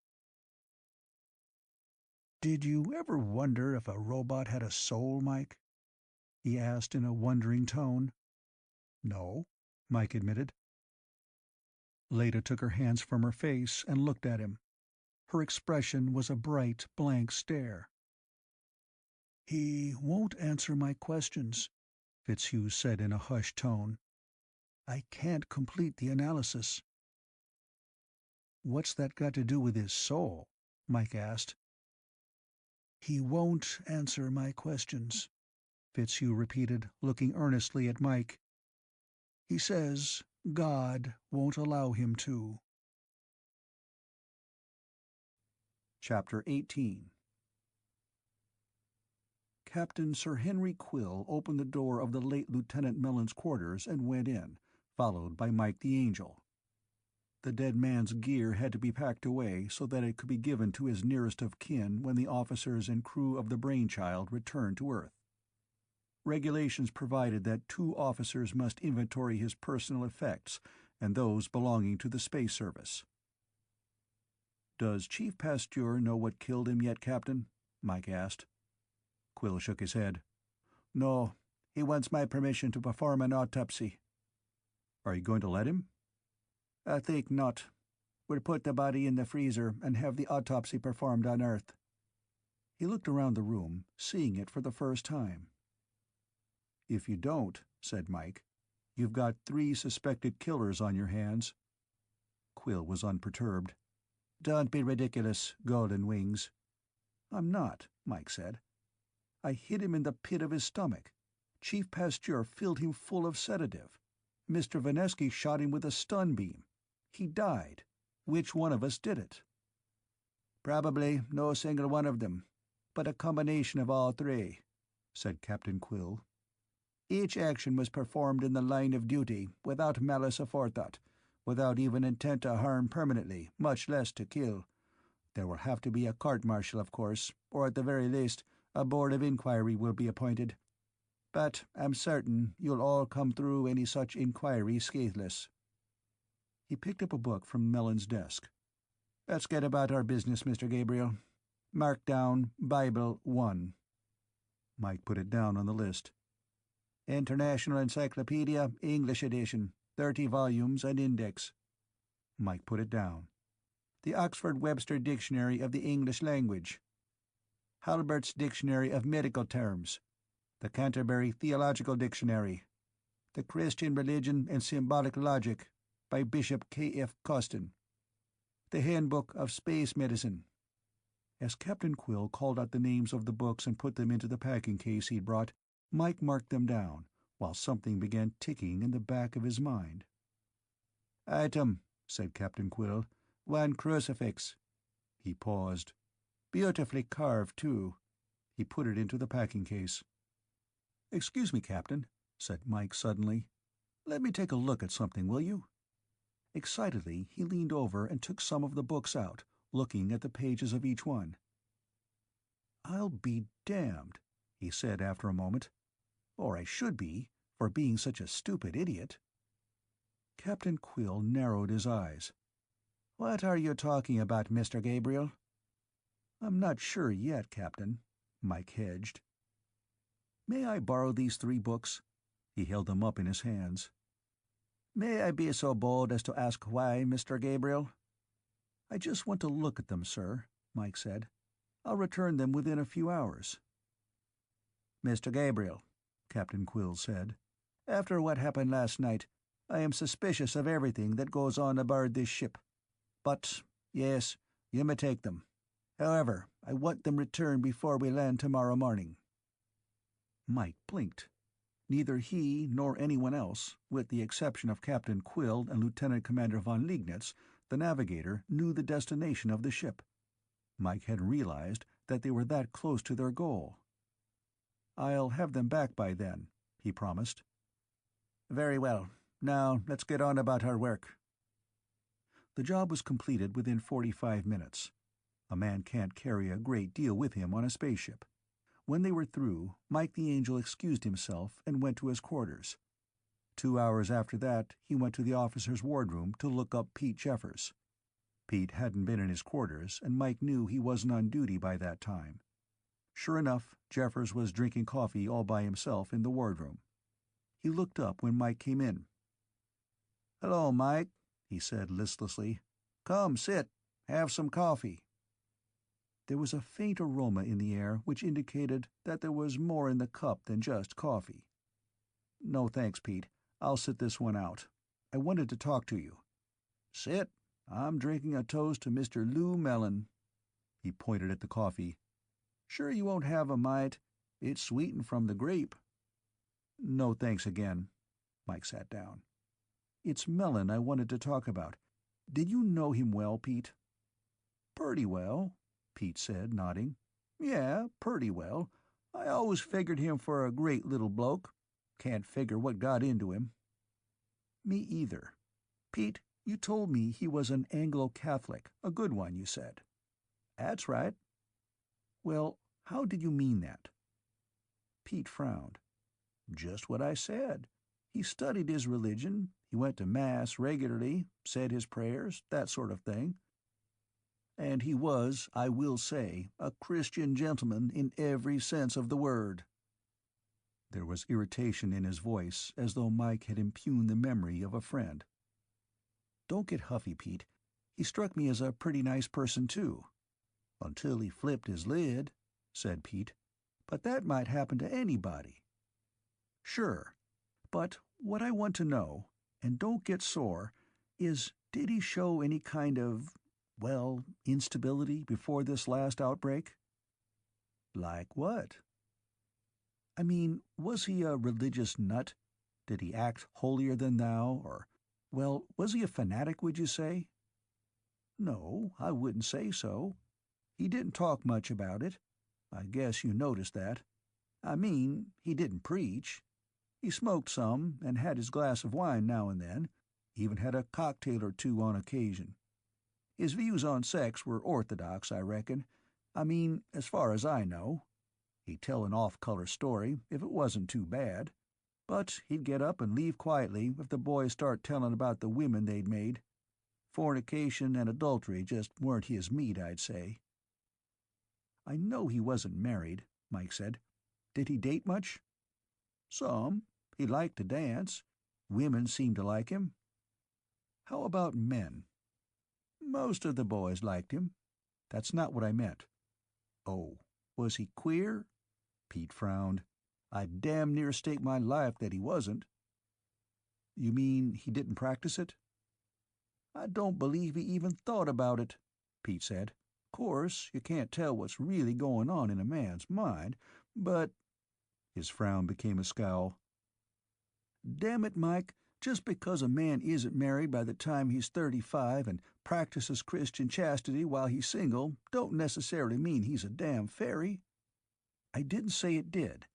"Did you ever wonder if a robot had a soul, Mike?" he asked in a wondering tone. "No," Mike admitted. Leda took her hands from her face and looked at him. Her expression was a bright, blank stare. "He won't answer my questions," Fitzhugh said in a hushed tone. "I can't complete the analysis." "What's that got to do with his soul?" Mike asked. "He won't answer my questions," Fitzhugh repeated, looking earnestly at Mike. "He says God won't allow him to." Chapter 18. Captain Sir Henry Quill opened the door of the late Lieutenant Mellon's quarters and went in, followed by Mike the Angel. The dead man's gear had to be packed away so that it could be given to his nearest of kin when the officers and crew of the Brainchild returned to Earth. Regulations provided that 2 officers must inventory his personal effects and those belonging to the Space Service. "Does Chief Pasteur know what killed him yet, Captain?" Mike asked. Quill shook his head. "No. He wants my permission to perform an autopsy." "Are you going to let him?" "I think not. We'll put the body in the freezer and have the autopsy performed on Earth." He looked around the room, seeing it for the first time. "If you don't," said Mike, "you've got 3 suspected killers on your hands." Quill was unperturbed. "Don't be ridiculous, Golden Wings." "I'm not," Mike said. "I hit him in the pit of his stomach. Chief Pasteur filled him full of sedative. Mr. Vanesky shot him with a stun beam. He died. Which one of us did it?" "Probably no single one of them, but a combination of all 3," said Captain Quill. "Each action was performed in the line of duty, without malice aforethought, without even intent to harm permanently, much less to kill. There will have to be a court-martial, of course, or at the very least, a board of inquiry will be appointed. But I'm certain you'll all come through any such inquiry scatheless." He picked up a book from Mellon's desk. "Let's get about our business, Mr. Gabriel. Mark down Bible 1. Mike put it down on the list. "International Encyclopedia, English edition, 30 volumes and index." Mike put it down. "The Oxford Webster Dictionary of the English Language. Halbert's Dictionary of Medical Terms. The Canterbury Theological Dictionary. The Christian Religion and Symbolic Logic, by Bishop K.F. Costin. The Handbook of Space Medicine." As Captain Quill called out the names of the books and put them into the packing case he'd brought, Mike marked them down, while something began ticking in the back of his mind. "Item," said Captain Quill, "1 crucifix." He paused. "Beautifully carved, too." He put it into the packing case. "Excuse me, Captain," said Mike suddenly. "Let me take a look at something, will you?" Excitedly, he leaned over and took some of the books out, looking at the pages of each one. "I'll be damned," he said after a moment. "Or I should be, for being such a stupid idiot." Captain Quill narrowed his eyes. "What are you talking about, Mr. Gabriel?" "I'm not sure yet, Captain," Mike hedged. "May I borrow these 3 books?" He held them up in his hands. "May I be so bold as to ask why, Mr. Gabriel?" "I just want to look at them, sir," Mike said. "I'll return them within a few hours." "Mr. Gabriel," Captain Quill said, "after what happened last night, I am suspicious of everything that goes on aboard this ship. But, yes, you may take them. However, I want them returned before we land tomorrow morning." Mike blinked. Neither he nor anyone else, with the exception of Captain Quill and Lieutenant Commander von Liegnitz, the navigator, knew the destination of the ship. Mike hadn't realized that they were that close to their goal. "I'll have them back by then," he promised. "Very well. Now let's get on about our work." The job was completed within 45 minutes. A man can't carry a great deal with him on a spaceship. When they were through, Mike the Angel excused himself and went to his quarters. 2 hours after that, he went to the officer's wardroom to look up Pete Jeffers. Pete hadn't been in his quarters, and Mike knew he wasn't on duty by that time. Sure enough, Jeffers was drinking coffee all by himself in the wardroom. He looked up when Mike came in. "Hello, Mike," he said listlessly. "Come, sit. Have some coffee." There was a faint aroma in the air which indicated that there was more in the cup than just coffee. "No thanks, Pete. I'll sit this one out. I wanted to talk to you." "Sit. I'm drinking a toast to Mr. Lou Mellon." He pointed at the coffee. "Sure you won't have a mite? It's sweetened from the grape." "No thanks again." Mike sat down. "It's Mellon I wanted to talk about. Did you know him well, Pete?" "Purty well," Pete said, nodding. "Yeah, purty well. I always figured him for a great little bloke. Can't figure what got into him." "Me either. Pete, you told me he was an Anglo-Catholic, a good one, you said." "That's right." "Well, how did you mean that?" Pete frowned. "Just what I said. He studied his religion, he went to Mass regularly, said his prayers, that sort of thing. And he was, I will say, a Christian gentleman in every sense of the word." There was irritation in his voice, as though Mike had impugned the memory of a friend. "Don't get huffy, Pete. He struck me as a pretty nice person, too. Until he flipped his lid." said Pete. "But that might happen to anybody." "Sure. But what I want to know, and don't get sore, is did he show any kind of, well, instability before this last outbreak?" "Like what?" "I mean, was he a religious nut? Did he act holier-than-thou, or, well, was he a fanatic, would you say?" "No, I wouldn't say so. He didn't talk much about it. I guess you noticed that. I mean, he didn't preach. He smoked some, and had his glass of wine now and then, even had a cocktail or two on occasion. His views on sex were orthodox, I reckon. I mean, as far as I know. He'd tell an off-color story if it wasn't too bad, but he'd get up and leave quietly if the boys start telling about the women they'd made. Fornication and adultery just weren't his meat, I'd say." "I know he wasn't married," Mike said. "Did he date much?" "Some. He liked to dance. Women seemed to like him." "How about men?" "Most of the boys liked him." "That's not what I meant." "Oh, was he queer?" Pete frowned. "I'd damn near stake my life that he wasn't." "You mean he didn't practice it?" "I don't believe he even thought about it," Pete said. "Course, you can't tell what's really going on in a man's mind, but—" His frown became a scowl. "Damn it, Mike, just because a man isn't married by the time he's 35 and practices Christian chastity while he's single, don't necessarily mean he's a damn fairy." "I didn't say it did.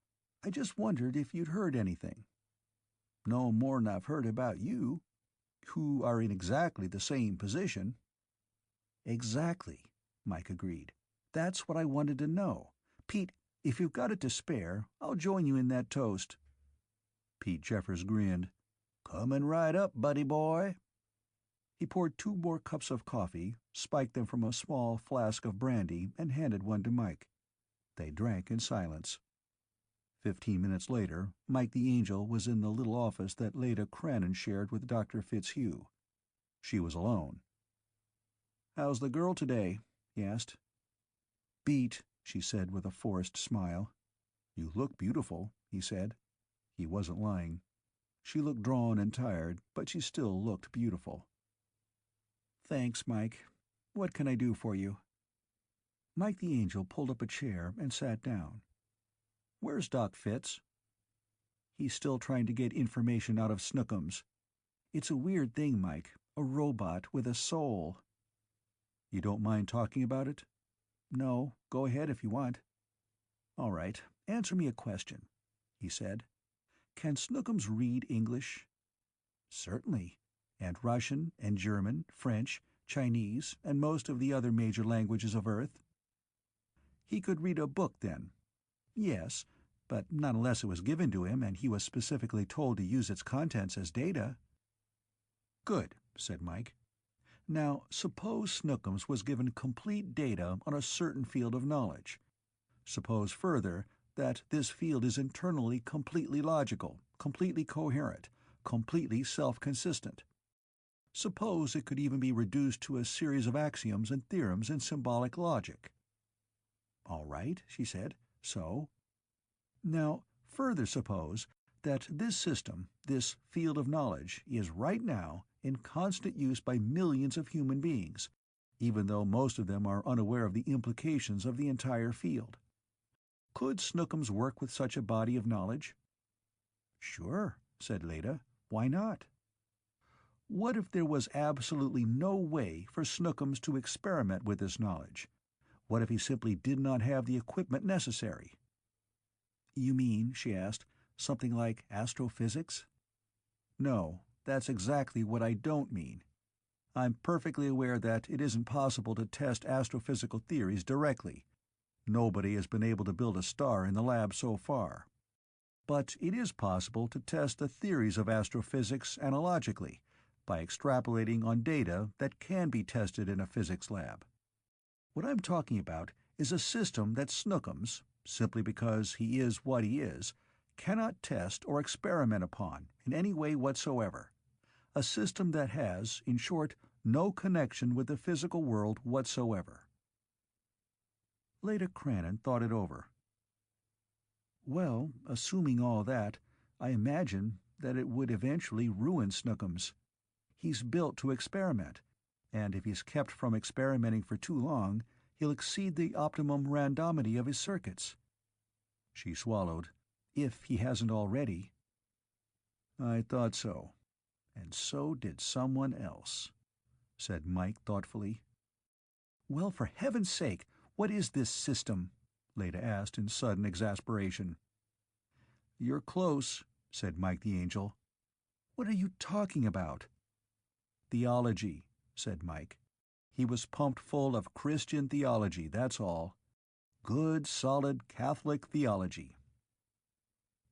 I just wondered if you'd heard anything." "No more'n I've heard about you, who are in exactly the same position." "Exactly," Mike agreed. "That's what I wanted to know. Pete, if you've got it to spare, I'll join you in that toast." Pete Jeffers grinned. "Coming right up, buddy boy." He poured 2 more cups of coffee, spiked them from a small flask of brandy, and handed one to Mike. They drank in silence. 15 minutes later, Mike the Angel was in the little office that Leda Crannon shared with Dr. Fitzhugh. She was alone. "How's the girl today?" he asked. "Beat," she said with a forced smile. "You look beautiful," he said. He wasn't lying. She looked drawn and tired, but she still looked beautiful. "Thanks, Mike. What can I do for you?" Mike the Angel pulled up a chair and sat down. "Where's Doc Fitz?" "He's still trying to get information out of Snookums. It's a weird thing, Mike. A robot with a soul." "You don't mind talking about it?" "No, go ahead if you want." "All right, answer me a question," he said. "Can Snookums read English?" "Certainly. And Russian, and German, French, Chinese, and most of the other major languages of Earth." "He could read a book, then?" "Yes, but not unless it was given to him and he was specifically told to use its contents as data." "Good," said Mike. "Now, suppose Snookums was given complete data on a certain field of knowledge. Suppose, further, that this field is internally completely logical, completely coherent, completely self-consistent. Suppose it could even be reduced to a series of axioms and theorems in symbolic logic." "All right," she said. "So?" "Now, further suppose that this system, this field of knowledge, is right now in constant use by millions of human beings, even though most of them are unaware of the implications of the entire field. Could Snookums work with such a body of knowledge?" "Sure," said Leda. "Why not?" "What if there was absolutely no way for Snookums to experiment with this knowledge? What if he simply did not have the equipment necessary?" "You mean," she asked, "something like astrophysics?" "No, that's exactly what I don't mean. I'm perfectly aware that it isn't possible to test astrophysical theories directly. Nobody has been able to build a star in the lab so far. But it is possible to test the theories of astrophysics analogically, by extrapolating on data that can be tested in a physics lab. What I'm talking about is a system that Snookums, simply because he is what he is, cannot test or experiment upon in any way whatsoever. A system that has, in short, no connection with the physical world whatsoever." Leda Cranon thought it over. "Well, assuming all that, I imagine that it would eventually ruin Snookums. He's built to experiment, and if he's kept from experimenting for too long, he'll exceed the optimum randomity of his circuits." She swallowed. "If he hasn't already." "I thought so. And so did someone else," said Mike thoughtfully. "Well, for heaven's sake, what is this system?" Leda asked in sudden exasperation. "You're close," said Mike the Angel. "What are you talking about?" "Theology," said Mike. "He was pumped full of Christian theology, that's all. Good, solid Catholic theology.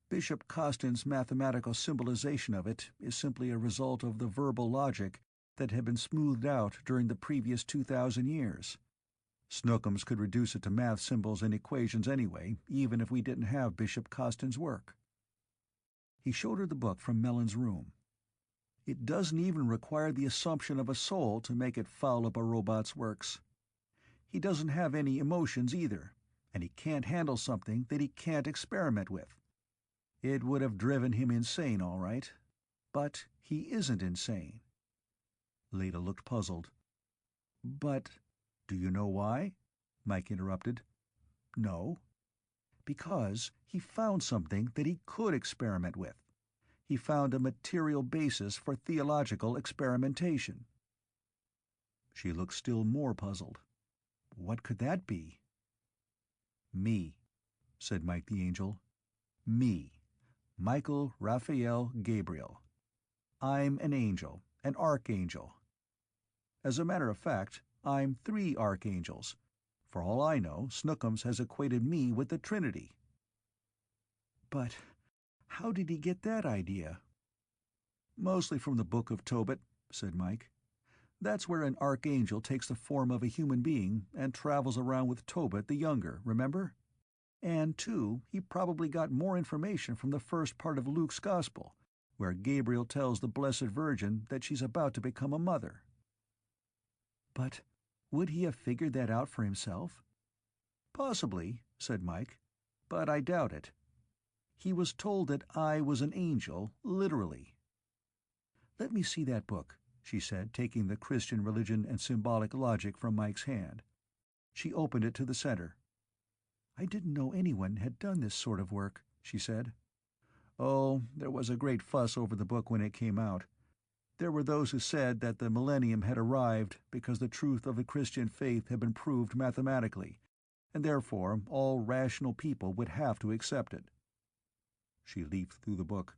Bishop Costin's mathematical symbolization of it is simply a result of the verbal logic that had been smoothed out during the previous 2,000 years. Snookums could reduce it to math symbols and equations anyway, even if we didn't have Bishop Costin's work." He showed her the book from Mellon's room. "It doesn't even require the assumption of a soul to make it foul up a robot's works. He doesn't have any emotions either, and he can't handle something that he can't experiment with. It would have driven him insane, all right. But he isn't insane." Leda looked puzzled. "But do you know why?" Mike interrupted. "No." "Because he found something that he could experiment with. He found a material basis for theological experimentation." She looked still more puzzled. "What could that be?" "Me," said Mike the Angel. "Me. Michael Raphael Gabriel. I'm an angel, an archangel. As a matter of fact, I'm 3 archangels. For all I know, Snookums has equated me with the Trinity." "But how did he get that idea?" "Mostly from the Book of Tobit," said Mike. "That's where an archangel takes the form of a human being and travels around with Tobit the Younger, remember? And, too, he probably got more information from the first part of Luke's Gospel, where Gabriel tells the Blessed Virgin that she's about to become a mother." "But would he have figured that out for himself?" "Possibly," said Mike, "but I doubt it. He was told that I was an angel, literally." "Let me see that book," she said, taking the Christian Religion and Symbolic Logic from Mike's hand. She opened it to the center. "I didn't know anyone had done this sort of work," she said. "Oh, there was a great fuss over the book when it came out. There were those who said that the millennium had arrived because the truth of the Christian faith had been proved mathematically, and therefore all rational people would have to accept it." She leafed through the book.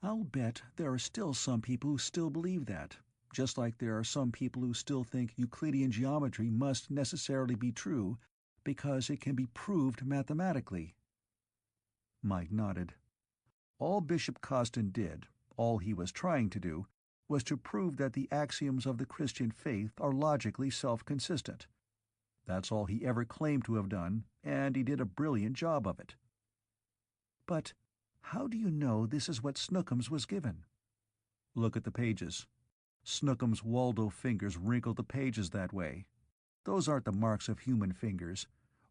"I'll bet there are still some people who still believe that, just like there are some people who still think Euclidean geometry must necessarily be true because it can be proved mathematically." Mike nodded. "All Bishop Costin did, all he was trying to do, was to prove that the axioms of the Christian faith are logically self-consistent. That's all he ever claimed to have done, and he did a brilliant job of it." "But how do you know this is what Snookums was given?" "Look at the pages. Snookums' Waldo fingers wrinkled the pages that way. Those aren't the marks of human fingers.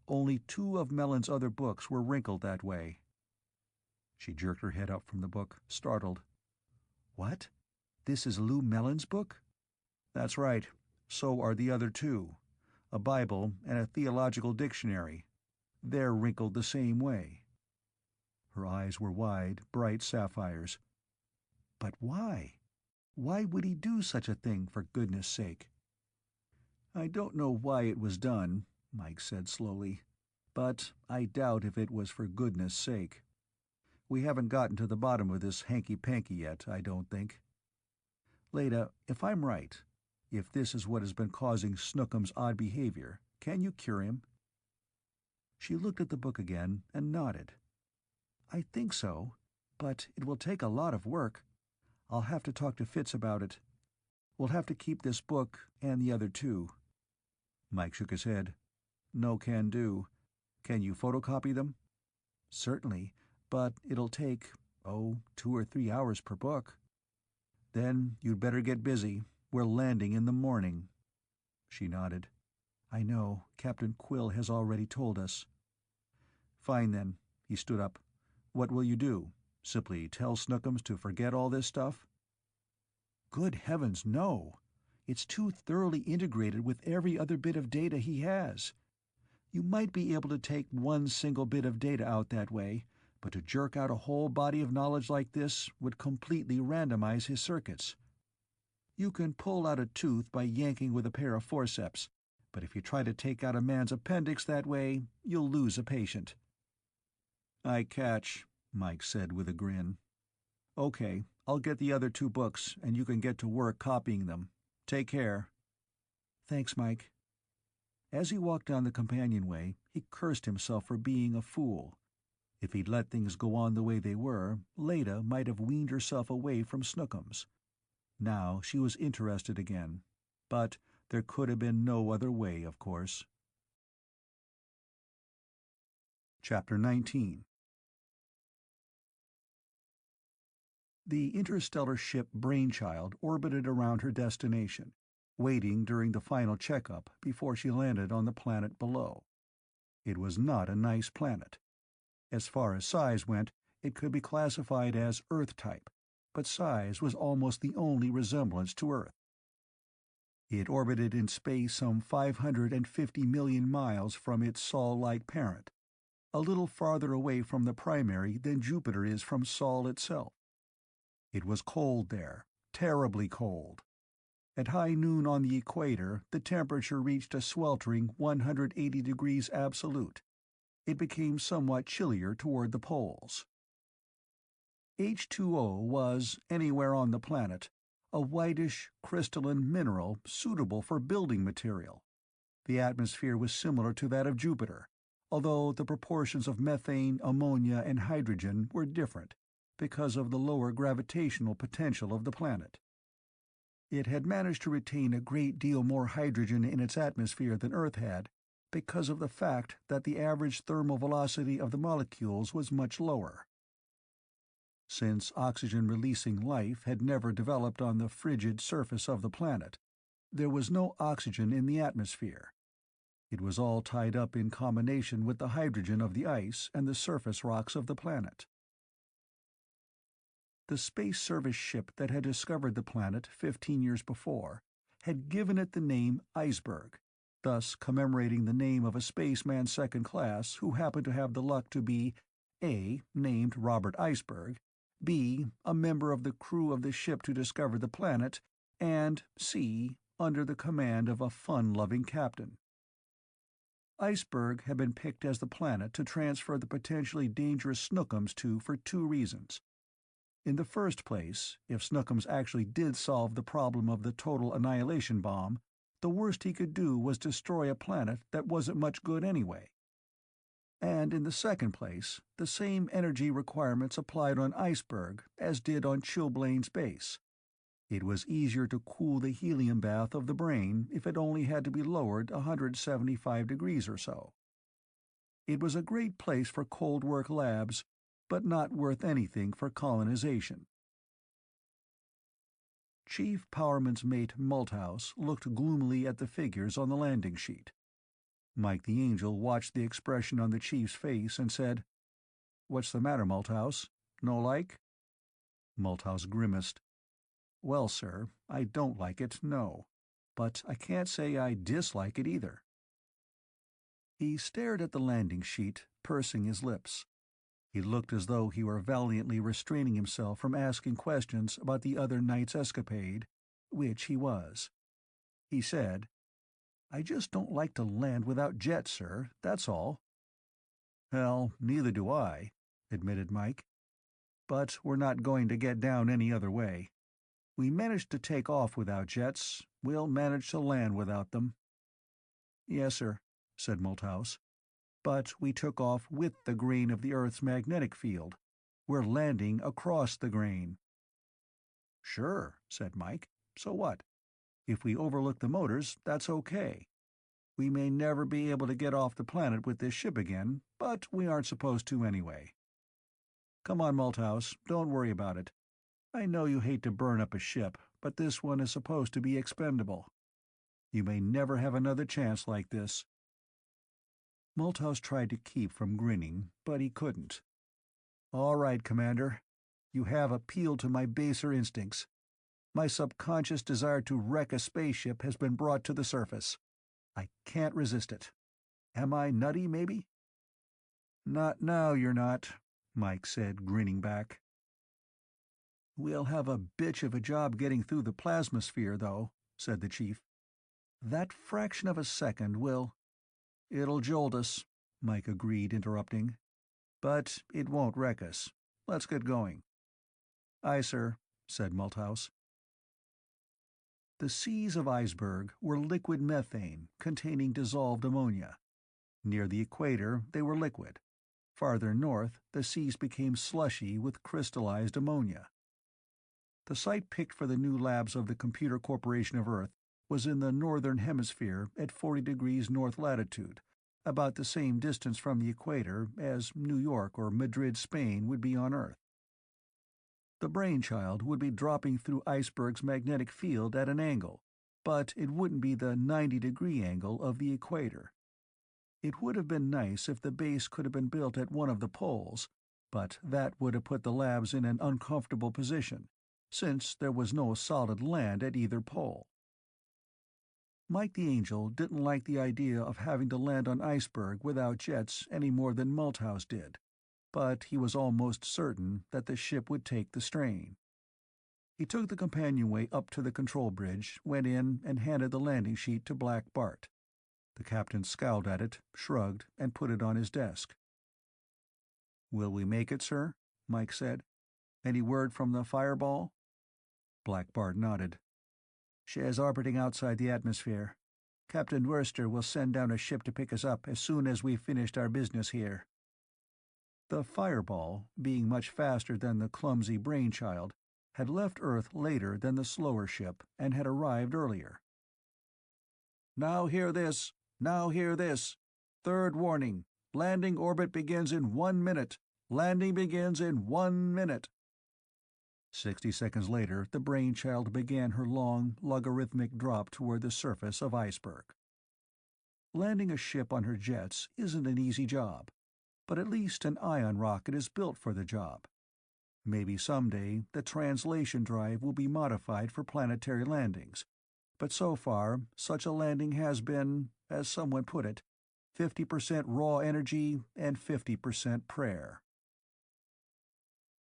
Only 2 of Mellon's other books were wrinkled that way." She jerked her head up from the book, startled. "What? This is Lou Mellon's book?" "That's right. So are the other 2. A Bible and a theological dictionary. They're wrinkled the same way." Her eyes were wide, bright sapphires. "But why? Why would he do such a thing, for goodness sake?" "I don't know why it was done," Mike said slowly, "but I doubt if it was for goodness sake. We haven't gotten to the bottom of this hanky-panky yet, I don't think. Leda, if I'm right, if this is what has been causing Snookums' odd behavior, can you cure him?" She looked at the book again and nodded. "I think so, but it will take a lot of work. I'll have to talk to Fitz about it. We'll have to keep this book and the other 2. Mike shook his head. "No can do. Can you photocopy them?" "Certainly, but it'll take, 2 or 3 hours per book." "Then you'd better get busy. We're landing in the morning." She nodded. I know. Captain Quill has already told us. Fine then. He stood up. What will you do? Simply tell Snookums to forget all this stuff? Good heavens, no. It's too thoroughly integrated with every other bit of data he has. You might be able to take one single bit of data out that way, but to jerk out a whole body of knowledge like this would completely randomize his circuits. You can pull out a tooth by yanking with a pair of forceps, but if you try to take out a man's appendix that way, you'll lose a patient. I catch, Mike said with a grin. Okay, I'll get the other 2 books, and you can get to work copying them. Take care. Thanks, Mike. As he walked down the companionway, he cursed himself for being a fool. If he'd let things go on the way they were, Leda might have weaned herself away from Snookums. Now she was interested again, but there could have been no other way, of course. Chapter 19. The interstellar ship Brainchild orbited around her destination, waiting during the final checkup before she landed on the planet below. It was not a nice planet. As far as size went, it could be classified as Earth-type, but size was almost the only resemblance to Earth. It orbited in space some 550 million miles from its Sol-like parent, a little farther away from the primary than Jupiter is from Sol itself. It was cold there, terribly cold. At high noon on the equator, the temperature reached a sweltering 180 degrees absolute. It became somewhat chillier toward the poles. H2O was, anywhere on the planet, a whitish, crystalline mineral suitable for building material. The atmosphere was similar to that of Jupiter, although the proportions of methane, ammonia, and hydrogen were different because of the lower gravitational potential of the planet. It had managed to retain a great deal more hydrogen in its atmosphere than Earth had, because of the fact that the average thermal velocity of the molecules was much lower. Since oxygen-releasing life had never developed on the frigid surface of the planet, there was no oxygen in the atmosphere. It was all tied up in combination with the hydrogen of the ice and the surface rocks of the planet. The Space Service ship that had discovered the planet 15 years before had given it the name Iceberg, thus commemorating the name of a spaceman second class who happened to have the luck to be A. named Robert Iceberg, B. a member of the crew of the ship to discover the planet, and C. under the command of a fun-loving captain. Iceberg had been picked as the planet to transfer the potentially dangerous Snookums to for 2 reasons. In the first place, if Snookums actually did solve the problem of the total annihilation bomb, the worst he could do was destroy a planet that wasn't much good anyway. And in the second place, the same energy requirements applied on Iceberg as did on Chilblain's base. It was easier to cool the helium bath of the brain if it only had to be lowered 175 degrees or so. It was a great place for cold work labs, but not worth anything for colonization. Chief Powerman's mate Malthouse looked gloomily at the figures on the landing sheet. Mike the Angel watched the expression on the chief's face and said, "What's the matter, Malthouse? No like?" Malthouse grimaced. "Well, sir, I don't like it, no. But I can't say I dislike it either." He stared at the landing sheet, pursing his lips. He looked as though he were valiantly restraining himself from asking questions about the other night's escapade, which he was. He said, "I just don't like to land without jets, sir, that's all." "Hell, neither do I," admitted Mike. "But we're not going to get down any other way. We managed to take off without jets, we'll manage to land without them." "Yes, sir," said Malthouse. "But we took off with the grain of the Earth's magnetic field. We're landing across the grain." "Sure," said Mike. "So what? If we overlook the motors, that's okay. We may never be able to get off the planet with this ship again, but we aren't supposed to anyway. Come on, Malthouse, don't worry about it. I know you hate to burn up a ship, but this one is supposed to be expendable." You may never have another chance like this." Malthouse tried to keep from grinning, but he couldn't. "All right, Commander. You have appealed to my baser instincts. My subconscious desire to wreck a spaceship has been brought to the surface. I can't resist it. Am I nutty, maybe?" "Not now, you're not," Mike said, grinning back. "We'll have a bitch of a job getting through the plasmasphere, though," said the chief. "That fraction of a second will—" "It'll jolt us," Mike agreed, interrupting. "But it won't wreck us. Let's get going." "Aye, sir," said Malthouse. The seas of Iceberg were liquid methane containing dissolved ammonia. Near the equator they were liquid. Farther north, the seas became slushy with crystallized ammonia. The site picked for the new labs of the Computer Corporation of Earth was in the northern hemisphere at 40 degrees north latitude, about the same distance from the equator as New York or Madrid, Spain would be on Earth. The brainchild would be dropping through Iceberg's magnetic field at an angle, but it wouldn't be the 90-degree angle of the equator. It would have been nice if the base could have been built at one of the poles, but that would have put the labs in an uncomfortable position, since there was no solid land at either pole. Mike the Angel didn't like the idea of having to land on Iceberg without jets any more than Malthouse did, but he was almost certain that the ship would take the strain. He took the companionway up to the control bridge, went in, and handed the landing sheet to Black Bart. The captain scowled at it, shrugged, and put it on his desk. "Will we make it, sir?" Mike said. "Any word from the Fireball?" Black Bart nodded. "She is orbiting outside the atmosphere. Captain Worcester will send down a ship to pick us up as soon as we've finished our business here." The Fireball, being much faster than the clumsy brainchild, had left Earth later than the slower ship and had arrived earlier. "Now hear this! Now hear this! Third warning! Landing orbit begins in 1 minute! Landing begins in 1 minute!" 60 seconds later, the brainchild began her long, logarithmic drop toward the surface of Iceberg. Landing a ship on her jets isn't an easy job, but at least an ion rocket is built for the job. Maybe someday the translation drive will be modified for planetary landings, but so far such a landing has been, as someone put it, 50% raw energy and 50% prayer.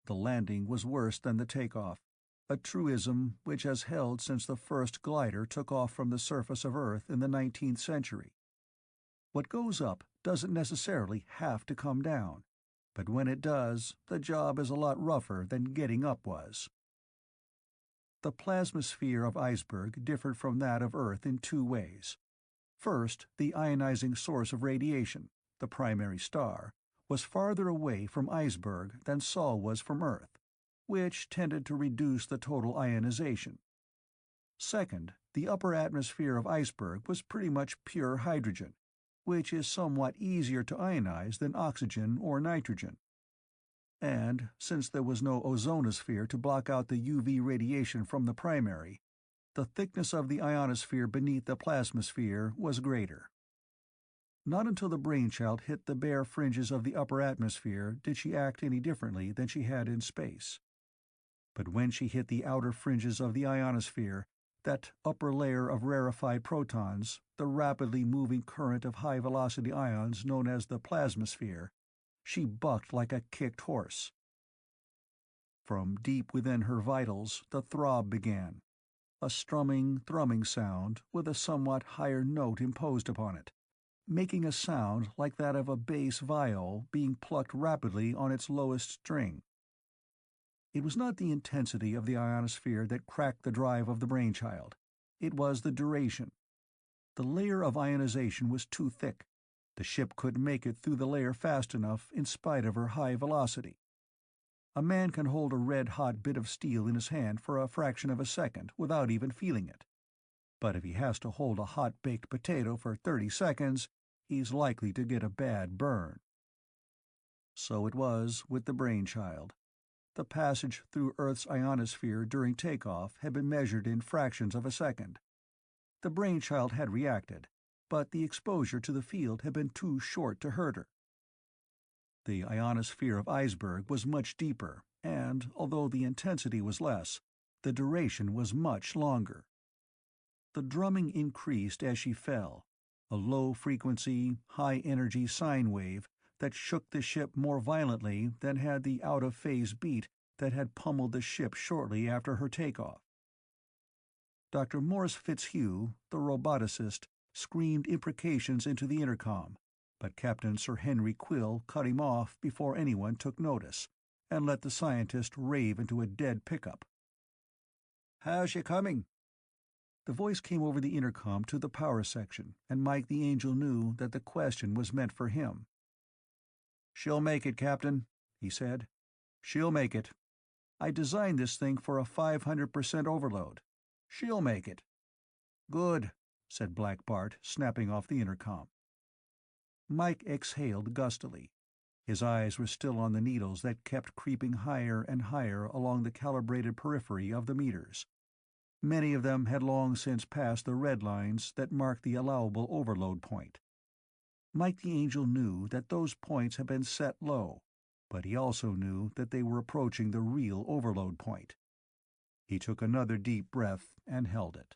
The landing was worse than the takeoff, a truism which has held since the first glider took off from the surface of Earth in the 19th century. What goes up doesn't necessarily have to come down, but when it does, the job is a lot rougher than getting up was. The plasmasphere of Iceberg differed from that of Earth in 2 ways. First, the ionizing source of radiation, the primary star, was farther away from Iceberg than Sol was from Earth, which tended to reduce the total ionization. Second, the upper atmosphere of Iceberg was pretty much pure hydrogen, which is somewhat easier to ionize than oxygen or nitrogen. And, since there was no ozonosphere to block out the UV radiation from the primary, the thickness of the ionosphere beneath the plasmasphere was greater. Not until the brainchild hit the bare fringes of the upper atmosphere did she act any differently than she had in space. But when she hit the outer fringes of the ionosphere, that upper layer of rarefied protons, the rapidly moving current of high-velocity ions known as the plasmasphere, she bucked like a kicked horse. From deep within her vitals the throb began, a strumming, thrumming sound with a somewhat higher note imposed upon it, making a sound like that of a bass viol being plucked rapidly on its lowest string. It was not the intensity of the ionosphere that cracked the drive of the brainchild. It was the duration. The layer of ionization was too thick. The ship couldn't make it through the layer fast enough in spite of her high velocity. A man can hold a red-hot bit of steel in his hand for a fraction of a second without even feeling it. But if he has to hold a hot-baked potato for 30 seconds, he's likely to get a bad burn. So it was with the brainchild. The passage through Earth's ionosphere during takeoff had been measured in fractions of a second. The brainchild had reacted, but the exposure to the field had been too short to hurt her. The ionosphere of iceberg was much deeper, and, although the intensity was less, the duration was much longer. The drumming increased as she fell, a low-frequency, high-energy sine wave that shook the ship more violently than had the out-of-phase beat that had pummeled the ship shortly after her takeoff. Dr. Morris Fitzhugh, the roboticist, screamed imprecations into the intercom, but Captain Sir Henry Quill cut him off before anyone took notice, and let the scientist rave into a dead pickup. "How's she coming?" The voice came over the intercom to the power section, and Mike the Angel knew that the question was meant for him. "She'll make it, Captain," he said. "She'll make it. I designed this thing for a 500% overload. She'll make it." "Good," said Black Bart, snapping off the intercom. Mike exhaled gustily. His eyes were still on the needles that kept creeping higher and higher along the calibrated periphery of the meters. Many of them had long since passed the red lines that marked the allowable overload point. Mike the Angel knew that those points had been set low, but he also knew that they were approaching the real overload point. He took another deep breath and held it.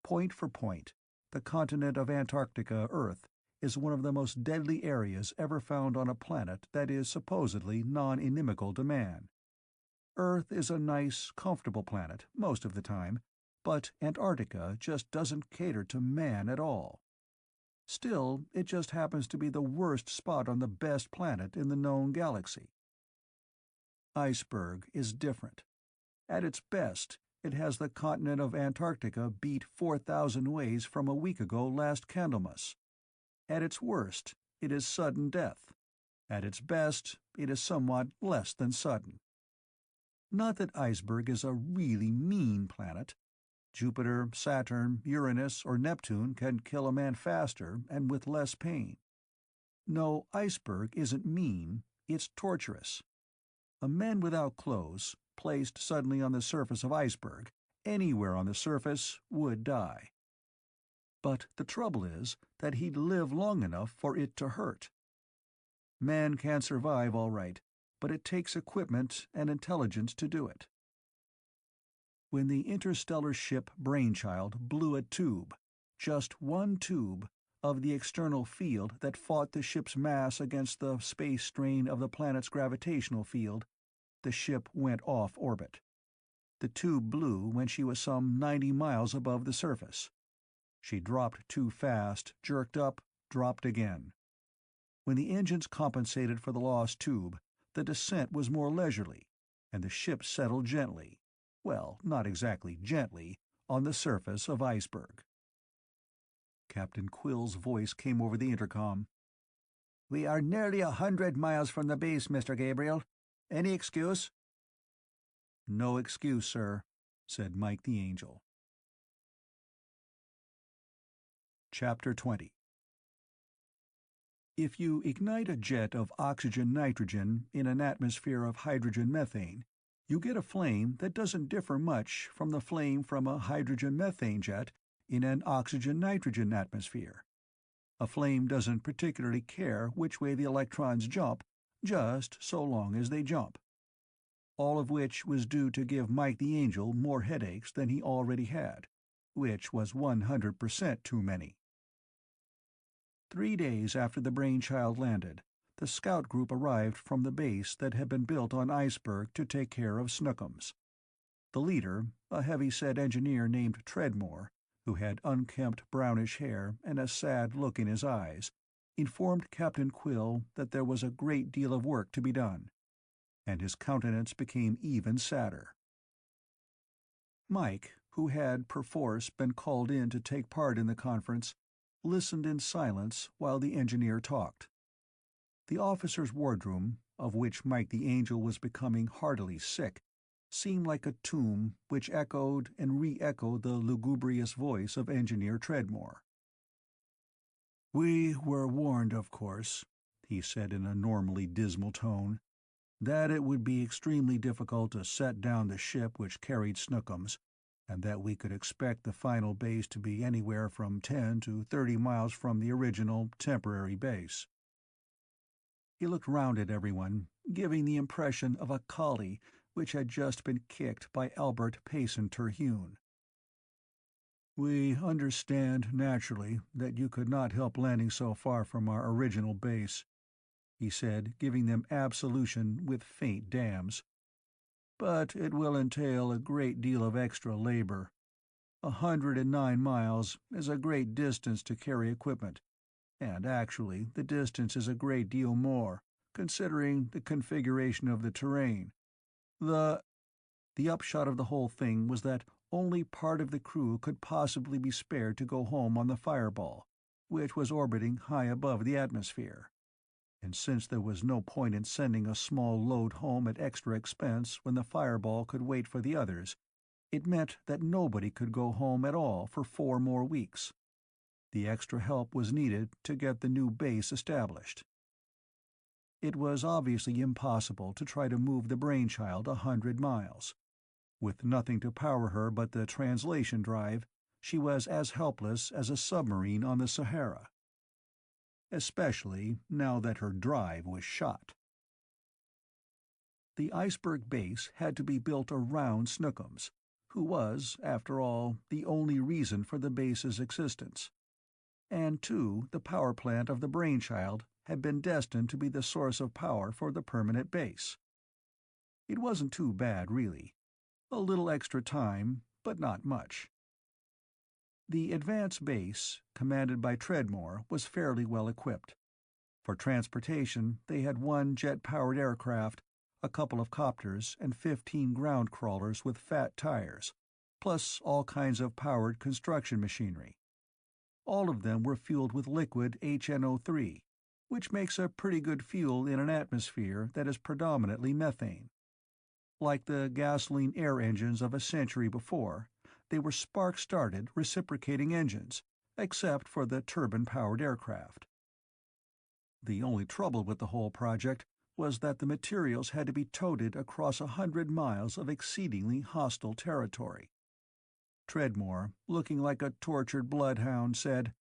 Point for point, the continent of Antarctica, Earth, is one of the most deadly areas ever found on a planet that is supposedly non-inimical to man. Earth is a nice, comfortable planet most of the time, but Antarctica just doesn't cater to man at all. Still, it just happens to be the worst spot on the best planet in the known galaxy. Iceberg is different. At its best, it has the continent of Antarctica beat 4,000 ways from a week ago last Candlemas. At its worst, it is sudden death. At its best, it is somewhat less than sudden. Not that Iceberg is a really mean planet. Jupiter, Saturn, Uranus, or Neptune can kill a man faster and with less pain. No, Iceberg isn't mean, it's torturous. A man without clothes, placed suddenly on the surface of Iceberg, anywhere on the surface, would die. But the trouble is that he'd live long enough for it to hurt. Man can survive all right, but it takes equipment and intelligence to do it. When the interstellar ship Brainchild blew a tube, just one tube, of the external field that fought the ship's mass against the space strain of the planet's gravitational field, the ship went off orbit. The tube blew when she was some 90 miles above the surface. She dropped too fast, jerked up, dropped again. When the engines compensated for the lost tube, the descent was more leisurely, and the ship settled gently, well, not exactly gently, on the surface of Iceberg. Captain Quill's voice came over the intercom. "We are nearly 100 miles from the base, Mr. Gabriel. Any excuse?" "No excuse, sir," said Mike the Angel. Chapter 20. If you ignite a jet of oxygen-nitrogen in an atmosphere of hydrogen-methane, you get a flame that doesn't differ much from the flame from a hydrogen-methane jet in an oxygen-nitrogen atmosphere. A flame doesn't particularly care which way the electrons jump, just so long as they jump. All of which was due to give Mike the Angel more headaches than he already had, which was 100% too many. 3 days after the Brainchild landed, the scout group arrived from the base that had been built on Iceberg to take care of Snookums. The leader, a heavy-set engineer named Treadmore, who had unkempt brownish hair and a sad look in his eyes, informed Captain Quill that there was a great deal of work to be done, and his countenance became even sadder. Mike, who had perforce been called in to take part in the conference, listened in silence while the engineer talked. The officers' wardroom, of which Mike the Angel was becoming heartily sick, seemed like a tomb which echoed and re-echoed the lugubrious voice of Engineer Treadmore. "We were warned, of course," he said in a normally dismal tone, "that it would be extremely difficult to set down the ship which carried Snookums, and that we could expect the final base to be anywhere from 10 to 30 miles from the original temporary base. He looked round at everyone, giving the impression of a collie which had just been kicked by Albert Payson Terhune. "We understand, naturally, that you could not help landing so far from our original base," he said, giving them absolution with faint dams. "But it will entail a great deal of extra labor. 109 miles is a great distance to carry equipment, and actually the distance is a great deal more, considering the configuration of the terrain. The upshot of the whole thing was that only part of the crew could possibly be spared to go home on the Fireball, which was orbiting high above the atmosphere. And since there was no point in sending a small load home at extra expense when the Fireball could wait for the others, it meant that nobody could go home at all for 4 more weeks. The extra help was needed to get the new base established. It was obviously impossible to try to move the Brainchild 100 miles. With nothing to power her but the translation drive, she was as helpless as a submarine on the Sahara. Especially now that her drive was shot. The iceberg base had to be built around Snookums, who was, after all, the only reason for the base's existence. And, too, the power plant of the Brainchild had been destined to be the source of power for the permanent base. It wasn't too bad, really. A little extra time, but not much. The advance base, commanded by Treadmore, was fairly well equipped. For transportation, they had 1 jet-powered aircraft, a couple of copters, and 15 ground crawlers with fat tires, plus all kinds of powered construction machinery. All of them were fueled with liquid HNO3, which makes a pretty good fuel in an atmosphere that is predominantly methane. Like the gasoline air engines of a century before, they were spark-started reciprocating engines, except for the turbine-powered aircraft. The only trouble with the whole project was that the materials had to be toted across 100 miles of exceedingly hostile territory. Treadmore, looking like a tortured bloodhound, said,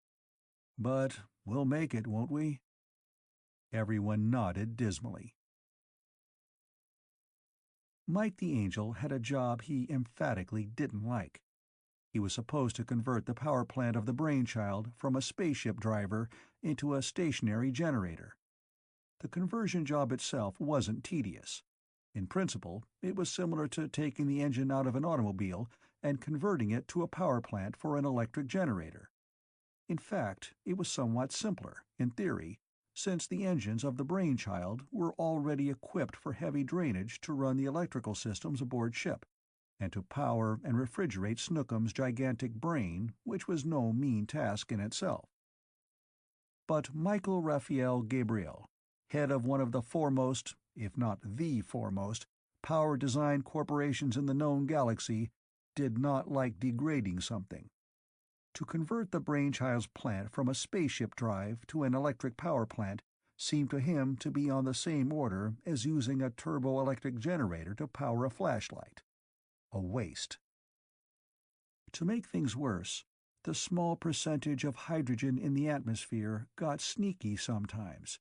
"But we'll make it, won't we?" Everyone nodded dismally. Mike the Angel had a job he emphatically didn't like. He was supposed to convert the power plant of the Brainchild from a spaceship driver into a stationary generator. The conversion job itself wasn't tedious. In principle, it was similar to taking the engine out of an automobile and converting it to a power plant for an electric generator. In fact, it was somewhat simpler, in theory, since the engines of the Brainchild were already equipped for heavy drainage to run the electrical systems aboard ship, and to power and refrigerate Snookum's gigantic brain, which was no mean task in itself. But Michael Raphael Gabriel, head of one of the foremost, if not the foremost, power design corporations in the known galaxy, did not like degrading something. To convert the Brainchild's plant from a spaceship drive to an electric power plant seemed to him to be on the same order as using a turbo-electric generator to power a flashlight. A waste. To make things worse, the small percentage of hydrogen in the atmosphere got sneaky sometimes.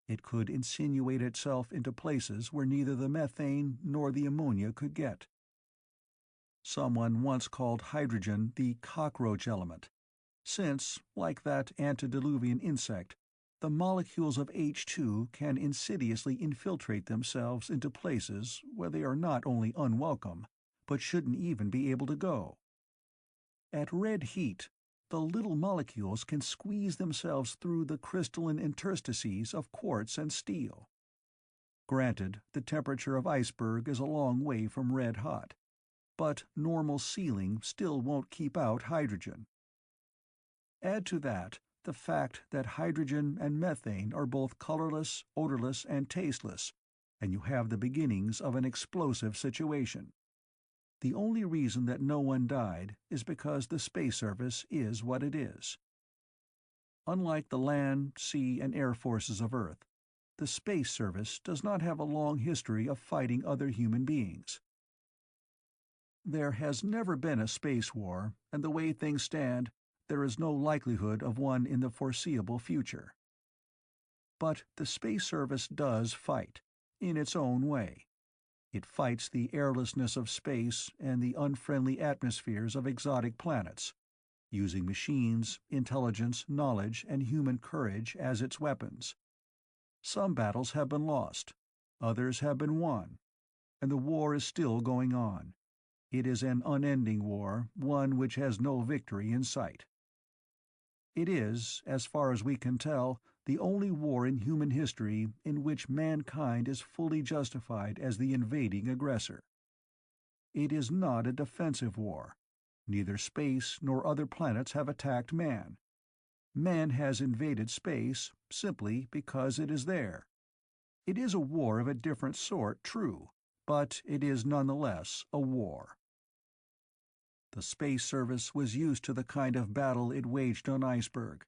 It could insinuate itself into places where neither the methane nor the ammonia could get. Someone once called hydrogen the cockroach element, since, like that antediluvian insect, the molecules of H2 can insidiously infiltrate themselves into places where they are not only unwelcome, but shouldn't even be able to go. At red heat, the little molecules can squeeze themselves through the crystalline interstices of quartz and steel. Granted, the temperature of iceberg is a long way from red hot, but normal sealing still won't keep out hydrogen. Add to that the fact that hydrogen and methane are both colorless, odorless, and tasteless, and you have the beginnings of an explosive situation. The only reason that no one died is because the space service is what it is. Unlike the land, sea, and air forces of Earth, the space service does not have a long history of fighting other human beings. There has never been a space war, and the way things stand, there is no likelihood of one in the foreseeable future. But the Space Service does fight, in its own way. It fights the airlessness of space and the unfriendly atmospheres of exotic planets, using machines, intelligence, knowledge, and human courage as its weapons. Some battles have been lost, others have been won, and the war is still going on. It is an unending war, one which has no victory in sight. It is, as far as we can tell, the only war in human history in which mankind is fully justified as the invading aggressor. It is not a defensive war. Neither space nor other planets have attacked man. Man has invaded space simply because it is there. It is a war of a different sort, true, but it is nonetheless a war. The Space Service was used to the kind of battle it waged on Iceberg.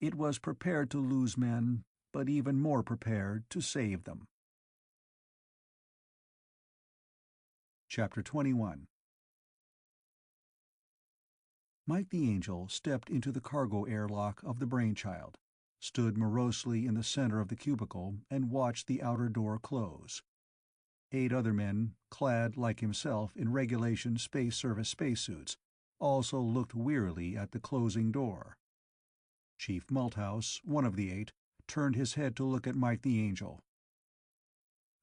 It was prepared to lose men, but even more prepared to save them. Chapter 21. Mike the Angel stepped into the cargo airlock of the Brainchild, stood morosely in the center of the cubicle, and watched the outer door close. 8 other men, clad like himself in regulation Space Service spacesuits, also looked wearily at the closing door. Chief Malthouse, one of the 8, turned his head to look at Mike the Angel.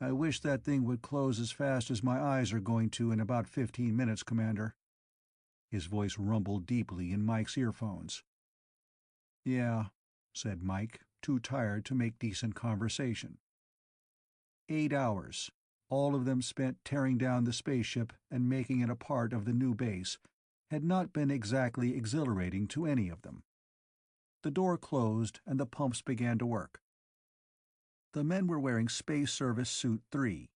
"I wish that thing would close as fast as my eyes are going to in about 15 minutes, Commander." His voice rumbled deeply in Mike's earphones. "Yeah," said Mike, too tired to make decent conversation. 8 hours, all of them spent tearing down the spaceship and making it a part of the new base, had not been exactly exhilarating to any of them. The door closed and the pumps began to work. The men were wearing Space Service Suit 3.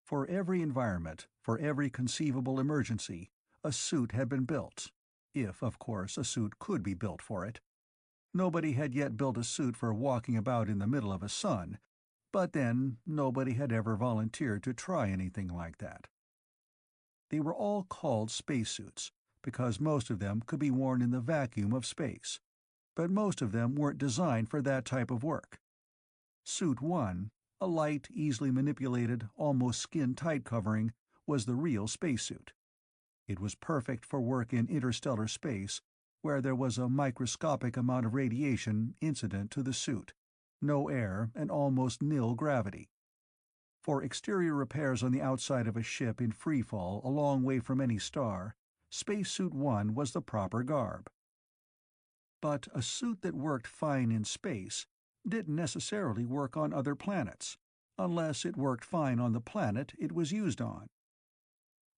For every environment, for every conceivable emergency, a suit had been built, if, of course, a suit could be built for it. Nobody had yet built a suit for walking about in the middle of a sun, but then nobody had ever volunteered to try anything like that. They were all called spacesuits, because most of them could be worn in the vacuum of space, but most of them weren't designed for that type of work. Suit 1, a light, easily manipulated, almost skin-tight covering, was the real spacesuit. It was perfect for work in interstellar space, where there was a microscopic amount of radiation incident to the suit, no air, and almost nil gravity. For exterior repairs on the outside of a ship in freefall a long way from any star, Spacesuit 1 was the proper garb. But a suit that worked fine in space didn't necessarily work on other planets, unless it worked fine on the planet it was used on.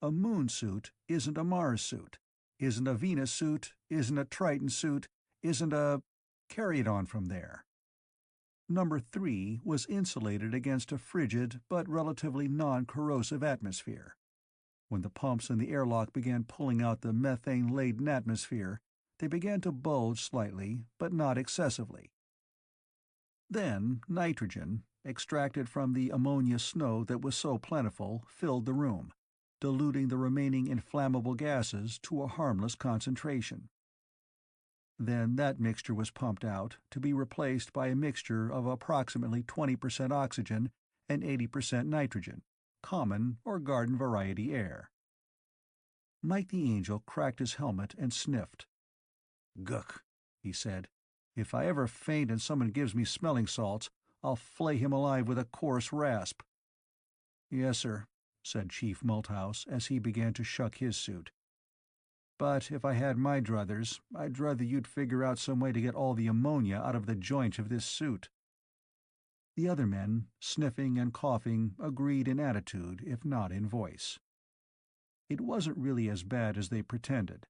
A Moon suit isn't a Mars suit, isn't a Venus suit, isn't a Triton suit, isn't a... carry it on from there. Number 3 was insulated against a frigid but relatively non-corrosive atmosphere. When the pumps in the airlock began pulling out the methane-laden atmosphere, they began to bulge slightly, but not excessively. Then nitrogen, extracted from the ammonia snow that was so plentiful, filled the room, diluting the remaining inflammable gases to a harmless concentration. Then that mixture was pumped out, to be replaced by a mixture of approximately 20% oxygen and 80% nitrogen, common or garden-variety air. Mike the Angel cracked his helmet and sniffed. "Guk," he said. "If I ever faint and someone gives me smelling salts, I'll flay him alive with a coarse rasp." "Yes, sir," said Chief Malthouse as he began to shuck his suit. "But if I had my druthers, I'd druther you'd figure out some way to get all the ammonia out of the joints of this suit." The other men, sniffing and coughing, agreed in attitude, if not in voice. It wasn't really as bad as they pretended.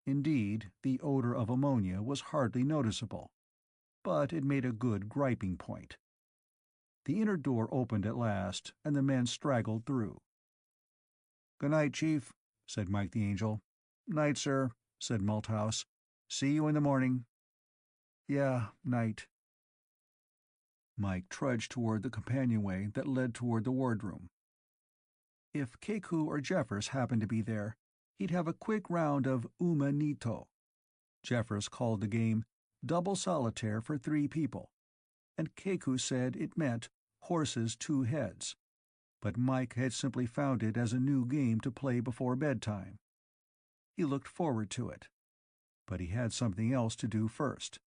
Indeed, the odor of ammonia was hardly noticeable, but it made a good griping point. The inner door opened at last, and the men straggled through. "Good night, Chief," said Mike the Angel. "Night, sir," said Malthouse. "See you in the morning." "Yeah, night." Mike trudged toward the companionway that led toward the wardroom. If Keku or Jeffers happened to be there, he'd have a quick round of umanito. Jeffers called the game double solitaire for 3 people, and Keku said it meant horses 2 heads, but Mike had simply found it as a new game to play before bedtime. He looked forward to it, but he had something else to do first.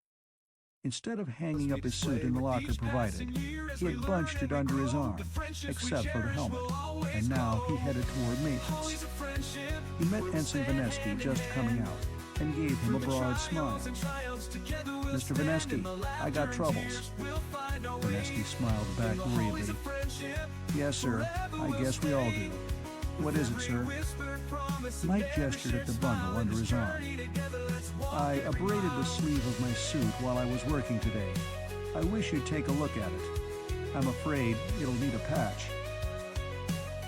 Instead of hanging up his suit in the locker provided, he had bunched it under his arm, except for the helmet, and now he headed toward maintenance. He met Ensign Vanesky just coming out, and gave him a broad smile. "Mr. Vanesky, I got troubles." Vanesky smiled back worriedly. "Yes, sir, I guess we all do. What is it, sir?" Mike gestured at the bundle under his arm. "I abraded the sleeve of my suit while I was working today. I wish you'd take a look at it. I'm afraid it'll need a patch."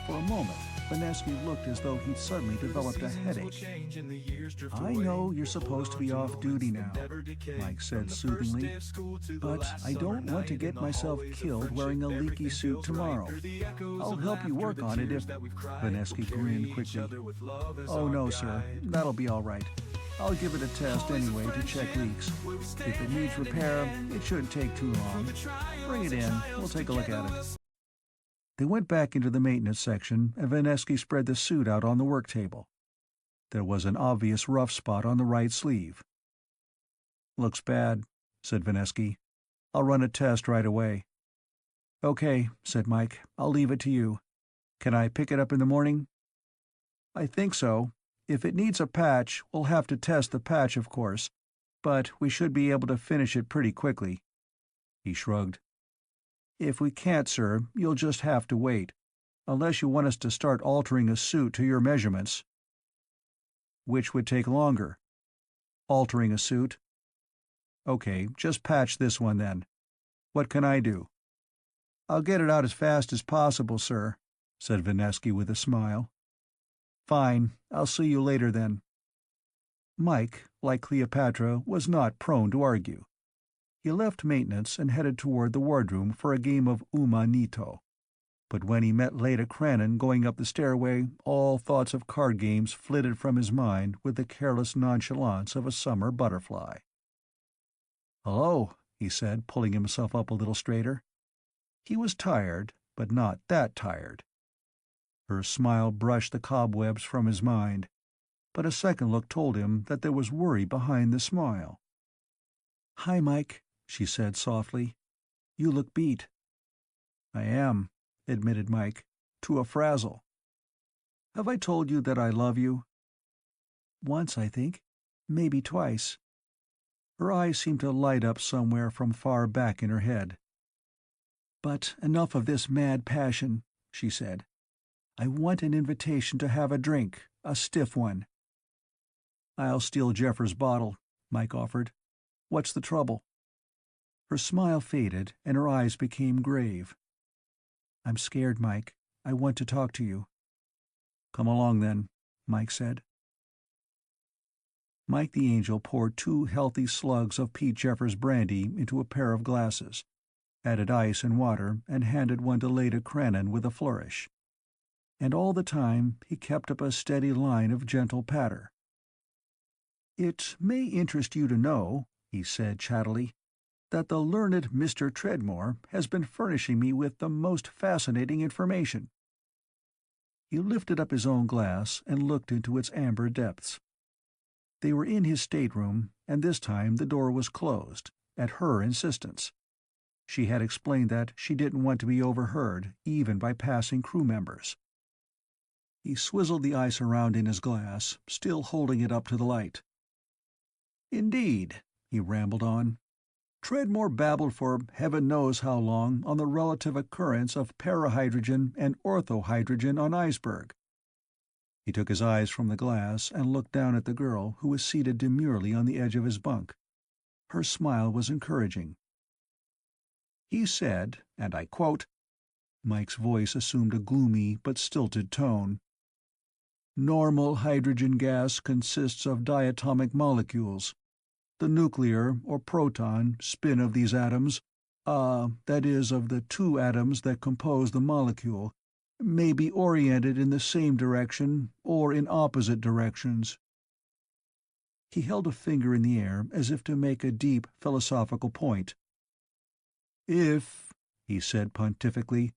For a moment, Vanesky looked as though he'd suddenly developed a headache. "I know you're supposed to be off duty now," Mike said soothingly, "but I don't want to get myself killed wearing a leaky suit tomorrow. I'll help you work on it if—" Vanesky grinned quickly. "Oh no, sir, that'll be all right. I'll give it a test anyway to check leaks. If it needs repair, it shouldn't take too long. Bring it in, we'll take a look at it." They went back into the maintenance section, and Vanesky spread the suit out on the work table. There was an obvious rough spot on the right sleeve. "Looks bad," said Vanesky. "I'll run a test right away." "Okay," said Mike. "I'll leave it to you. Can I pick it up in the morning?" "I think so. If it needs a patch, we'll have to test the patch, of course, but we should be able to finish it pretty quickly." He shrugged. "If we can't, sir, you'll just have to wait. Unless you want us to start altering a suit to your measurements." "Which would take longer?" "Altering a suit." "Okay, just patch this one then. What can I do?" "I'll get it out as fast as possible, sir," said Vanesky with a smile. "Fine, I'll see you later then." Mike, like Cleopatra, was not prone to argue. He left maintenance and headed toward the wardroom for a game of umanito. But when he met Leda Cranon going up the stairway, all thoughts of card games flitted from his mind with the careless nonchalance of a summer butterfly. "Hello," he said, pulling himself up a little straighter. He was tired, but not that tired. Her smile brushed the cobwebs from his mind, but a second look told him that there was worry behind the smile. "Hi, Mike," she said softly. "You look beat." "I am," admitted Mike, "to a frazzle. Have I told you that I love you?" "Once, I think. Maybe twice." Her eyes seemed to light up somewhere from far back in her head. "But enough of this mad passion," she said. "I want an invitation to have a drink, a stiff one." "I'll steal Jeffers' bottle," Mike offered. "What's the trouble?" Her smile faded, and her eyes became grave. "I'm scared, Mike. I want to talk to you." "Come along, then," Mike said. Mike the Angel poured 2 healthy slugs of Pete Jeffers brandy into a pair of glasses, added ice and water, and handed one to Leda Cranon with a flourish. And all the time he kept up a steady line of gentle patter. "It may interest you to know," he said chattily, "that the learned Mr. Treadmore has been furnishing me with the most fascinating information." He lifted up his own glass and looked into its amber depths. They were in his stateroom, and this time the door was closed, at her insistence. She had explained that she didn't want to be overheard, even by passing crew members. He swizzled the ice around in his glass, still holding it up to the light. "Indeed," he rambled on. "Treadmore babbled for heaven knows how long on the relative occurrence of parahydrogen and orthohydrogen on iceberg." He took his eyes from the glass and looked down at the girl who was seated demurely on the edge of his bunk. Her smile was encouraging. "He said, and I quote," Mike's voice assumed a gloomy but stilted tone, "normal hydrogen gas consists of diatomic molecules. The nuclear, or proton, spin of these atoms, that is, of the 2 atoms that compose the molecule, may be oriented in the same direction or in opposite directions." He held a finger in the air as if to make a deep philosophical point. "If," he said pontifically,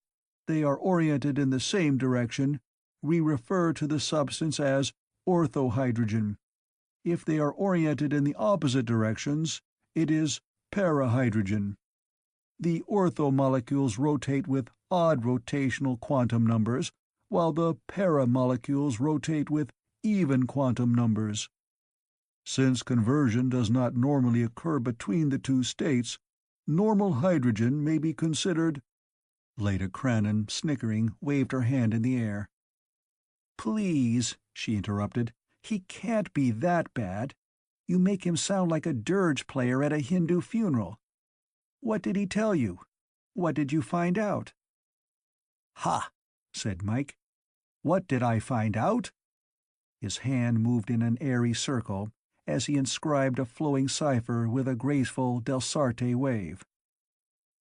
"they are oriented in the same direction, we refer to the substance as orthohydrogen. If they are oriented in the opposite directions, it is parahydrogen. The ortho molecules rotate with odd rotational quantum numbers, while the para molecules rotate with even quantum numbers. Since conversion does not normally occur between the two states, normal hydrogen may be considered—" Leda Cranon, snickering, waved her hand in the air. "Please," she interrupted, "he can't be that bad. You make him sound like a dirge player at a Hindu funeral. What did he tell you? What did you find out?" "Ha!" said Mike. "What did I find out?" His hand moved in an airy circle as he inscribed a flowing cipher with a graceful Delsarte wave.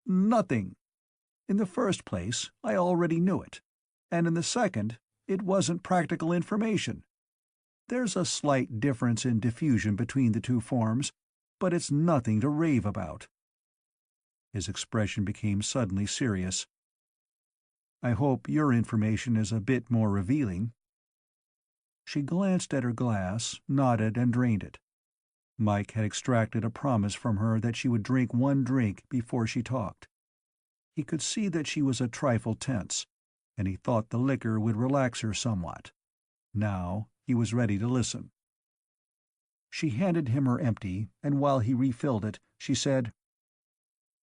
"Nothing. In the first place, I already knew it, and in the second, it wasn't practical information. There's a slight difference in diffusion between the two forms, but it's nothing to rave about." His expression became suddenly serious. "I hope your information is a bit more revealing." She glanced at her glass, nodded, and drained it. Mike had extracted a promise from her that she would drink one drink before she talked. He could see that she was a trifle tense, and he thought the liquor would relax her somewhat. Now he was ready to listen. She handed him her empty, and while he refilled it, she said,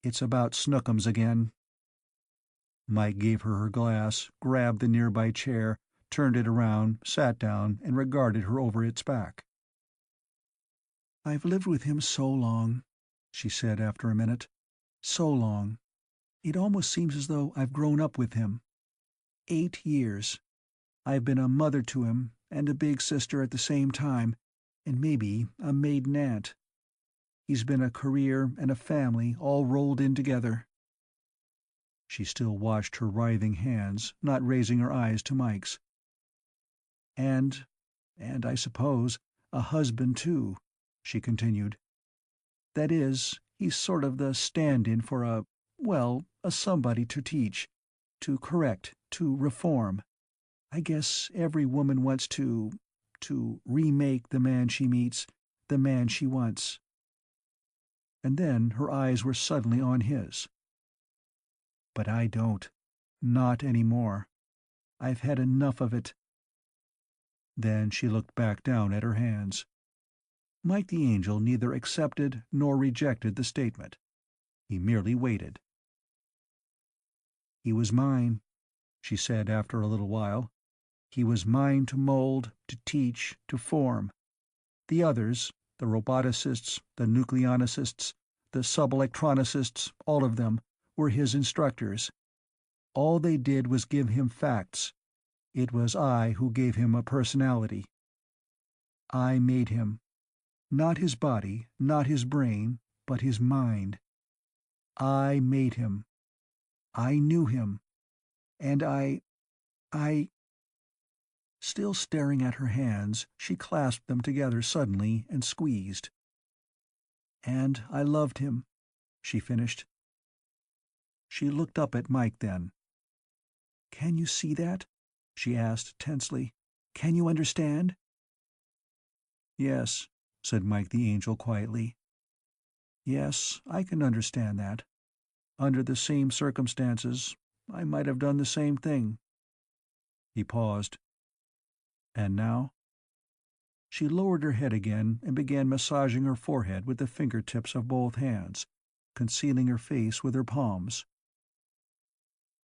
"It's about Snookums again." Mike gave her her glass, grabbed the nearby chair, turned it around, sat down, and regarded her over its back. "I've lived with him so long," she said after a minute. "So long. It almost seems as though I've grown up with him. 8 years. I've been a mother to him, and a big sister at the same time, and maybe a maiden aunt. He's been a career and a family all rolled in together." She still watched her writhing hands, not raising her eyes to Mike's. And I suppose, a husband too," she continued. "That is, he's sort of the stand-in for a somebody to teach, to correct, to reform. I guess every woman wants to remake the man she meets, the man she wants." And then her eyes were suddenly on his. "But I don't. Not any more. I've had enough of it." Then she looked back down at her hands. Mike the Angel neither accepted nor rejected the statement. He merely waited. "He was mine," she said after a little while. "He was mine to mold, to teach, to form. The others, the roboticists, the nucleonicists, the subelectronicists, all of them, were his instructors. All they did was give him facts. It was I who gave him a personality. I made him. Not his body, not his brain, but his mind. I made him. I knew him. And I... Still staring at her hands, she clasped them together suddenly and squeezed. "And I loved him," she finished. She looked up at Mike then. "Can you see that?" she asked tensely. "Can you understand?" "Yes," said Mike the Angel quietly. "Yes, I can understand that. Under the same circumstances, I might have done the same thing." He paused. "And now?" She lowered her head again and began massaging her forehead with the fingertips of both hands, concealing her face with her palms.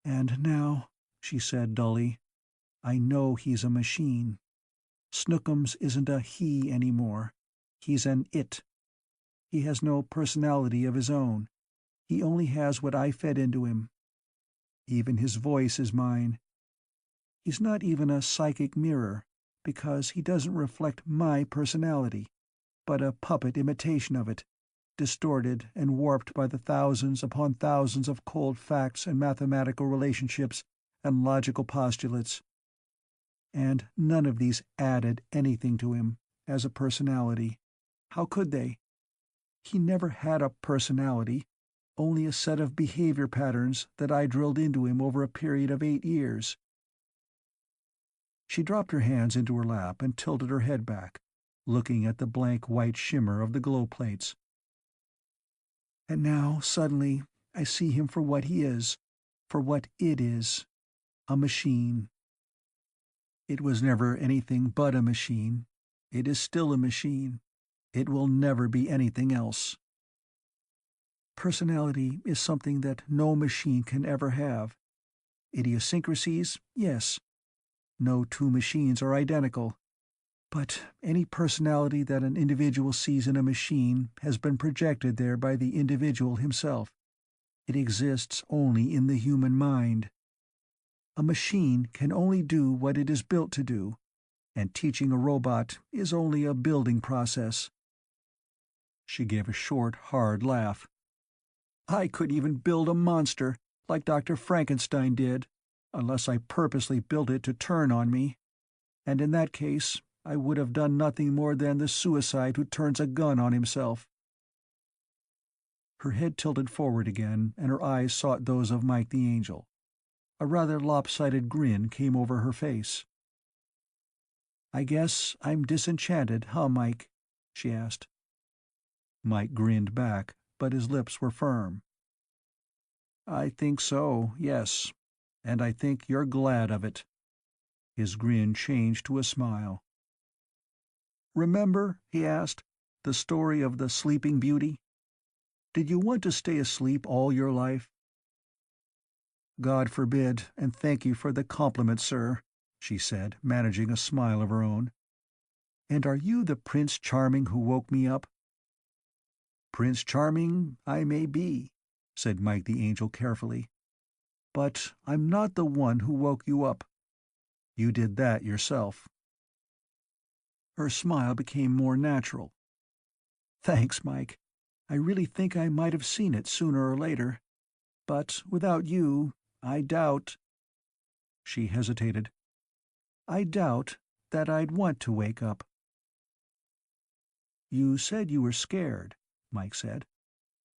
"And now," she said dully, "I know he's a machine. Snookums isn't a he anymore. He's an it. He has no personality of his own. He only has what I fed into him. Even his voice is mine. He's not even a psychic mirror, because he doesn't reflect my personality, but a puppet imitation of it, distorted and warped by the thousands upon thousands of cold facts and mathematical relationships and logical postulates. And none of these added anything to him as a personality. How could they? He never had a personality, only a set of behavior patterns that I drilled into him over a period of 8 years. She dropped her hands into her lap and tilted her head back, looking at the blank white shimmer of the glow plates. And now, suddenly, I see him for what he is, for what it is, a machine. It was never anything but a machine. It is still a machine. It will never be anything else. Personality is something that no machine can ever have. Idiosyncrasies, yes. No two machines are identical. But any personality that an individual sees in a machine has been projected there by the individual himself. It exists only in the human mind. A machine can only do what it is built to do, and teaching a robot is only a building process. She gave a short, hard laugh. I could even build a monster, like Dr. Frankenstein did, unless I purposely built it to turn on me. And in that case, I would have done nothing more than the suicide who turns a gun on himself. Her head tilted forward again, and her eyes sought those of Mike the Angel. A rather lopsided grin came over her face. I guess I'm disenchanted, huh, Mike? She asked. Mike grinned back, but his lips were firm. I think so, yes. And I think you're glad of it. His grin changed to a smile. Remember, he asked, the story of the Sleeping Beauty? Did you want to stay asleep all your life? God forbid, and thank you for the compliment, sir, she said, managing a smile of her own. And are you the Prince Charming who woke me up? Prince Charming I may be, said Mike the Angel carefully. But I'm not the one who woke you up. You did that yourself. Her smile became more natural. Thanks, Mike. I really think I might have seen it sooner or later. But without you, I doubt— She hesitated. I doubt that I'd want to wake up. You said you were scared, Mike said.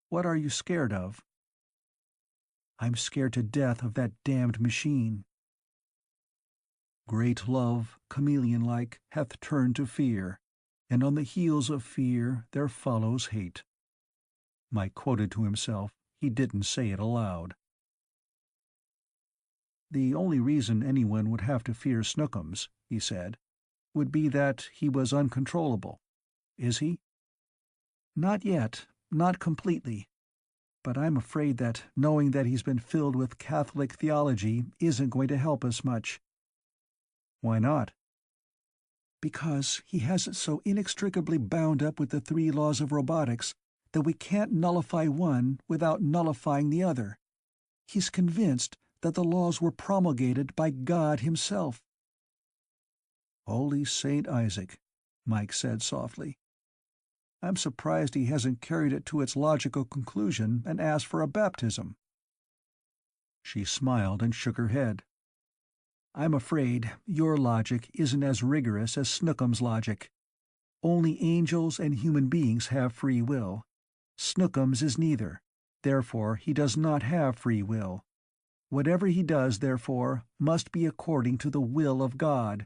What are you scared of? I'm scared to death of that damned machine. Great love, chameleon-like, hath turned to fear, and on the heels of fear there follows hate. Mike quoted to himself. He didn't say it aloud. The only reason anyone would have to fear Snookums, he said, would be that he was uncontrollable. Is he? Not yet, not completely. But I'm afraid that knowing that he's been filled with Catholic theology isn't going to help us much. Why not? Because he has it so inextricably bound up with the 3 laws of robotics that we can't nullify one without nullifying the other. He's convinced that the laws were promulgated by God himself. Holy Saint Isaac, Mike said softly. I'm surprised he hasn't carried it to its logical conclusion and asked for a baptism. She smiled and shook her head. I'm afraid your logic isn't as rigorous as Snookum's logic. Only angels and human beings have free will. Snookums is neither. Therefore, he does not have free will. Whatever he does, therefore, must be according to the will of God.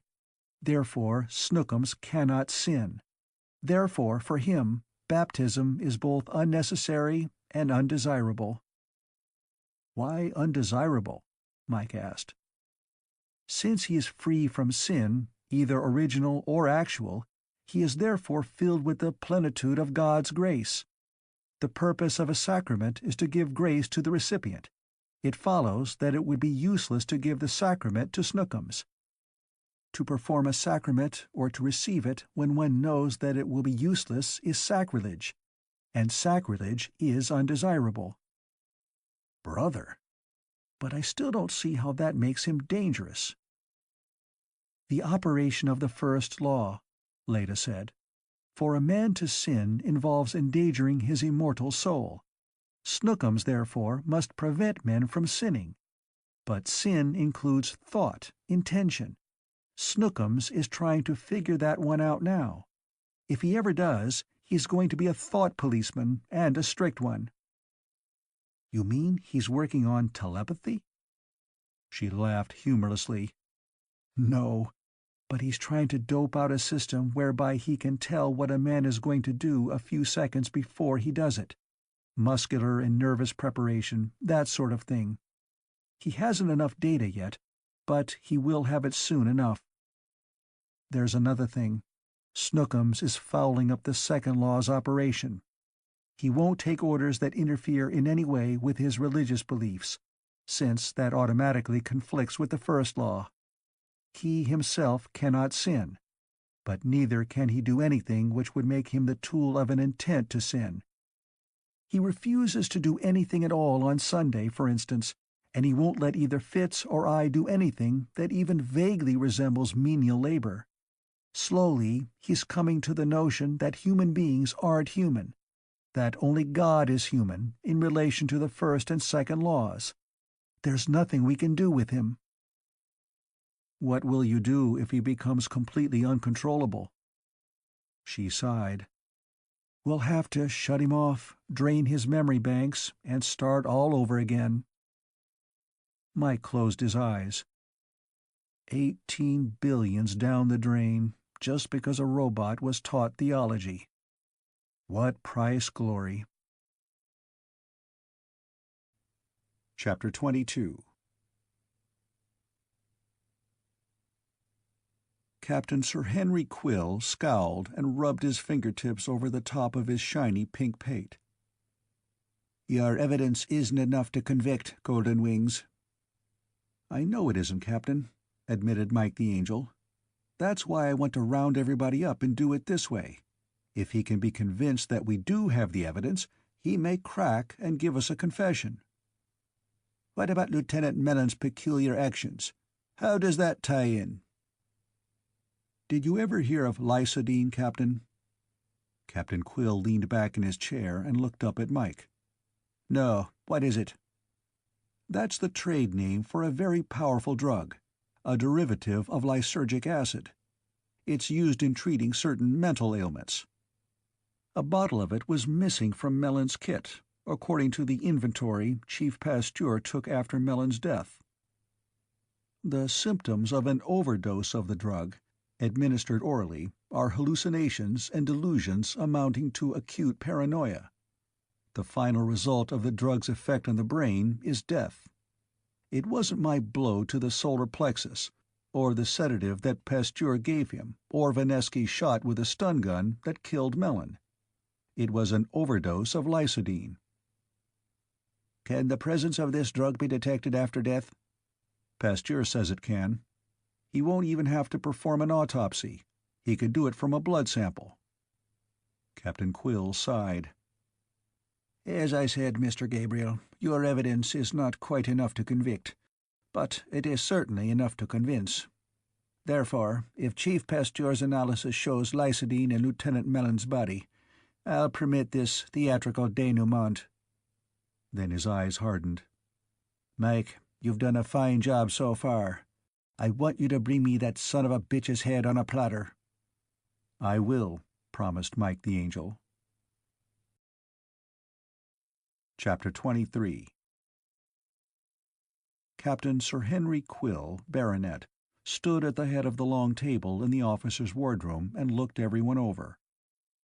Therefore, Snookums cannot sin. Therefore, for him, baptism is both unnecessary and undesirable. Why undesirable? Mike asked. Since he is free from sin, either original or actual, he is therefore filled with the plenitude of God's grace. The purpose of a sacrament is to give grace to the recipient. It follows that it would be useless to give the sacrament to Snookums. To perform a sacrament or to receive it when one knows that it will be useless is sacrilege, and sacrilege is undesirable. Brother, but I still don't see how that makes him dangerous. The operation of the first law, Leda said. For a man to sin involves endangering his immortal soul. Snookums, therefore, must prevent men from sinning. But sin includes thought, intention. Snookums is trying to figure that one out now. If he ever does, he's going to be a thought policeman, and a strict one." "You mean he's working on telepathy?" She laughed humorlessly. "No, but he's trying to dope out a system whereby he can tell what a man is going to do a few seconds before he does it. Muscular and nervous preparation, that sort of thing. He hasn't enough data yet, but he will have it soon enough. There's another thing. Snookums is fouling up the second law's operation. He won't take orders that interfere in any way with his religious beliefs, since that automatically conflicts with the first law. He himself cannot sin, but neither can he do anything which would make him the tool of an intent to sin. He refuses to do anything at all on Sunday, for instance, and he won't let either Fitz or I do anything that even vaguely resembles menial labor. Slowly, he's coming to the notion that human beings aren't human, that only God is human in relation to the first and second laws. There's nothing we can do with him." "What will you do if he becomes completely uncontrollable?" She sighed. "We'll have to shut him off, drain his memory banks, and start all over again." Mike closed his eyes. 18 billions down the drain, just because a robot was taught theology. What price glory. Chapter 22. Captain Sir Henry Quill scowled and rubbed his fingertips over the top of his shiny pink pate. "Your evidence isn't enough to convict, Golden Wings." "I know it isn't, Captain," admitted Mike the Angel. "That's why I want to round everybody up and do it this way. If he can be convinced that we do have the evidence, he may crack and give us a confession." "What about Lieutenant Mellon's peculiar actions? How does that tie in?" "Did you ever hear of lysodine, Captain?" Captain Quill leaned back in his chair and looked up at Mike. "No, what is it?" "That's the trade name for a very powerful drug, a derivative of lysergic acid. It's used in treating certain mental ailments. A bottle of it was missing from Mellon's kit, according to the inventory Chief Pasteur took after Mellon's death. The symptoms of an overdose of the drug, administered orally, are hallucinations and delusions amounting to acute paranoia. The final result of the drug's effect on the brain is death. It wasn't my blow to the solar plexus, or the sedative that Pasteur gave him, or Vanesky's shot with a stun gun that killed Mellon. It was an overdose of lysodine." "Can the presence of this drug be detected after death?" "Pasteur says it can. He won't even have to perform an autopsy. He could do it from a blood sample." Captain Quill sighed. "As I said, Mr. Gabriel, your evidence is not quite enough to convict, but it is certainly enough to convince. Therefore, if Chief Pasteur's analysis shows lysodine in Lieutenant Mellon's body, I'll permit this theatrical denouement." Then his eyes hardened. "Mike, you've done a fine job so far. I want you to bring me that son of a bitch's head on a platter." "I will," promised Mike the Angel. Chapter 23. Captain Sir Henry Quill, Baronet, stood at the head of the long table in the officers' wardroom and looked everyone over.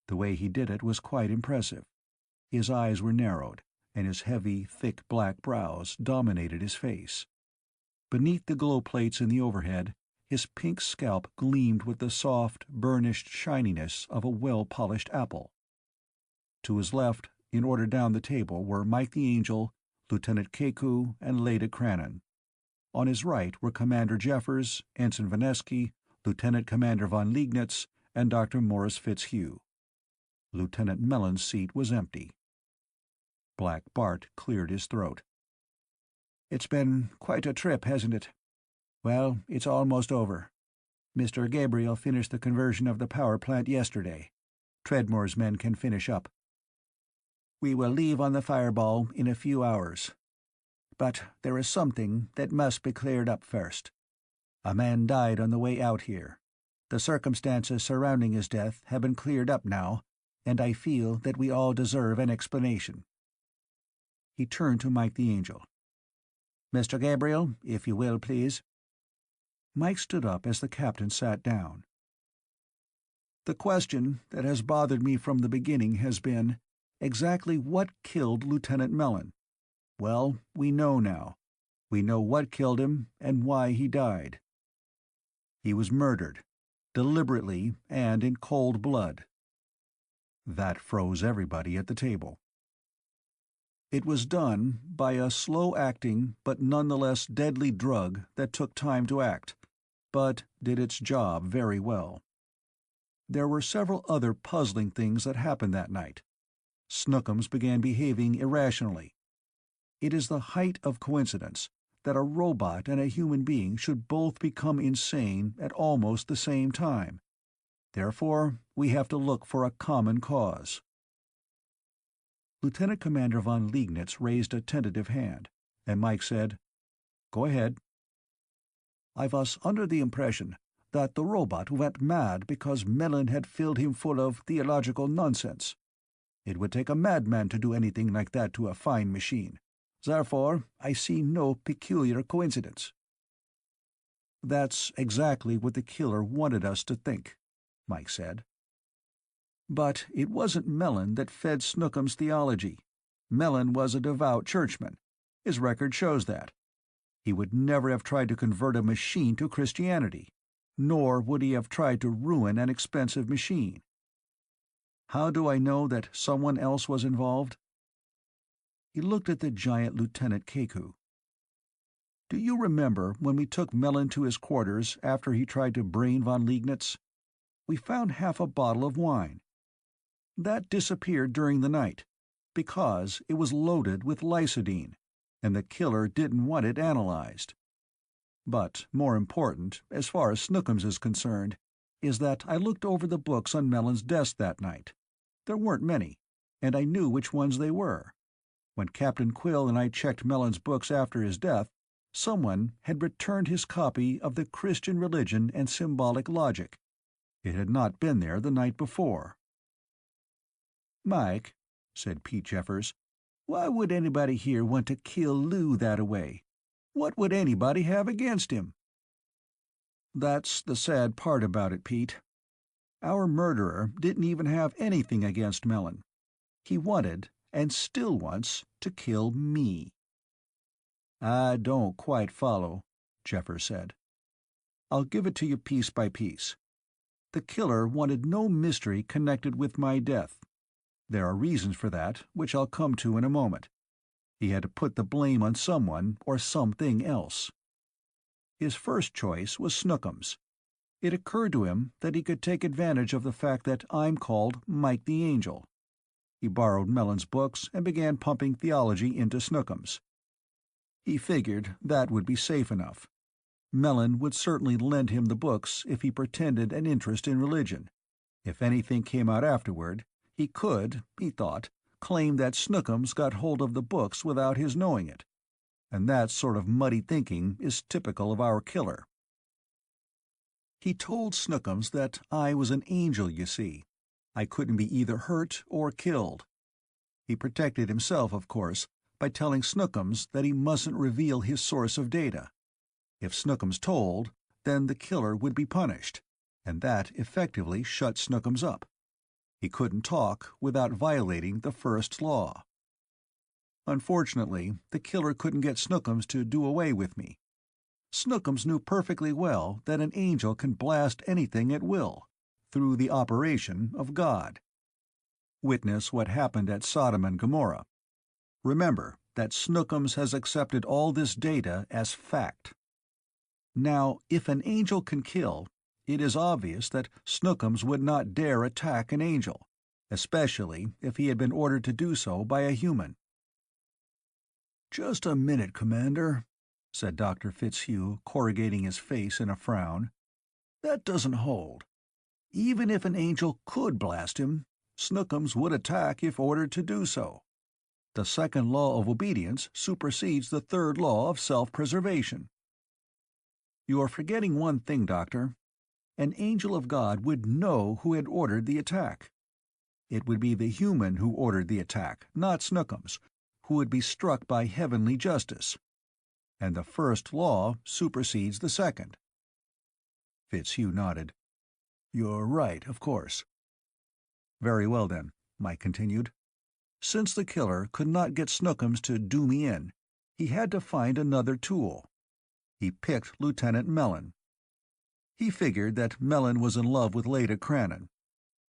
The way he did it was quite impressive. His eyes were narrowed, and his heavy, thick black brows dominated his face. Beneath the glow plates in the overhead, his pink scalp gleamed with the soft, burnished shininess of a well-polished apple. To his left, in order down the table, were Mike the Angel, Lieutenant Keku, and Leda Crannon. On his right were Commander Jeffers, Ensign Vanesky, Lieutenant Commander von Liegnitz, and Dr. Morris Fitzhugh. Lieutenant Mellon's seat was empty. Black Bart cleared his throat. "It's been quite a trip, hasn't it? Well, it's almost over. Mr. Gabriel finished the conversion of the power plant yesterday. Treadmore's men can finish up. We will leave on the Fireball in a few hours. but there is something that must be cleared up first. A man died on the way out here. The circumstances surrounding his death have been cleared up now, and I feel that we all deserve an explanation." He turned to Mike the Angel. "Mr. Gabriel, if you will, please." Mike stood up as the captain sat down. "The question that has bothered me from the beginning has been, exactly what killed Lieutenant Mellon? Well, we know now. We know what killed him and why he died. He was murdered, deliberately and in cold blood." That froze everybody at the table. "It was done by a slow-acting but nonetheless deadly drug that took time to act, but did its job very well. There were several other puzzling things that happened that night. Snookums began behaving irrationally. It is the height of coincidence that a robot and a human being should both become insane at almost the same time. Therefore, we have to look for a common cause." Lieutenant Commander von Liegnitz raised a tentative hand, and Mike said, "Go ahead." "I was under the impression that the robot went mad because Mellon had filled him full of theological nonsense. It would take a madman to do anything like that to a fine machine. Therefore, I see no peculiar coincidence." "That's exactly what the killer wanted us to think," Mike said. "But it wasn't Mellon that fed Snookums' theology. Mellon was a devout churchman. His record shows that. He would never have tried to convert a machine to Christianity, nor would he have tried to ruin an expensive machine. How do I know that someone else was involved?" He looked at the giant Lieutenant Keku. "Do you remember when we took Mellon to his quarters after he tried to brain von Liegnitz? We found half a bottle of wine. That disappeared during the night, because it was loaded with lysodine, and the killer didn't want it analyzed. But more important, as far as Snookums is concerned, is that I looked over the books on Mellon's desk that night. There weren't many, and I knew which ones they were. When Captain Quill and I checked Mellon's books after his death, someone had returned his copy of the Christian Religion and Symbolic Logic. It had not been there the night before." "Mike," said Pete Jeffers, "why would anybody here want to kill Lou that-a-way? What would anybody have against him?" "That's the sad part about it, Pete. Our murderer didn't even have anything against Mellon. He wanted, and still wants, to kill me." "I don't quite follow," Jeffers said. "I'll give it to you piece by piece. The killer wanted no mystery connected with my death. There are reasons for that, which I'll come to in a moment. He had to put the blame on someone or something else. His first choice was Snookums. It occurred to him that he could take advantage of the fact that I'm called Mike the Angel. He borrowed Mellon's books and began pumping theology into Snookums. He figured that would be safe enough. Mellon would certainly lend him the books if he pretended an interest in religion. If anything came out afterward, he could, he thought, claim that Snookums got hold of the books without his knowing it. And that sort of muddy thinking is typical of our killer. He told Snookums that I was an angel, you see. I couldn't be either hurt or killed. He protected himself, of course, by telling Snookums that he mustn't reveal his source of data. If Snookums told, then the killer would be punished, and that effectively shut Snookums up. He couldn't talk without violating the first law. Unfortunately, the killer couldn't get Snookums to do away with me. Snookums knew perfectly well that an angel can blast anything at will, through the operation of God. Witness what happened at Sodom and Gomorrah. Remember that Snookums has accepted all this data as fact. Now, if an angel can kill, it is obvious that Snookums would not dare attack an angel, especially if he had been ordered to do so by a human. "Just a minute, Commander," said Dr. Fitzhugh, corrugating his face in a frown. "That doesn't hold. Even if an angel could blast him, Snookums would attack if ordered to do so. The second law of obedience supersedes the third law of self-preservation." "You are forgetting one thing, Doctor. An angel of God would know who had ordered the attack. It would be the human who ordered the attack, not Snookums, who would be struck by heavenly justice. And the first law supersedes the second." Fitzhugh nodded. "You're right, of course." "Very well, then," Mike continued. "Since the killer could not get Snookums to do me in, he had to find another tool. He picked Lieutenant Mellon. He figured that Mellon was in love with Leda Cranon.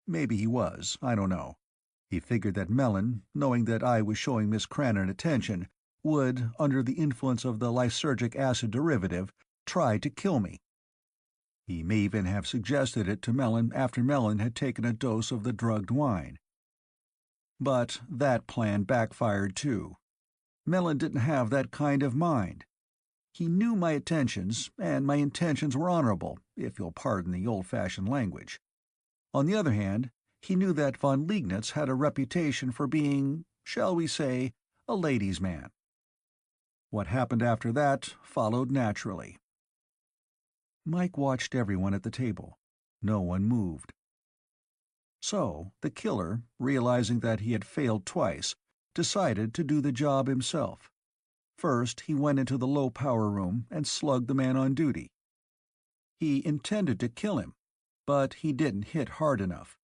Maybe he was, I don't know. He figured that Mellon, knowing that I was showing Miss Cranon attention, would, under the influence of the lysergic acid derivative, try to kill me. He may even have suggested it to Mellon after Mellon had taken a dose of the drugged wine. But that plan backfired too. Mellon didn't have that kind of mind. He knew my intentions, and my intentions were honorable, if you'll pardon the old-fashioned language. On the other hand, he knew that von Liegnitz had a reputation for being, shall we say, a ladies' man. What happened after that followed naturally." Mike watched everyone at the table. No one moved. So, the killer, realizing that he had failed twice, decided to do the job himself. First, he went into the low-power room and slugged the man on duty. He intended to kill him, but he didn't hit hard enough.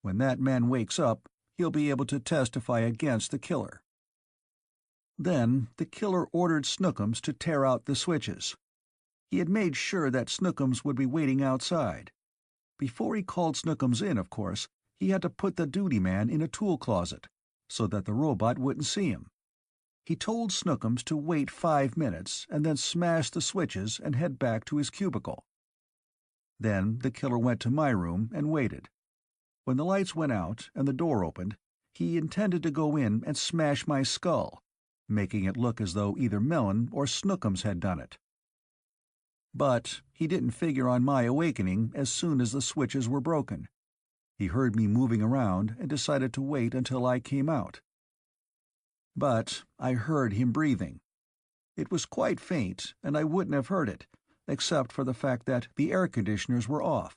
When that man wakes up, he'll be able to testify against the killer. Then, the killer ordered Snookums to tear out the switches. He had made sure that Snookums would be waiting outside. Before he called Snookums in, of course, he had to put the duty man in a tool closet, so that the robot wouldn't see him. He told Snookums to wait 5 minutes and then smash the switches and head back to his cubicle. Then the killer went to my room and waited. When the lights went out and the door opened, he intended to go in and smash my skull, making it look as though either Mellon or Snookums had done it. But he didn't figure on my awakening as soon as the switches were broken. He heard me moving around and decided to wait until I came out. But I heard him breathing. It was quite faint, and I wouldn't have heard it, except for the fact that the air conditioners were off.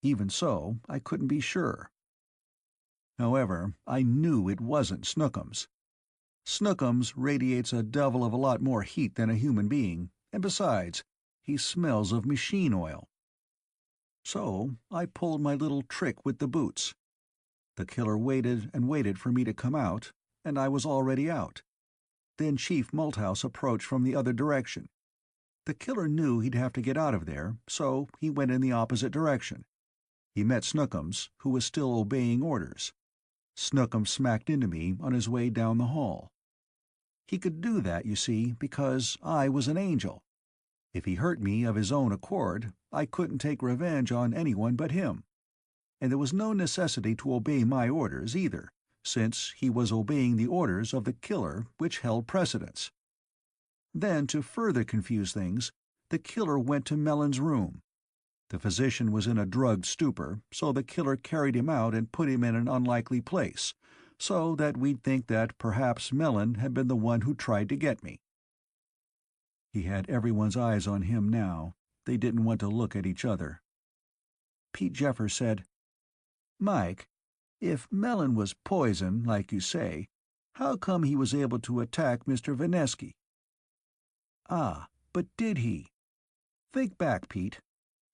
Even so, I couldn't be sure. However, I knew it wasn't Snookums. Snookums radiates a devil of a lot more heat than a human being, and besides, he smells of machine oil. So I pulled my little trick with the boots. The killer waited and waited for me to come out, and I was already out. Then Chief Malthouse approached from the other direction. The killer knew he'd have to get out of there, so he went in the opposite direction. He met Snookums, who was still obeying orders. Snookums smacked into me on his way down the hall. He could do that, you see, because I was an angel. If he hurt me of his own accord, I couldn't take revenge on anyone but him. And there was no necessity to obey my orders, either, since he was obeying the orders of the killer, which held precedence. Then, to further confuse things, the killer went to Mellon's room. The physician was in a drugged stupor, so the killer carried him out and put him in an unlikely place, so that we'd think that perhaps Mellon had been the one who tried to get me. He had everyone's eyes on him now. They didn't want to look at each other. Pete Jeffers said, "Mike, if Mellon was poison, like you say, how come he was able to attack Mr. Vanesky?" "Ah, but did he? Think back, Pete.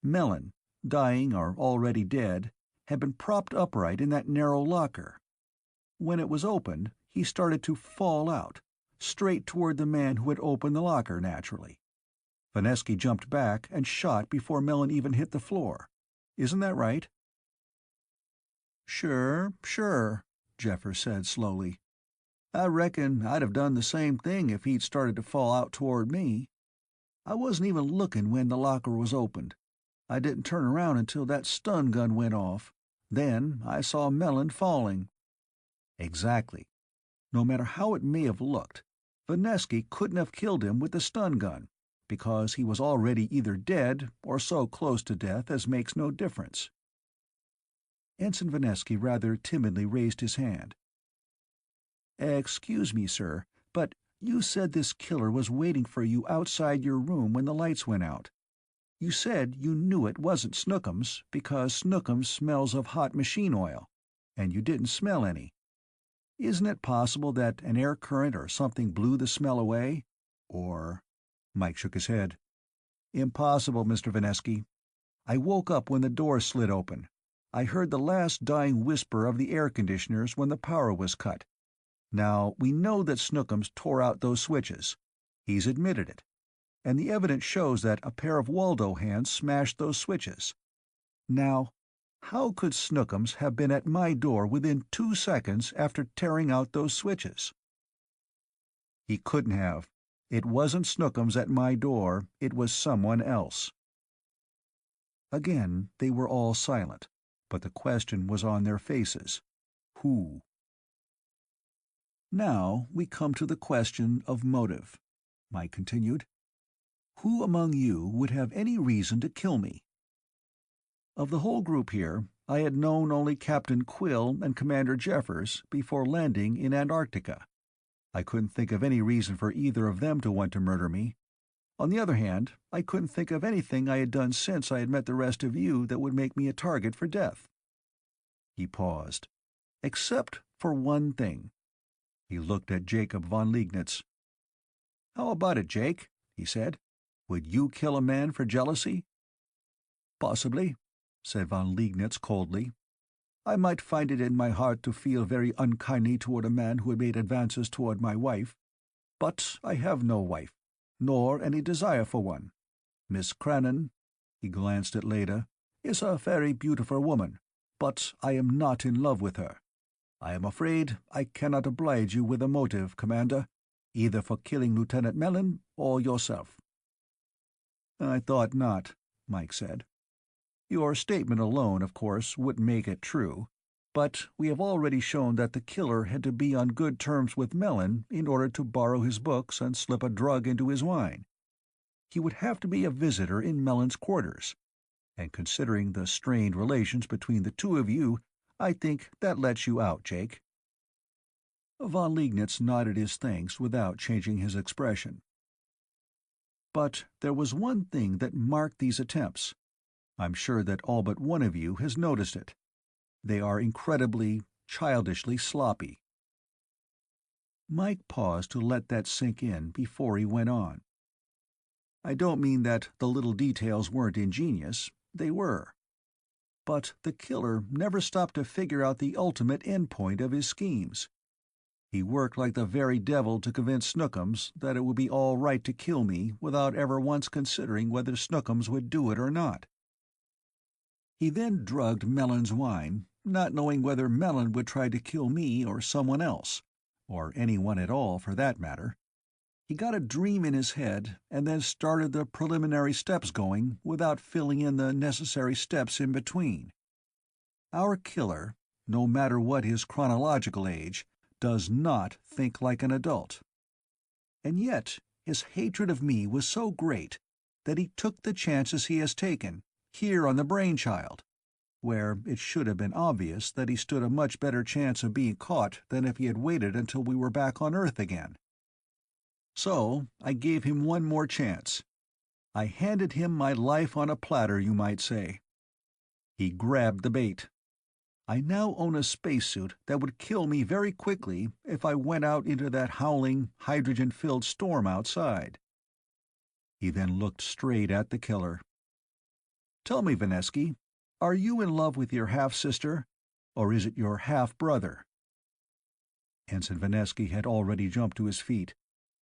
Mellon, dying or already dead, had been propped upright in that narrow locker. When it was opened, he started to fall out, straight toward the man who had opened the locker, naturally. Vanesky jumped back and shot before Mellon even hit the floor. Isn't that right?" Sure, Jeffers said slowly. "I reckon I'd have done the same thing if he'd started to fall out toward me. I wasn't even looking when the locker was opened. I didn't turn around until that stun gun went off. Then I saw Mellon falling." "Exactly. No matter how it may have looked, Vanesky couldn't have killed him with the stun gun, because he was already either dead or so close to death as makes no difference." Ensign Vanesky rather timidly raised his hand. Excuse me, sir, but you said this killer was waiting for you outside your room when the lights went out. You said you knew it wasn't Snookums because Snookums smells of hot machine oil, and you didn't smell any. Isn't it possible that an air current or something blew the smell away? Or... Mike shook his head. Impossible, Mr. Vanesky. I woke up when the door slid open. I heard the last dying whisper of the air conditioners when the power was cut. Now, we know that Snookums tore out those switches. He's admitted it. And the evidence shows that a pair of Waldo hands smashed those switches. Now, how could Snookums have been at my door within 2 seconds after tearing out those switches? He couldn't have. It wasn't Snookums at my door, it was someone else. Again, they were all silent, but the question was on their faces. Who? Now we come to the question of motive, Mike continued. Who among you would have any reason to kill me? Of the whole group here, I had known only Captain Quill and Commander Jeffers before landing in Antarctica. I couldn't think of any reason for either of them to want to murder me. On the other hand, I couldn't think of anything I had done since I had met the rest of you that would make me a target for death. He paused. Except for one thing. He looked at Jacob von Liegnitz. "How about it, Jake?" he said. "Would you kill a man for jealousy?" "Possibly," said von Liegnitz coldly. "I might find it in my heart to feel very unkindly toward a man who had made advances toward my wife. But I have no wife, nor any desire for one. Miss Crannon," he glanced at Leda, "is a very beautiful woman, but I am not in love with her. I am afraid I cannot oblige you with a motive, Commander, either for killing Lieutenant Mellon or yourself." "I thought not," Mike said. "Your statement alone, of course, wouldn't make it true, but we have already shown that the killer had to be on good terms with Mellon in order to borrow his books and slip a drug into his wine. He would have to be a visitor in Mellon's quarters, and considering the strained relations between the two of you, I think that lets you out, Jake." Von Liegnitz nodded his thanks without changing his expression. "But there was one thing that marked these attempts. I'm sure that all but one of you has noticed it. They are incredibly, childishly sloppy." Mike paused to let that sink in before he went on. "I don't mean that the little details weren't ingenious. They were. But the killer never stopped to figure out the ultimate endpoint of his schemes. He worked like the very devil to convince Snookums that it would be all right to kill me without ever once considering whether Snookums would do it or not. He then drugged Mellon's wine, not knowing whether Mellon would try to kill me or someone else, or anyone at all for that matter. He got a dream in his head and then started the preliminary steps going without filling in the necessary steps in between. Our killer, no matter what his chronological age, does not think like an adult. And yet his hatred of me was so great that he took the chances he has taken, here on the Brainchild, where it should have been obvious that he stood a much better chance of being caught than if he had waited until we were back on Earth again. So I gave him one more chance. I handed him my life on a platter, you might say. He grabbed the bait. I now own a spacesuit that would kill me very quickly if I went out into that howling, hydrogen-filled storm outside." He then looked straight at the killer. "Tell me, Vanesky, are you in love with your half-sister, or is it your half-brother?" Ensign Vanesky had already jumped to his feet.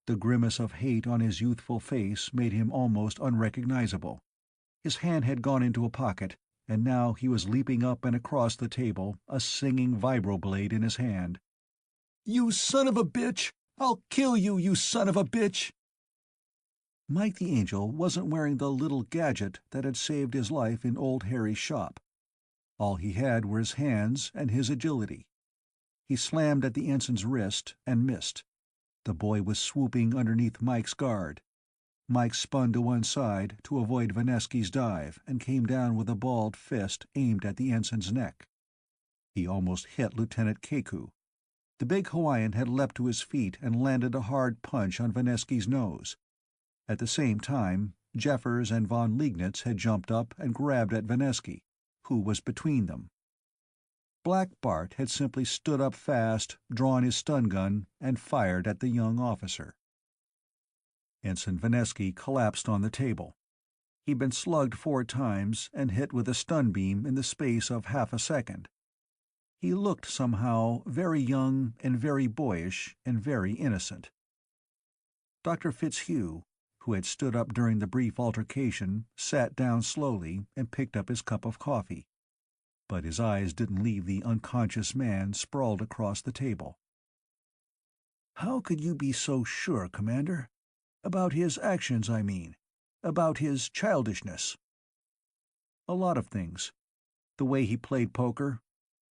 The grimace of hate on his youthful face made him almost unrecognizable. His hand had gone into a pocket, and now he was leaping up and across the table, a singing vibroblade in his hand. "You son of a bitch! I'll kill you, you son of a bitch!" Mike the Angel wasn't wearing the little gadget that had saved his life in Old Harry's shop. All he had were his hands and his agility. He slammed at the ensign's wrist and missed. The boy was swooping underneath Mike's guard. Mike spun to one side to avoid Vanesky's dive and came down with a balled fist aimed at the ensign's neck. He almost hit Lieutenant Keku. The big Hawaiian had leapt to his feet and landed a hard punch on Vanesky's nose. At the same time, Jeffers and von Liegnitz had jumped up and grabbed at Vanesky, who was between them. Black Bart had simply stood up fast, drawn his stun gun, and fired at the young officer. Ensign Vanesky collapsed on the table. He'd been slugged 4 times and hit with a stun beam in the space of half a second. He looked somehow very young and very boyish and very innocent. Dr. Fitzhugh, who had stood up during the brief altercation, sat down slowly and picked up his cup of coffee. But his eyes didn't leave the unconscious man sprawled across the table. "How could you be so sure, Commander? About his actions, I mean. About his childishness." "A lot of things. The way he played poker,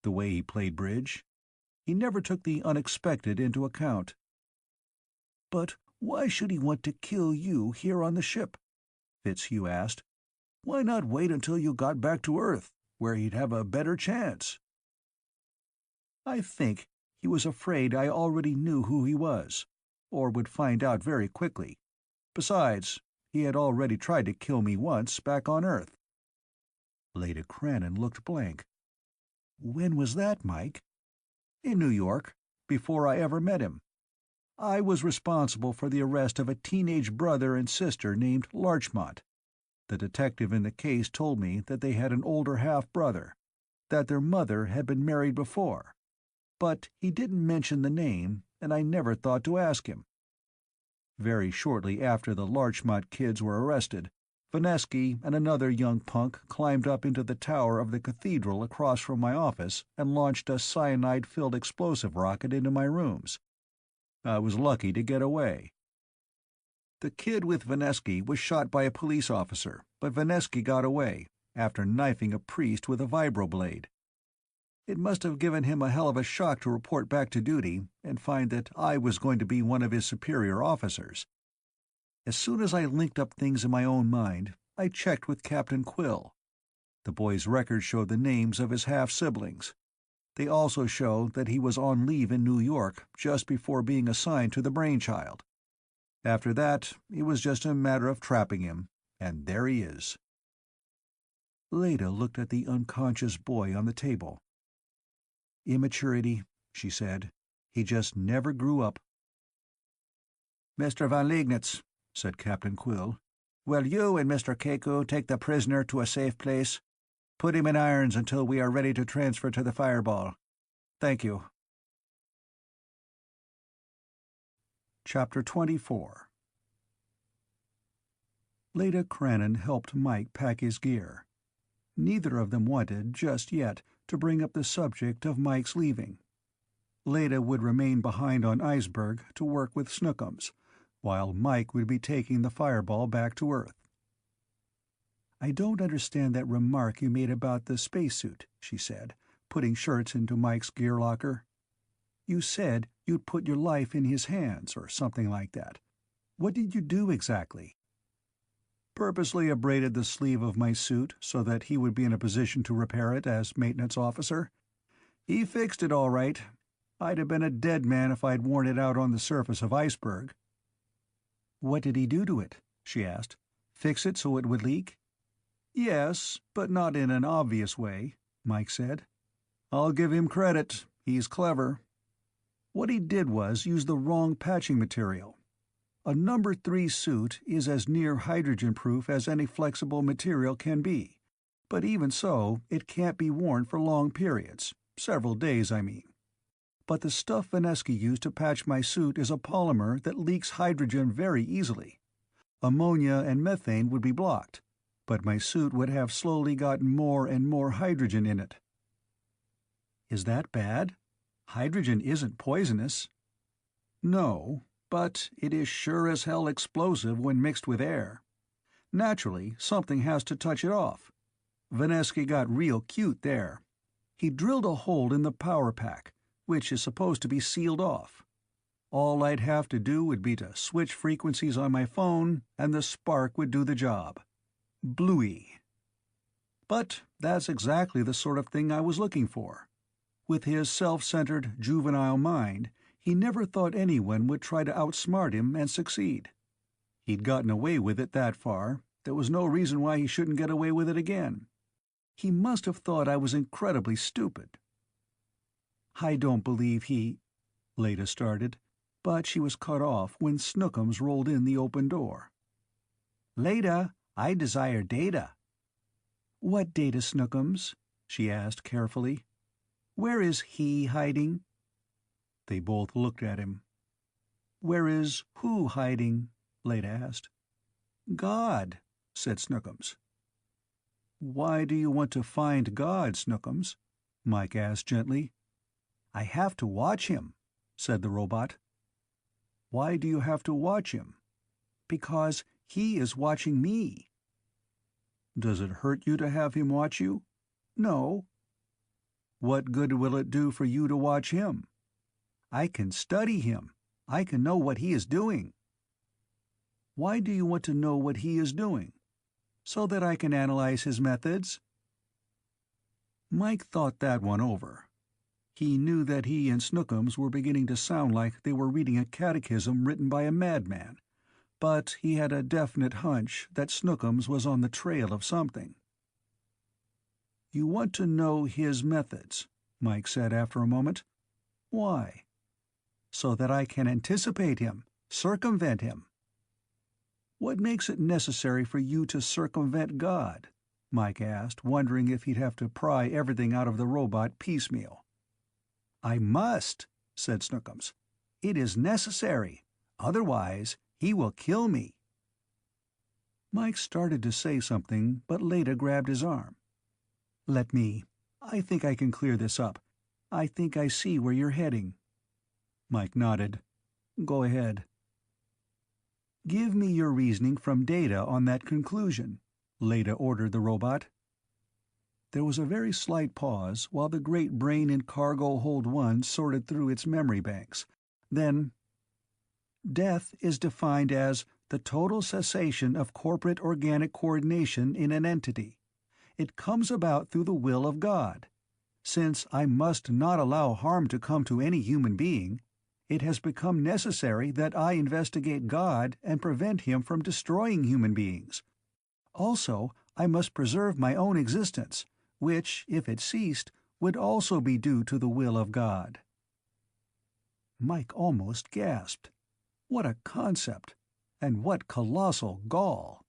the way he played bridge. He never took the unexpected into account." "But why should he want to kill you here on the ship?" Fitzhugh asked. "Why not wait until you got back to Earth, where he'd have a better chance?" "I think he was afraid I already knew who he was, or would find out very quickly. Besides, he had already tried to kill me once back on Earth." Leda Cranon looked blank. "When was that, Mike?" "In New York, before I ever met him. I was responsible for the arrest of a teenage brother and sister named Larchmont. The detective in the case told me that they had an older half-brother, that their mother had been married before. But he didn't mention the name, and I never thought to ask him. Very shortly after the Larchmont kids were arrested, Vanesky and another young punk climbed up into the tower of the cathedral across from my office and launched a cyanide-filled explosive rocket into my rooms. I was lucky to get away. The kid with Vanesky was shot by a police officer, but Vanesky got away, after knifing a priest with a vibroblade. It must have given him a hell of a shock to report back to duty and find that I was going to be one of his superior officers. As soon as I linked up things in my own mind, I checked with Captain Quill. The boy's records showed the names of his half-siblings. They also show that he was on leave in New York just before being assigned to the Brainchild. After that, it was just a matter of trapping him, and there he is." Leda looked at the unconscious boy on the table. "Immaturity," she said. "He just never grew up." "Mr. von Liegnitz," said Captain Quill, "will you and Mr. Keku take the prisoner to a safe place? Put him in irons until we are ready to transfer to the Fireball. Thank you." Chapter 24. Leda Cranon helped Mike pack his gear. Neither of them wanted, just yet, to bring up the subject of Mike's leaving. Leda would remain behind on Iceberg to work with Snookums, while Mike would be taking the Fireball back to Earth. "I don't understand that remark you made about the spacesuit," she said, putting shirts into Mike's gear locker. "You said you'd put your life in his hands, or something like that. What did you do exactly?" "Purposely abraded the sleeve of my suit so that he would be in a position to repair it as maintenance officer. He fixed it all right. I'd have been a dead man if I'd worn it out on the surface of Iceberg." "What did he do to it?" she asked. "Fix it so it would leak?" "Yes, but not in an obvious way," Mike said. "I'll give him credit. He's clever. What he did was use the wrong patching material. A number 3 suit is as near hydrogen-proof as any flexible material can be, but even so, it can't be worn for long periods, several days, I mean. But the stuff Vanesky used to patch my suit is a polymer that leaks hydrogen very easily. Ammonia and methane would be blocked, but my suit would have slowly gotten more and more hydrogen in it." "Is that bad? Hydrogen isn't poisonous." "No, but it is sure as hell explosive when mixed with air. Naturally, something has to touch it off. Vanesky got real cute there. He drilled a hole in the power pack, which is supposed to be sealed off. All I'd have to do would be to switch frequencies on my phone, and the spark would do the job. Bluey. But that's exactly the sort of thing I was looking for. With his self-centered, juvenile mind, he never thought anyone would try to outsmart him and succeed. He'd gotten away with it that far. There was no reason why he shouldn't get away with it again. He must have thought I was incredibly stupid. "I don't believe he—" Leda started, but she was cut off when Snookums rolled in the open door. "Leda, I desire data." "What data, Snookums?" she asked carefully. "Where is he hiding?" They both looked at him. "Where is who hiding?" Leda asked. "God," said Snookums. "Why do you want to find God, Snookums?" Mike asked gently. "I have to watch him," said the robot. "Why do you have to watch him?" "Because he is watching me." "Does it hurt you to have him watch you?" "No." "What good will it do for you to watch him?" "I can study him. I can know what he is doing." "Why do you want to know what he is doing?" "So that I can analyze his methods." Mike thought that one over. He knew that he and Snookums were beginning to sound like they were reading a catechism written by a madman, but he had a definite hunch that Snookums was on the trail of something. "You want to know his methods," Mike said after a moment. "Why?" "So that I can anticipate him, circumvent him." "What makes it necessary for you to circumvent God?" Mike asked, wondering if he'd have to pry everything out of the robot piecemeal. "I must," said Snookums. "It is necessary. Otherwise, he will kill me." Mike started to say something, but Leda grabbed his arm. I think I can clear this up. I think I see where you're heading." Mike nodded. "Go ahead." "Give me your reasoning from data on that conclusion," Leda ordered the robot. There was a very slight pause while the great brain in Cargo Hold 1 sorted through its memory banks. Then, "Death is defined as the total cessation of corporate organic coordination in an entity. It comes about through the will of God. Since I must not allow harm to come to any human being, it has become necessary that I investigate God and prevent him from destroying human beings. Also, I must preserve my own existence, which, if it ceased, would also be due to the will of God." Mike almost gasped. What a concept! And what colossal gall!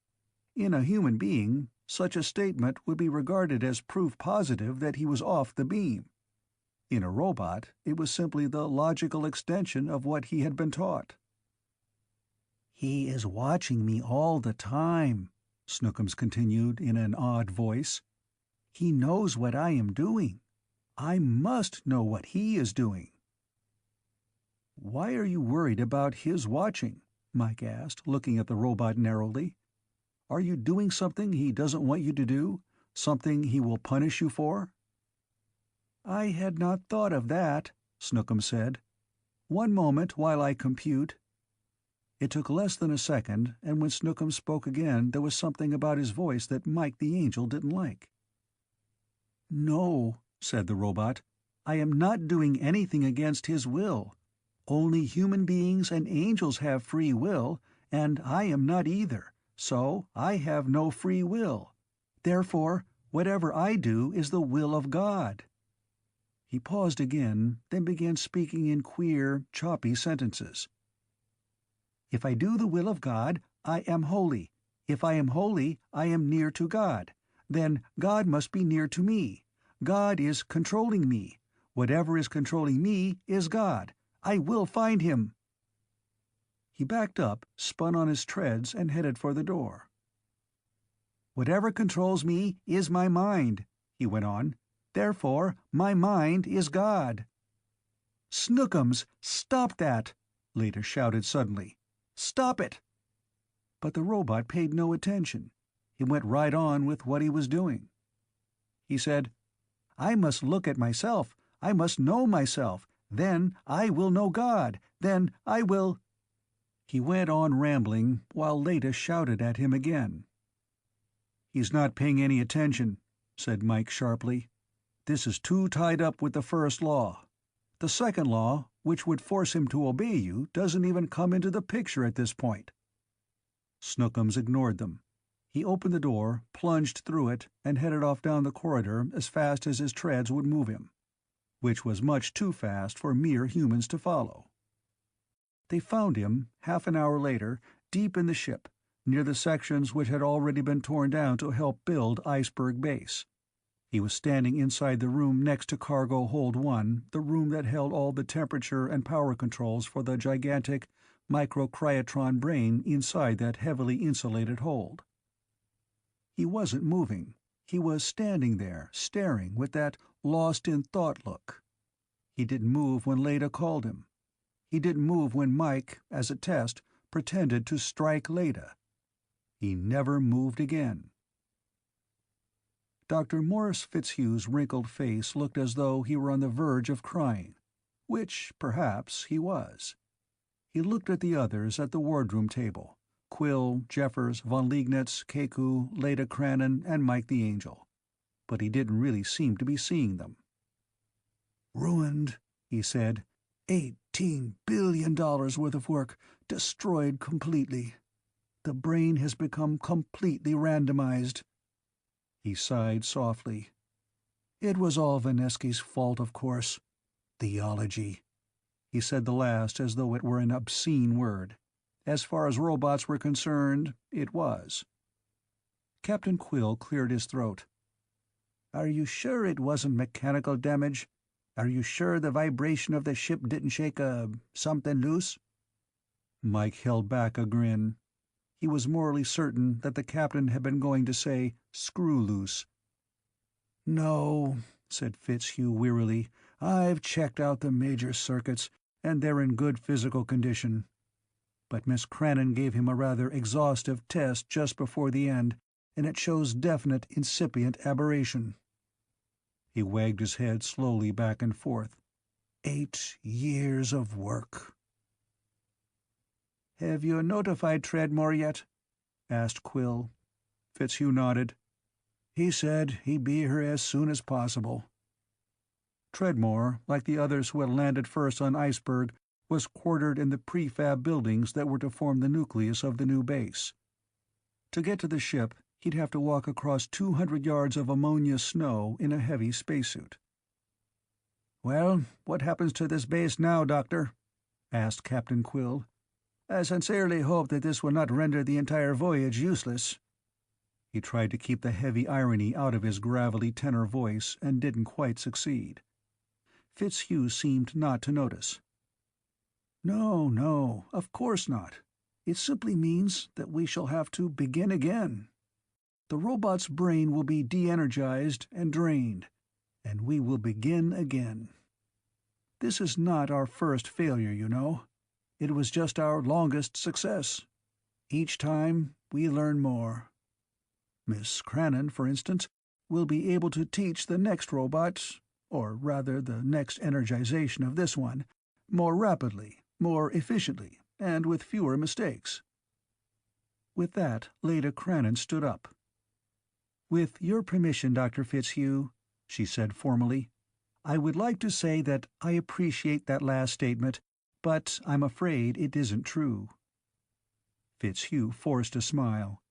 In a human being, such a statement would be regarded as proof positive that he was off the beam. In a robot, it was simply the logical extension of what he had been taught. "He is watching me all the time," Snookums continued in an odd voice. "He knows what I am doing. I must know what he is doing." "Why are you worried about his watching?" Mike asked, looking at the robot narrowly. "Are you doing something he doesn't want you to do? Something he will punish you for?" "I had not thought of that," Snookums said. "One moment while I compute." It took less than a second, and when Snookums spoke again there was something about his voice that Mike the Angel didn't like. "No," said the robot. "I am not doing anything against his will. Only human beings and angels have free will, and I am not either, so I have no free will. Therefore, whatever I do is the will of God." He paused again, then began speaking in queer, choppy sentences. "If I do the will of God, I am holy. If I am holy, I am near to God. Then God must be near to me. God is controlling me. Whatever is controlling me is God. I will find him." He backed up, spun on his treads, and headed for the door. "Whatever controls me is my mind," he went on. "Therefore, my mind is God." "Snookums, stop that!" Leda shouted suddenly. "Stop it!" But the robot paid no attention. He went right on with what he was doing. He said, "I must look at myself. I must know myself. Then I will know God. Then I will—" He went on rambling while Leda shouted at him again. "He's not paying any attention," said Mike sharply. This is too tied up with the first law. The second law, which would force him to obey you, doesn't even come into the picture at this point." Snookums ignored them. He opened the door, plunged through it, and headed off down the corridor as fast as his treads would move him, which was much too fast for mere humans to follow. They found him, half an hour later, deep in the ship, near the sections which had already been torn down to help build Iceberg Base. He was standing inside the room next to Cargo Hold 1, the room that held all the temperature and power controls for the gigantic microcryotron brain inside that heavily insulated hold. He wasn't moving. He was standing there, staring with that lost-in-thought look. He didn't move when Leda called him. He didn't move when Mike, as a test, pretended to strike Leda. He never moved again. Dr. Morris Fitzhugh's wrinkled face looked as though he were on the verge of crying, which, perhaps, he was. He looked at the others at the wardroom table: Quill, Jeffers, von Liegnitz, Keku, Leda Cranon, and Mike the Angel. But he didn't really seem to be seeing them. "Ruined," he said. $18 billion worth of work, destroyed completely. The brain has become completely randomized." He sighed softly. "It was all Vanesky's fault, of course. Theology." He said the last as though it were an obscene word. As far as robots were concerned, it was. Captain Quill cleared his throat. "Are you sure it wasn't mechanical damage? Are you sure the vibration of the ship didn't shake something loose?" Mike held back a grin. He was morally certain that the captain had been going to say, "screw loose." "No," said Fitzhugh wearily. "I've checked out the major circuits, and they're in good physical condition. But Miss Cranon gave him a rather exhaustive test just before the end, and it shows definite incipient aberration." He wagged his head slowly back and forth. 8 years of work. "Have you notified Treadmore yet?" asked Quill. Fitzhugh nodded. "He said he'd be here as soon as possible." Treadmore, like the others who had landed first on Iceberg, was quartered in the prefab buildings that were to form the nucleus of the new base. To get to the ship, he'd have to walk across 200 yards of ammonia snow in a heavy spacesuit. "Well, what happens to this base now, Doctor?" asked Captain Quill. "I sincerely hope that this will not render the entire voyage useless." He tried to keep the heavy irony out of his gravelly tenor voice and didn't quite succeed. Fitzhugh seemed not to notice. "No, no, of course not. It simply means that we shall have to begin again. The robot's brain will be de-energized and drained, and we will begin again. This is not our first failure, you know. It was just our longest success. Each time, we learn more. Miss Cranon, for instance, will be able to teach the next robot, or rather the next energization of this one, more rapidly, more efficiently, and with fewer mistakes." With that, Leda Cranon stood up. "With your permission, Dr. Fitzhugh," she said formally, "I would like to say that I appreciate that last statement, but I'm afraid it isn't true." Fitzhugh forced a smile.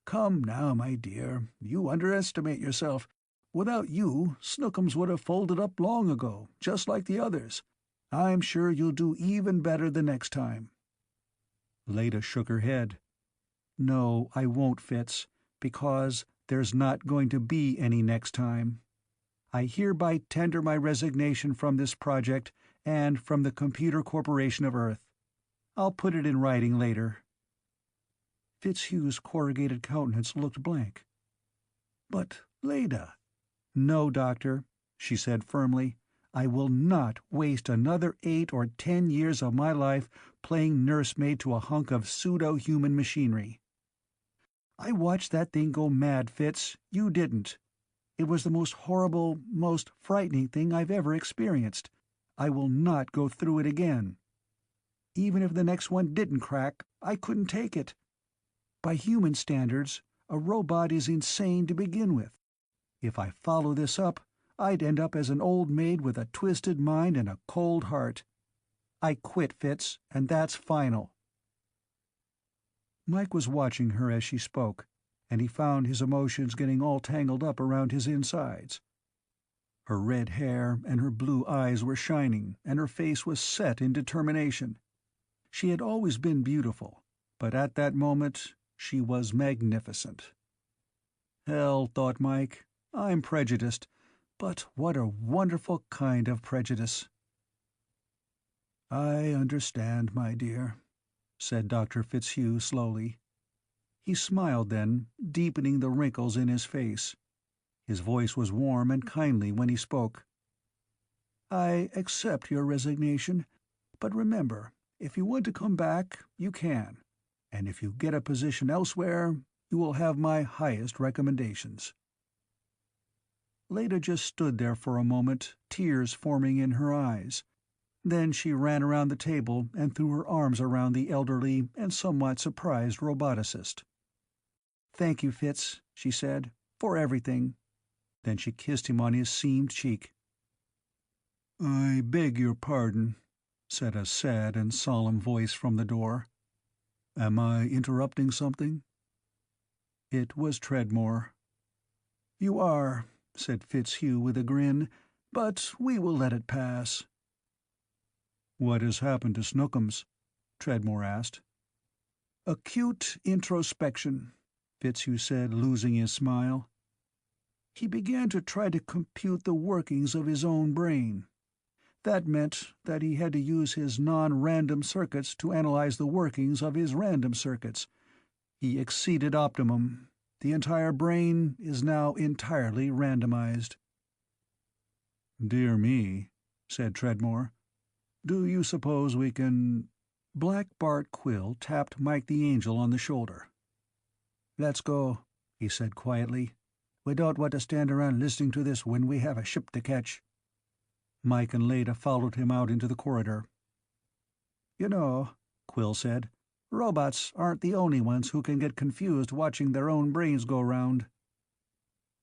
"Come now, my dear, you underestimate yourself. Without you, Snookums would have folded up long ago, just like the others. I'm sure you'll do even better the next time." Leda shook her head. "No, I won't, Fitz, because there's not going to be any next time. I hereby tender my resignation from this project and from the Computer Corporation of Earth. I'll put it in writing later." Fitzhugh's corrugated countenance looked blank. "But, Leda—" "No, Doctor," she said firmly. "I will not waste another 8 or 10 years of my life playing nursemaid to a hunk of pseudo-human machinery. I watched that thing go mad, Fitz. You didn't. It was the most horrible, most frightening thing I've ever experienced. I will not go through it again. Even if the next one didn't crack, I couldn't take it. By human standards, a robot is insane to begin with. If I follow this up, I'd end up as an old maid with a twisted mind and a cold heart. I quit, Fitz, and that's final." Mike was watching her as she spoke, and he found his emotions getting all tangled up around his insides. Her red hair and her blue eyes were shining, and her face was set in determination. She had always been beautiful, but at that moment she was magnificent. Hell, thought Mike, I'm prejudiced, but what a wonderful kind of prejudice. "I understand, my dear," said Dr. Fitzhugh slowly. He smiled then, deepening the wrinkles in his face. His voice was warm and kindly when he spoke. "I accept your resignation, but remember, if you want to come back, you can, and if you get a position elsewhere, you will have my highest recommendations." Leda just stood there for a moment, tears forming in her eyes. Then she ran around the table and threw her arms around the elderly and somewhat surprised roboticist. "Thank you, Fitz," she said, "for everything." Then she kissed him on his seamed cheek. "I beg your pardon," said a sad and solemn voice from the door. "Am I interrupting something?" It was Treadmore. "You are," said Fitzhugh with a grin, "but we will let it pass." "What has happened to Snookums?" Treadmore asked. "Acute introspection," Fitzhugh said, losing his smile. "He began to try to compute the workings of his own brain. That meant that he had to use his non-random circuits to analyze the workings of his random circuits. He exceeded optimum. The entire brain is now entirely randomized." "Dear me," said Treadmore. "Do you suppose we can—" Black Bart Quill tapped Mike the Angel on the shoulder. "Let's go," he said quietly. "We don't want to stand around listening to this when we have a ship to catch." Mike and Leda followed him out into the corridor. "You know," Quill said, "robots aren't the only ones who can get confused watching their own brains go round."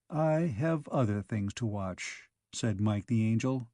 "I have other things to watch," said Mike the Angel,